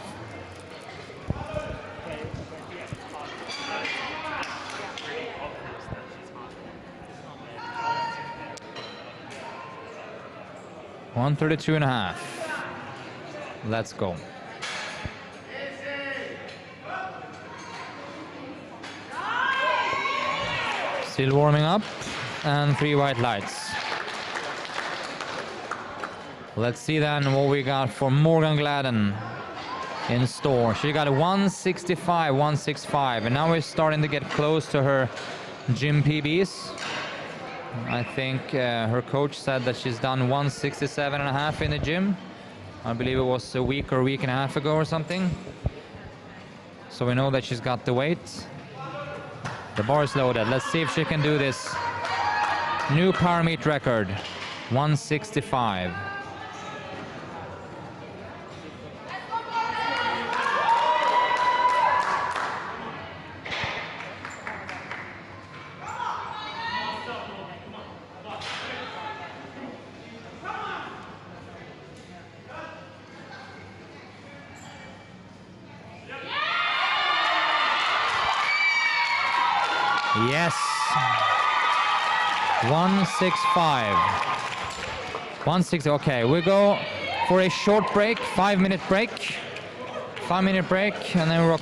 $132.5. Let's go. Still warming up, and 3 white lights. Let's see then what we got for Morgan Gladden in store. She got a 165, 165, and now we're starting to get close to her gym PBs. I think her coach said that she's done 167.5 in the gym. I believe it was a week or a week and a half ago or something. So we know that she's got the weight. The bar is loaded. Let's see if she can do this. New power meet record, 165. Yes, 165. 160. Okay, we go for a short break, 5-minute break. 5-minute break, and then we rock.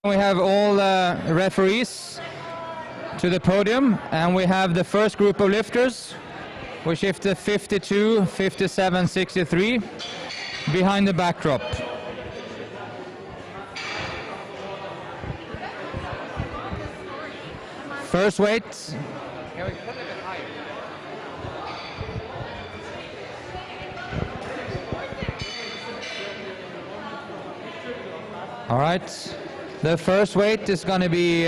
We have all referees to the podium, and we have the first group of lifters. We shift to 52, 57, 63 behind the backdrop. First weight. All right. The first weight is going to be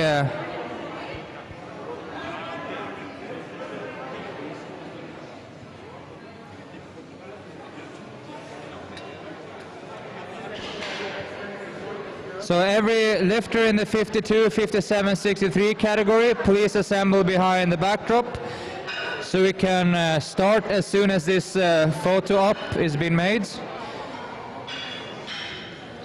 so every lifter in the 52, 57, 63 category, please assemble behind the backdrop so we can start as soon as this photo op is being made.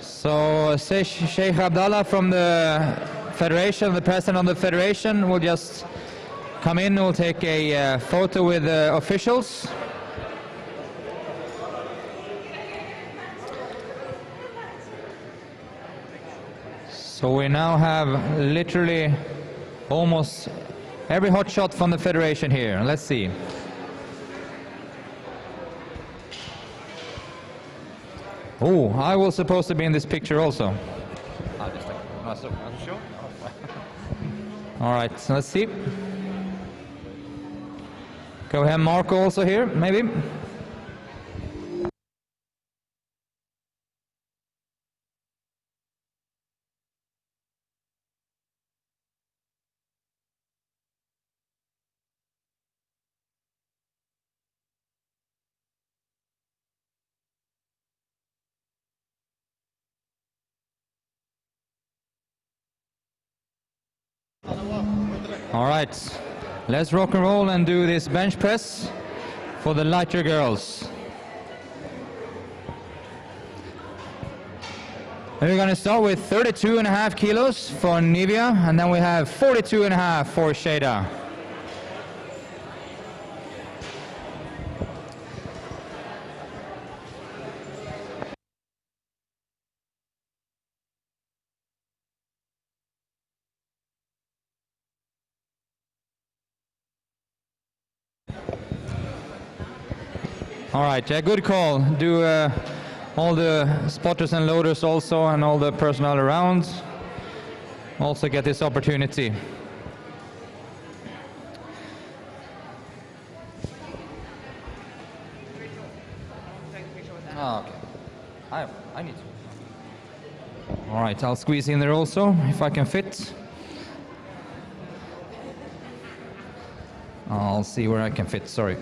So Sheikh Abdallah from the Federation, the president of the Federation, will just come in and will take a photo with the officials. So we now have literally almost every hotshot from the Federation here. Let's see. Oh, I was supposed to be in this picture also. All right, so let's see. Go ahead, Marco also here, maybe. All right, let's rock and roll and do this bench press for the lighter girls. And we're going to start with 32.5 kilos for Nivea, and then we have 42.5 for Shada. All right, yeah, good call. Do all the spotters and loaders also, and all the personnel around also get this opportunity. Oh, okay. I need to. All right, I'll squeeze in there also if I can fit. I'll see where I can fit, sorry.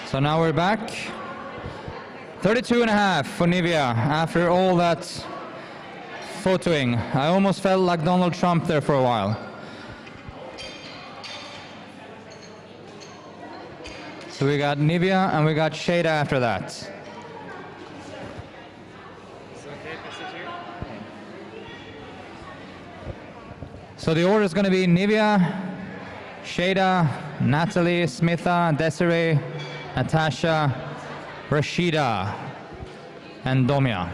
So now we're back. 32.5 for Nivea after all that photoing. I almost felt like Donald Trump there for a while. So we got Nivea and we got Shada after that. So the order is going to be Nivea, Shada, Natalie, Smitha, Desiree, Natasha, Rashida, and Domia.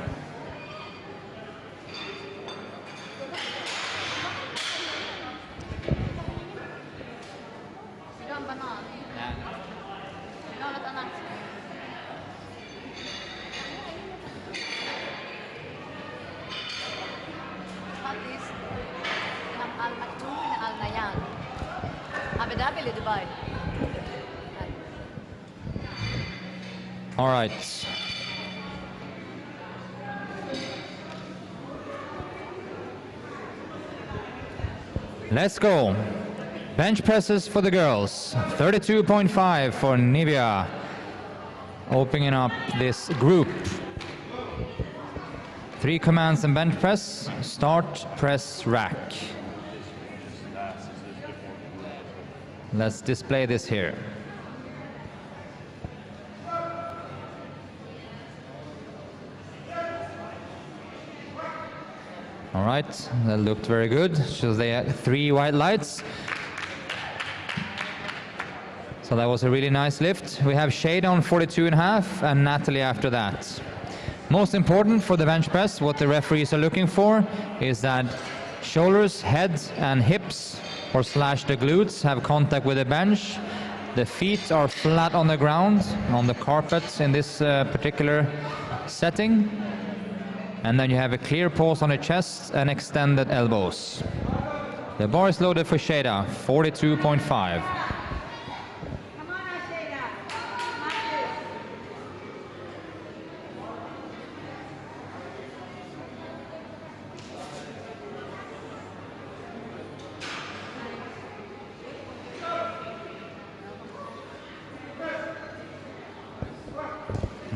All right. Let's go. Bench presses for the girls. 32.5 for Nivea. Opening up this group. 3 commands and bench press. Start, press, rack. Let's display this here. All right, that looked very good. So they had 3 white lights. So that was a really nice lift. We have Shade on 42.5 and Natalie after that. Most important for the bench press, what the referees are looking for is that shoulders, head and hips or slash the glutes have contact with the bench. The feet are flat on the ground, on the carpet in this particular setting. And then you have a clear pose on the chest and extended elbows. The bar is loaded for Shada, 42.5.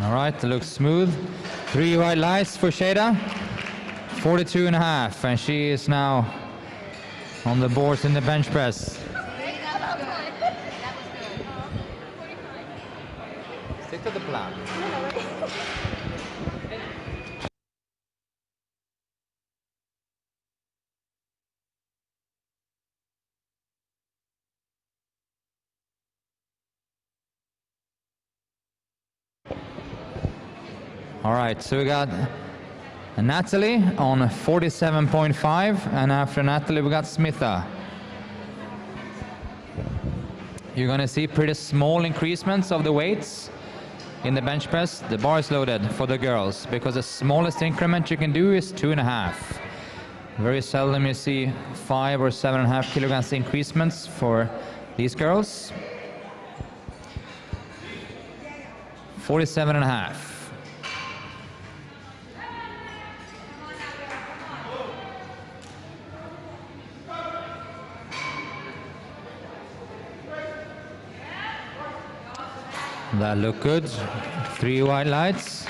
All right, it looks smooth. 3 white lights for Shada, 42.5, and she is now on the boards in the bench press. Stick to the plan. All right, so we got Natalie on 47.5, and after Natalie we got Smitha. You're gonna see pretty small increasements of the weights in the bench press. The bar is loaded for the girls because the smallest increment you can do is 2.5. Very seldom you see 5 or 7.5 kilograms increasements for these girls. 47.5. That looked good. 3 white lights.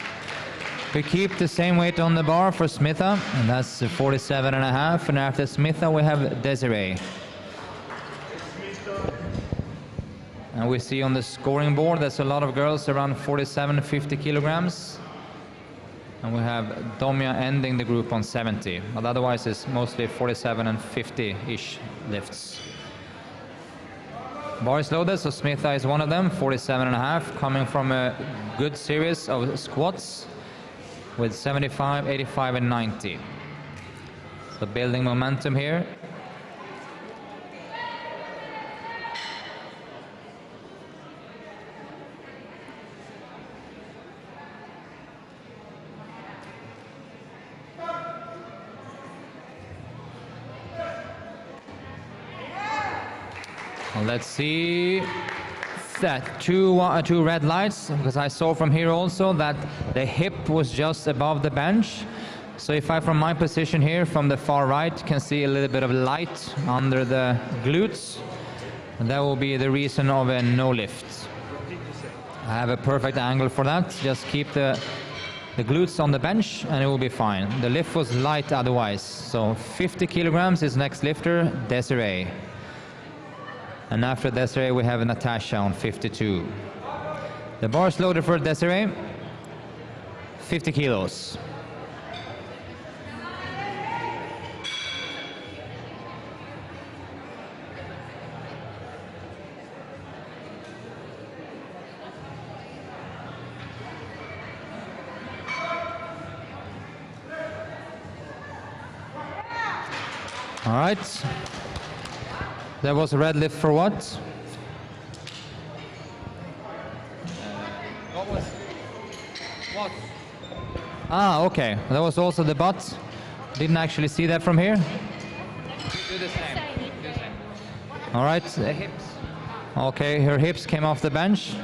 We keep the same weight on the bar for Smitha, and that's 47.5. And after Smitha, we have Desiree. And we see on the scoring board, there's a lot of girls around 47, 50 kilograms. And we have Domya ending the group on 70. But otherwise, it's mostly 47 and 50-ish lifts. Bar is loaded, so Smitha is one of them, 47.5, coming from a good series of squats with 75, 85 and 90. So building momentum here. Let's see that two red lights, because I saw from here also that the hip was just above the bench. So if I, from my position here, from the far right, can see a little bit of light under the glutes, that will be the reason of a no lift. I have a perfect angle for that. Just keep the glutes on the bench and it will be fine. The lift was light otherwise. So 50 kilograms is next lifter, Desiree. And after Desiree, we have Natasha on 52. The bar is loaded for Desiree, 50 kilos. All right. That was a red lift for what? What? Ah, okay. That was also the butt. Didn't actually see that from here. Do the same. Do the same. All right. The hips. Okay, her hips came off the bench.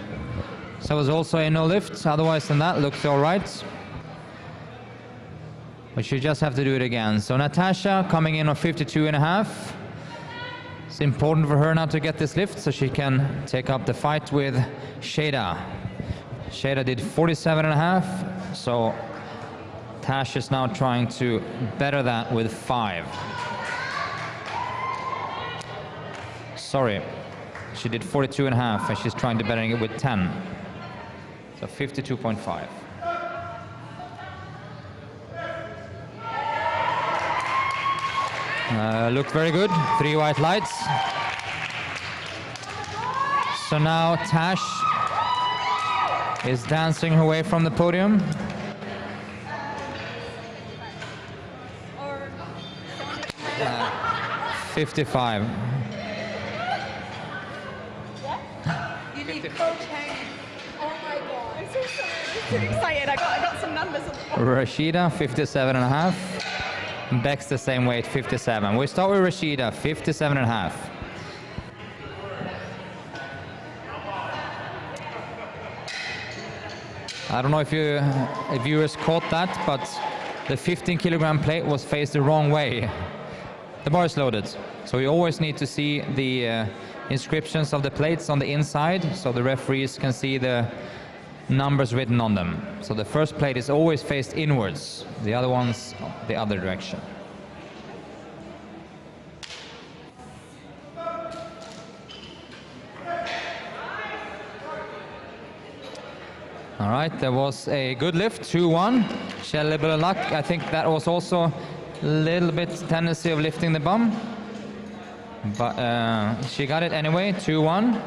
So it was also a no lift. Otherwise than that, looks all right. But you just have to do it again. So Natasha coming in on 52.5. It's important for her now to get this lift so she can take up the fight with Shada. Shada did 47.5, so Tash is now trying to better that with 5. Sorry. She did 42.5, and she's trying to better it with 10. So 52.5. Looked very good. 3 white lights. So now Tash is dancing her way from the podium. 55. You need coach hanging. Oh my god. I'm so sorry. I'm too excited. I got some numbers on the bottom. Rashida, 57.5. Bex the same weight, 57. We start with Rashida, 57.5. I don't know if viewers caught that, but the 15-kilogram plate was faced the wrong way. The bar is loaded, so we always need to see the inscriptions of the plates on the inside, so the referees can see the numbers written on them. So the first plate is always faced inwards, the other ones the other direction. All right, there was a good lift, 2-1. She had a little bit of luck. I think that was also a little bit tendency of lifting the bum. But she got it anyway, 2-1.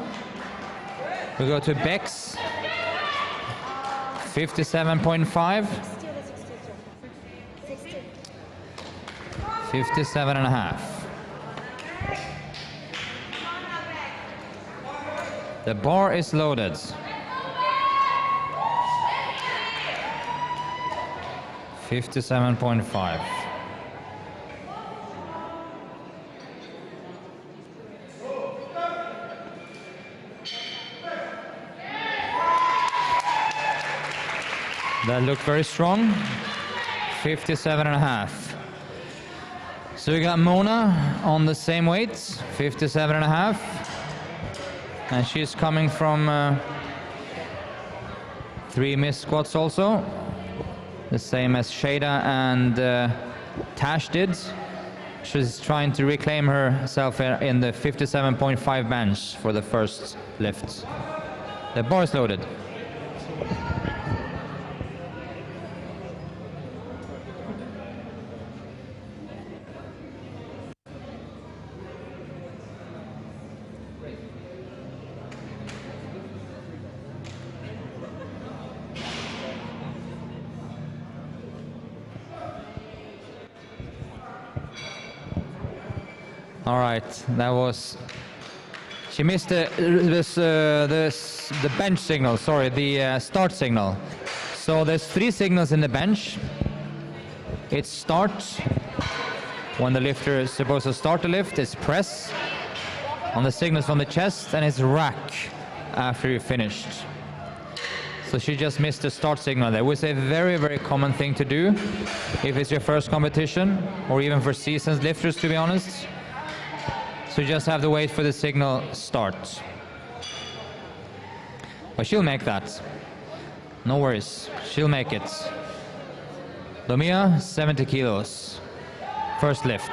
We go to Bex, 57.5. 57.5. The bar is loaded. 57.5. That looked very strong. 57.5. So we got Mona on the same weight, 57.5. And she's coming from 3 missed squats also. The same as Shada and Tash did. She's trying to reclaim herself in the 57.5 bench for the first lift. The bar is loaded. All right, that was. She missed the bench signal. Sorry, the start signal. So there's 3 signals in the bench. It's start when the lifter is supposed to start the lift. It's press on the signals from the chest, and it's rack after you finished. So she just missed the start signal there, which is a very, very common thing to do if it's your first competition, or even for seasoned lifters, to be honest. So you just have to wait for the signal start. But she'll make that. No worries, she'll make it. Lumia, 70 kilos. First lift.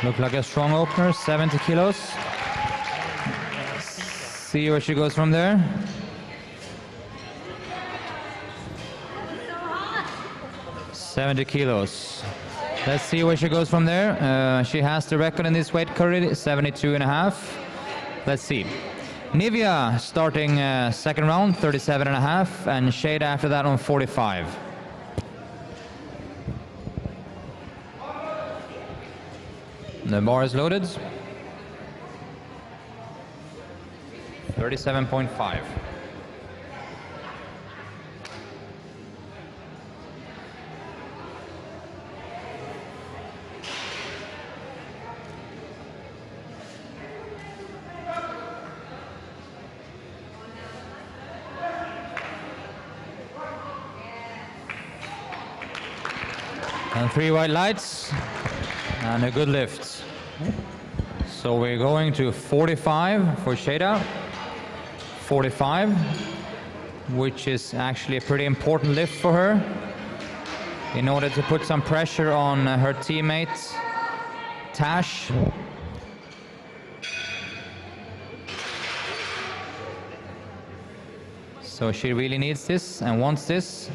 Look like a strong opener, 70 kilos. See where she goes from there. $70 kilos. Let's see where she goes from there. She has the record in this weight category, 72.5. Let's see. Nivea starting second round, 37.5, and Shada after that on 45. The bar is loaded. 37.5. And 3 white lights and a good lift. So we're going to 45 for Shada. 45, which is actually a pretty important lift for her in order to put some pressure on her teammate Tash. So she really needs this and wants this.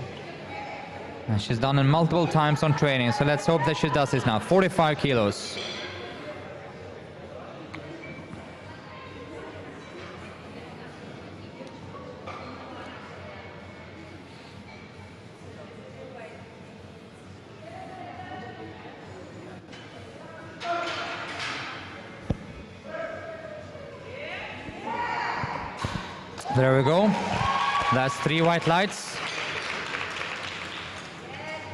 And she's done it multiple times on training, so let's hope that she does this now. 45 kilos. There we go. That's 3 white lights.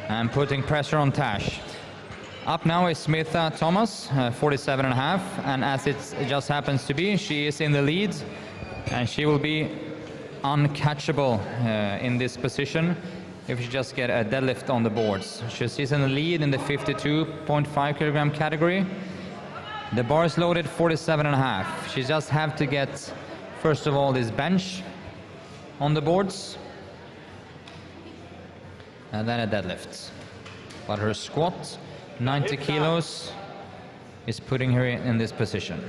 And putting pressure on Tash. Up now is Smitha Thomas, 47.5, and as it just happens to be, she is in the lead, and she will be uncatchable in this position if she just get a deadlift on the boards. She's in the lead in the 52.5 kilogram category. The bar is loaded 47.5. She just have to get, first of all, this bench on the boards, and then a deadlift. But her squat, 90 kilos, is putting her in this position.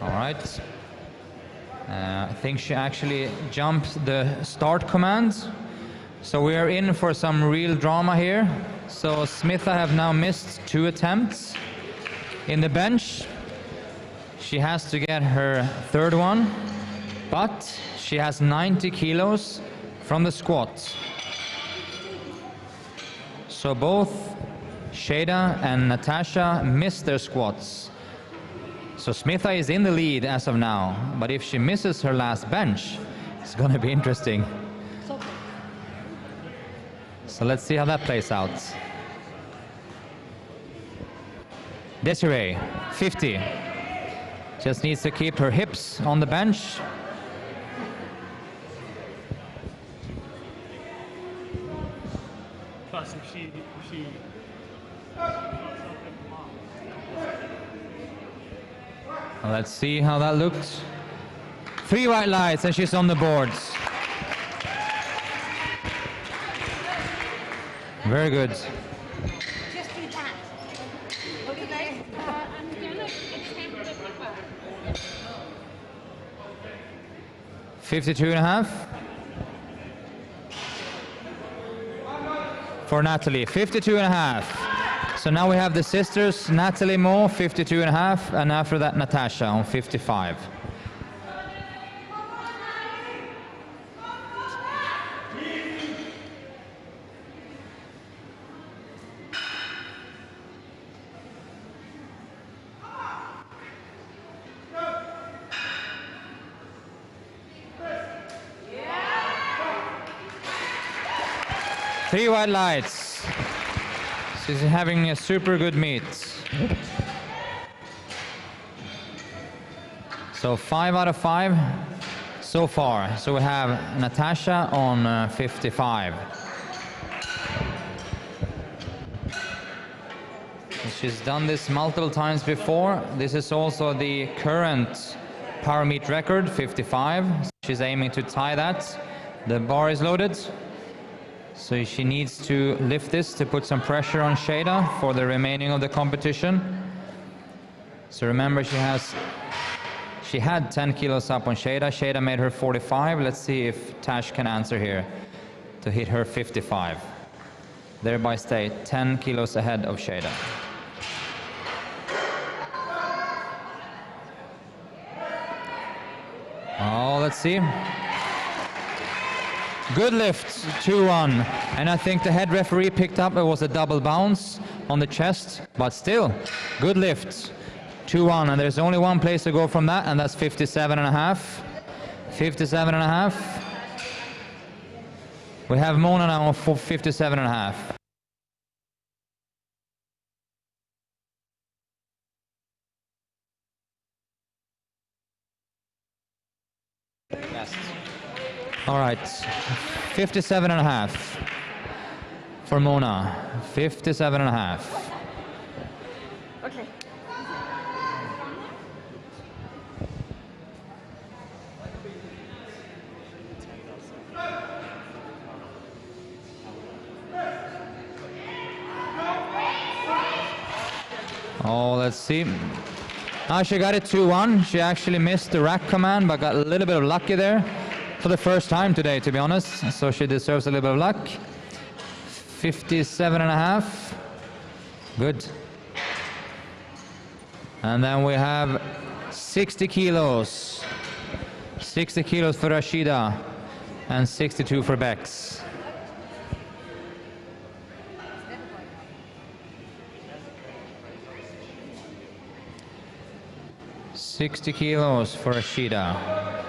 All right. I think she actually jumped the start command. So we are in for some real drama here. So Smitha have now missed 2 attempts in the bench. She has to get her 3rd one, but she has 90 kilos from the squat. So both Shada and Natasha missed their squats. So Smitha is in the lead as of now, but if she misses her last bench, it's going to be interesting. So let's see how that plays out. Desiree, 50. Just needs to keep her hips on the bench. Plus, if she Let's see how that looked. 3 white lights and she's on the boards. Very good. Just do that. Okay. I'm gonna extend the paper. 52.5 for Natalie. 52.5. So now we have the sisters, Natalie Moore, 52.5, and after that Natasha on 55. Three white lights. She's having a super good meet. So 5 out of 5 so far. So we have Natasha on 55. She's done this multiple times before. This is also the current power meet record, 55. She's aiming to tie that. The bar is loaded. So she needs to lift this to put some pressure on Shada for the remaining of the competition. So remember, she had 10 kilos up on Shada. Shada made her 45. Let's see if Tash can answer here to hit her 55. Thereby stay 10 kilos ahead of Shada. Oh, let's see. Good lift, 2-1. And I think the head referee picked up it was a double bounce on the chest, but still, good lift, 2-1. And there's only one place to go from that, and that's 57.5. 57.5. We have Mona now on 57.5. All right, 57.5 for Mona. 57.5. Okay. Oh, let's see. Now she got it 2-1. She actually missed the rack command, but got a little bit of lucky there for the first time today, to be honest. So she deserves a little bit of luck. 57.5. Good. And then we have 60 kilos. 60 kilos for Rashida and 62 for Bex. $60 kilos for Rashida.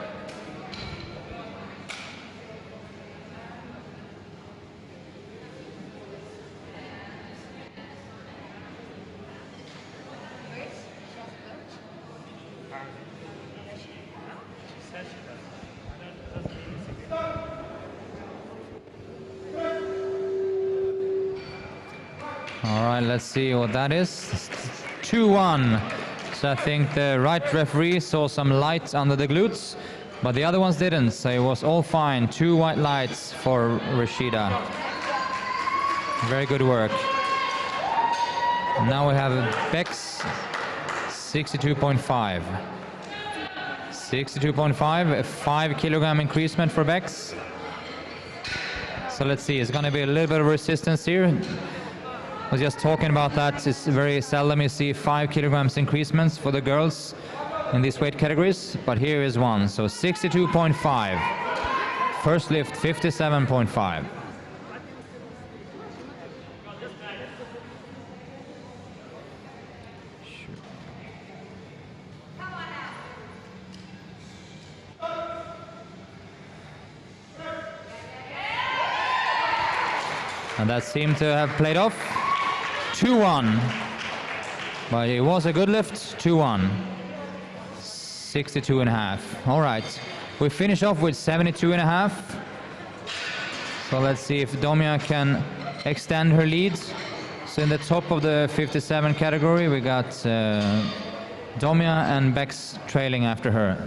All right, let's see what that is. 2-1. So I think the right referee saw some lights under the glutes, but the other ones didn't, so it was all fine. 2 white lights for Rashida. Very good work. Now we have Bex, 62.5. 62.5, a 5 kilogram increasement for Bex. So let's see, it's going to be a little bit of resistance here. I was just talking about that. It's very seldom you see 5 kilograms increasements for the girls in these weight categories, but here is one. So 62.5. First lift, 57.5. And that seemed to have played off. 2-1. But it was a good lift. 2-1. 62.5. All right. We finish off with 72.5. So let's see if Domya can extend her lead. So in the top of the 57 category, we got Domya and Bex trailing after her.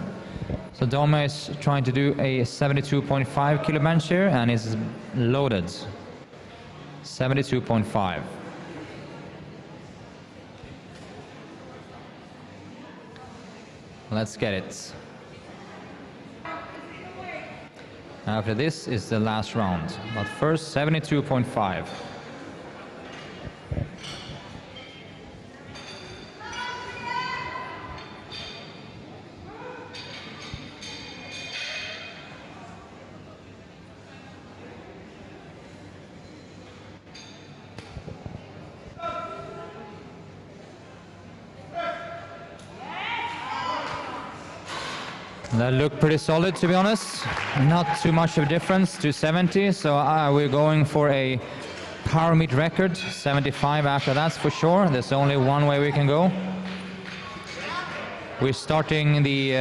So Domya is trying to do a 72.5 kilo bench here and is loaded. 72.5. Let's get it. After this is the last round, but first 72.5. That looked pretty solid, to be honest. Not too much of a difference to 70, so we're going for a power meet record. 75 after that's for sure. There's only one way we can go. We're starting the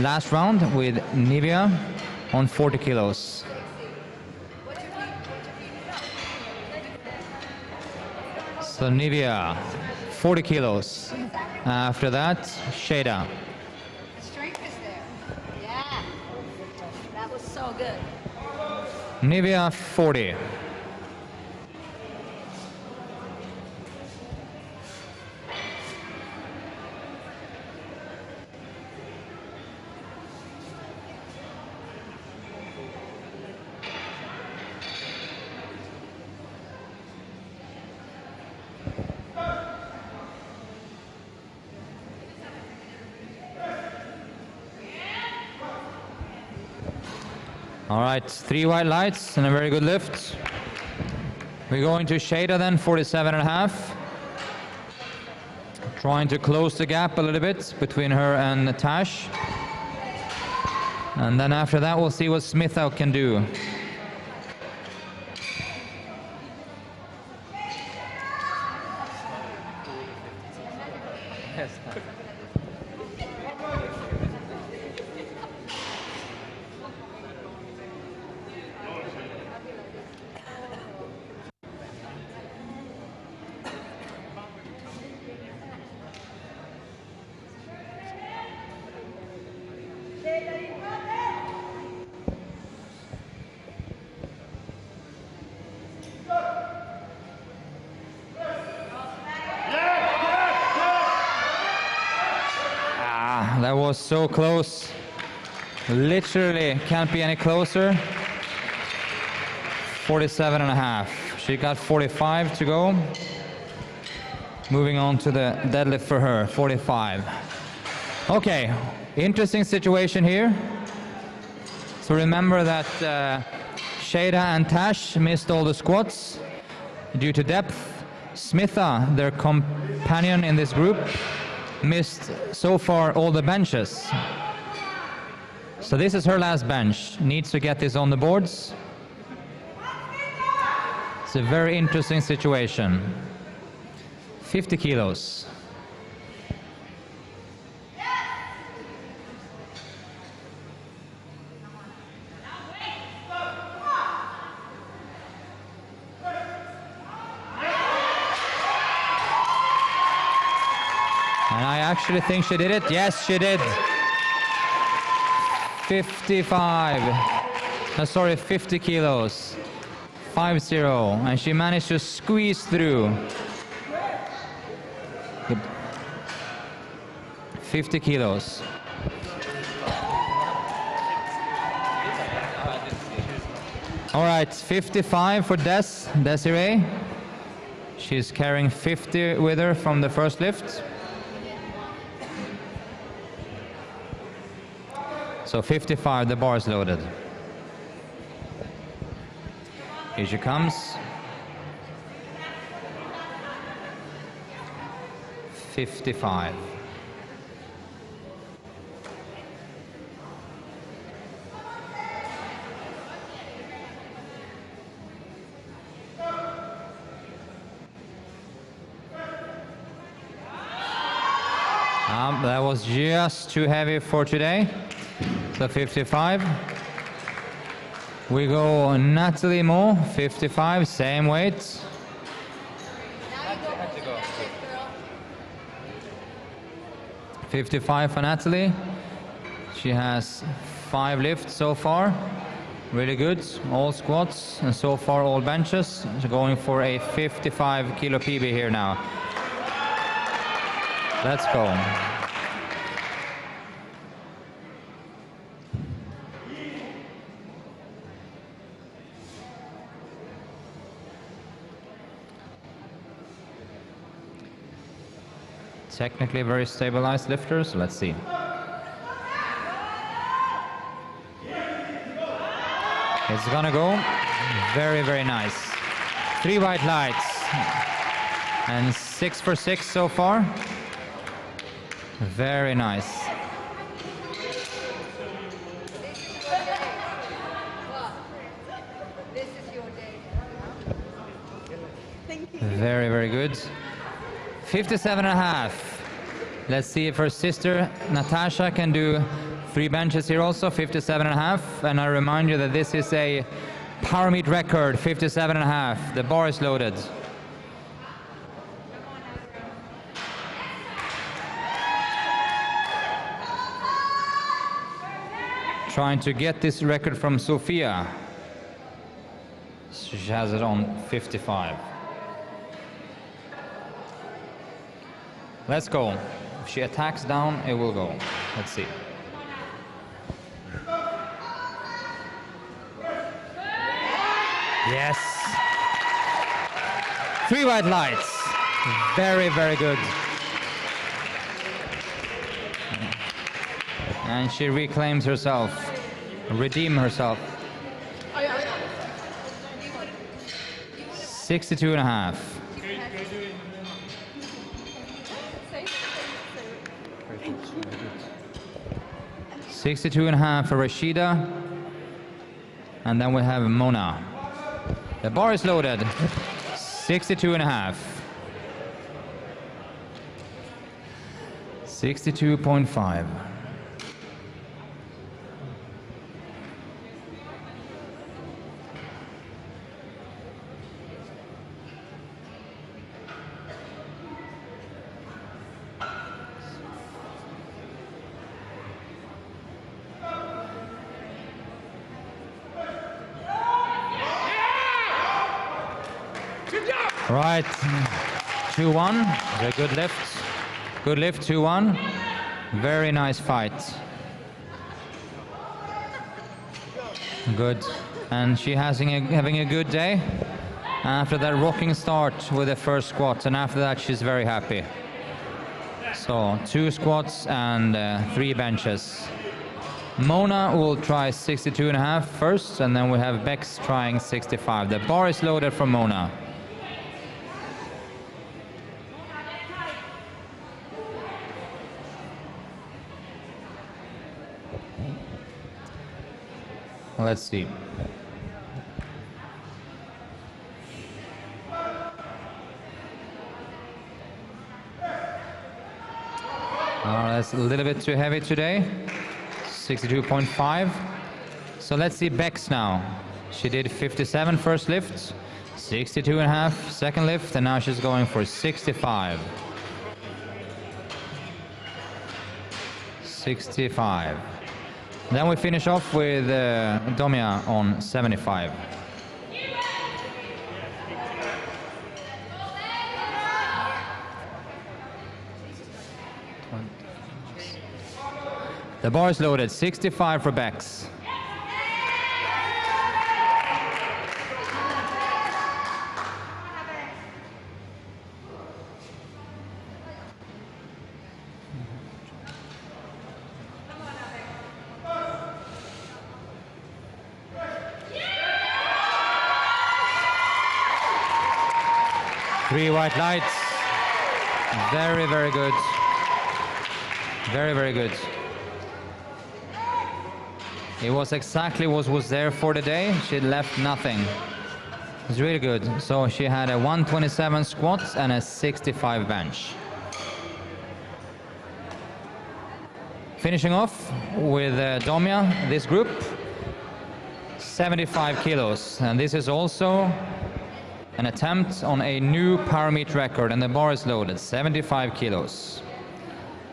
last round with Nivea on 40 kilos. So Nivea, 40 kilos. After that, Shada. So good. Nivea 40. All right, 3 white lights and a very good lift. We're going to Shada then, 47.5. Trying to close the gap a little bit between her and Tash. And then after that, we'll see what Smithow can do. was so close. Literally can't be any closer. 47.5. She got 45 to go. Moving on to the deadlift for her, 45. Okay, interesting situation here. So remember that Shada and Tash missed all the squats due to depth. Smitha, their companion in this group, missed so far all the benches. So this is her last bench. Needs to get this on the boards. It's a very interesting situation. 50 kilos. And I actually think she did it. Yes, she did. 55. Sorry, 50 kilos. 5-0. And she managed to squeeze through. 50 kilos. All right, 55 for Desiree. She's carrying 50 with her from the first lift. So 55, the bar is loaded. Here she comes. 55. That was just too heavy for today. So 55. We go Natalie Mo, 55, same weight. 55 for Natalie. She has 5 lifts so far. Really good. All squats and so far all benches. So going for a 55 kilo PB here now. Let's go. Technically very stabilized lifter, so let's see. It's gonna go. Very, very nice. 3 white lights. And 6 for 6 so far. Very nice. Very, very good. 57.5. Let's see if her sister Natasha can do 3 benches here also. 57.5. And I remind you that this is a power meet record. 57.5. The bar is loaded. Trying to get this record from Sofia. She has it on 55. Let's go. If she attacks down, it will go. Let's see. Yes. 3 white lights. Very, very good. And she reclaims herself, redeem herself. 62.5. 62.5 for Rashida. And then we have Mona. The bar is loaded. 62.5. 62.5. Right, 2-1, very good lift. Good lift, 2-1. Very nice fight. Good. And she has having a good day. After that rocking start with the first squat, and after that she's very happy. So 2 squats and 3 benches. Mona will try 62.5 first, and then we have Bex trying 65. The bar is loaded from Mona. Let's see. That's a little bit too heavy today. 62.5. So let's see Bex now. She did 57 first lift, 62.5 second lift, and now she's going for 65. 65. Then we finish off with Domia on 75. The bar is loaded, 65 for Bex. Three white lights. Very, very good. Very, very good. It was exactly what was there for the day. She left nothing. It was really good. So she had a 127 squat and a 65 bench. Finishing off with Domia, this group, 75 kilos. And this is also an attempt on a new power meet record, and the bar is loaded, 75 kilos.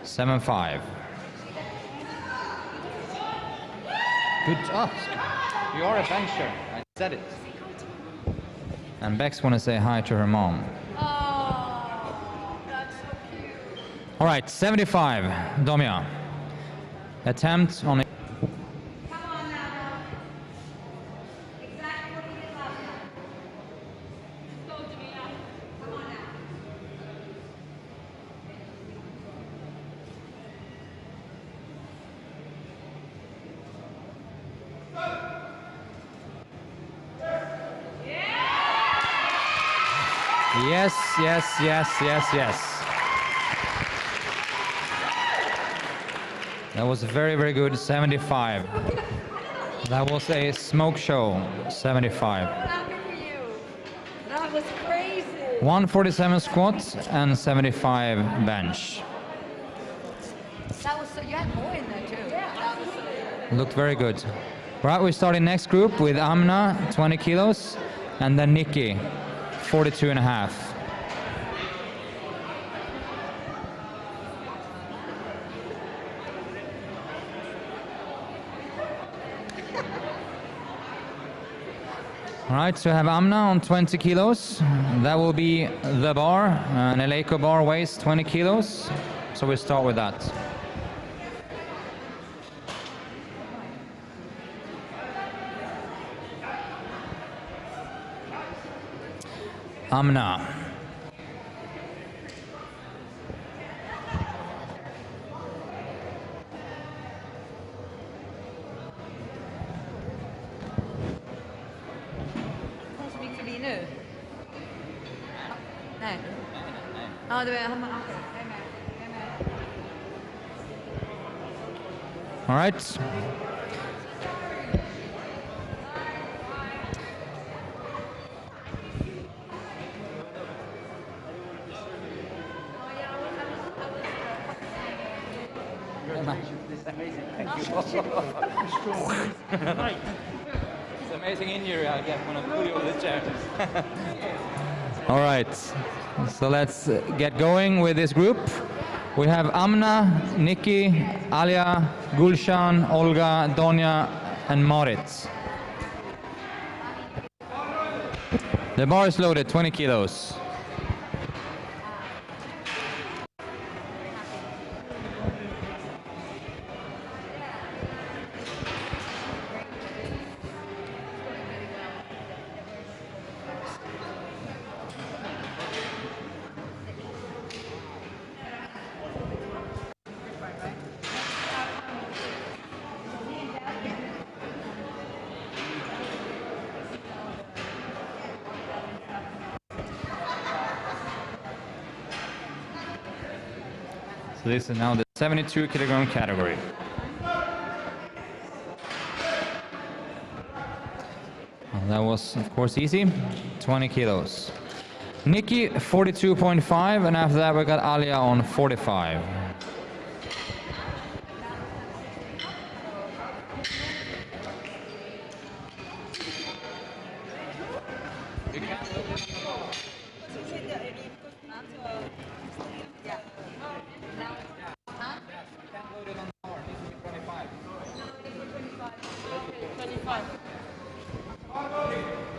7.5. Good job. You are a bencher. I said it. And Bex want to say hi to her mom. Oh, that's so cute. All right, 75, Domia. Attempt on a... Yes, yes, yes, yes, yes. That was very, very good, 75. That was a smoke show, 75. Happy for you. That was crazy. 147 squat and 75 bench. That was so, you had more in there too. That was Looked very good. Right, we start in next group with Amna, 20 kilos, and then Nikki, 42.5. All right, so we have Amna on 20 kilos. That will be the bar. An Eleiko bar weighs 20 kilos. So we start with that. Amna. Hon som gick förbi nu? Nej. Ja, det var han. Jag är med. All right. It's amazing. Thank you. It's amazing injury I get when I pull you over the chair. All right, so let's get going with this group. We have Amna, Nikki, Alia, Gulshan, Olga, Donia, and Moritz. The bar is loaded, 20 kilos. So this is now the 72 kilogram category. Well, that was, of course, easy. 20 kilos. Nikki, 42.5, and after that we got Alia on 45.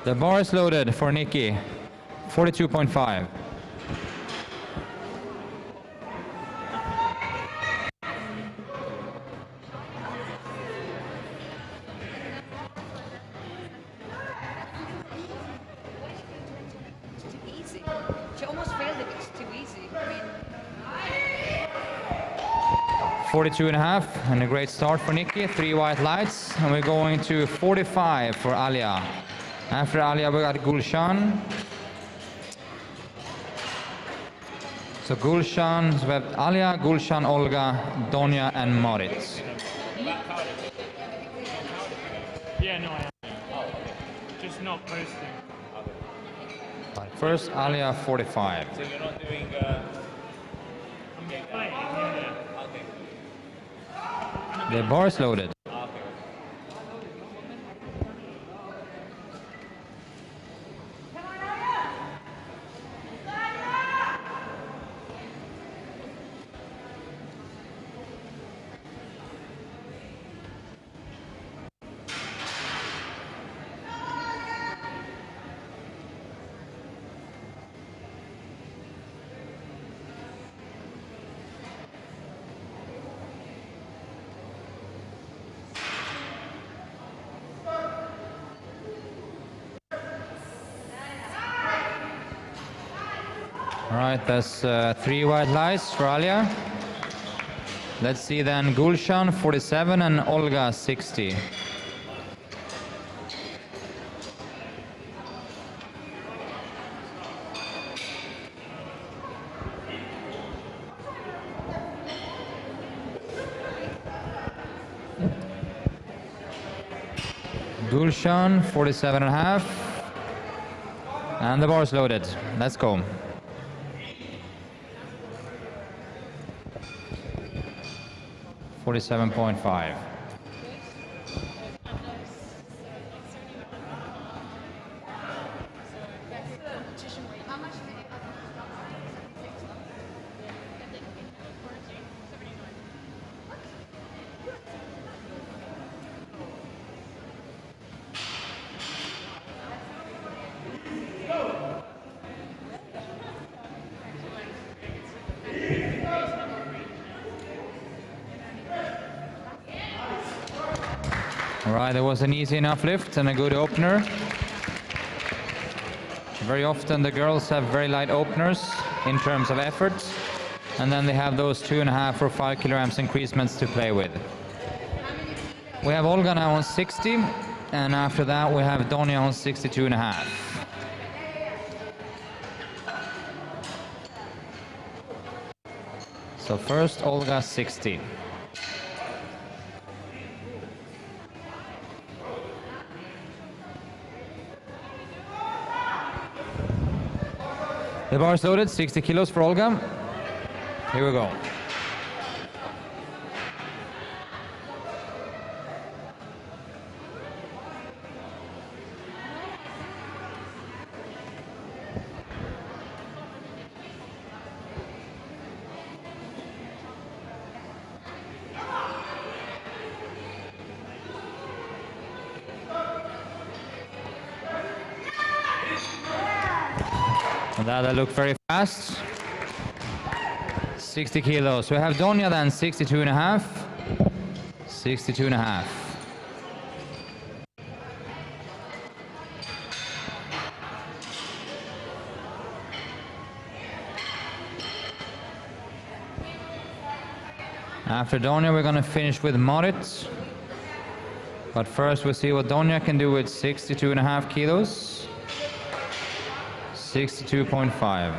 The bar is loaded for Nikki, 42.5. Easy. She almost feels like it's too easy. I mean, 42.5, and a great start for Nikki. 3 white lights, and we're going to 45 for Alia. After Alia, we got Gulshan. So Gulshan, so we have Alia, Gulshan, Olga, Donya, and Moritz. Yeah, no, I am. Just not posting. First, Alia, 45. So you're not doing. The bar is loaded. All right, that's 3 white lights for Alia. Let's see then Gulshan, 47, and Olga, 60. Gulshan, 47.5. And the bar's loaded. Let's go. $47.5. All right, that was an easy enough lift and a good opener. Very often the girls have very light openers in terms of effort, and then they have those 2.5 or 5 kilograms increasements to play with. We have Olga now on 60, and after that we have Donya on 62.5. So first Olga 60. The bar is loaded, 60 kilos for Olga. Here we go. And that looked very fast. 60 kilos. We have Donya then, 62.5. 62.5. After Donya, we're going to finish with Moritz. But first, we'll see what Donya can do with 62.5 kilos. 62.5.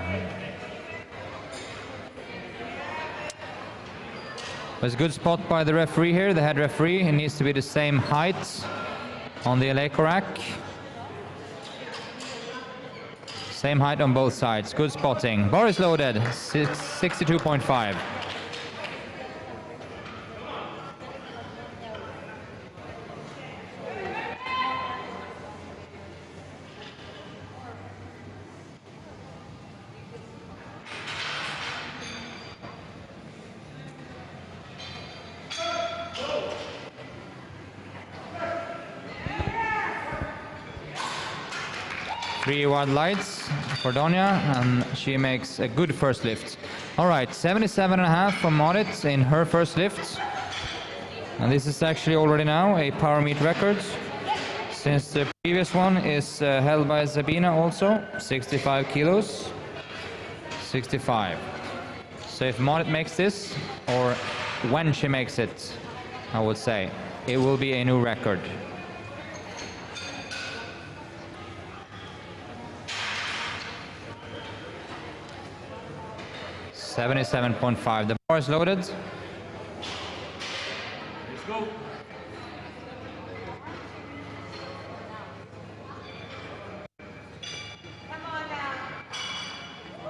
Was a good spot by the referee here, the head referee. It needs to be the same height on the Eleiko rack. Same height on both sides. Good spotting. Bar is loaded. 62.5. Three wide lights for Donja, and she makes a good first lift. All right, 77.5 for Marit in her first lift. And this is actually already now a power meet record, since the previous one is held by Sabina also, 65 kilos. 65. So if Marit makes this, or when she makes it, I would say, it will be a new record. $77.5. The bar is loaded. Let's go.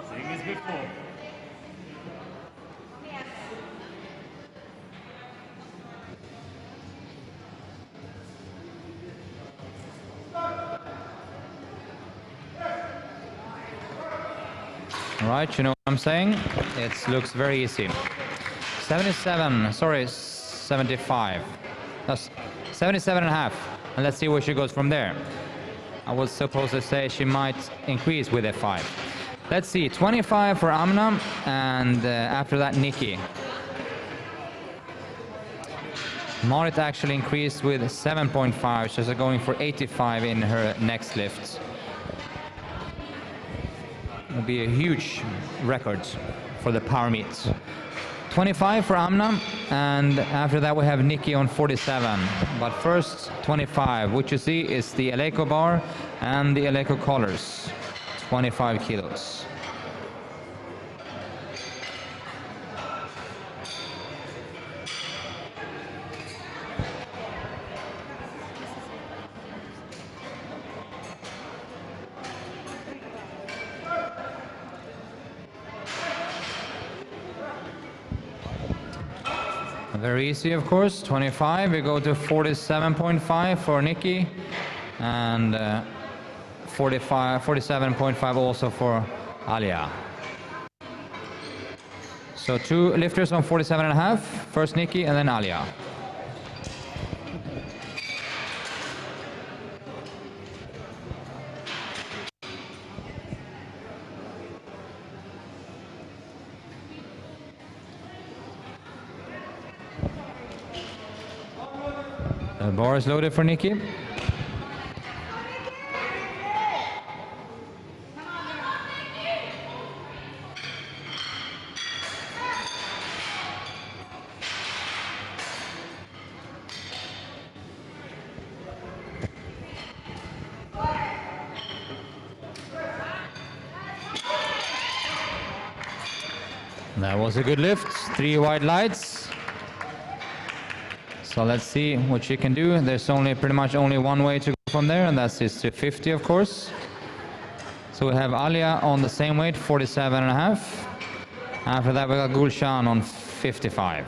Same as before. All right, you know what I'm saying? It looks very easy. 75. That's 77.5. And let's see where she goes from there. I was supposed to say she might increase with a 5. Let's see, 25 for Amna, and after that, Nikki. Marit actually increased with 7.5. She's going for 85 in her next lift. Will be a huge record for the power meet. 25 for Amna, and after that we have Nikki on 47. But first 25, which you see is the Eleiko bar and the Eleiko collars, 25 kilos. Very easy, of course. 25. We go to 47.5 for Nikki, and 47.5 also for Alia. So two lifters on 47.5. First Nikki, and then Alia. The bar is loaded for Nikki. That was a good lift. 3 wide lights. So let's see what she can do. There's pretty much only one way to go from there, and that's to 50, of course. So we have Alia on the same weight, 47.5. After that, we got Gulshan on 55.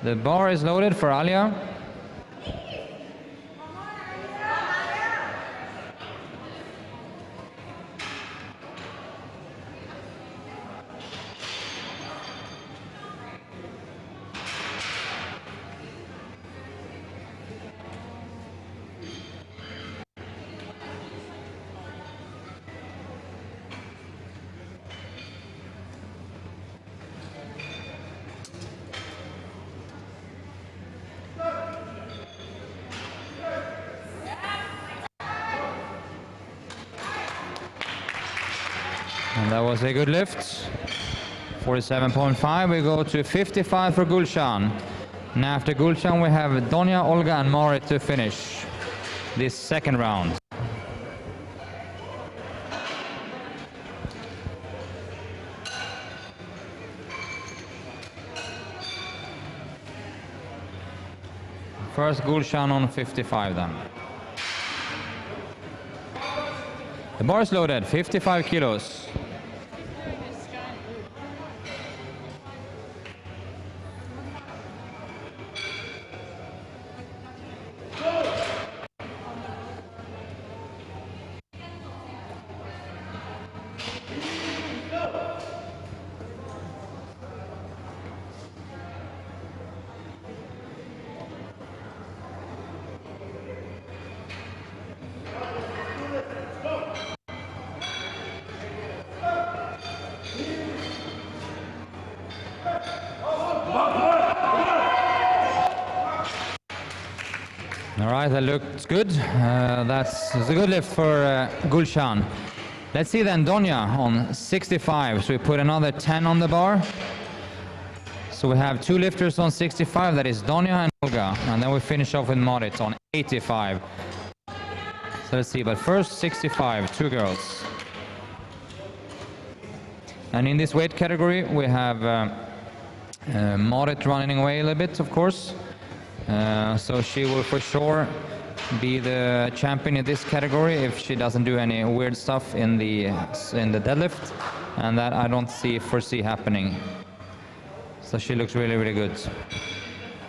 The bar is loaded for Alia. And that was a good lift. 47.5. We go to 55 for Gulshan. And after Gulshan, we have Donja, Olga, and Marit to finish this second round. First Gulshan on 55 then. The bar is loaded, 55 kilos. All right, that looks good. That's a good lift for Gulshan. Let's see then Donya on 65. So we put another 10 on the bar. So we have two lifters on 65. That is Donya and Olga. And then we finish off with Marit on 85. So let's see, but first 65, two girls. And in this weight category, we have Marit running away a little bit, of course. So she will for sure be the champion in this category if she doesn't do any weird stuff in the deadlift, and that I don't foresee happening. So she looks really, really good.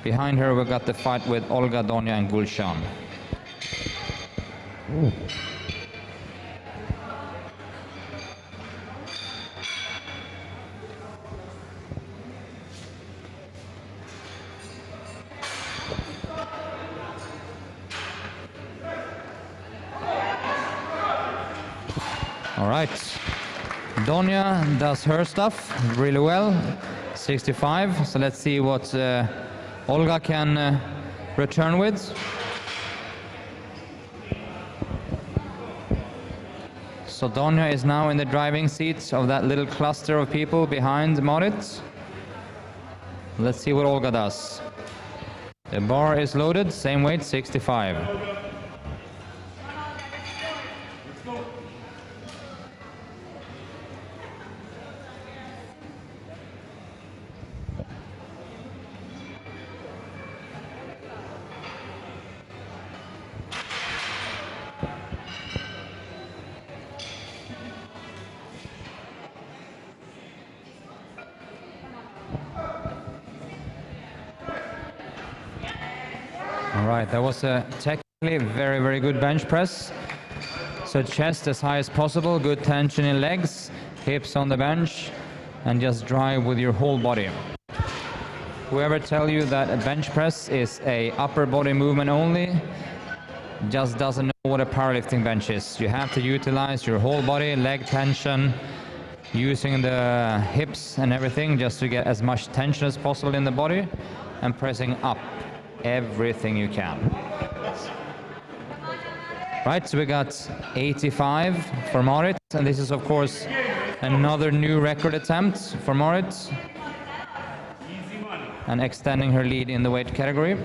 Behind her, we got the fight with Olga, Donya, and Gulshan. All right, Donya does her stuff really well, 65. So let's see what Olga can return with. So Donya is now in the driving seat of that little cluster of people behind Marit. Let's see what Olga does. The bar is loaded, same weight, 65. All right, that was a technically very, very good bench press. So chest as high as possible, good tension in legs, hips on the bench, and just drive with your whole body. Whoever tell you that a bench press is a upper body movement only just doesn't know what a powerlifting bench is. You have to utilize your whole body, leg tension, using the hips and everything just to get as much tension as possible in the body and pressing up everything you can. Right, so we got 85 for Marit, and this is of course another new record attempt for Marit and extending her lead in the weight category.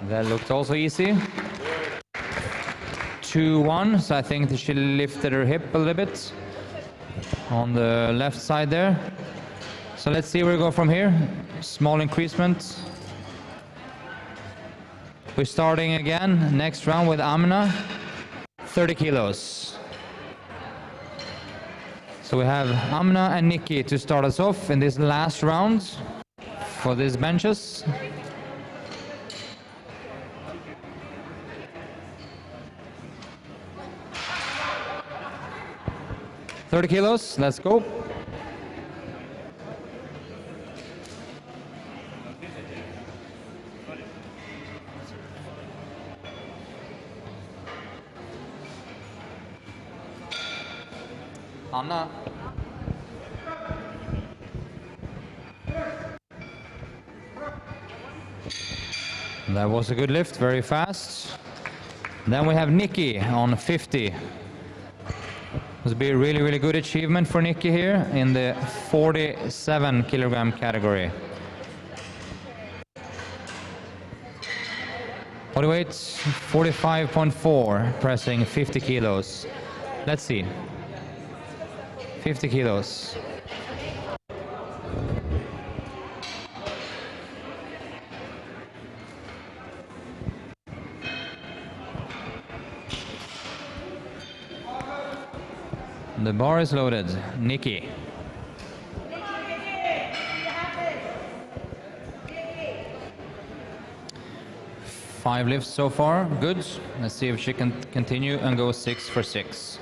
That looked also easy. 2-1, so I think that she lifted her hip a little bit on the left side there. So let's see where we go from here. Small increasement. We're starting again next round with Amna, 30 kilos. So we have Amna and Nikki to start us off in this last round for these benches. $30 kilos, let's go. Anna. That was a good lift, very fast. Then we have Nikki on 50. This will be a really, really good achievement for Nikki here in the 47 kilogram category. Body weight 45.4, pressing 50 kilos. Let's see. 50 kilos. The bar is loaded. Nikki. Five lifts so far. Good. Let's see if she can continue and go 6 for 6.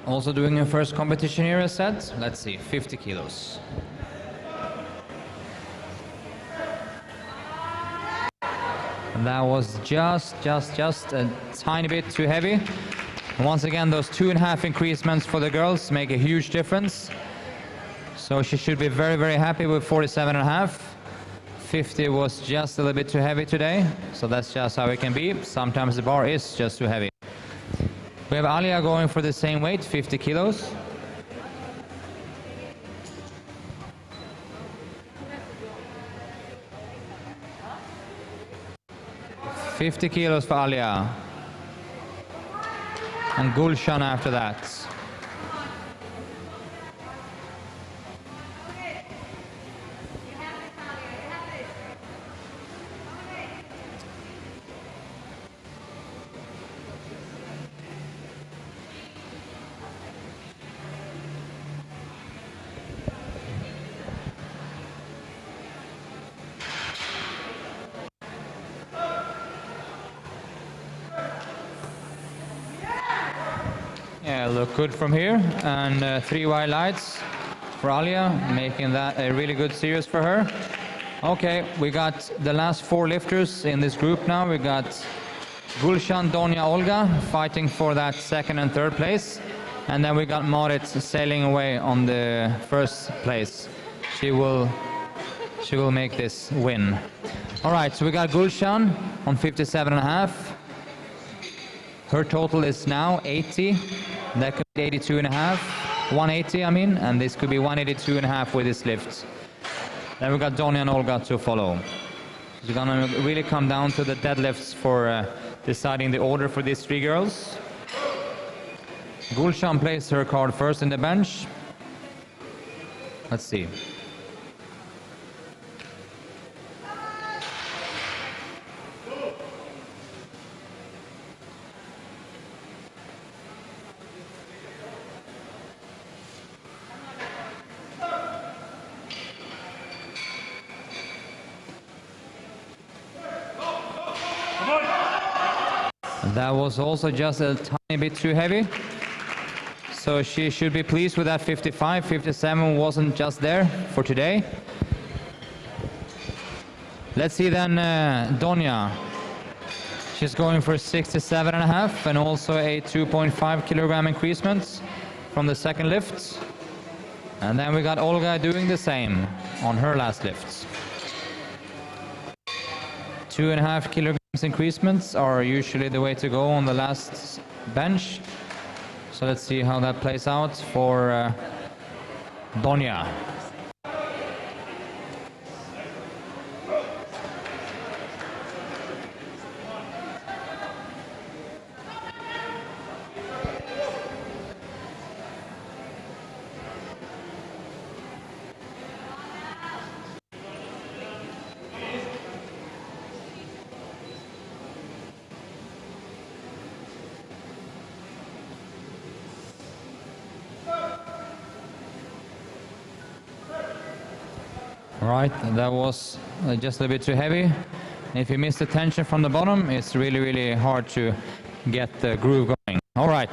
Also doing her first competition here, as said. Let's see, 50 kilos. That was just a tiny bit too heavy. Once again, those 2.5 increasements for the girls make a huge difference. So she should be very, very happy with 47.5. 50 was just a little bit too heavy today. So that's just how it can be. Sometimes the bar is just too heavy. We have Alia going for the same weight, 50 kilos. $50 kilos for Alia. And Gulshan after that. Yeah, look good from here, and 3 wide lights for Alia, making that a really good series for her. Okay, we got the last 4 lifters in this group now. We got Gulshan, Donya, Olga fighting for that 2nd and 3rd place, and then we got Marit sailing away on the 1st place. She will make this win. All right, so we got Gulshan on 57.5. Her total is now 80. That could be 82.5, 180 I mean, and this could be 182.5 with this lift. Then we got Donya and Olga to follow. It's gonna really come down to the deadlifts for deciding the order for these 3 girls. Gulshan plays her card first in the bench. Let's see. That was also just a tiny bit too heavy. So she should be pleased with that 55. 57 wasn't just there for today. Let's see then Donya. She's going for 67.5 and also a 2.5 kilogram increasement from the 2nd lift. And then we got Olga doing the same on her last lift. 2.5 kilograms increasements are usually the way to go on the last bench. So let's see how that plays out for Donya. Right, that was just a little bit too heavy. If you miss the tension from the bottom, it's really, really hard to get the groove going. All right,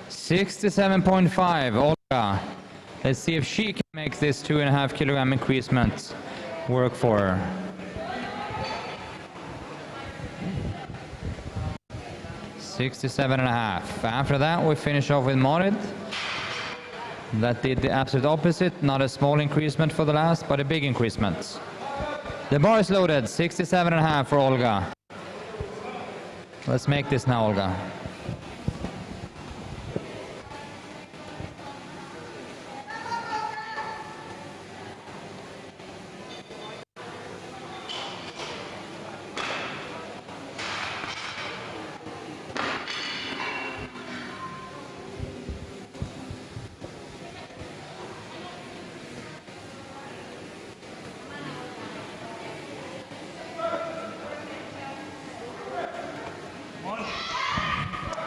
67.5, Olga. Let's see if she can make this 2.5 kilogram increasement work for her. $67.5. After that, we finish off with Marit. That did the absolute opposite, not a small increasement for the last, but a big increasement. The bar is loaded, 67.5 for Olga. Let's make this now, Olga.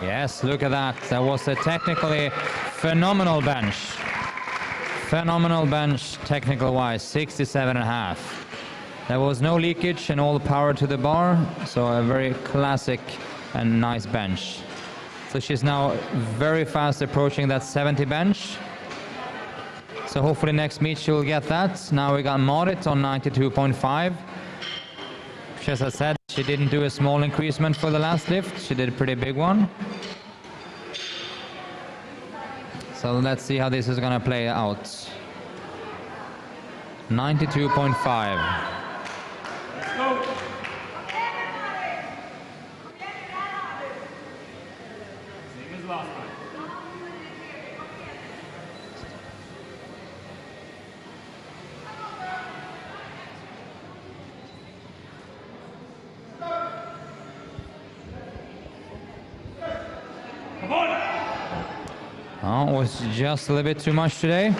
Yes, look at that. That was a technically phenomenal bench. Phenomenal bench, technical-wise, 67.5. There was no leakage and all the power to the bar, so a very classic and nice bench. So she's now very fast approaching that 70 bench. So hopefully next meet she will get that. Now we got Marit on 92.5. As I said, she didn't do a small increasement for the last lift. She did a pretty big one. So let's see how this is going to play out. 92.5. Oh, it was just a little bit too much today,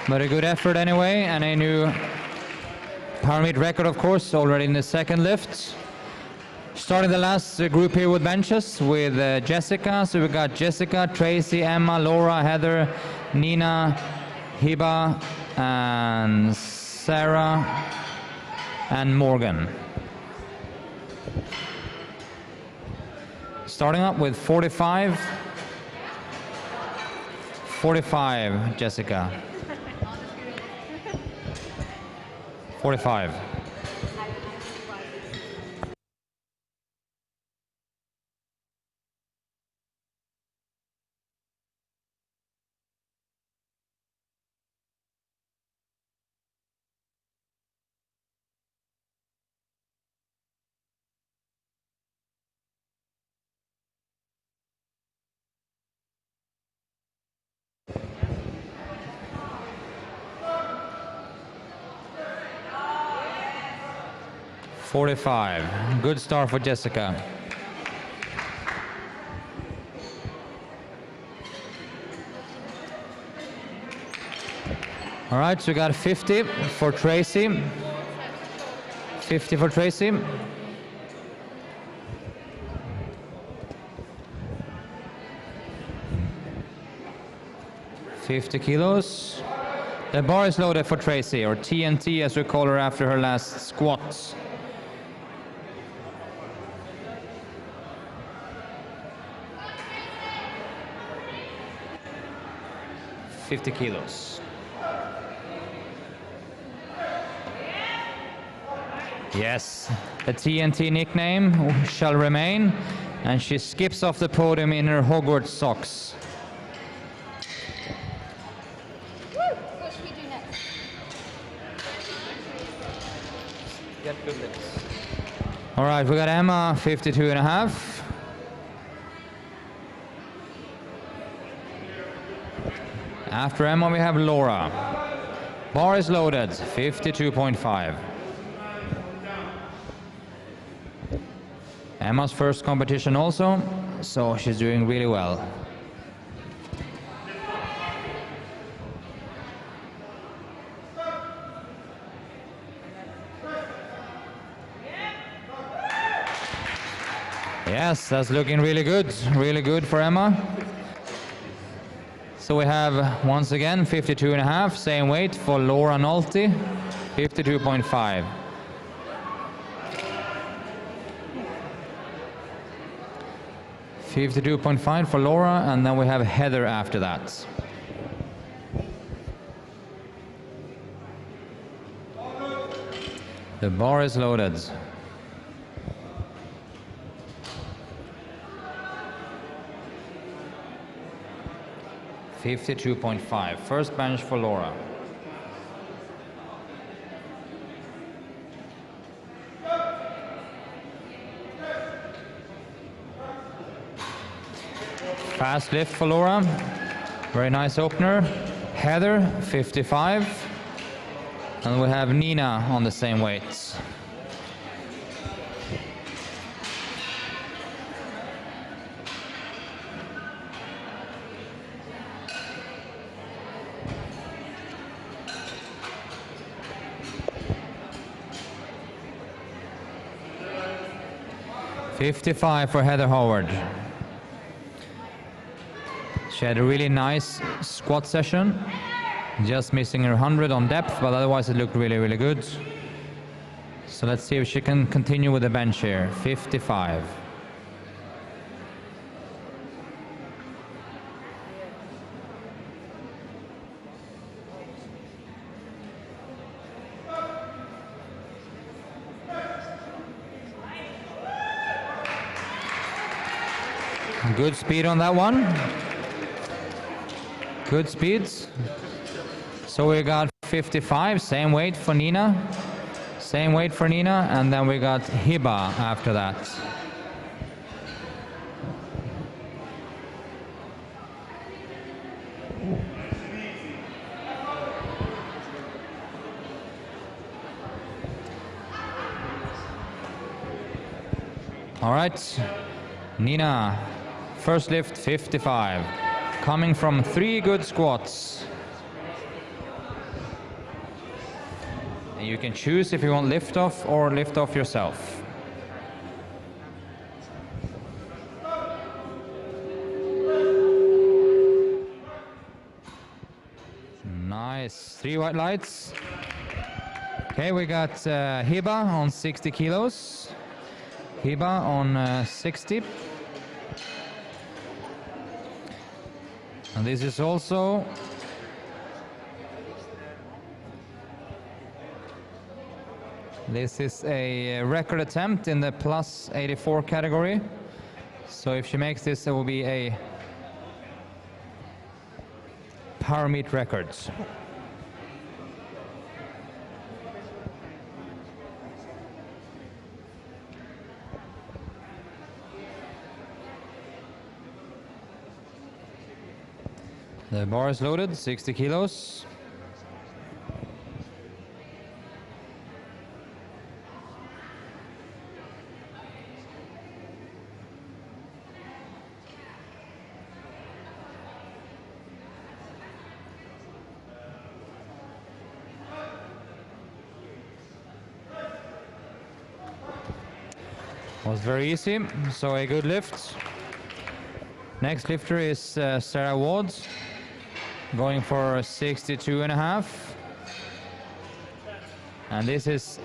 but a good effort anyway, and a new power meet record, of course, already in the second lift. Starting the last group here with benches with Jessica. So we got Jessica, Tracy, Emma, Laura, Heather, Nina, Hiba, and Sarah, and Morgan. Starting up with 45. 45, Jessica. 45. Good start for Jessica. All right, so we got 50 for Tracy. 50 for Tracy. $50 kilos. The bar is loaded for Tracy, or TNT as we call her after her last squats. $50 kilos. Yes, the TNT nickname shall remain, and she skips off the podium in her Hogwarts socks. What should we do next? Get good lifts. All right, we got Emma, 52.5. After Emma, we have Laura. Bar is loaded, 52.5. Emma's first competition also, so she's doing really well. Yes, that's looking really good for Emma. So we have, once again, 52.5, same weight for Laura Nolte, 52.5. $52.5 for Laura, and then we have Heather after that. The bar is loaded. $52.5. First bench for Laura. Fast lift for Laura. Very nice opener. Heather, 55. And we have Nina on the same weights. $55 for Heather Howard. She had a really nice squat session, just missing her 100 on depth, but otherwise it looked really, really good. So let's see if she can continue with the bench here. 55. Good speed on that one. Good speeds. So we got 55, same weight for Nina. Same weight for Nina, and then we got Hiba after that. All right, Nina, first lift 55, coming from 3 good squats. And you can choose if you want lift off or lift off yourself. Nice, 3 white lights. Okay, we got Hiba on 60 kilos. Hiba on 60. And this is also a record attempt in the plus 84 category. So if she makes this, it will be a power meet record. The bar is loaded, 60 kilos. Was very easy, so a good lift. Next lifter is Sarah Ward, going for 62.5. And this is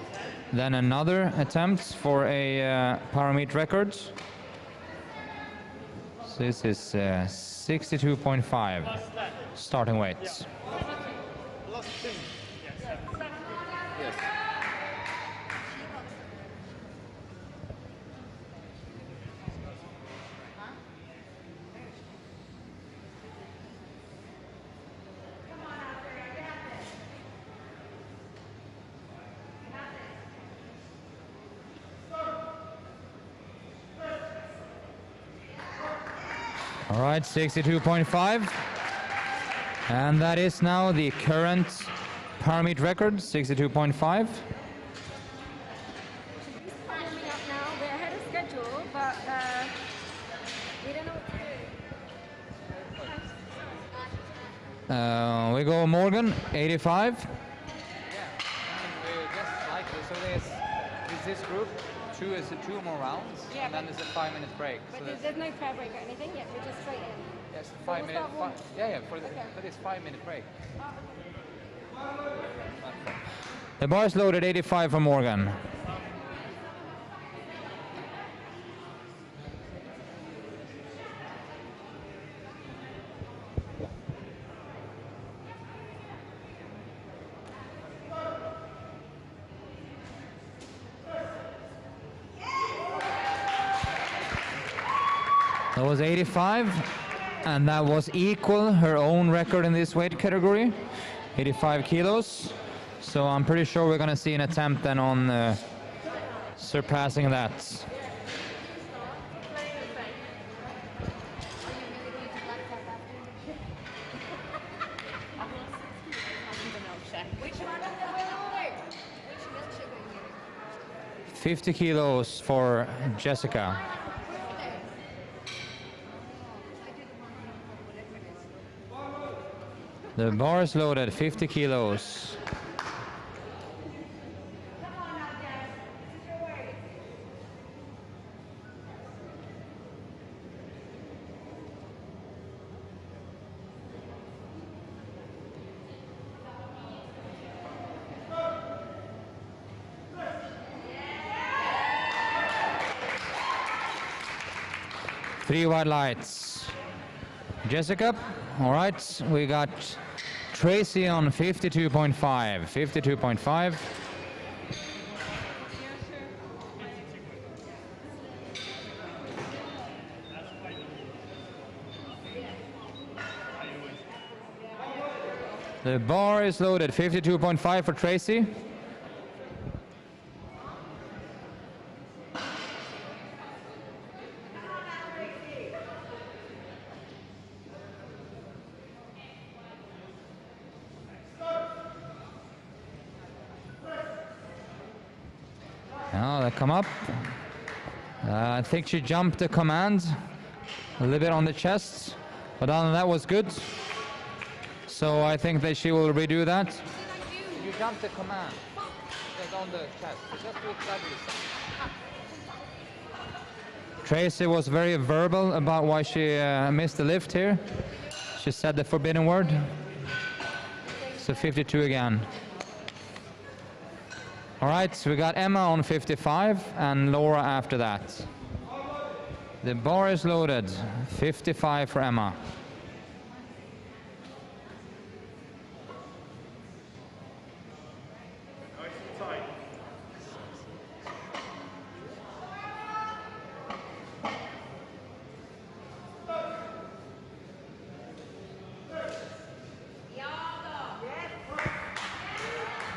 then another attempt for a power meet record. So this is 62.5 starting weight. All right, 62.5. And that is now the current power meet record, 62.5. Warming up now. We're ahead of schedule, but we don't know what to do. We go Morgan, 85. Yeah, we're just like this. So there's this group, two more rounds, Yeah, and then there's a 5 minute break. But So there's no prayer break or anything yet. We're just straight in. yes, So 5 we'll minute. start warm- For this 5 minute break. The bar is loaded, 85 for Morgan. That was 85, and that was equal her own record in this weight category, 85 kilos. So I'm pretty sure we're going to see an attempt then on surpassing that. Which one of them will work? 50 kilos for Jessica. The bar is loaded, 50 kilos. 3 white lights. Jessica, all right, we got Tracy on 52.5. 52.5. The bar is loaded, 52.5 for Tracy. Now they come up. I think she jumped the command a little bit on the chest, but other than that was good. So I think that she will redo that. You jumped the command. It's on the chest. Just do it slightly. Tracy was very verbal about why she missed the lift here. She said the forbidden word. So 52 again. All right, we got Emma on 55 and Laura after that. The bar is loaded. 55 for Emma.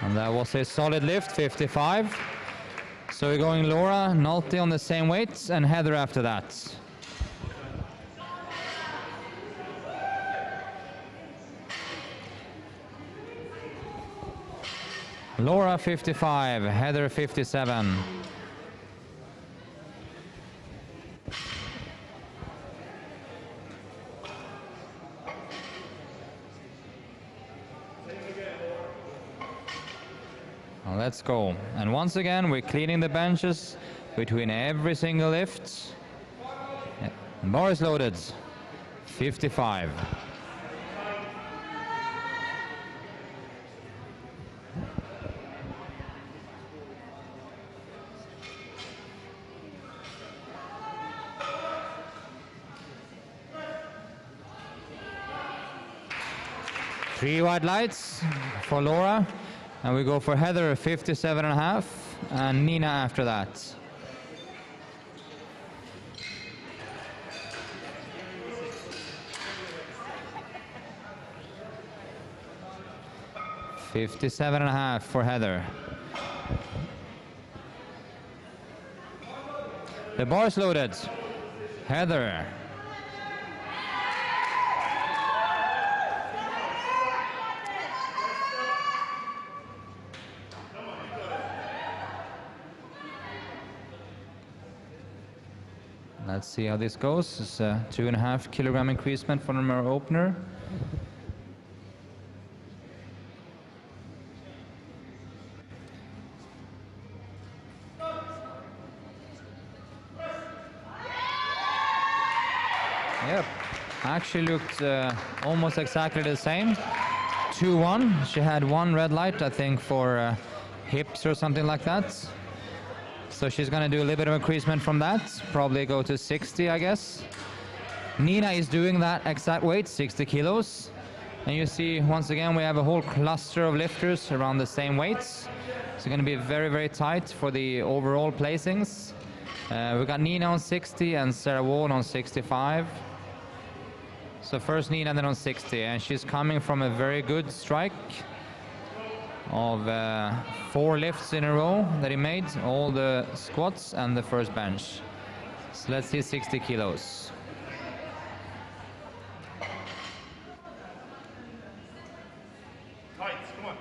And that was a solid lift, 55. So we're going Laura, Nolte on the same weight, and Heather after that. Laura 55, Heather 57. Let's go. And once again, we're cleaning the benches between every single lift. Bar is loaded. 55. Three white lights for Laura. And we go for Heather, 57.5, and Nina after that. $57.5 for Heather. The bar's loaded. Heather. Let's see how this goes. It's a 2.5 kilogram increasement from our opener. Yep, actually looked almost exactly the same. 2-1. She had one red light, I think, for hips or something like that. So she's going to do a little bit of increasement from that, probably go to 60, I guess. Nina is doing that exact weight, 60 kilos. And you see, once again, we have a whole cluster of lifters around the same weights. It's going to be very, very tight for the overall placings. We got Nina on 60 and Sarah Wall on 65. So first Nina, then on 60. And she's coming from a very good strike of 4 lifts in a row that he made, all the squats and the first bench. So let's see 60 kilos. Tights, come on.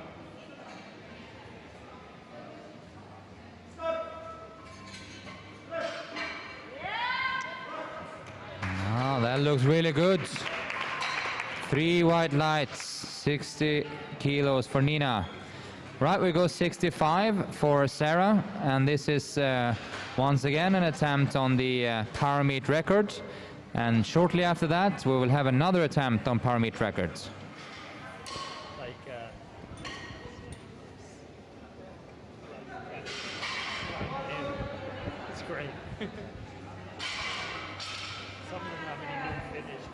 Oh, that looks really good. 3 white lights, 60 kilos for Nina. Right, we go 65 for Sarah, and this is once again an attempt on the power meet record. And shortly after that, we will have another attempt on power meet records. It's great. Some of them haven't even finished.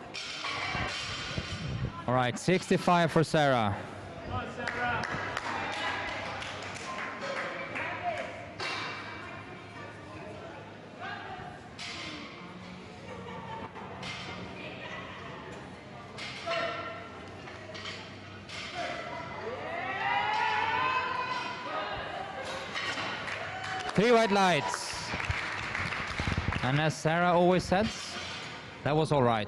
All right, 65 for Sarah. Come on, Sarah. 3 white lights. And as Sarah always says, that was all right.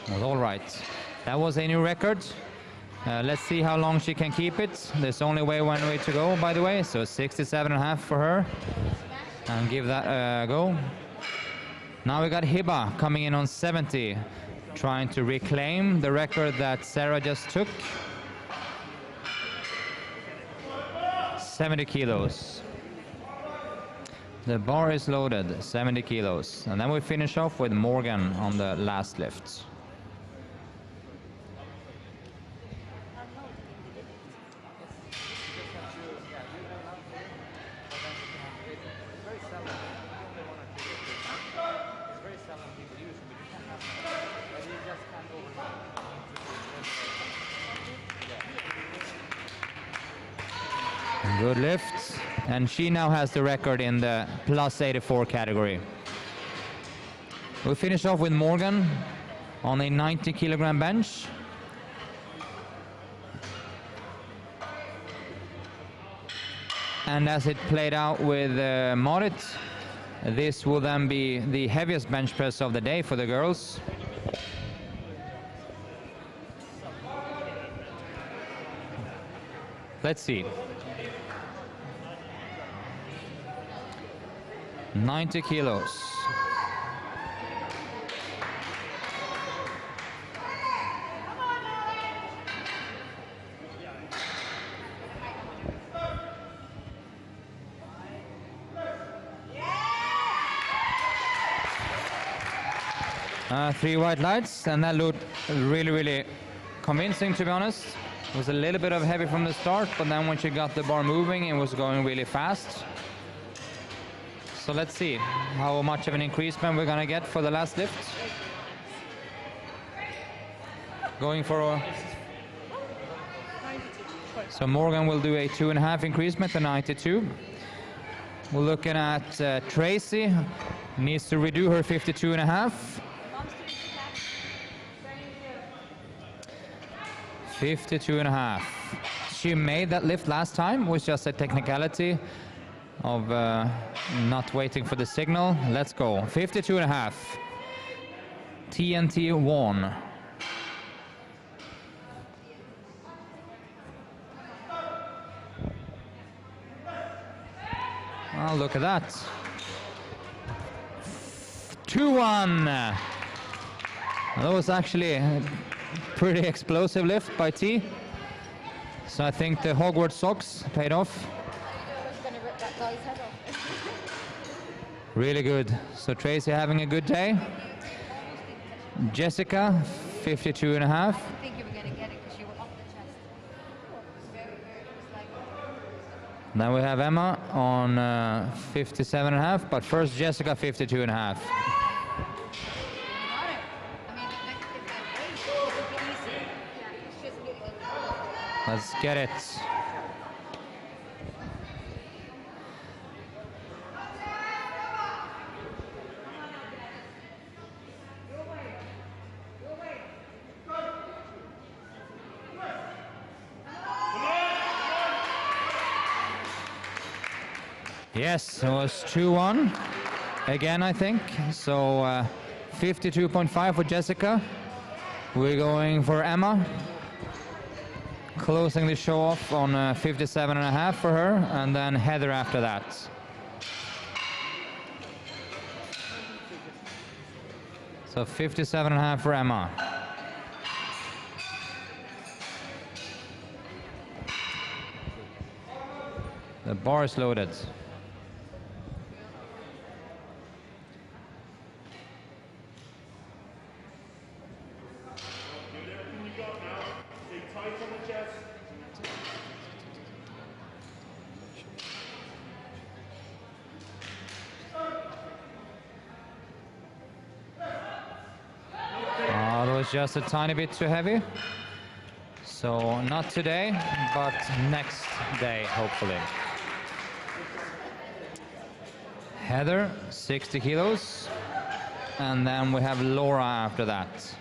That was all right. That was a new record. Let's see how long she can keep it. There's only one way to go, by the way. So 67.5 for her. And give that a go. Now we got Hiba coming in on 70, trying to reclaim the record that Sarah just took. 70 kilos. The bar is loaded, 70 kilos. And then we finish off with Morgan on the last lift. Good lift. And she now has the record in the plus 84 category. We'll finish off with Morgan on a 90 kilogram bench. And as it played out with Marit, this will then be the heaviest bench press of the day for the girls. Let's see. 90 kilos. Three white lights, and that looked really convincing, to be honest. It was a little bit of heavy from the start, but then when she got the bar moving, it was going really fast. So let's see how much of an increasement we're gonna get for the last lift. Going for a... So Morgan will do a 2.5 increasement to 92. We're looking at Tracy, needs to redo her 52.5. 52.5. She made that lift last time, was just a technicality of not waiting for the signal. Let's go. 52.5. TNT 1. Oh, look at that. 2-1. That was actually a pretty explosive lift by T. So I think the Hogwarts socks paid off. Really good. So Tracy having a good day. Jessica, 52.5. I think you were going to get it because you were off the chest. Then we have Emma on 57.5, but first Jessica, 52.5. Let's get it. Yes, it was 2-1 again, I think. So 52.5 for Jessica. We're going for Emma. Closing the show off on 57.5 for her, and then Heather after that. So 57.5 for Emma. The bar is loaded. was just a tiny bit too heavy. So not today, but next day, hopefully. Heather, 60 kilos. And then we have Laura after that.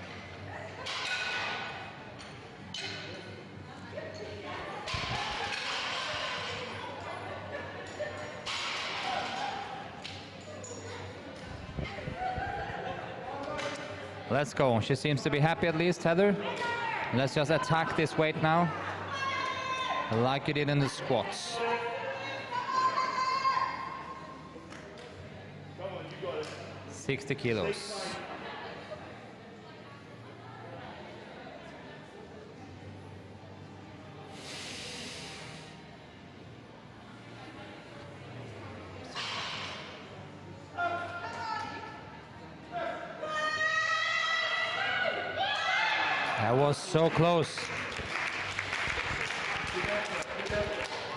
Let's go. She seems to be happy at least, Heather. Let's just attack this weight now, like you did in the squats. Come on, you got it. 60 kilos. That was so close.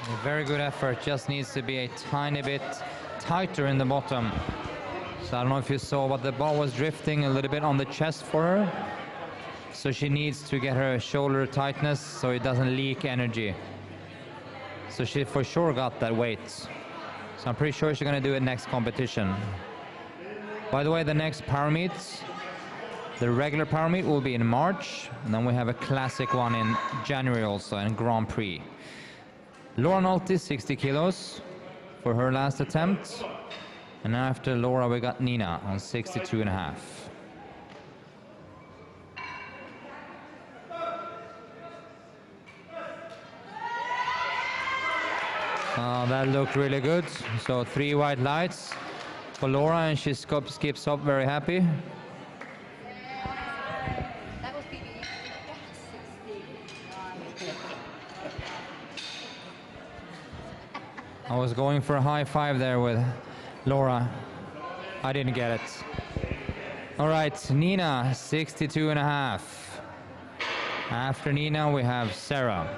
A very good effort, just needs to be a tiny bit tighter in the bottom. So I don't know if you saw, but the ball was drifting a little bit on the chest for her. So she needs to get her shoulder tightness so it doesn't leak energy. So she for sure got that weight. So I'm pretty sure she's gonna do it next competition. By the way, the next power meet, the regular power meet will be in March, and then we have a classic one in January also, in Grand Prix. Laura Nolte, 60 kilos for her last attempt. And after Laura, we got Nina on 62.5. That looked really good. So 3 white lights for Laura, and she skips up very happy. I was going for a high five there with Laura. I didn't get it. All right, Nina, 62.5. After Nina, we have Sarah.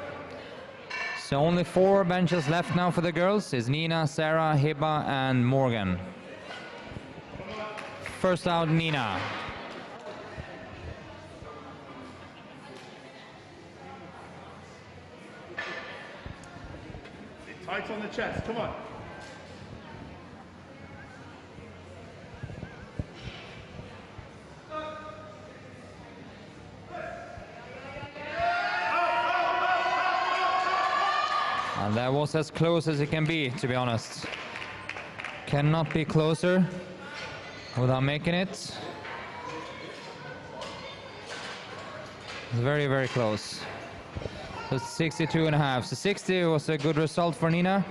So only 4 benches left now for the girls. Is Nina, Sarah, Hiba, and Morgan. First out, Nina. Tight on the chest, come on. And that was as close as it can be, to be honest. Cannot be closer without making it. It's very, very close. So 62.5. So 60 was a good result for Nina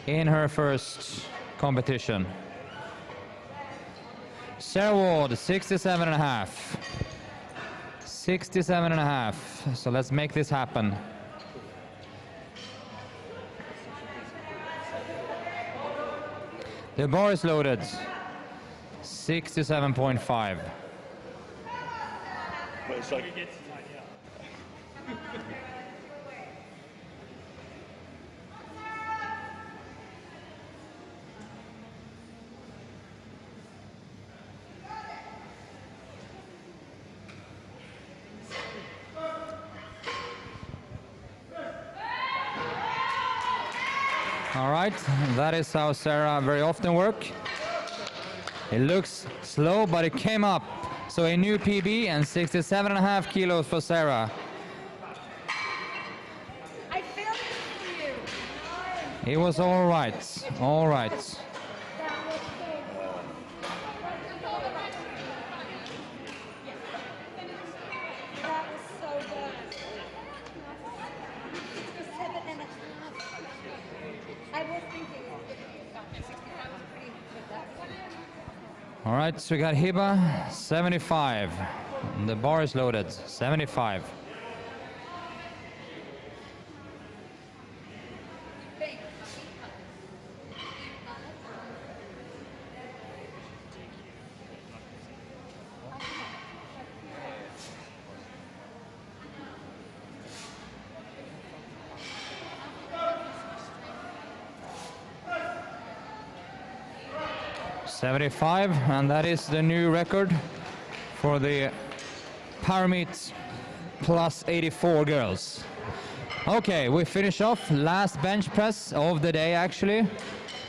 in her first competition. Sarah Ward, 67.5. 67.5. So let's make this happen. The bar is loaded. 67.5. But it's like All right, that is how Sarah very often work. It looks slow, but it came up. So a new PB and 67.5 kilos for Sarah. I filmed it for you. It was all right, all right. That was so good. 67.5. I was thinking 65 was pretty good. All right, so we got Hiba, 75. The bar is loaded, 75. .75, and that is the new record for the power meet plus 84 girls. Okay, we finish off. Last bench press of the day, actually.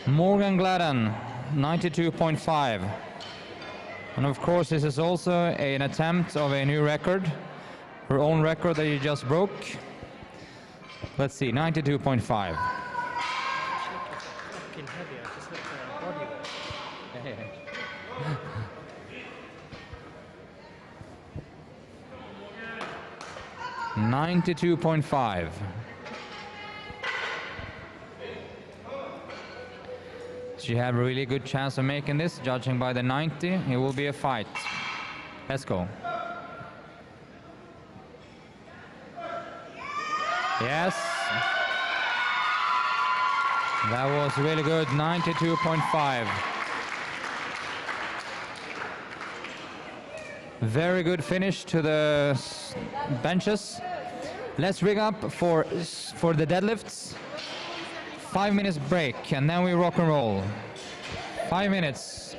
Morgan Gladden, 92.5. And of course, this is also an attempt of a new record. Her own record that you just broke. Let's see, 92.5. 92.5. So you have a really good chance of making this, judging by the 90. It will be a fight. Let's go. Yes. That was really good, 92.5. Very good finish to the benches. Let's rig up for the deadlifts. 5 minutes break and then we rock and roll. 5 minutes.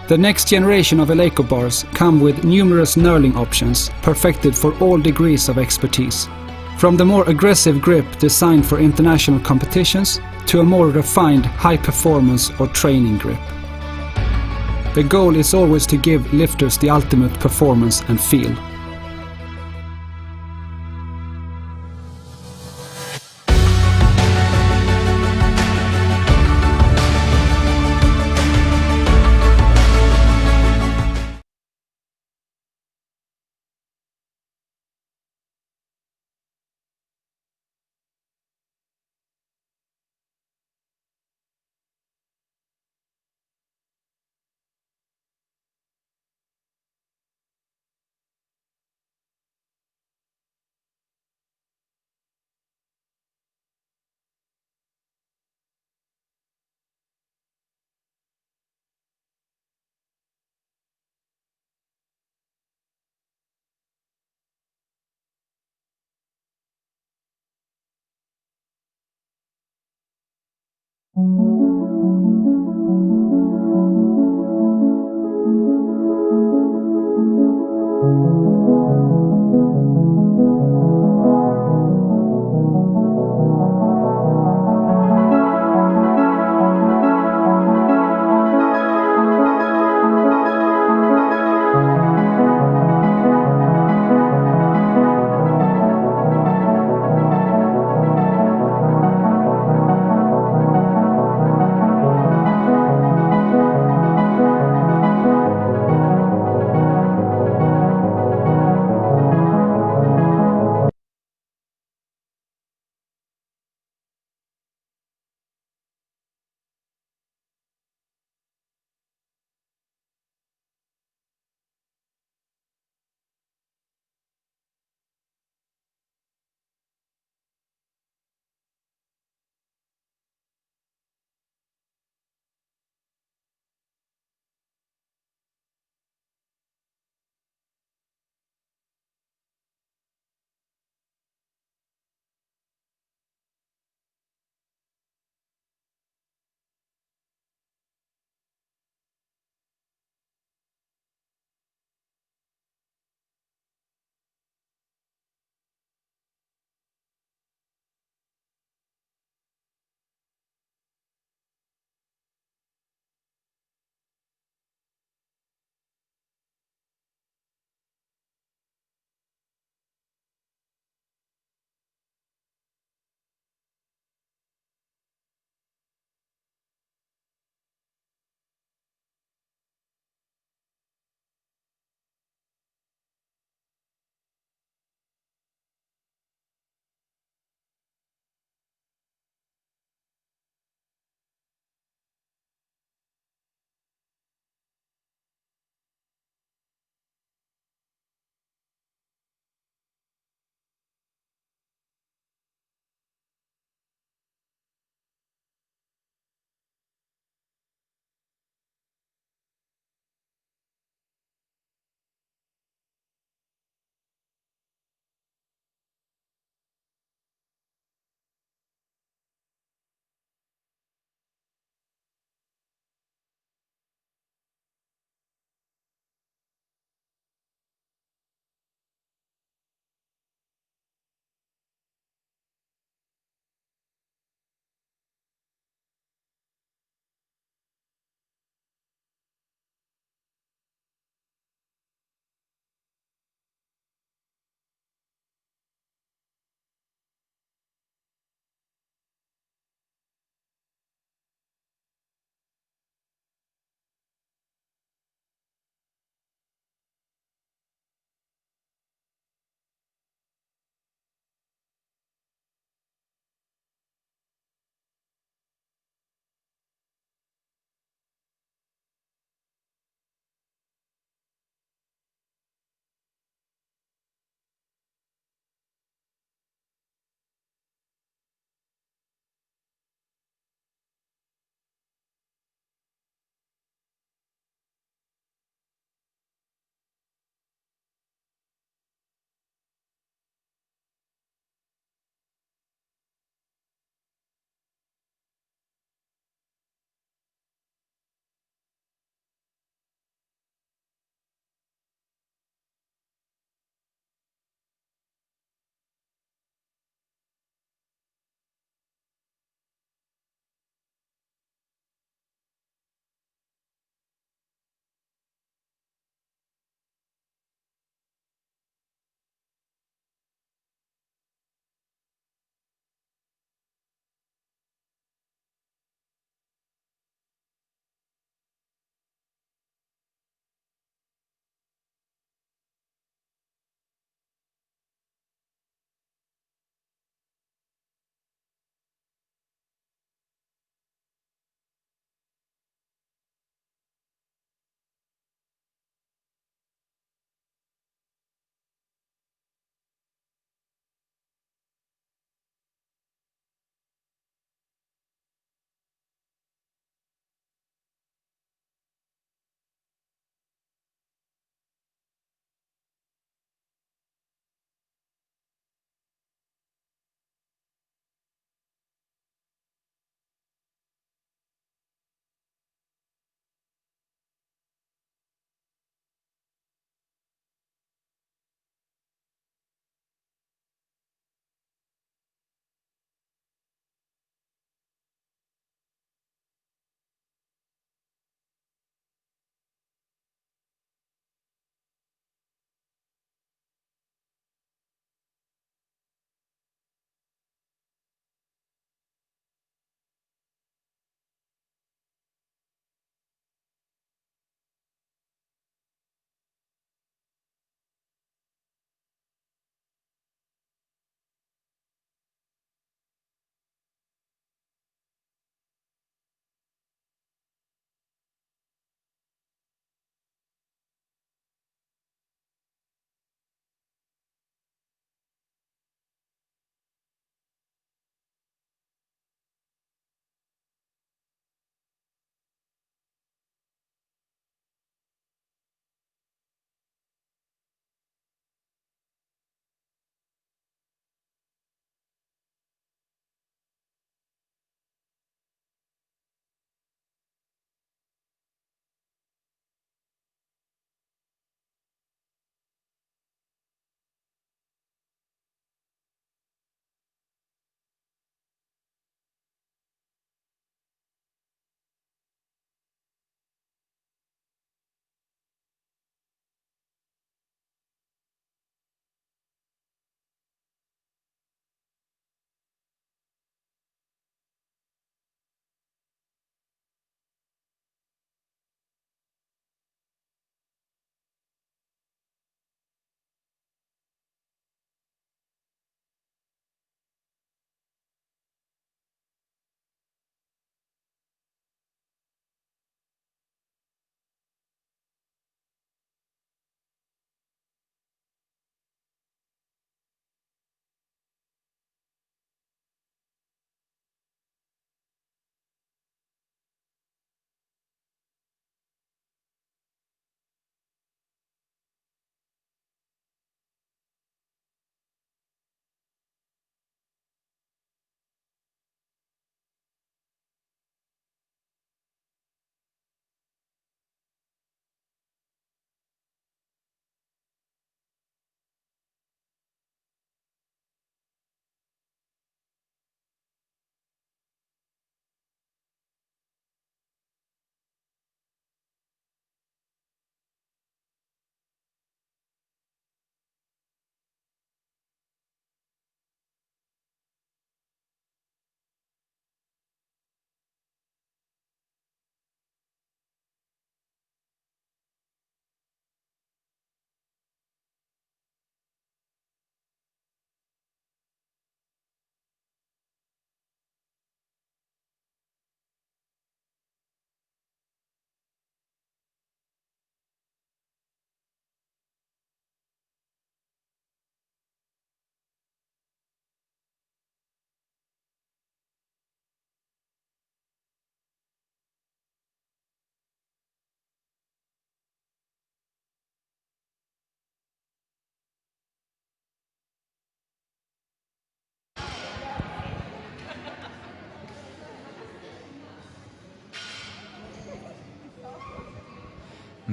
The next generation of Eleiko bars come with numerous knurling options, perfected for all degrees of expertise. From the more aggressive grip designed for international competitions, to a more refined high-performance or training grip. The goal is always to give lifters the ultimate performance and feel.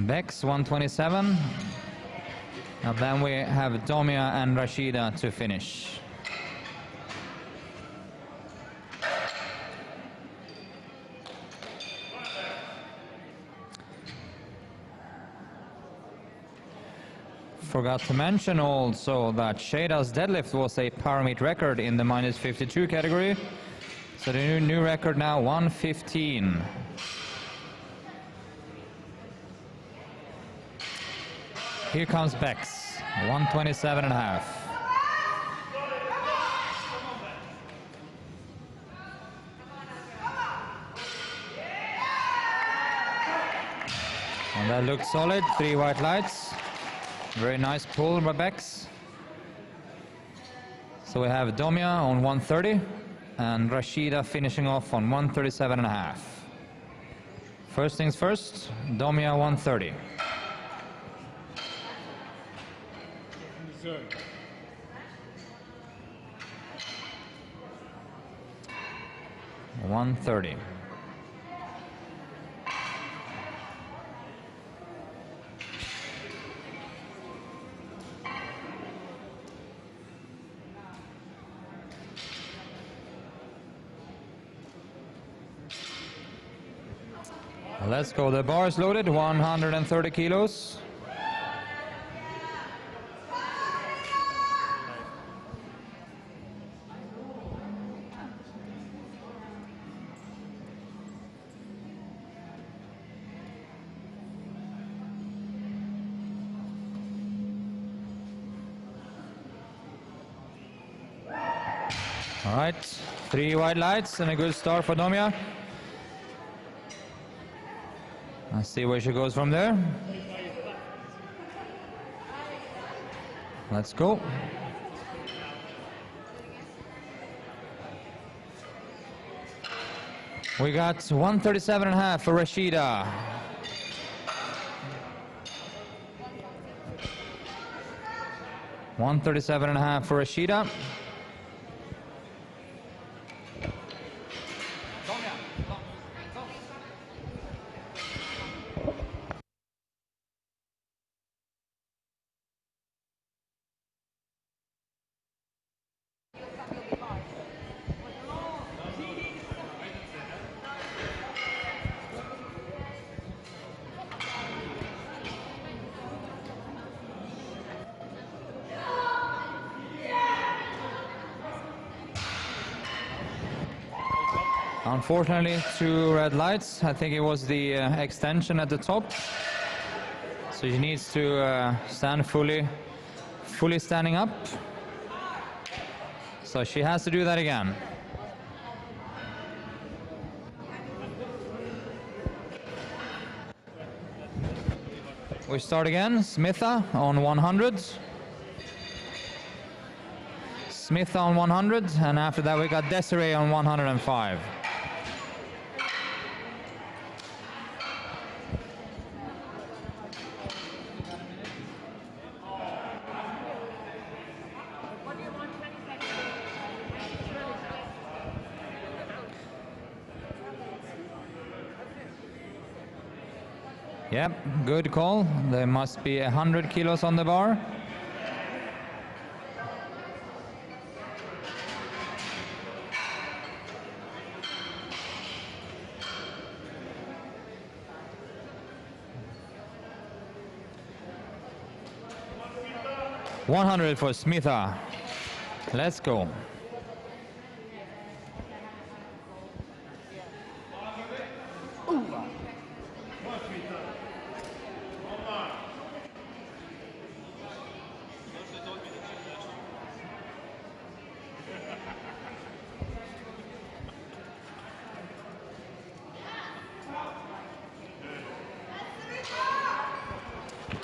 Bex 127. And then we have Domia and Rashida to finish. Forgot to mention also that Shada's deadlift was a power meet record in the minus 52 category. So the new record now 115. Here comes Bex, 127.5. And that looks solid, 3 white lights. Very nice pull by Bex. So we have Domia on 130 and Rashida finishing off on 137.5. First things first, Domia 130. Good. 130. Let's go. The bar is loaded, 130 kilos. All right, 3 white lights and a good start for Domia. Let's see where she goes from there. Let's go. We got 137.5 for Rashida. $137.5 for Rashida. Unfortunately, 2 red lights. I think it was the extension at the top. So she needs to stand fully standing up. So she has to do that again. We start again. Smitha on 100. Smitha on 100, and after that we got Desiree on 105. Yep, good call. There must be 100 kilos on the bar. $100 for Smitha. Let's go.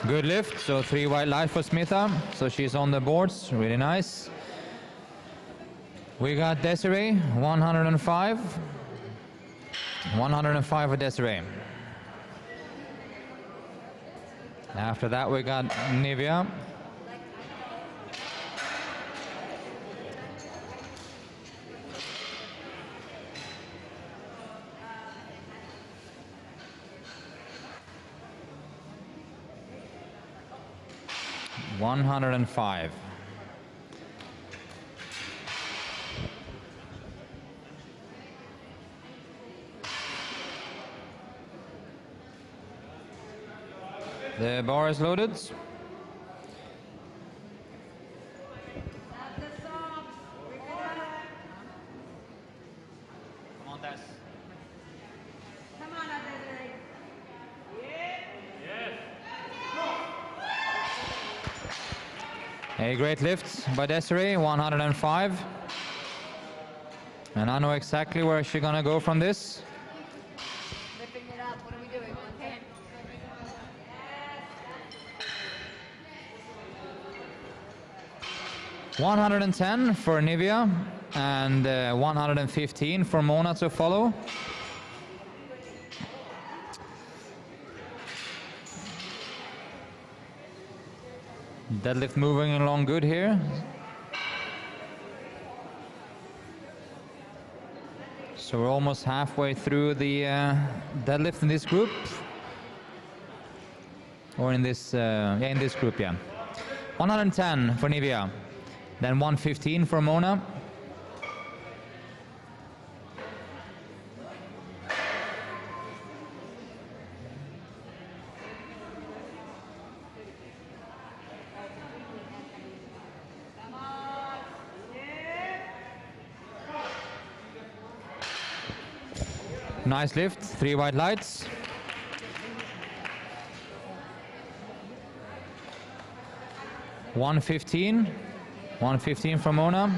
Good lift, so 3 white light for Smitha, so she's on the boards, really nice. We got Desiree, 105. 105 for Desiree. After that we got Nivea. 105. The bar is loaded. Come on, Tess. A great lift by Desiree, 105. And I know exactly where she's gonna go from this. Lifting it up. What are we doing? 110. 110 for Nivea and 115 for Mona to follow. Deadlift moving along good here. So we're almost halfway through the deadlift in this group. Or in this, in this group, yeah. 110 for Nivea, then 115 for Mona. Nice lift, 3 white lights. $115 for Mona.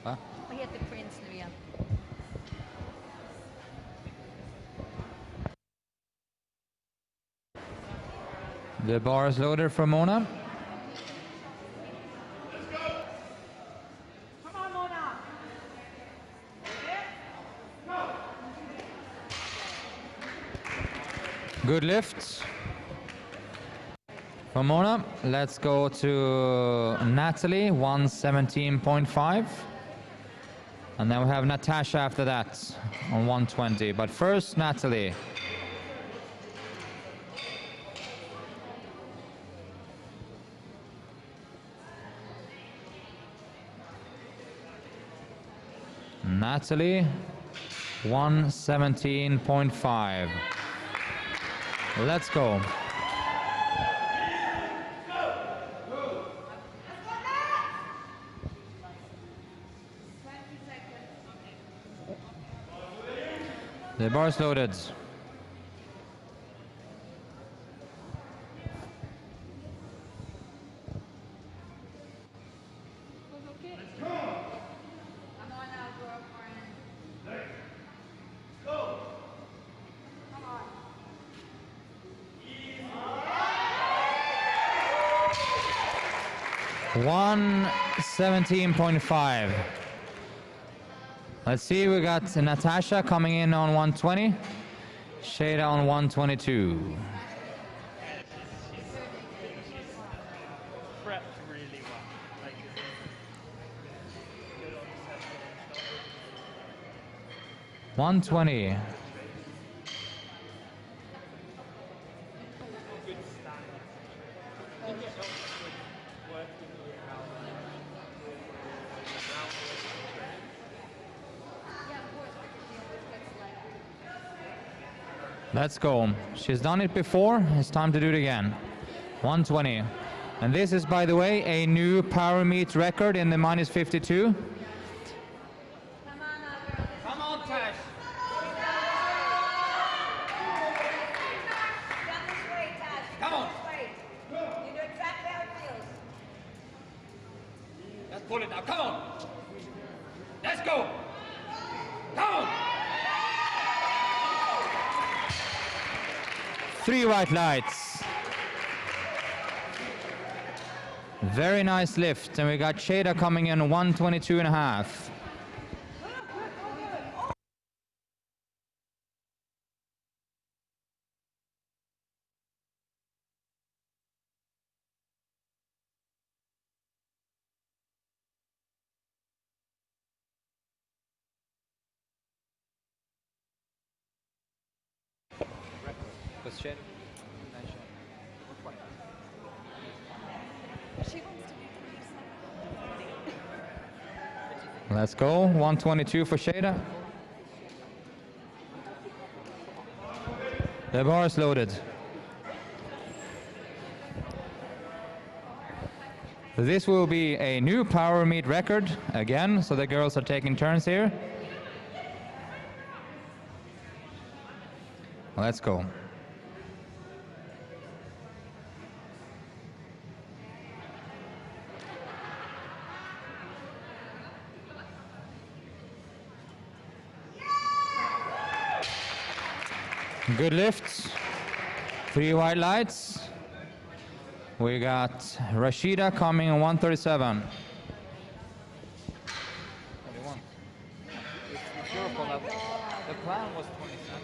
Va? Vad heter Prince nu igen? The bar is loaded for Mona. Good lift for Mona. Let's go to Natalie, 117.5. And then we have Natasha after that on 120. But first, Natalie. Natalie, 117.5. Let's go. The bar is loaded. One 17.5. Let's see, we got Natasha coming in on 120, Shada on 122. Prepped really well. Like, good on the 120. good stand. Let's go. She's done it before. It's time to do it again. 120. And this is, by the way, a new power meet record in the minus 52. Come on, Tash. Come on. You do exactly how it feels. Let's pull it now. Come on. Let's go. Come on. 3 white lights. Very nice lift. And we got Shada coming in 122.5. shit. She wants to be Let's go. 122 for Shada. The bar is loaded. This will be a new power meet record again, so the girls are taking turns here. Let's go. Good lifts. 3 white lights. We got Rashida coming in 137. 21. It's your fault. The plan was 27.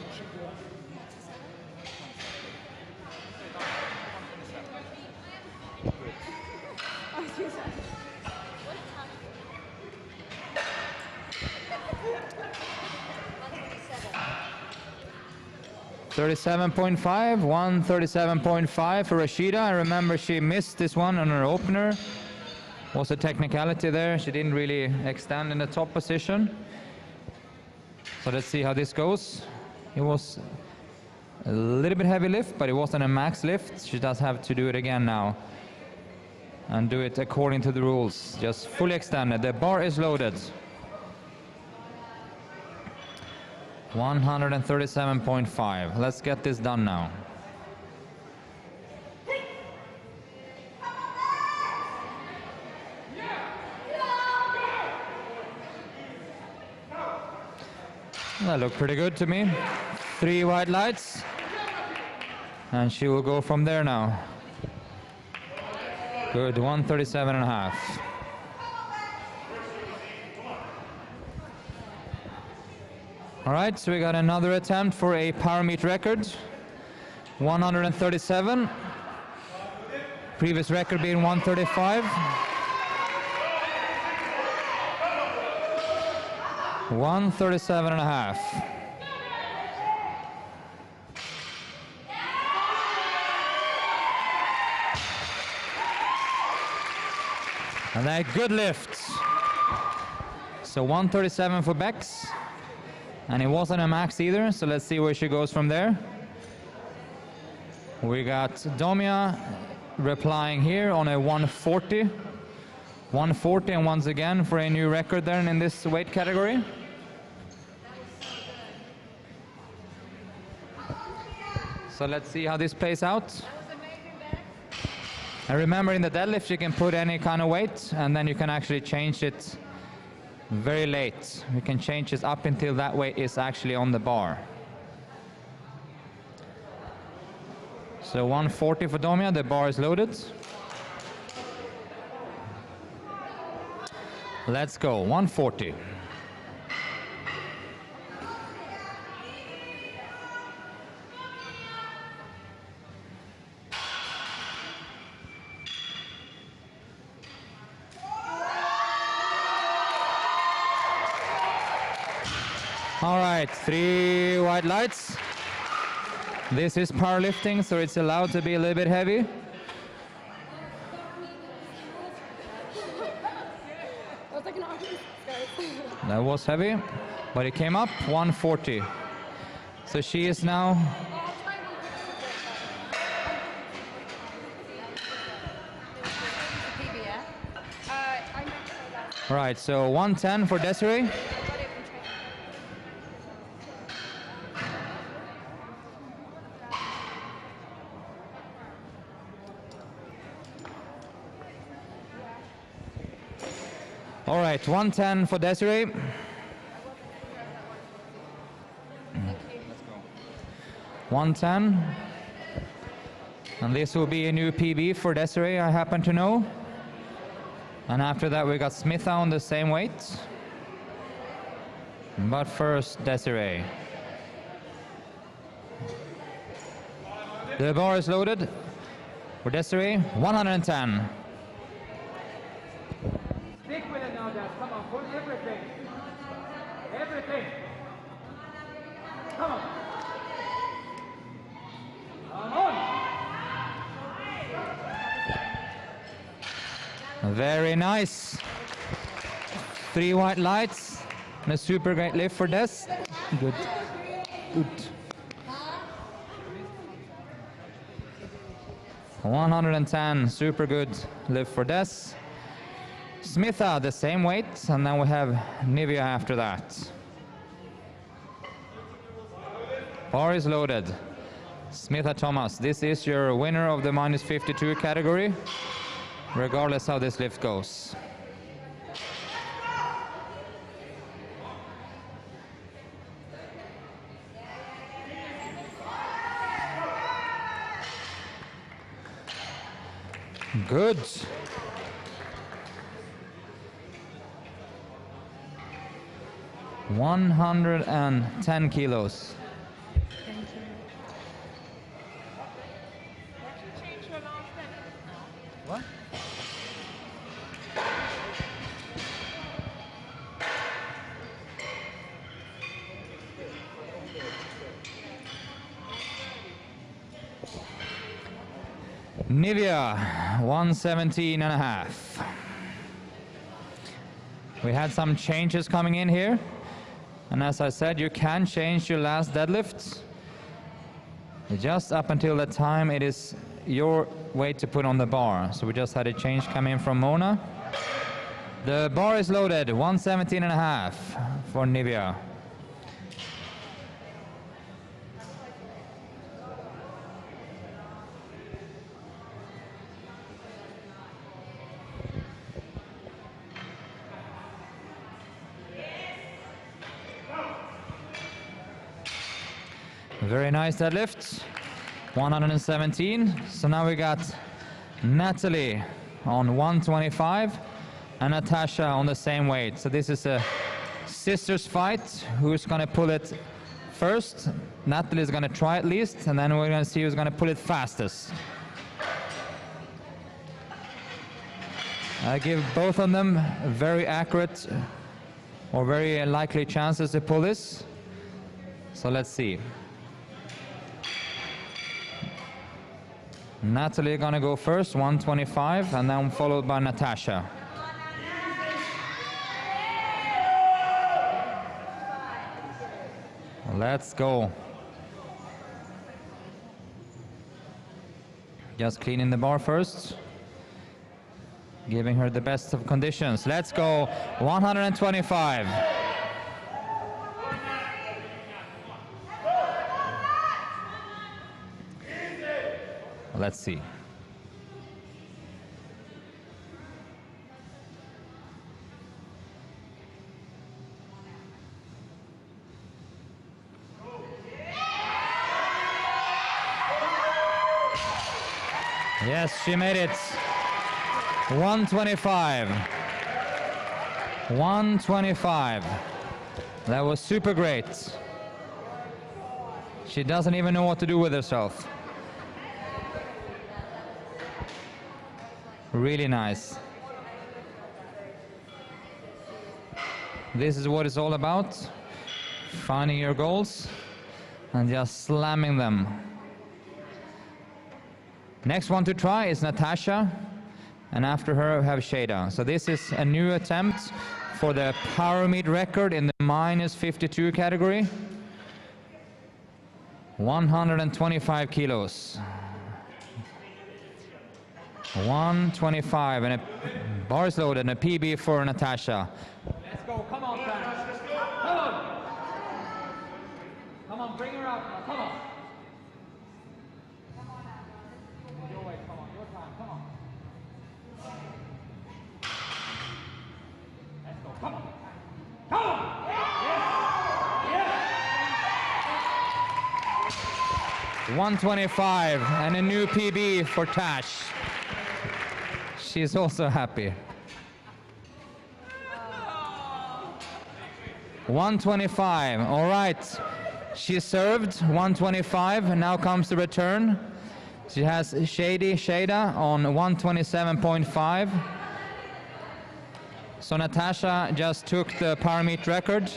.5, 137.5 for Rashida. I remember she missed this one on her opener. Was a technicality there. She didn't really extend in the top position. So let's see how this goes. It was a little bit heavy lift, but it wasn't a max lift. She does have to do it again now. And do it according to the rules. Just fully extended. The bar is loaded. 137.5. Let's get this done now. That looked pretty good to me. 3 white lights. And she will go from there now. Good, 137.5. All right, so we got another attempt for a power meet record. 137. Previous record being 135. 137.5. And a good lift. So 137 for Bex. And it wasn't a max either, so let's see where she goes from there. We got Domia replying here on a 140. 140, and once again for a new record there in this weight category. So let's see how this plays out. And remember, in the deadlift you can put any kind of weight, and then you can actually change it very late. We can change this up until that weight is actually on the bar. So 140 for Domia, the bar is loaded. Let's go, 140. All right, 3 white lights. This is powerlifting, so it's allowed to be a little bit heavy. That was heavy, but it came up 140. So she is now right, so 110 for Desiree. All right, 110 for Desiree. 110. And this will be a new PB for Desiree, I happen to know. And after that we got Smitha on the same weight. But first, Desiree. The bar is loaded for Desiree, 110. Stick with it now, guys. Come on, put everything. Everything. Come on. Very nice. 3 white lights and a super great lift for Des. Good. Good. 110, super good lift for Des. Smitha, the same weight, and then we have Nivea after that. Bar is loaded. Smitha Thomas, this is your winner of the minus 52 category, regardless how this lift goes. Good. $110 kilos. What? Nivea, 117 and a half. We had some changes coming in here. And as I said, you can change your last deadlift. Just up until the time it is your weight to put on the bar. So we just had a change come in from Mona. The bar is loaded, 117 and a half for Nivea. Very nice deadlift, 117. So now we got Natalie on 125 and Natasha on the same weight. So this is a sisters fight. Who's gonna pull it first? Natalie is gonna try at least, and then we're gonna see who's gonna pull it fastest. I give both of them very accurate or very likely chances to pull this. So let's see. Natalie gonna go first, 125, and then followed by Natasha. Let's go. Just cleaning the bar first. Giving her the best of conditions. Let's go, 125. Let's see. Yes, she made it. 125. 125. That was super great. She doesn't even know what to do with herself. Really nice. This is what it's all about. Finding your goals and just slamming them. Next one to try is Natasha, and after her we have Shada. So this is a new attempt for the power meet record in the minus 52 category. 125 kilos. 125 and a bar is loaded and a PB for Natasha. Let's go, come on, fans. Come on. Come on, bring her out, come on. Your way, come on, your time, come on. Let's go, come on. Come on! Yes! 125 and a new PB for Tash. She's also happy. 125, all right. She served 125, and now comes the return. She has Shada on 127.5. So Natasha just took the power meet record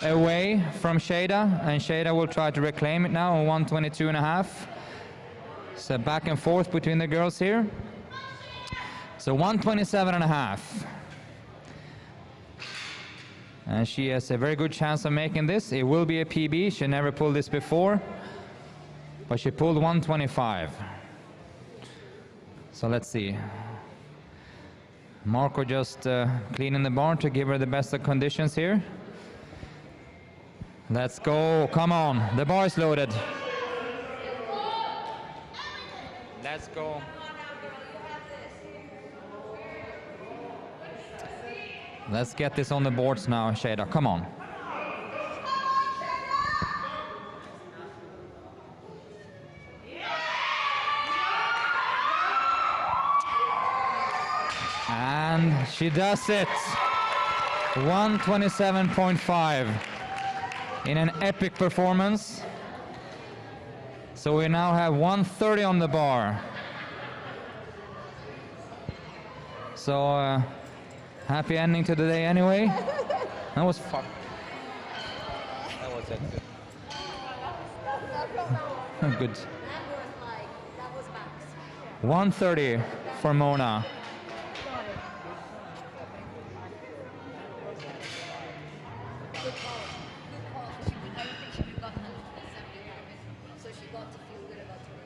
away from Shada, and Shada will try to reclaim it now on 122.5. So back and forth between the girls here. So 127.5. And she has a very good chance of making this. It will be a PB. She never pulled this before, but she pulled 125. So let's see. Marco just cleaning the barn to give her the best of conditions here. Let's go, come on, the bar is loaded. Let's go. Let's get this on the boards now, Shada, come on. And she does it. 127.5 in an epic performance. So we now have 130 on the bar. So happy ending to the day anyway. That was fun. That was it. Good. 130 for Mona.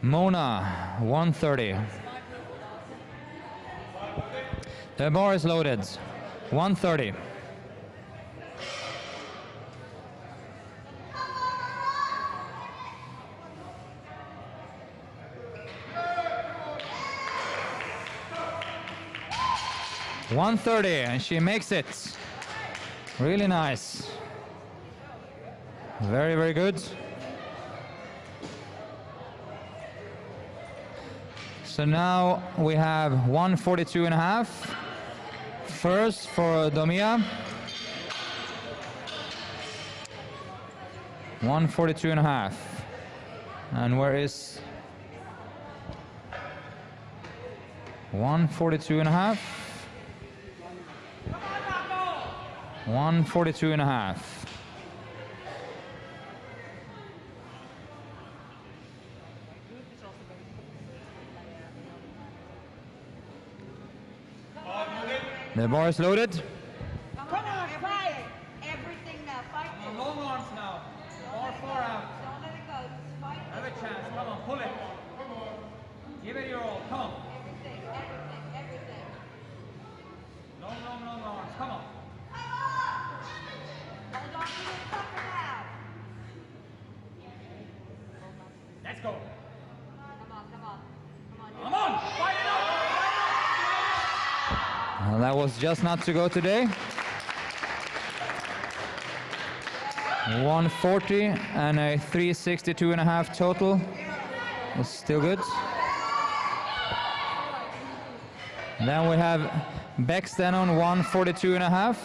Mona, 130. The bar is loaded. 130. And she makes it. Really nice. Very, very good. So now we have 142.5. First for Domia. 142.5. And where is 142.5? 142.5. The bar is loaded. Come on, fight it. Everything now, fight it. Long arms now. Bar forearm. Don't let it go. Just fight it. Have a chance. Come on, pull it. Give it your all. Come on. Everything. Long arms. Come on. Hold on to the sucker now. Let's go. Come on. Fight it up. Well, that was just not to go today. 140 and a 362.5 total. It's still good. Then we have Bexton on 142.5.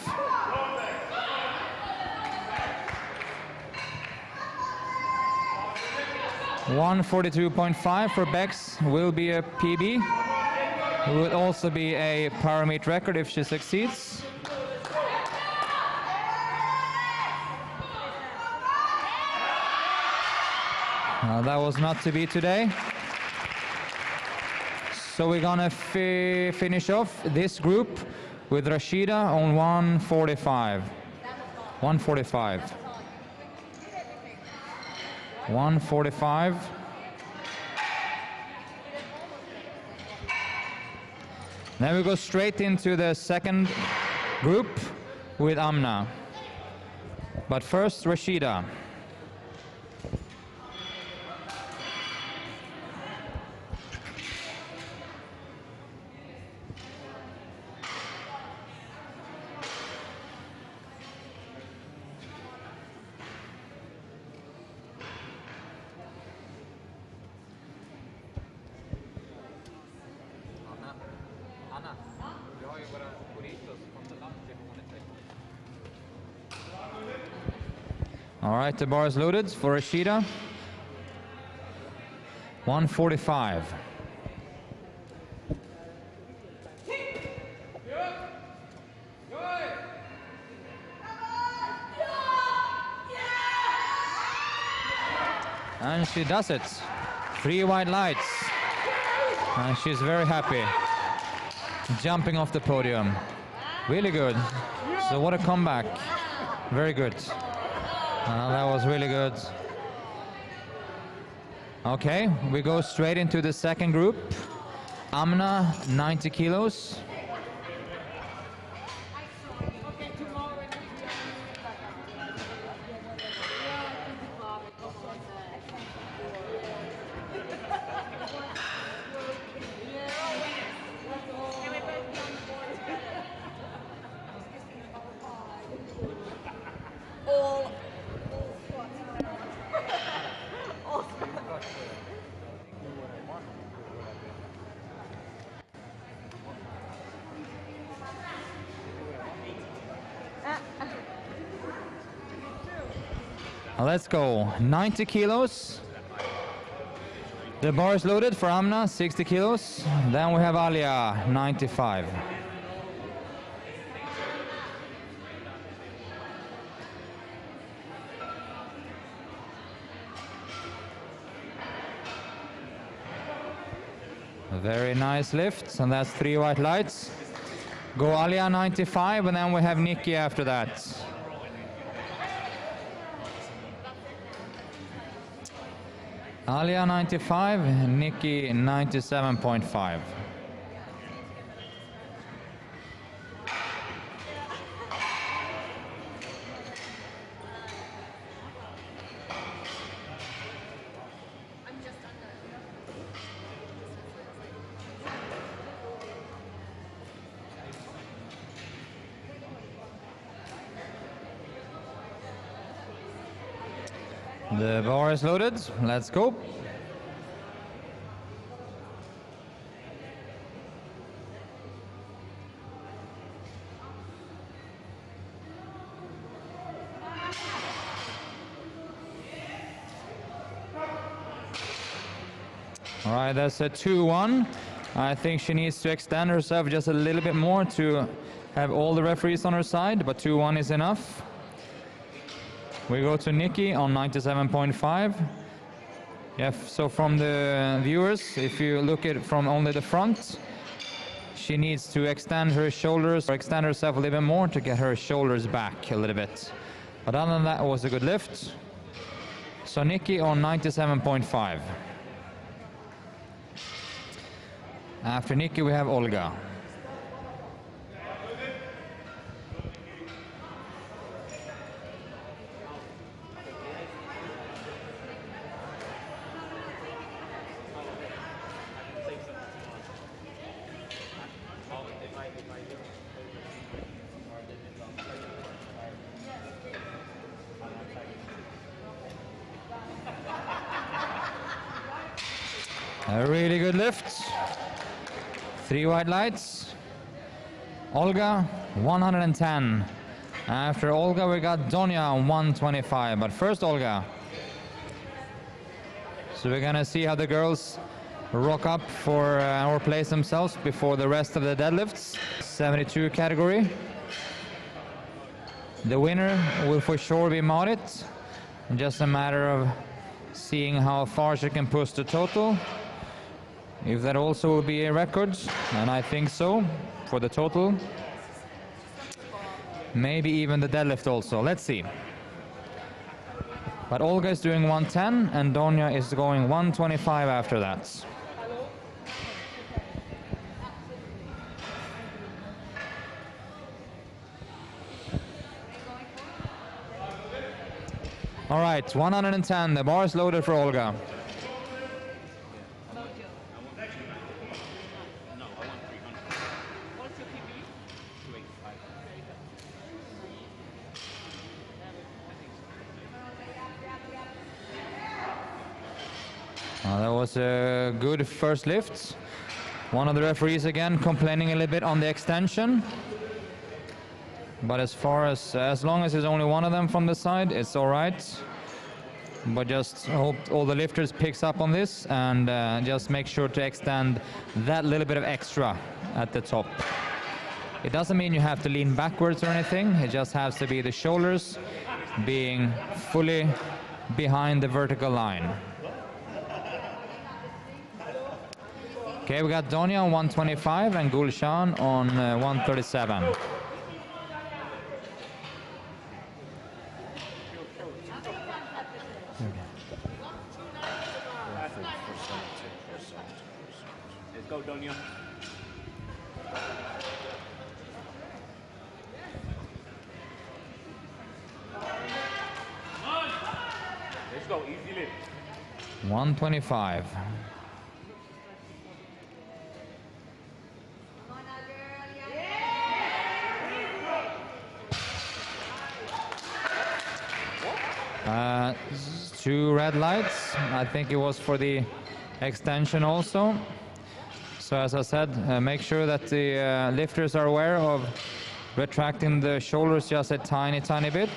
$142.5 for Bex will be a PB. It will also be a power meet record if she succeeds. That was not to be today. So we're gonna finish off this group with Rashida on 145. 145. 145. Then we go straight into the second group with Amna. But first, Rashida. All right, the bar is loaded for Rashida. 145. And she does it. 3 white lights. And she's very happy. jumping off the podium. Really good. So what a comeback. Very good. That was really good. Okay, we go straight into the second group. Amna, 90 kilos. Let's go. 90 kilos. The bar is loaded for Amna, 60 kilos. Then we have Alia, 95. Very nice lift, and that's 3 white lights. Go Alia, 95, and then we have Nikki after that. Alia 95, Nikki 97.5. The bar is loaded. Let's go. All right, that's a 2-1. I think she needs to extend herself just a little bit more to have all the referees on her side, but 2-1 is enough. We go to Nikki on 97.5. Yeah, so from the viewers, if you look at it from only the front, she needs to extend her shoulders or extend herself a little bit more to get her shoulders back a little bit. But other than that, it was a good lift. So Nikki on 97.5. After Nikki, we have Olga. A really good lift. 3 white lights. Olga, 110. After Olga, we got Donia on 125. But first, Olga. So we're gonna see how the girls rock up for or place themselves before the rest of the deadlifts. 72 category. The winner will for sure be Marit. Just a matter of seeing how far she can push the total. If that also will be a record, and I think so, for the total. Maybe even the deadlift also, let's see. But Olga is doing 110 and Donia is going 125 after that. All right, 110, the bar is loaded for Olga. That was a good first lift. One of the referees again complaining a little bit on the extension. But as long as there's only one of them from the side, it's all right. But just hope all the lifters picks up on this and just make sure to extend that little bit of extra at the top. It doesn't mean you have to lean backwards or anything. It just has to be the shoulders being fully behind the vertical line. Okay, we got Donia on 125 and Gulshan on 137. Let's go, Donia. Let's go, easy lift. 125. Two red lights. I think it was for the extension also. So as I said, make sure that the lifters are aware of retracting the shoulders just a tiny bit.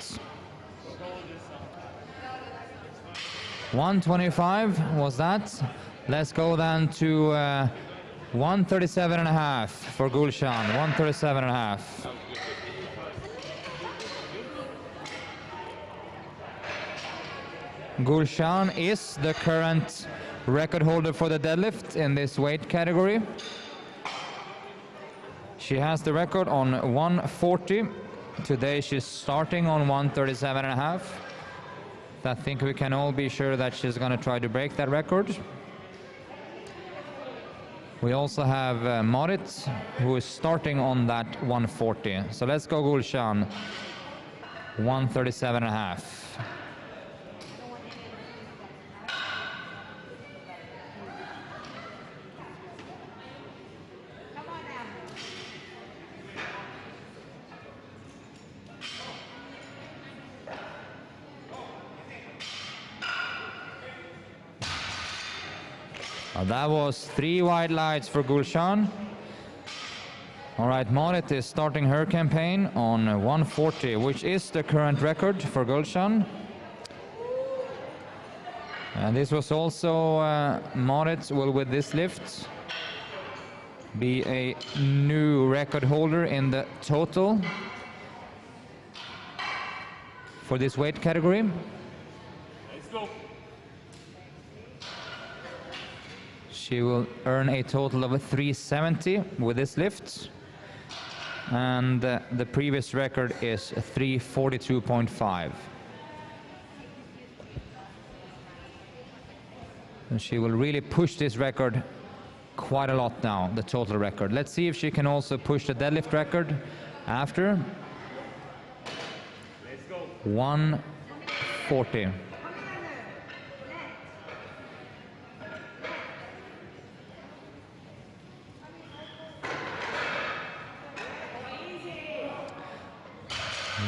125 was that. Let's go then to 137.5 for Gulshan. 137.5. Gulshan is the current record holder for the deadlift in this weight category. She has the record on 140. Today she's starting on 137.5. I think we can all be sure that she's going to try to break that record. We also have Marit, who is starting on that 140. So let's go Gulshan, 137.5. That was 3 white lights for Gulshan. All right, Marit is starting her campaign on 140, which is the current record for Gulshan. And this was also, Marit will with this lift be a new record holder in the total for this weight category. Let's go. She will earn a total of 370 with this lift. And the previous record is 342.5. And she will really push this record quite a lot now, the total record. Let's see if she can also push the deadlift record after. Let's go. 140.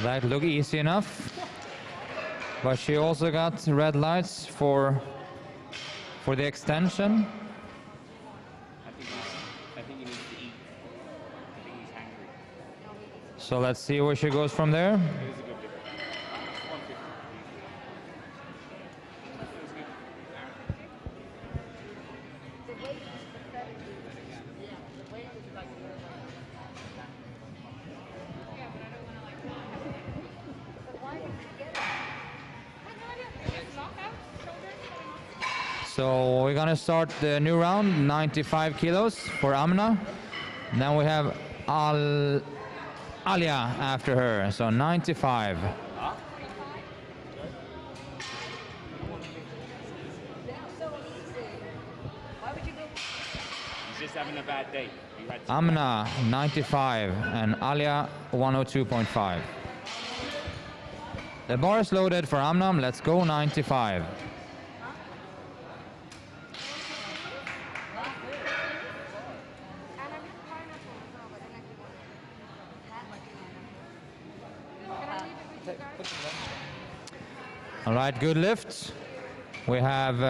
That looked easy enough, but she also got red lights for the extension. I think he needs to eat. I think he's hungry. So let's see where she goes from there. It was a good lift. 150. Feels good. So we're gonna start the new round, 95 kilos for Amna. Then we have Alia after her, so 95. He's just having a bad day. Amna, 95, and Alia, 102.5. The bar is loaded for Amna. Let's go 95. All right, good lift. We have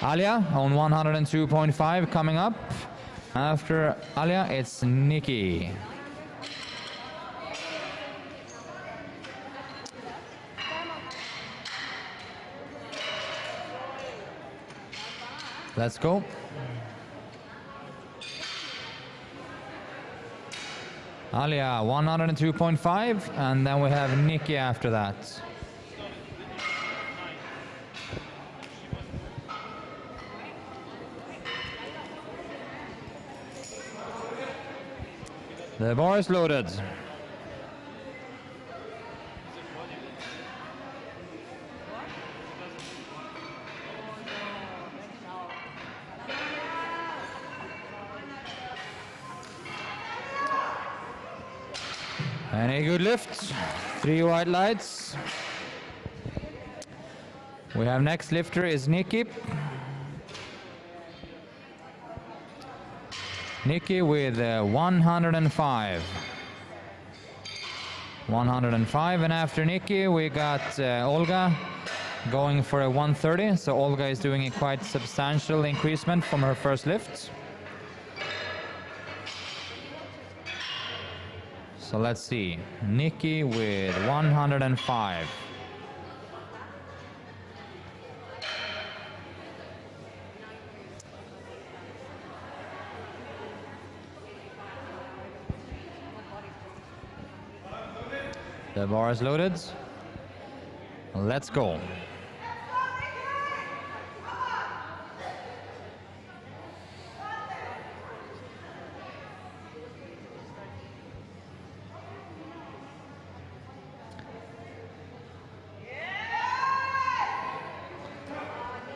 Alia on 102.5 coming up. After Alia, it's Nikki. Let's go. Alia, 102.5, and then we have Nikki after that. The bar is loaded. And a good lift. 3 white lights. We have next lifter is Nikki. Nikki with 105. 105, and after Nikki we got Olga going for a 130. So Olga is doing a quite substantial increasement from her first lift. So let's see, Nikki with 105. The bar is loaded. Let's go.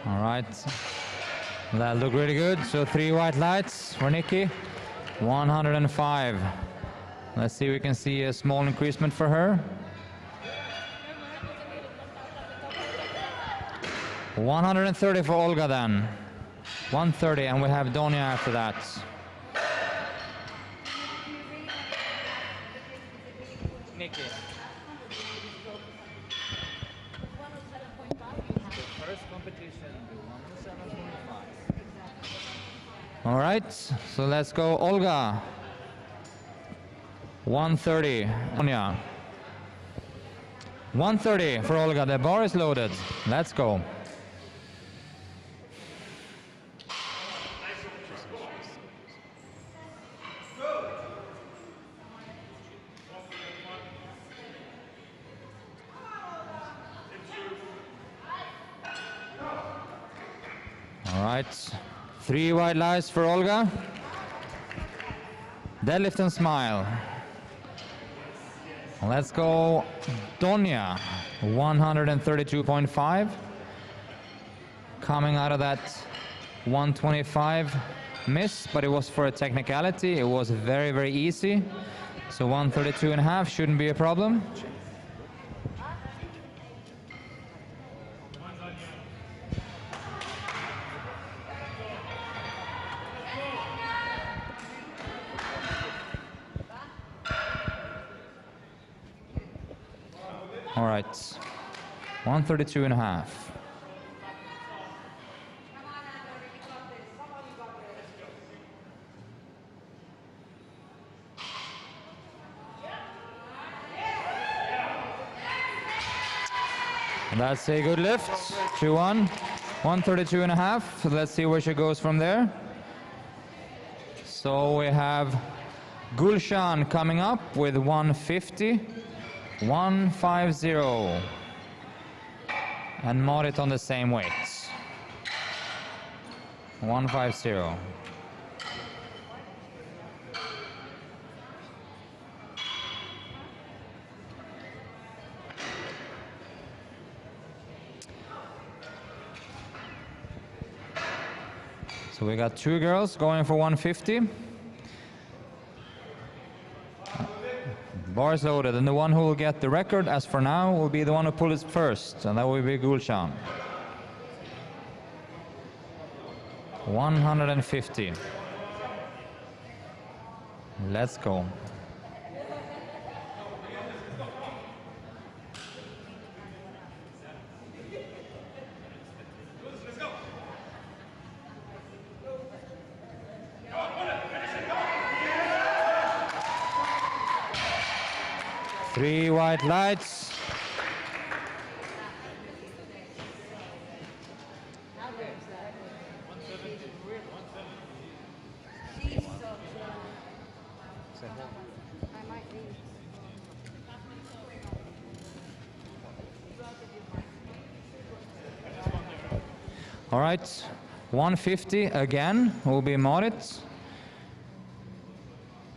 All right, that looked really good. So 3 white lights for Nikki, 105. Let's see if we can see a small increasement for her. 130 for Olga then. 130, and we have Donia after that. Nikki. The first competition, 107.5. All right, so let's go Olga. 130, Donia. 130 for Olga, the bar is loaded. Let's go. All right, 3 white lights for Olga. Deadlift and smile. Let's go Donia, 132.5. Coming out of that 125 miss, but it was for a technicality. It was very, very easy. So 132.5 shouldn't be a problem. All right, 132.5. That's a good lift, 2-1, 132.5. So let's see where she goes from there. So we have Gulshan coming up with 150. 150, and Marit on the same weight. 150. So we got 2 girls going for 150. Bar is loaded, and the one who will get the record, as for now, will be the one who pulls it first, and that will be Gulshan. 150. Let's go. Three white lights. All right, 150 again will be Marit.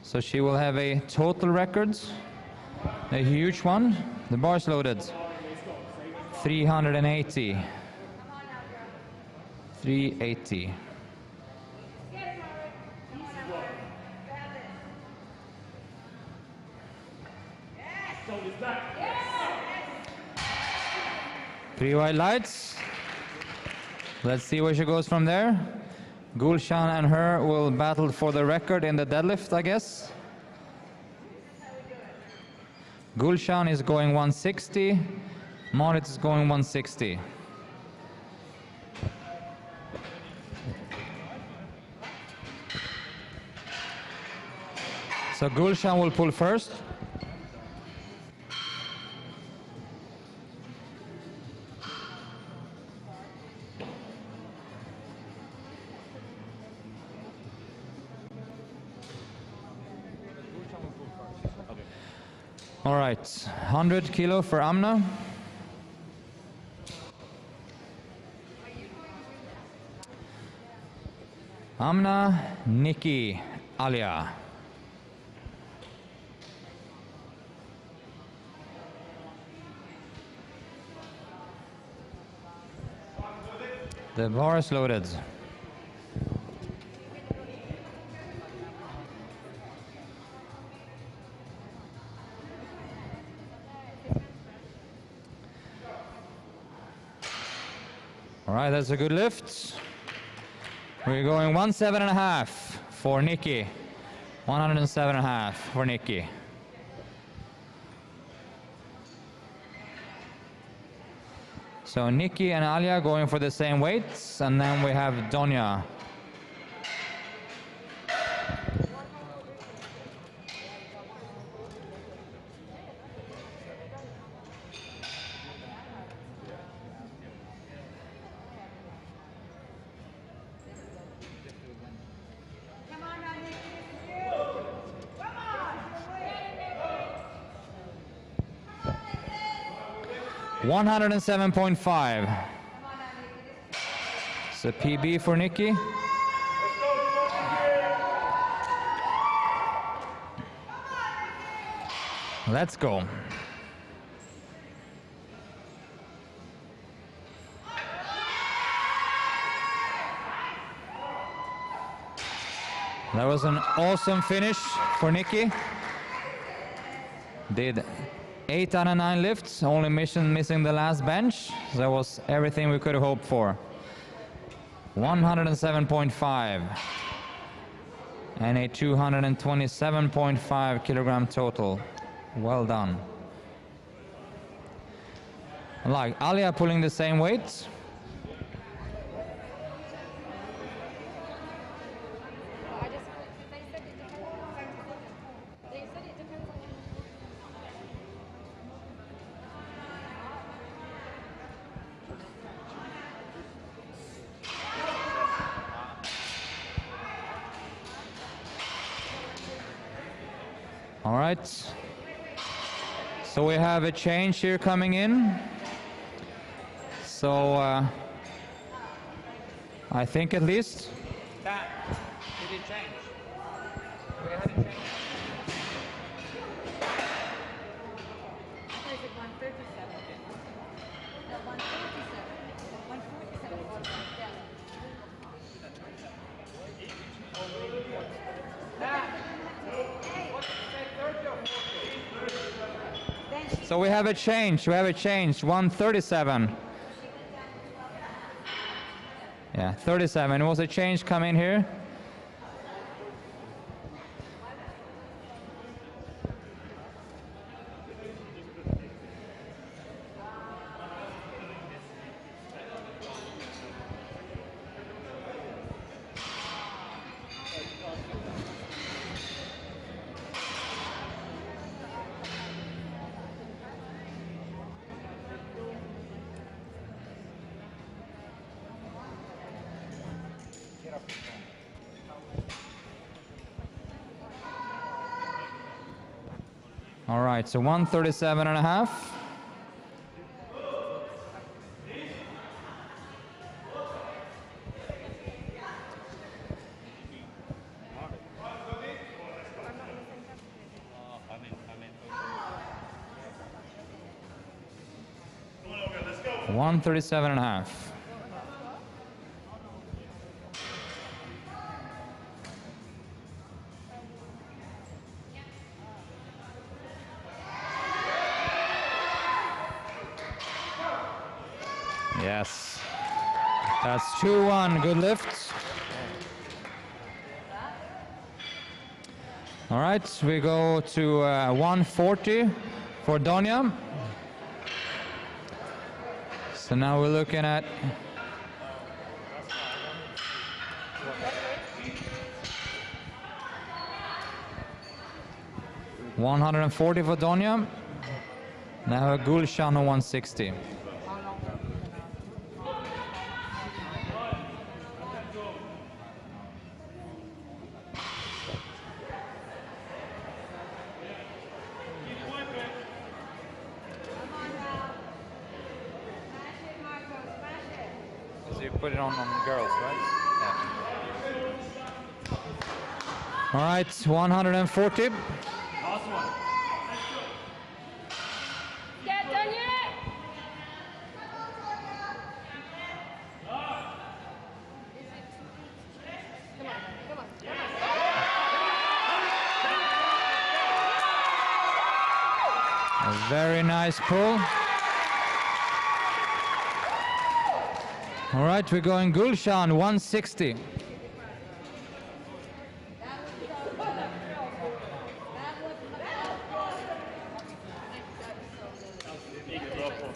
So she will have a total record, a huge one. The bar's loaded. 380. 380. Three white lights. Let's see where she goes from there. Gulshan and her will battle for the record in the deadlift, I guess. Gulshan is going 160. Marit is going 160. So Gulshan will pull first. All right, 100 kilo for Amna. Amna, Nikki, Alia. The bar is loaded. All right, that's a good lift. We're going 107.5 for Nikki. 107.5 for Nikki. So Nikki and Alia going for the same weights, and then we have Donya. Come on, Nikki. 107.5. It's a PB for Nikki. Let's go. That was an awesome finish for Nikki. Did 8 out of 9 lifts, only missing the last bench. That was everything we could have hoped for. 107.5 and a 227.5 kilogram total. Well done. Like Alia pulling the same weight. All right, so we have a change here coming in. So I think at least. Did it change? We had it change. Is it 137? No, 147. 147. So we have a change. 137. Yeah, 37. It was a change coming here. All right, so 137.5. 137.5. Yes. That's 2-1. Good lift. All right, we go to 140 for Donia. So now we're looking at $140 for Donia. Now Gulshan on 160. So you put it on girls, right? Yeah. All right, 140. Get done yet? A very nice pull. All right, we're going Gulshan, 160.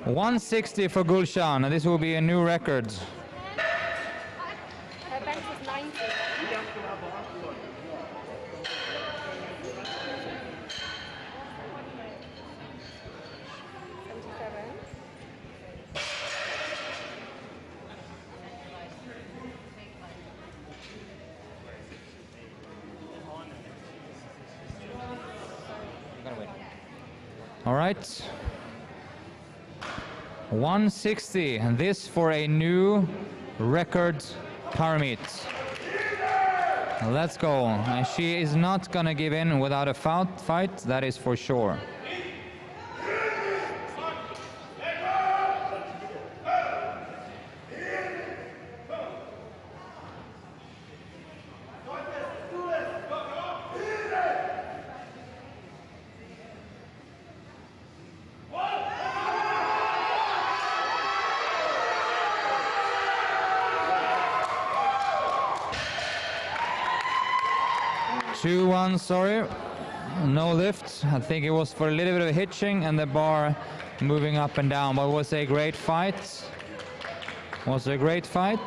$160 for Gulshan, and this will be a new record. Her bench is 90. All right. 160, and this for a new record power meet. Let's go. And she is not gonna give in without a fight, that is for sure. Sorry, no lift. I think it was for a little bit of hitching and the bar moving up and down, but it was a great fight. Was a great fight.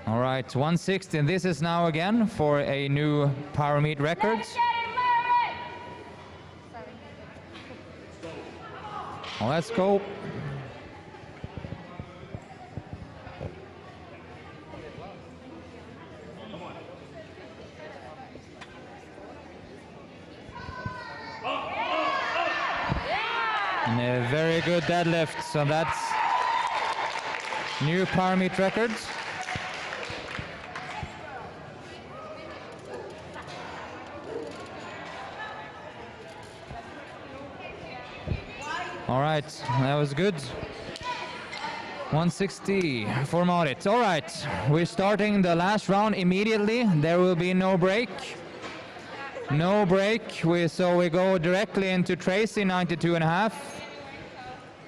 All right, 160, and this is now again for a new power meet record. Let's go. And a very good deadlift, so that's new power meet record. All right, that was good. 160 for Marit. All right, we're starting the last round immediately. There will be no break. No break. So we go directly into Tracy, 92.5.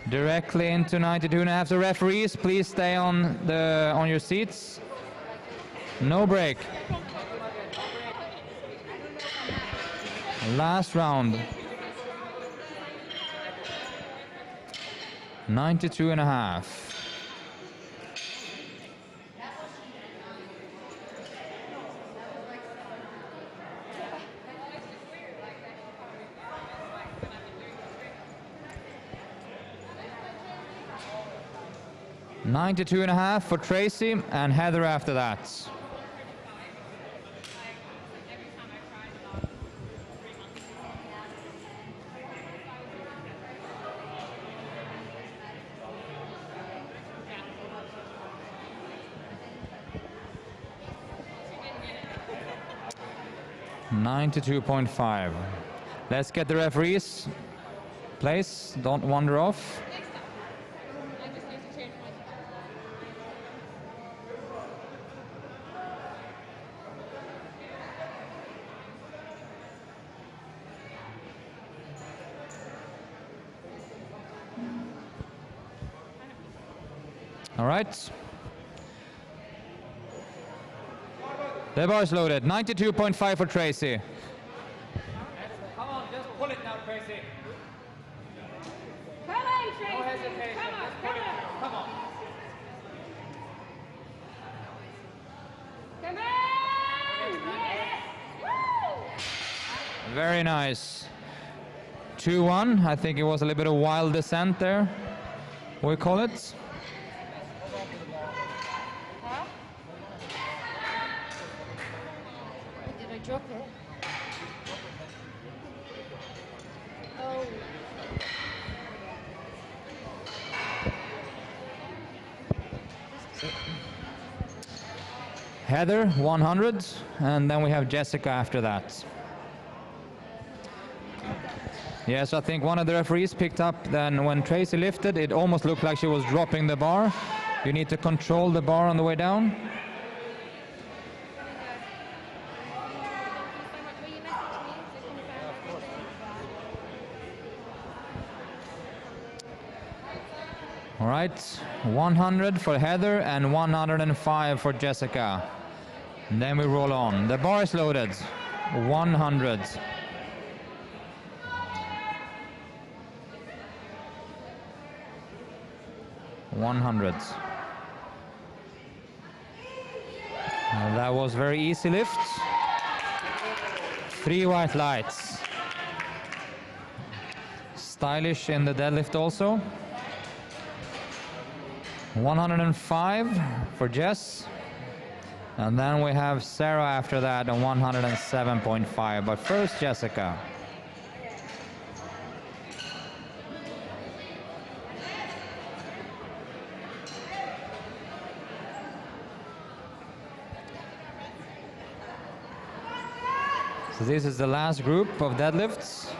Directly into 92.5. So referees, please stay on your seats. No break. Last round. 92.5. $92.5 for Tracy and Heather after that. 92.5. Let's get the referees. Place, don't wander off. All right. The bar is loaded. 92.5 for Tracy. Come on, just pull it now, Tracy. Come on, Tracy. No hesitation. Come on, Just pull it through. Come on. Come on! Yes! Woo! Very nice. 2-1. I think it was a little bit of wild descent there. We call it. Did I drop it? Oh. Heather, 100, and then we have Jessica after that. Yes, I think one of the referees picked up then when Tracy lifted, it almost looked like she was dropping the bar. You need to control the bar on the way down. All right, 100 for Heather and 105 for Jessica. And then we roll on. The bar is loaded. 100. That was very easy lift. 3 white lights. Stylish in the deadlift also. 105 for Jess. And then we have Sarah after that on 107.5. But first, Jessica. So this is the last group of deadlifts.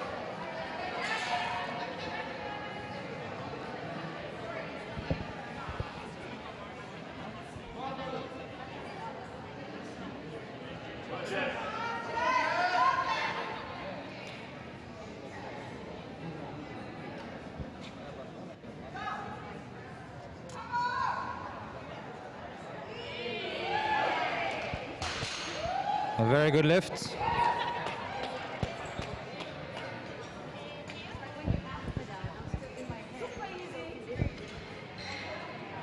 A very good lift.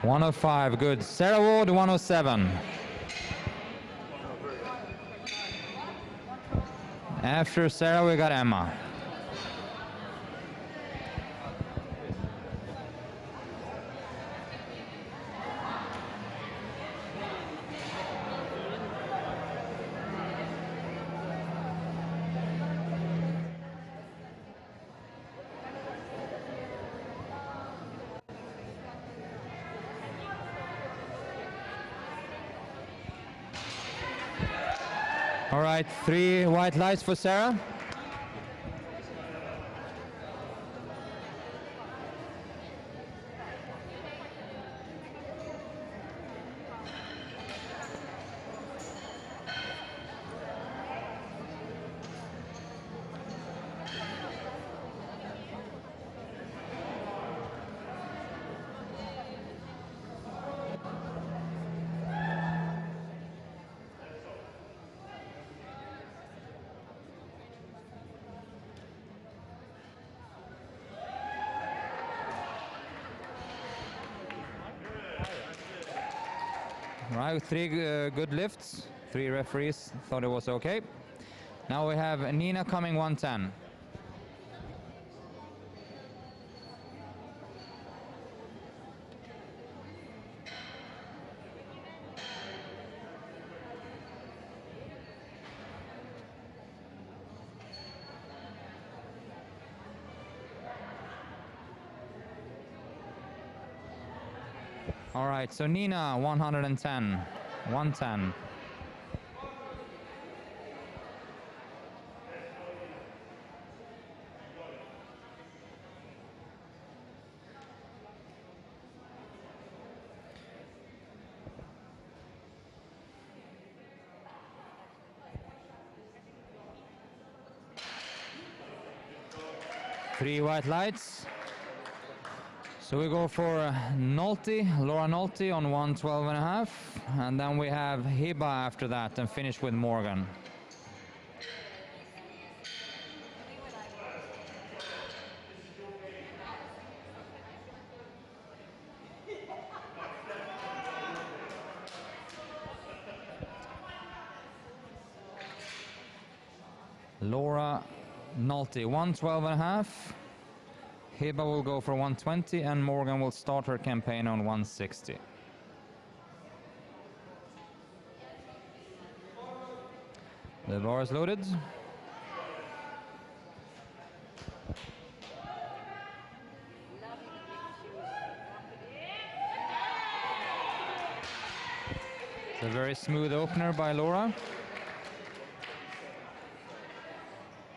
$105, good. Sarah Ward, 107. After Sarah, we got Emma. All right, 3 white lights for Sarah. Right, 3 good lifts. 3 referees thought it was okay. Now we have Nina coming 110. All right, so Nina, 110, 110. 3 white lights. So we go for Laura Nolte on 112.5, and then we have Hiba after that and finish with Morgan. Laura Nolte, 112.5. Hiba will go for 120, and Morgan will start her campaign on 160. The bar is loaded. It's a very smooth opener by Laura.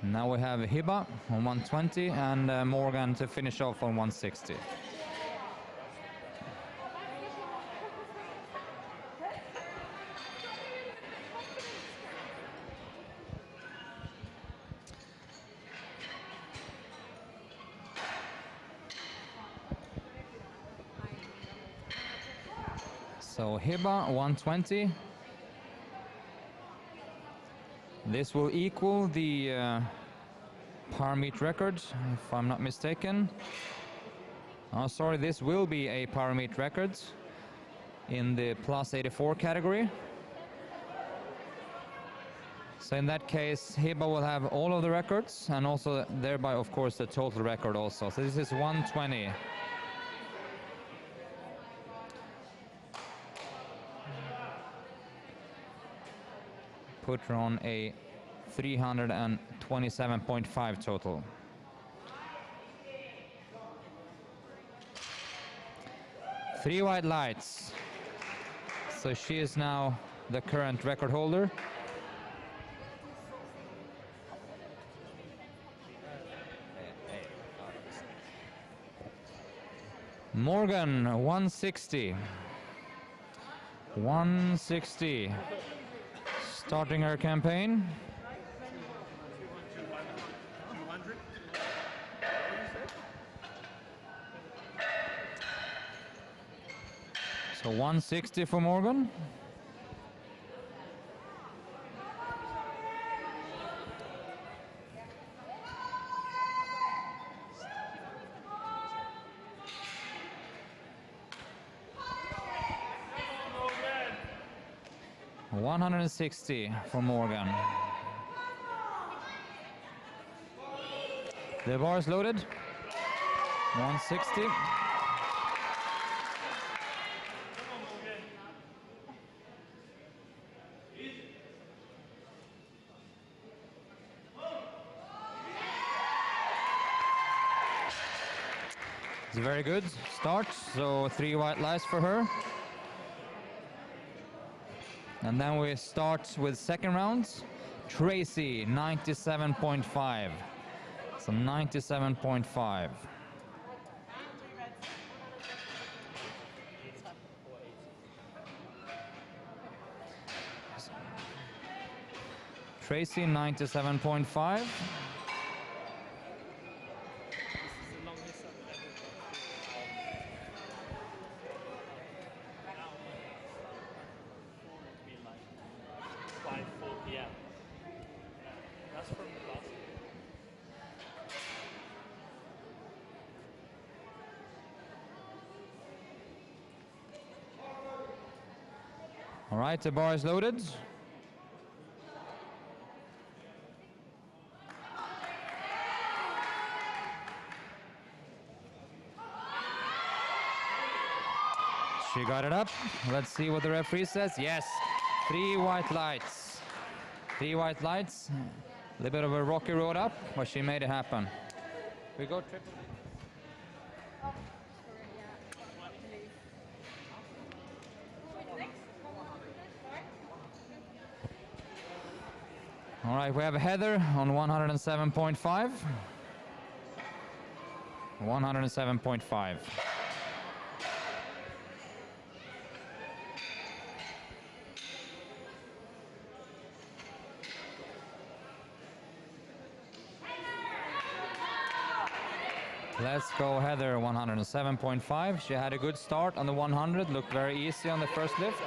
Now we have Hiba on 120 and Morgan to finish off on 160. So Hiba 120. This will equal the power meet record, if I'm not mistaken. Oh, sorry, this will be a power meet record in the plus 84 category. So in that case, Hiba will have all of the records and also thereby, of course, the total record also. So this is 120. Put her on a 327.5 total. Three white lights. So she is now the current record holder. Morgan, 160. 160. Starting her campaign. So 160 for Morgan. $160 for Morgan. The bar is loaded. 160. It's a very good start. So 3 white lights for her. And then we start with second round. Tracy, 97.5. So 97.5. Tracy, 97.5. All right, the bar is loaded. She got it up. Let's see what the referee says. Yes, 3 white lights. 3 white lights. A little bit of a rocky road up, but she made it happen. We go triple. All right, we have Heather on 107.5. 107.5. Let's go Heather, 107.5. She had a good start on the 100, looked very easy on the first lift.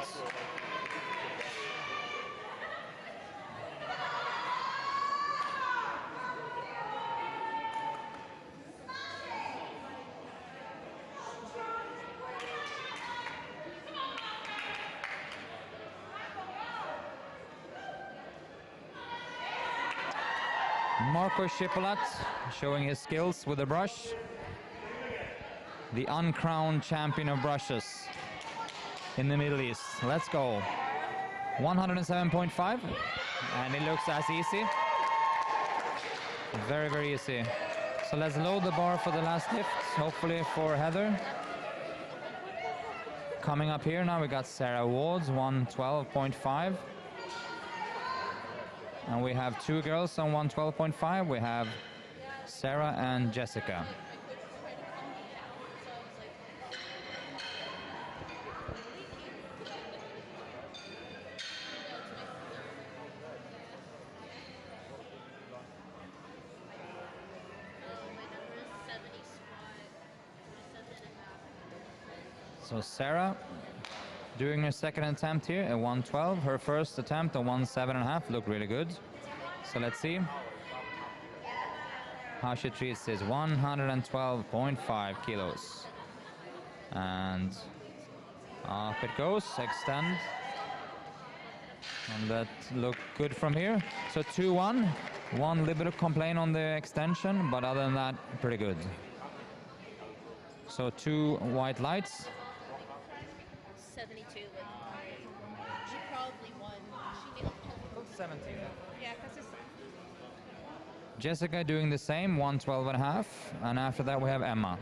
Marco Šipolat showing his skills with the brush. The uncrowned champion of brushes in the Middle East. Let's go. 107.5, and it looks as easy. Very, very easy. So let's load the bar for the last lift, hopefully for Heather. Coming up here now, we got Sarah Wards, 112.5. And we have two girls on 112.5. We have Sarah and Jessica. So Sarah doing her second attempt here at 112. Her first attempt at 107.5 looked really good. So let's see how she treats this. 112.5 kilos. And up it goes, extend. And that looked good from here. So 2-1. One little bit of complaint on the extension, but other than that, pretty good. So 2 white lights. 72 with she probably won. She did 17. Yeah, because it's Jessica doing the same, 112.5. And after that, we have Emma.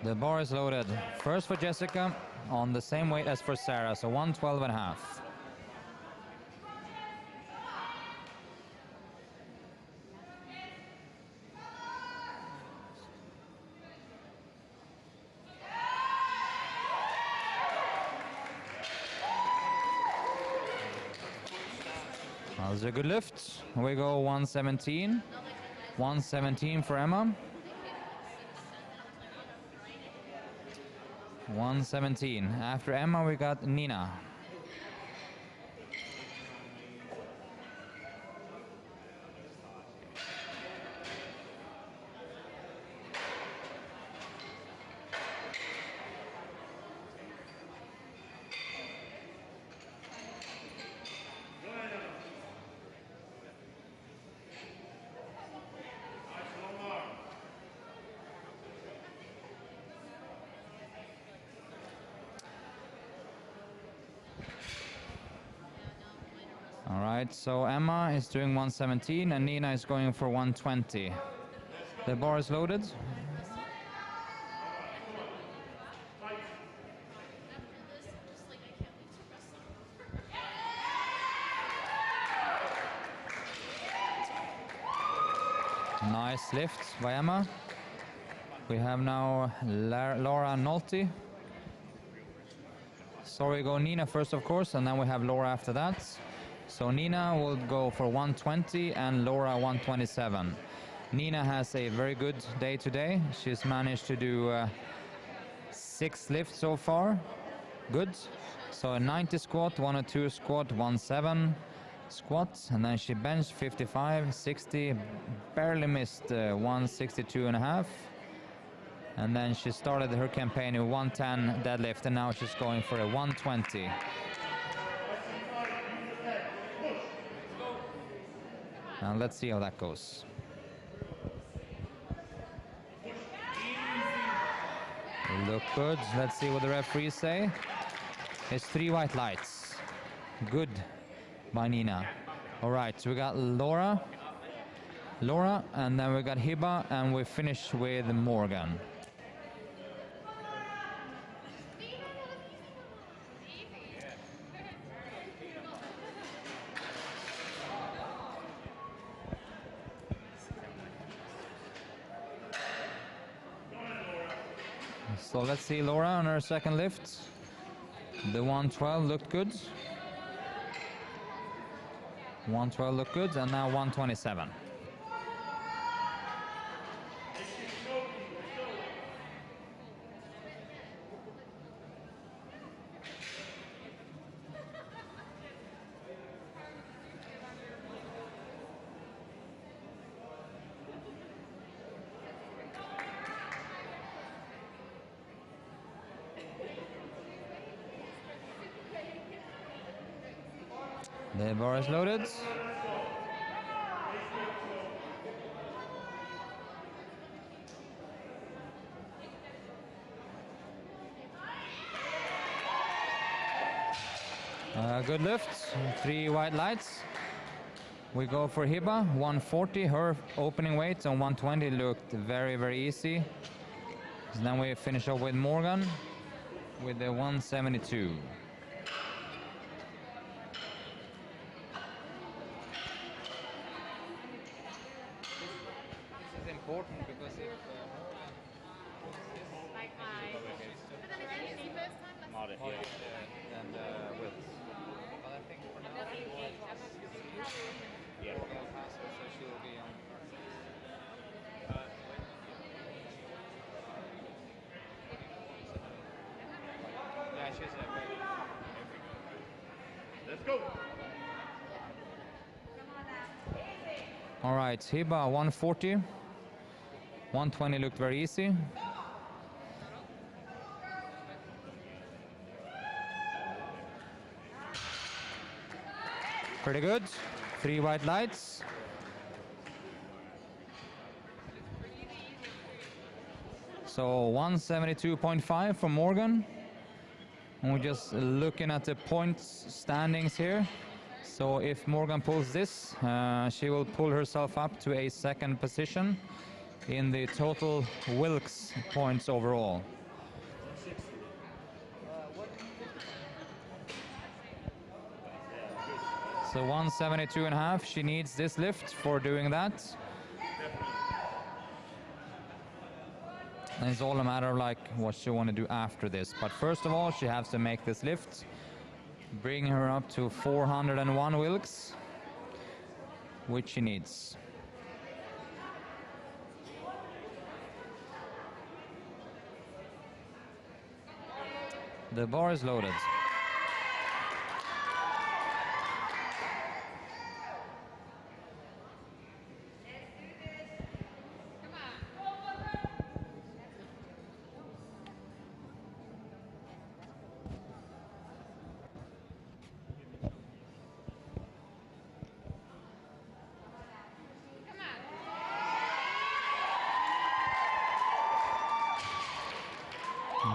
The bar is loaded. First for Jessica on the same weight as for Sarah, so 112.5. That was a good lift. We go 117. 117 for Emma. 117. After Emma, we got Nina. All right, so Emma is doing 117 and Nina is going for 120. The bar is loaded. Nice lift by Emma. We have now Laura Nolte. So we go Nina first, of course, and then we have Laura after that. So Nina will go for 120 and Laura 127. Nina has a very good day today. She's managed to do 6 lifts so far. Good. So a 90 squat, 102 squat, 17 squat, and then she benched 55, 60, barely missed 162.5. And then she started her campaign with 110 deadlift, and now she's going for a 120. And let's see how that goes. Look good. Let's see what the referees say. It's 3 white lights. Good by Nina. All right, so we got Laura, and then we got Hiba, and we finish with Morgan. So let's see Laura on her second lift. The 112 looked good. 112 looked good, and now 127. The bar is loaded. Good lift, 3 white lights. We go for Hiba, 140. Her opening weight on 120 looked very, very easy. So then we finish up with Morgan with the 172. This is important because if Moderate, yeah. And width. But I think for now, Yeah. so she'll be on. Yeah, she's Let's go. All right, Hiba 140. 120 looked very easy. Pretty good. 3 white lights. So 172.5 from Morgan. And we're just looking at the points standings here. So if Morgan pulls this, she will pull herself up to a second position in the total Wilks points overall. So 172.5, she needs this lift for doing that. And it's all a matter of like what she want to do after this. But first of all, she has to make this lift, bring her up to 401 Wilks, which she needs. The bar is loaded.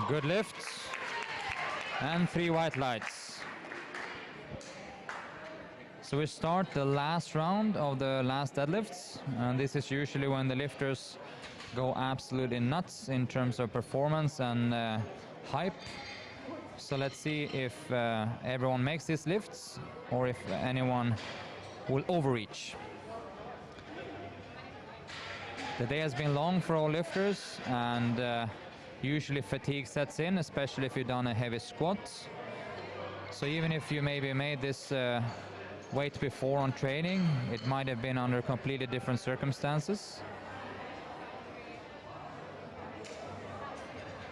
Good lift. And 3 white lights. So we start the last round of the last deadlifts. And this is usually when the lifters go absolutely nuts in terms of performance and hype. So let's see if everyone makes these lifts or if anyone will overreach. The day has been long for all lifters, and usually fatigue sets in, especially if you've done a heavy squat. So even if you maybe made this weight before on training, it might have been under completely different circumstances.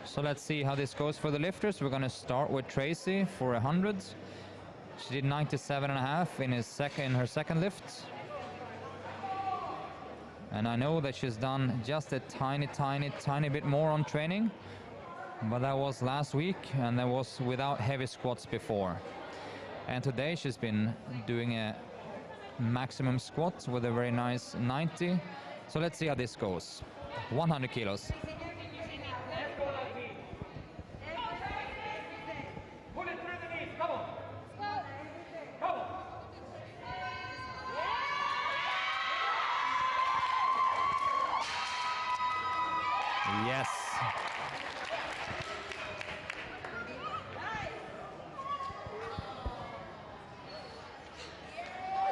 So let's see how this goes for the lifters. We're going to start with Tracy for 100. She did 97.5 in her second lift. And I know that she's done just a tiny bit more on training, but that was last week, and that was without heavy squats before. And today she's been doing a maximum squat with a very nice 90. So let's see how this goes. 100 kilos. Yes.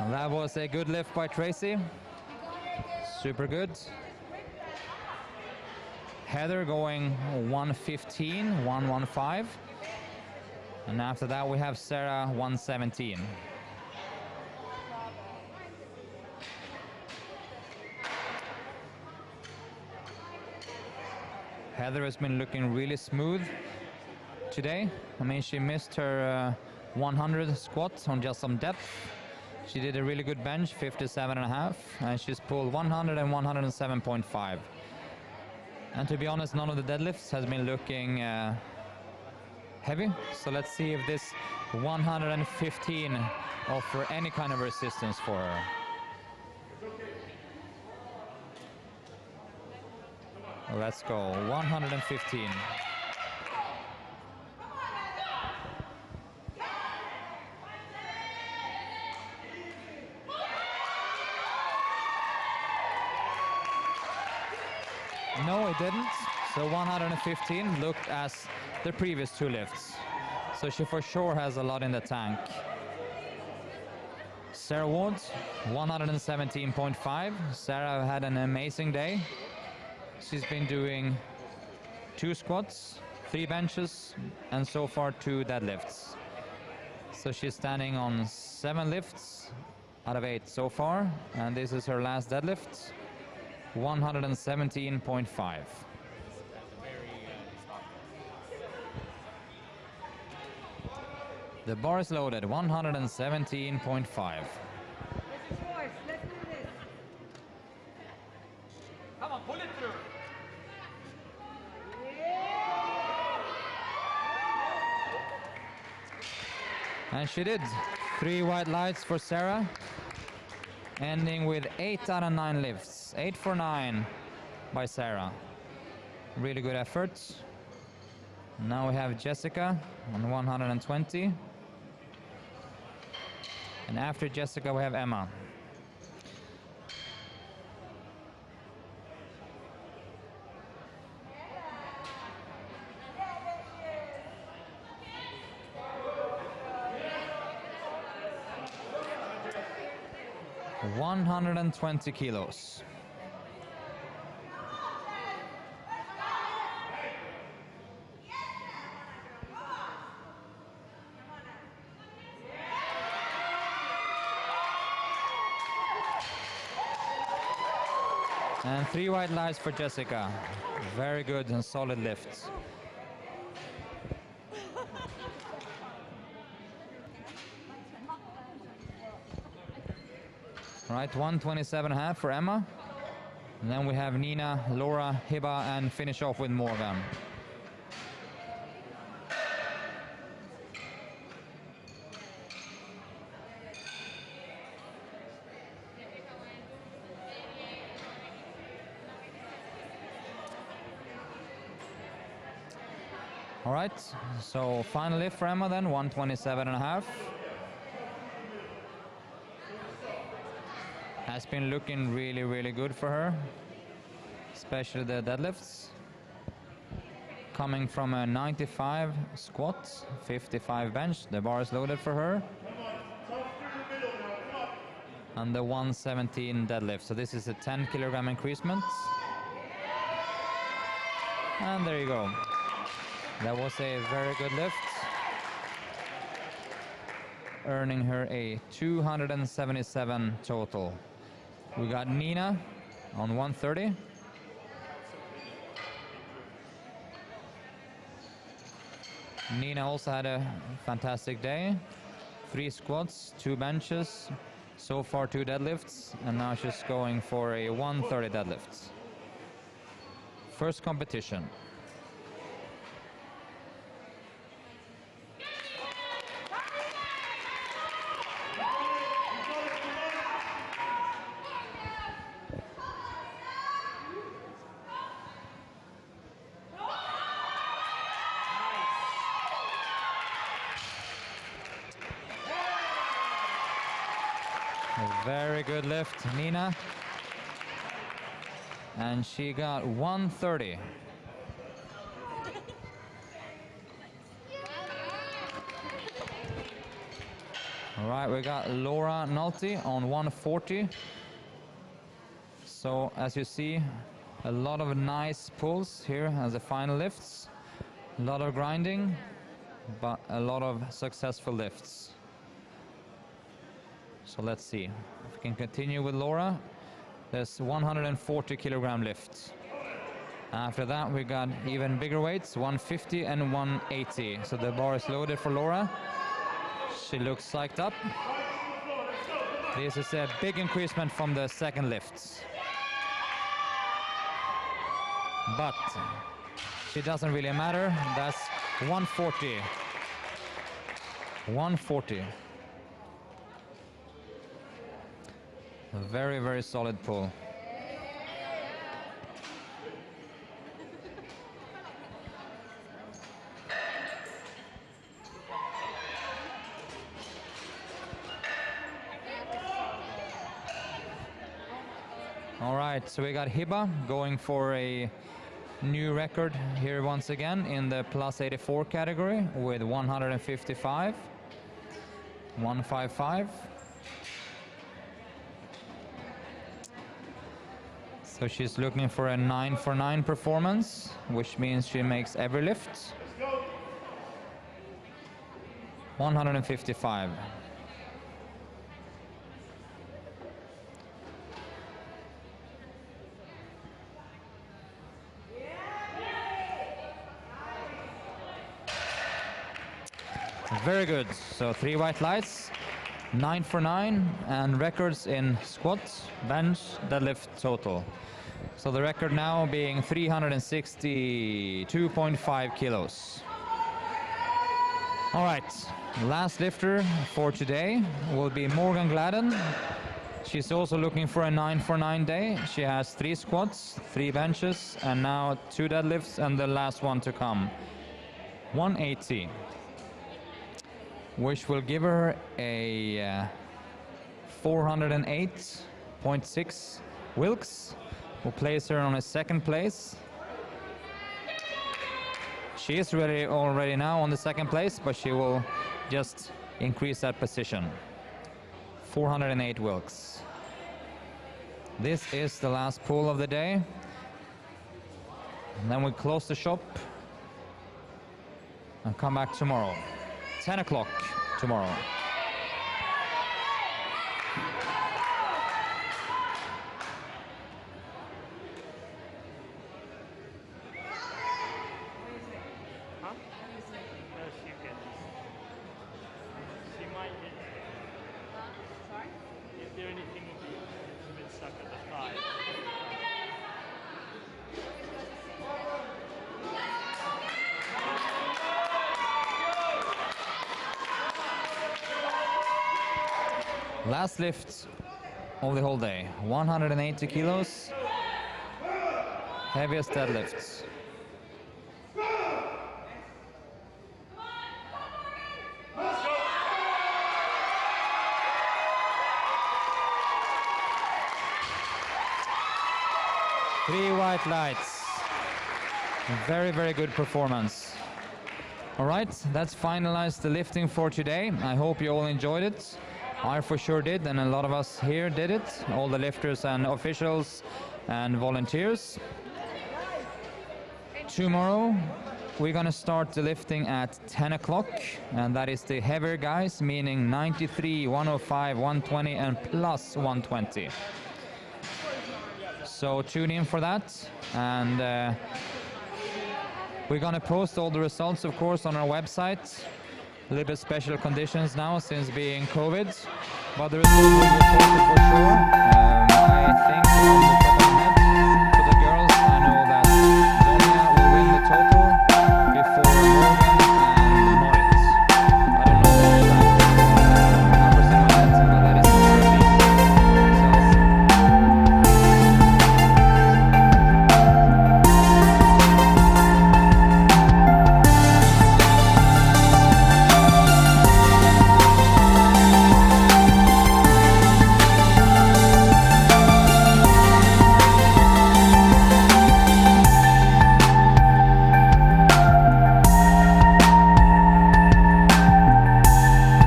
That was a good lift by Tracy. Super good. Heather going 115, 115. And after that we have Sarah 117. Heather has been looking really smooth today. I mean, she missed her 100 squats on just some depth. She did a really good bench, 57.5, and she's pulled 100 and 107.5. And to be honest, none of the deadlifts has been looking heavy. So let's see if this 115 offer any kind of resistance for her. Let's go, 115. No, it didn't. So 115 looked as the previous two lifts. So she for sure has a lot in the tank. Sarah Ward, 117.5. Sarah had an amazing day. She's been doing 2 squats, 3 benches, and so far 2 deadlifts. So she's standing on 7 lifts out of 8 so far, and this is her last deadlift, 117.5. The bar is loaded, 117.5. Come on, pull it through. And she did. 3 white lights for Sarah, ending with 8 out of 9 lifts. 8 for 9 by Sarah. Really good effort. Now we have Jessica on 120. And after Jessica, we have Emma. – 120 kilos. And 3 white lights for Jessica. Very good and solid lifts. Right, 127.5 for Emma. And then we have Nina, Laura, Hiba, and finish off with Morgan. All right, so final lift for Emma then, 127.5. Has been looking really, really good for her, especially the deadlifts. Coming from a 95 squat, 55 bench, the bar is loaded for her. And the 117 deadlift, so this is a 10 kilogram increasement. And there you go. That was a very good lift, earning her a 277 total. We got Nina on 130. Nina also had a fantastic day. 3 squats, 2 benches, so far 2 deadlifts, and now she's going for a 130 deadlift. First competition. Very good lift, Nina. And she got 130. All right, we got Laura Nolte on 140. So as you see, a lot of nice pulls here as the final lifts. A lot of grinding, but a lot of successful lifts. So let's see if we can continue with Laura. There's 140 kilogram lift. After that, we got even bigger weights, 150 and 180. So the bar is loaded for Laura. She looks psyched up. This is a big increasement from the second lifts. But it doesn't really matter. That's 140. 140. A very, very solid pull. All right, so we got Hiba going for a new record here once again in the plus 84 category with 155. 155. So she's looking for a 9 for 9 performance, which means she makes every lift. 155. Very good. So 3 white lights, 9 for 9, and records in squat, bench, deadlift total. So the record now being 362.5 kilos. All right, last lifter for today will be Morgan Gladden. She's also looking for a 9 for 9 day. She has 3 squats, 3 benches, and now 2 deadlifts, and the last one to come. 180. Which will give her a 408.6 Wilks, will place her on a second place. She is already now on the second place, but she will just increase that position. 408 Wilks. This is the last pull of the day. And then we close the shop and come back tomorrow. 10 o'clock tomorrow. Last lift of the whole day, 180 kilos, heaviest deadlifts. Three white lights. Very, very good performance. All right, that's finalized the lifting for today. I hope you all enjoyed it. I for sure did, and a lot of us here did it, all the lifters and officials and volunteers. Tomorrow we're going to start the lifting at 10 o'clock, and that is the heavier guys, meaning 93, 105, 120 and plus 120. So tune in for that, and we're going to post all the results, of course, on our website. A little bit special conditions now since being COVID, but the results will be posted for sure. I think on the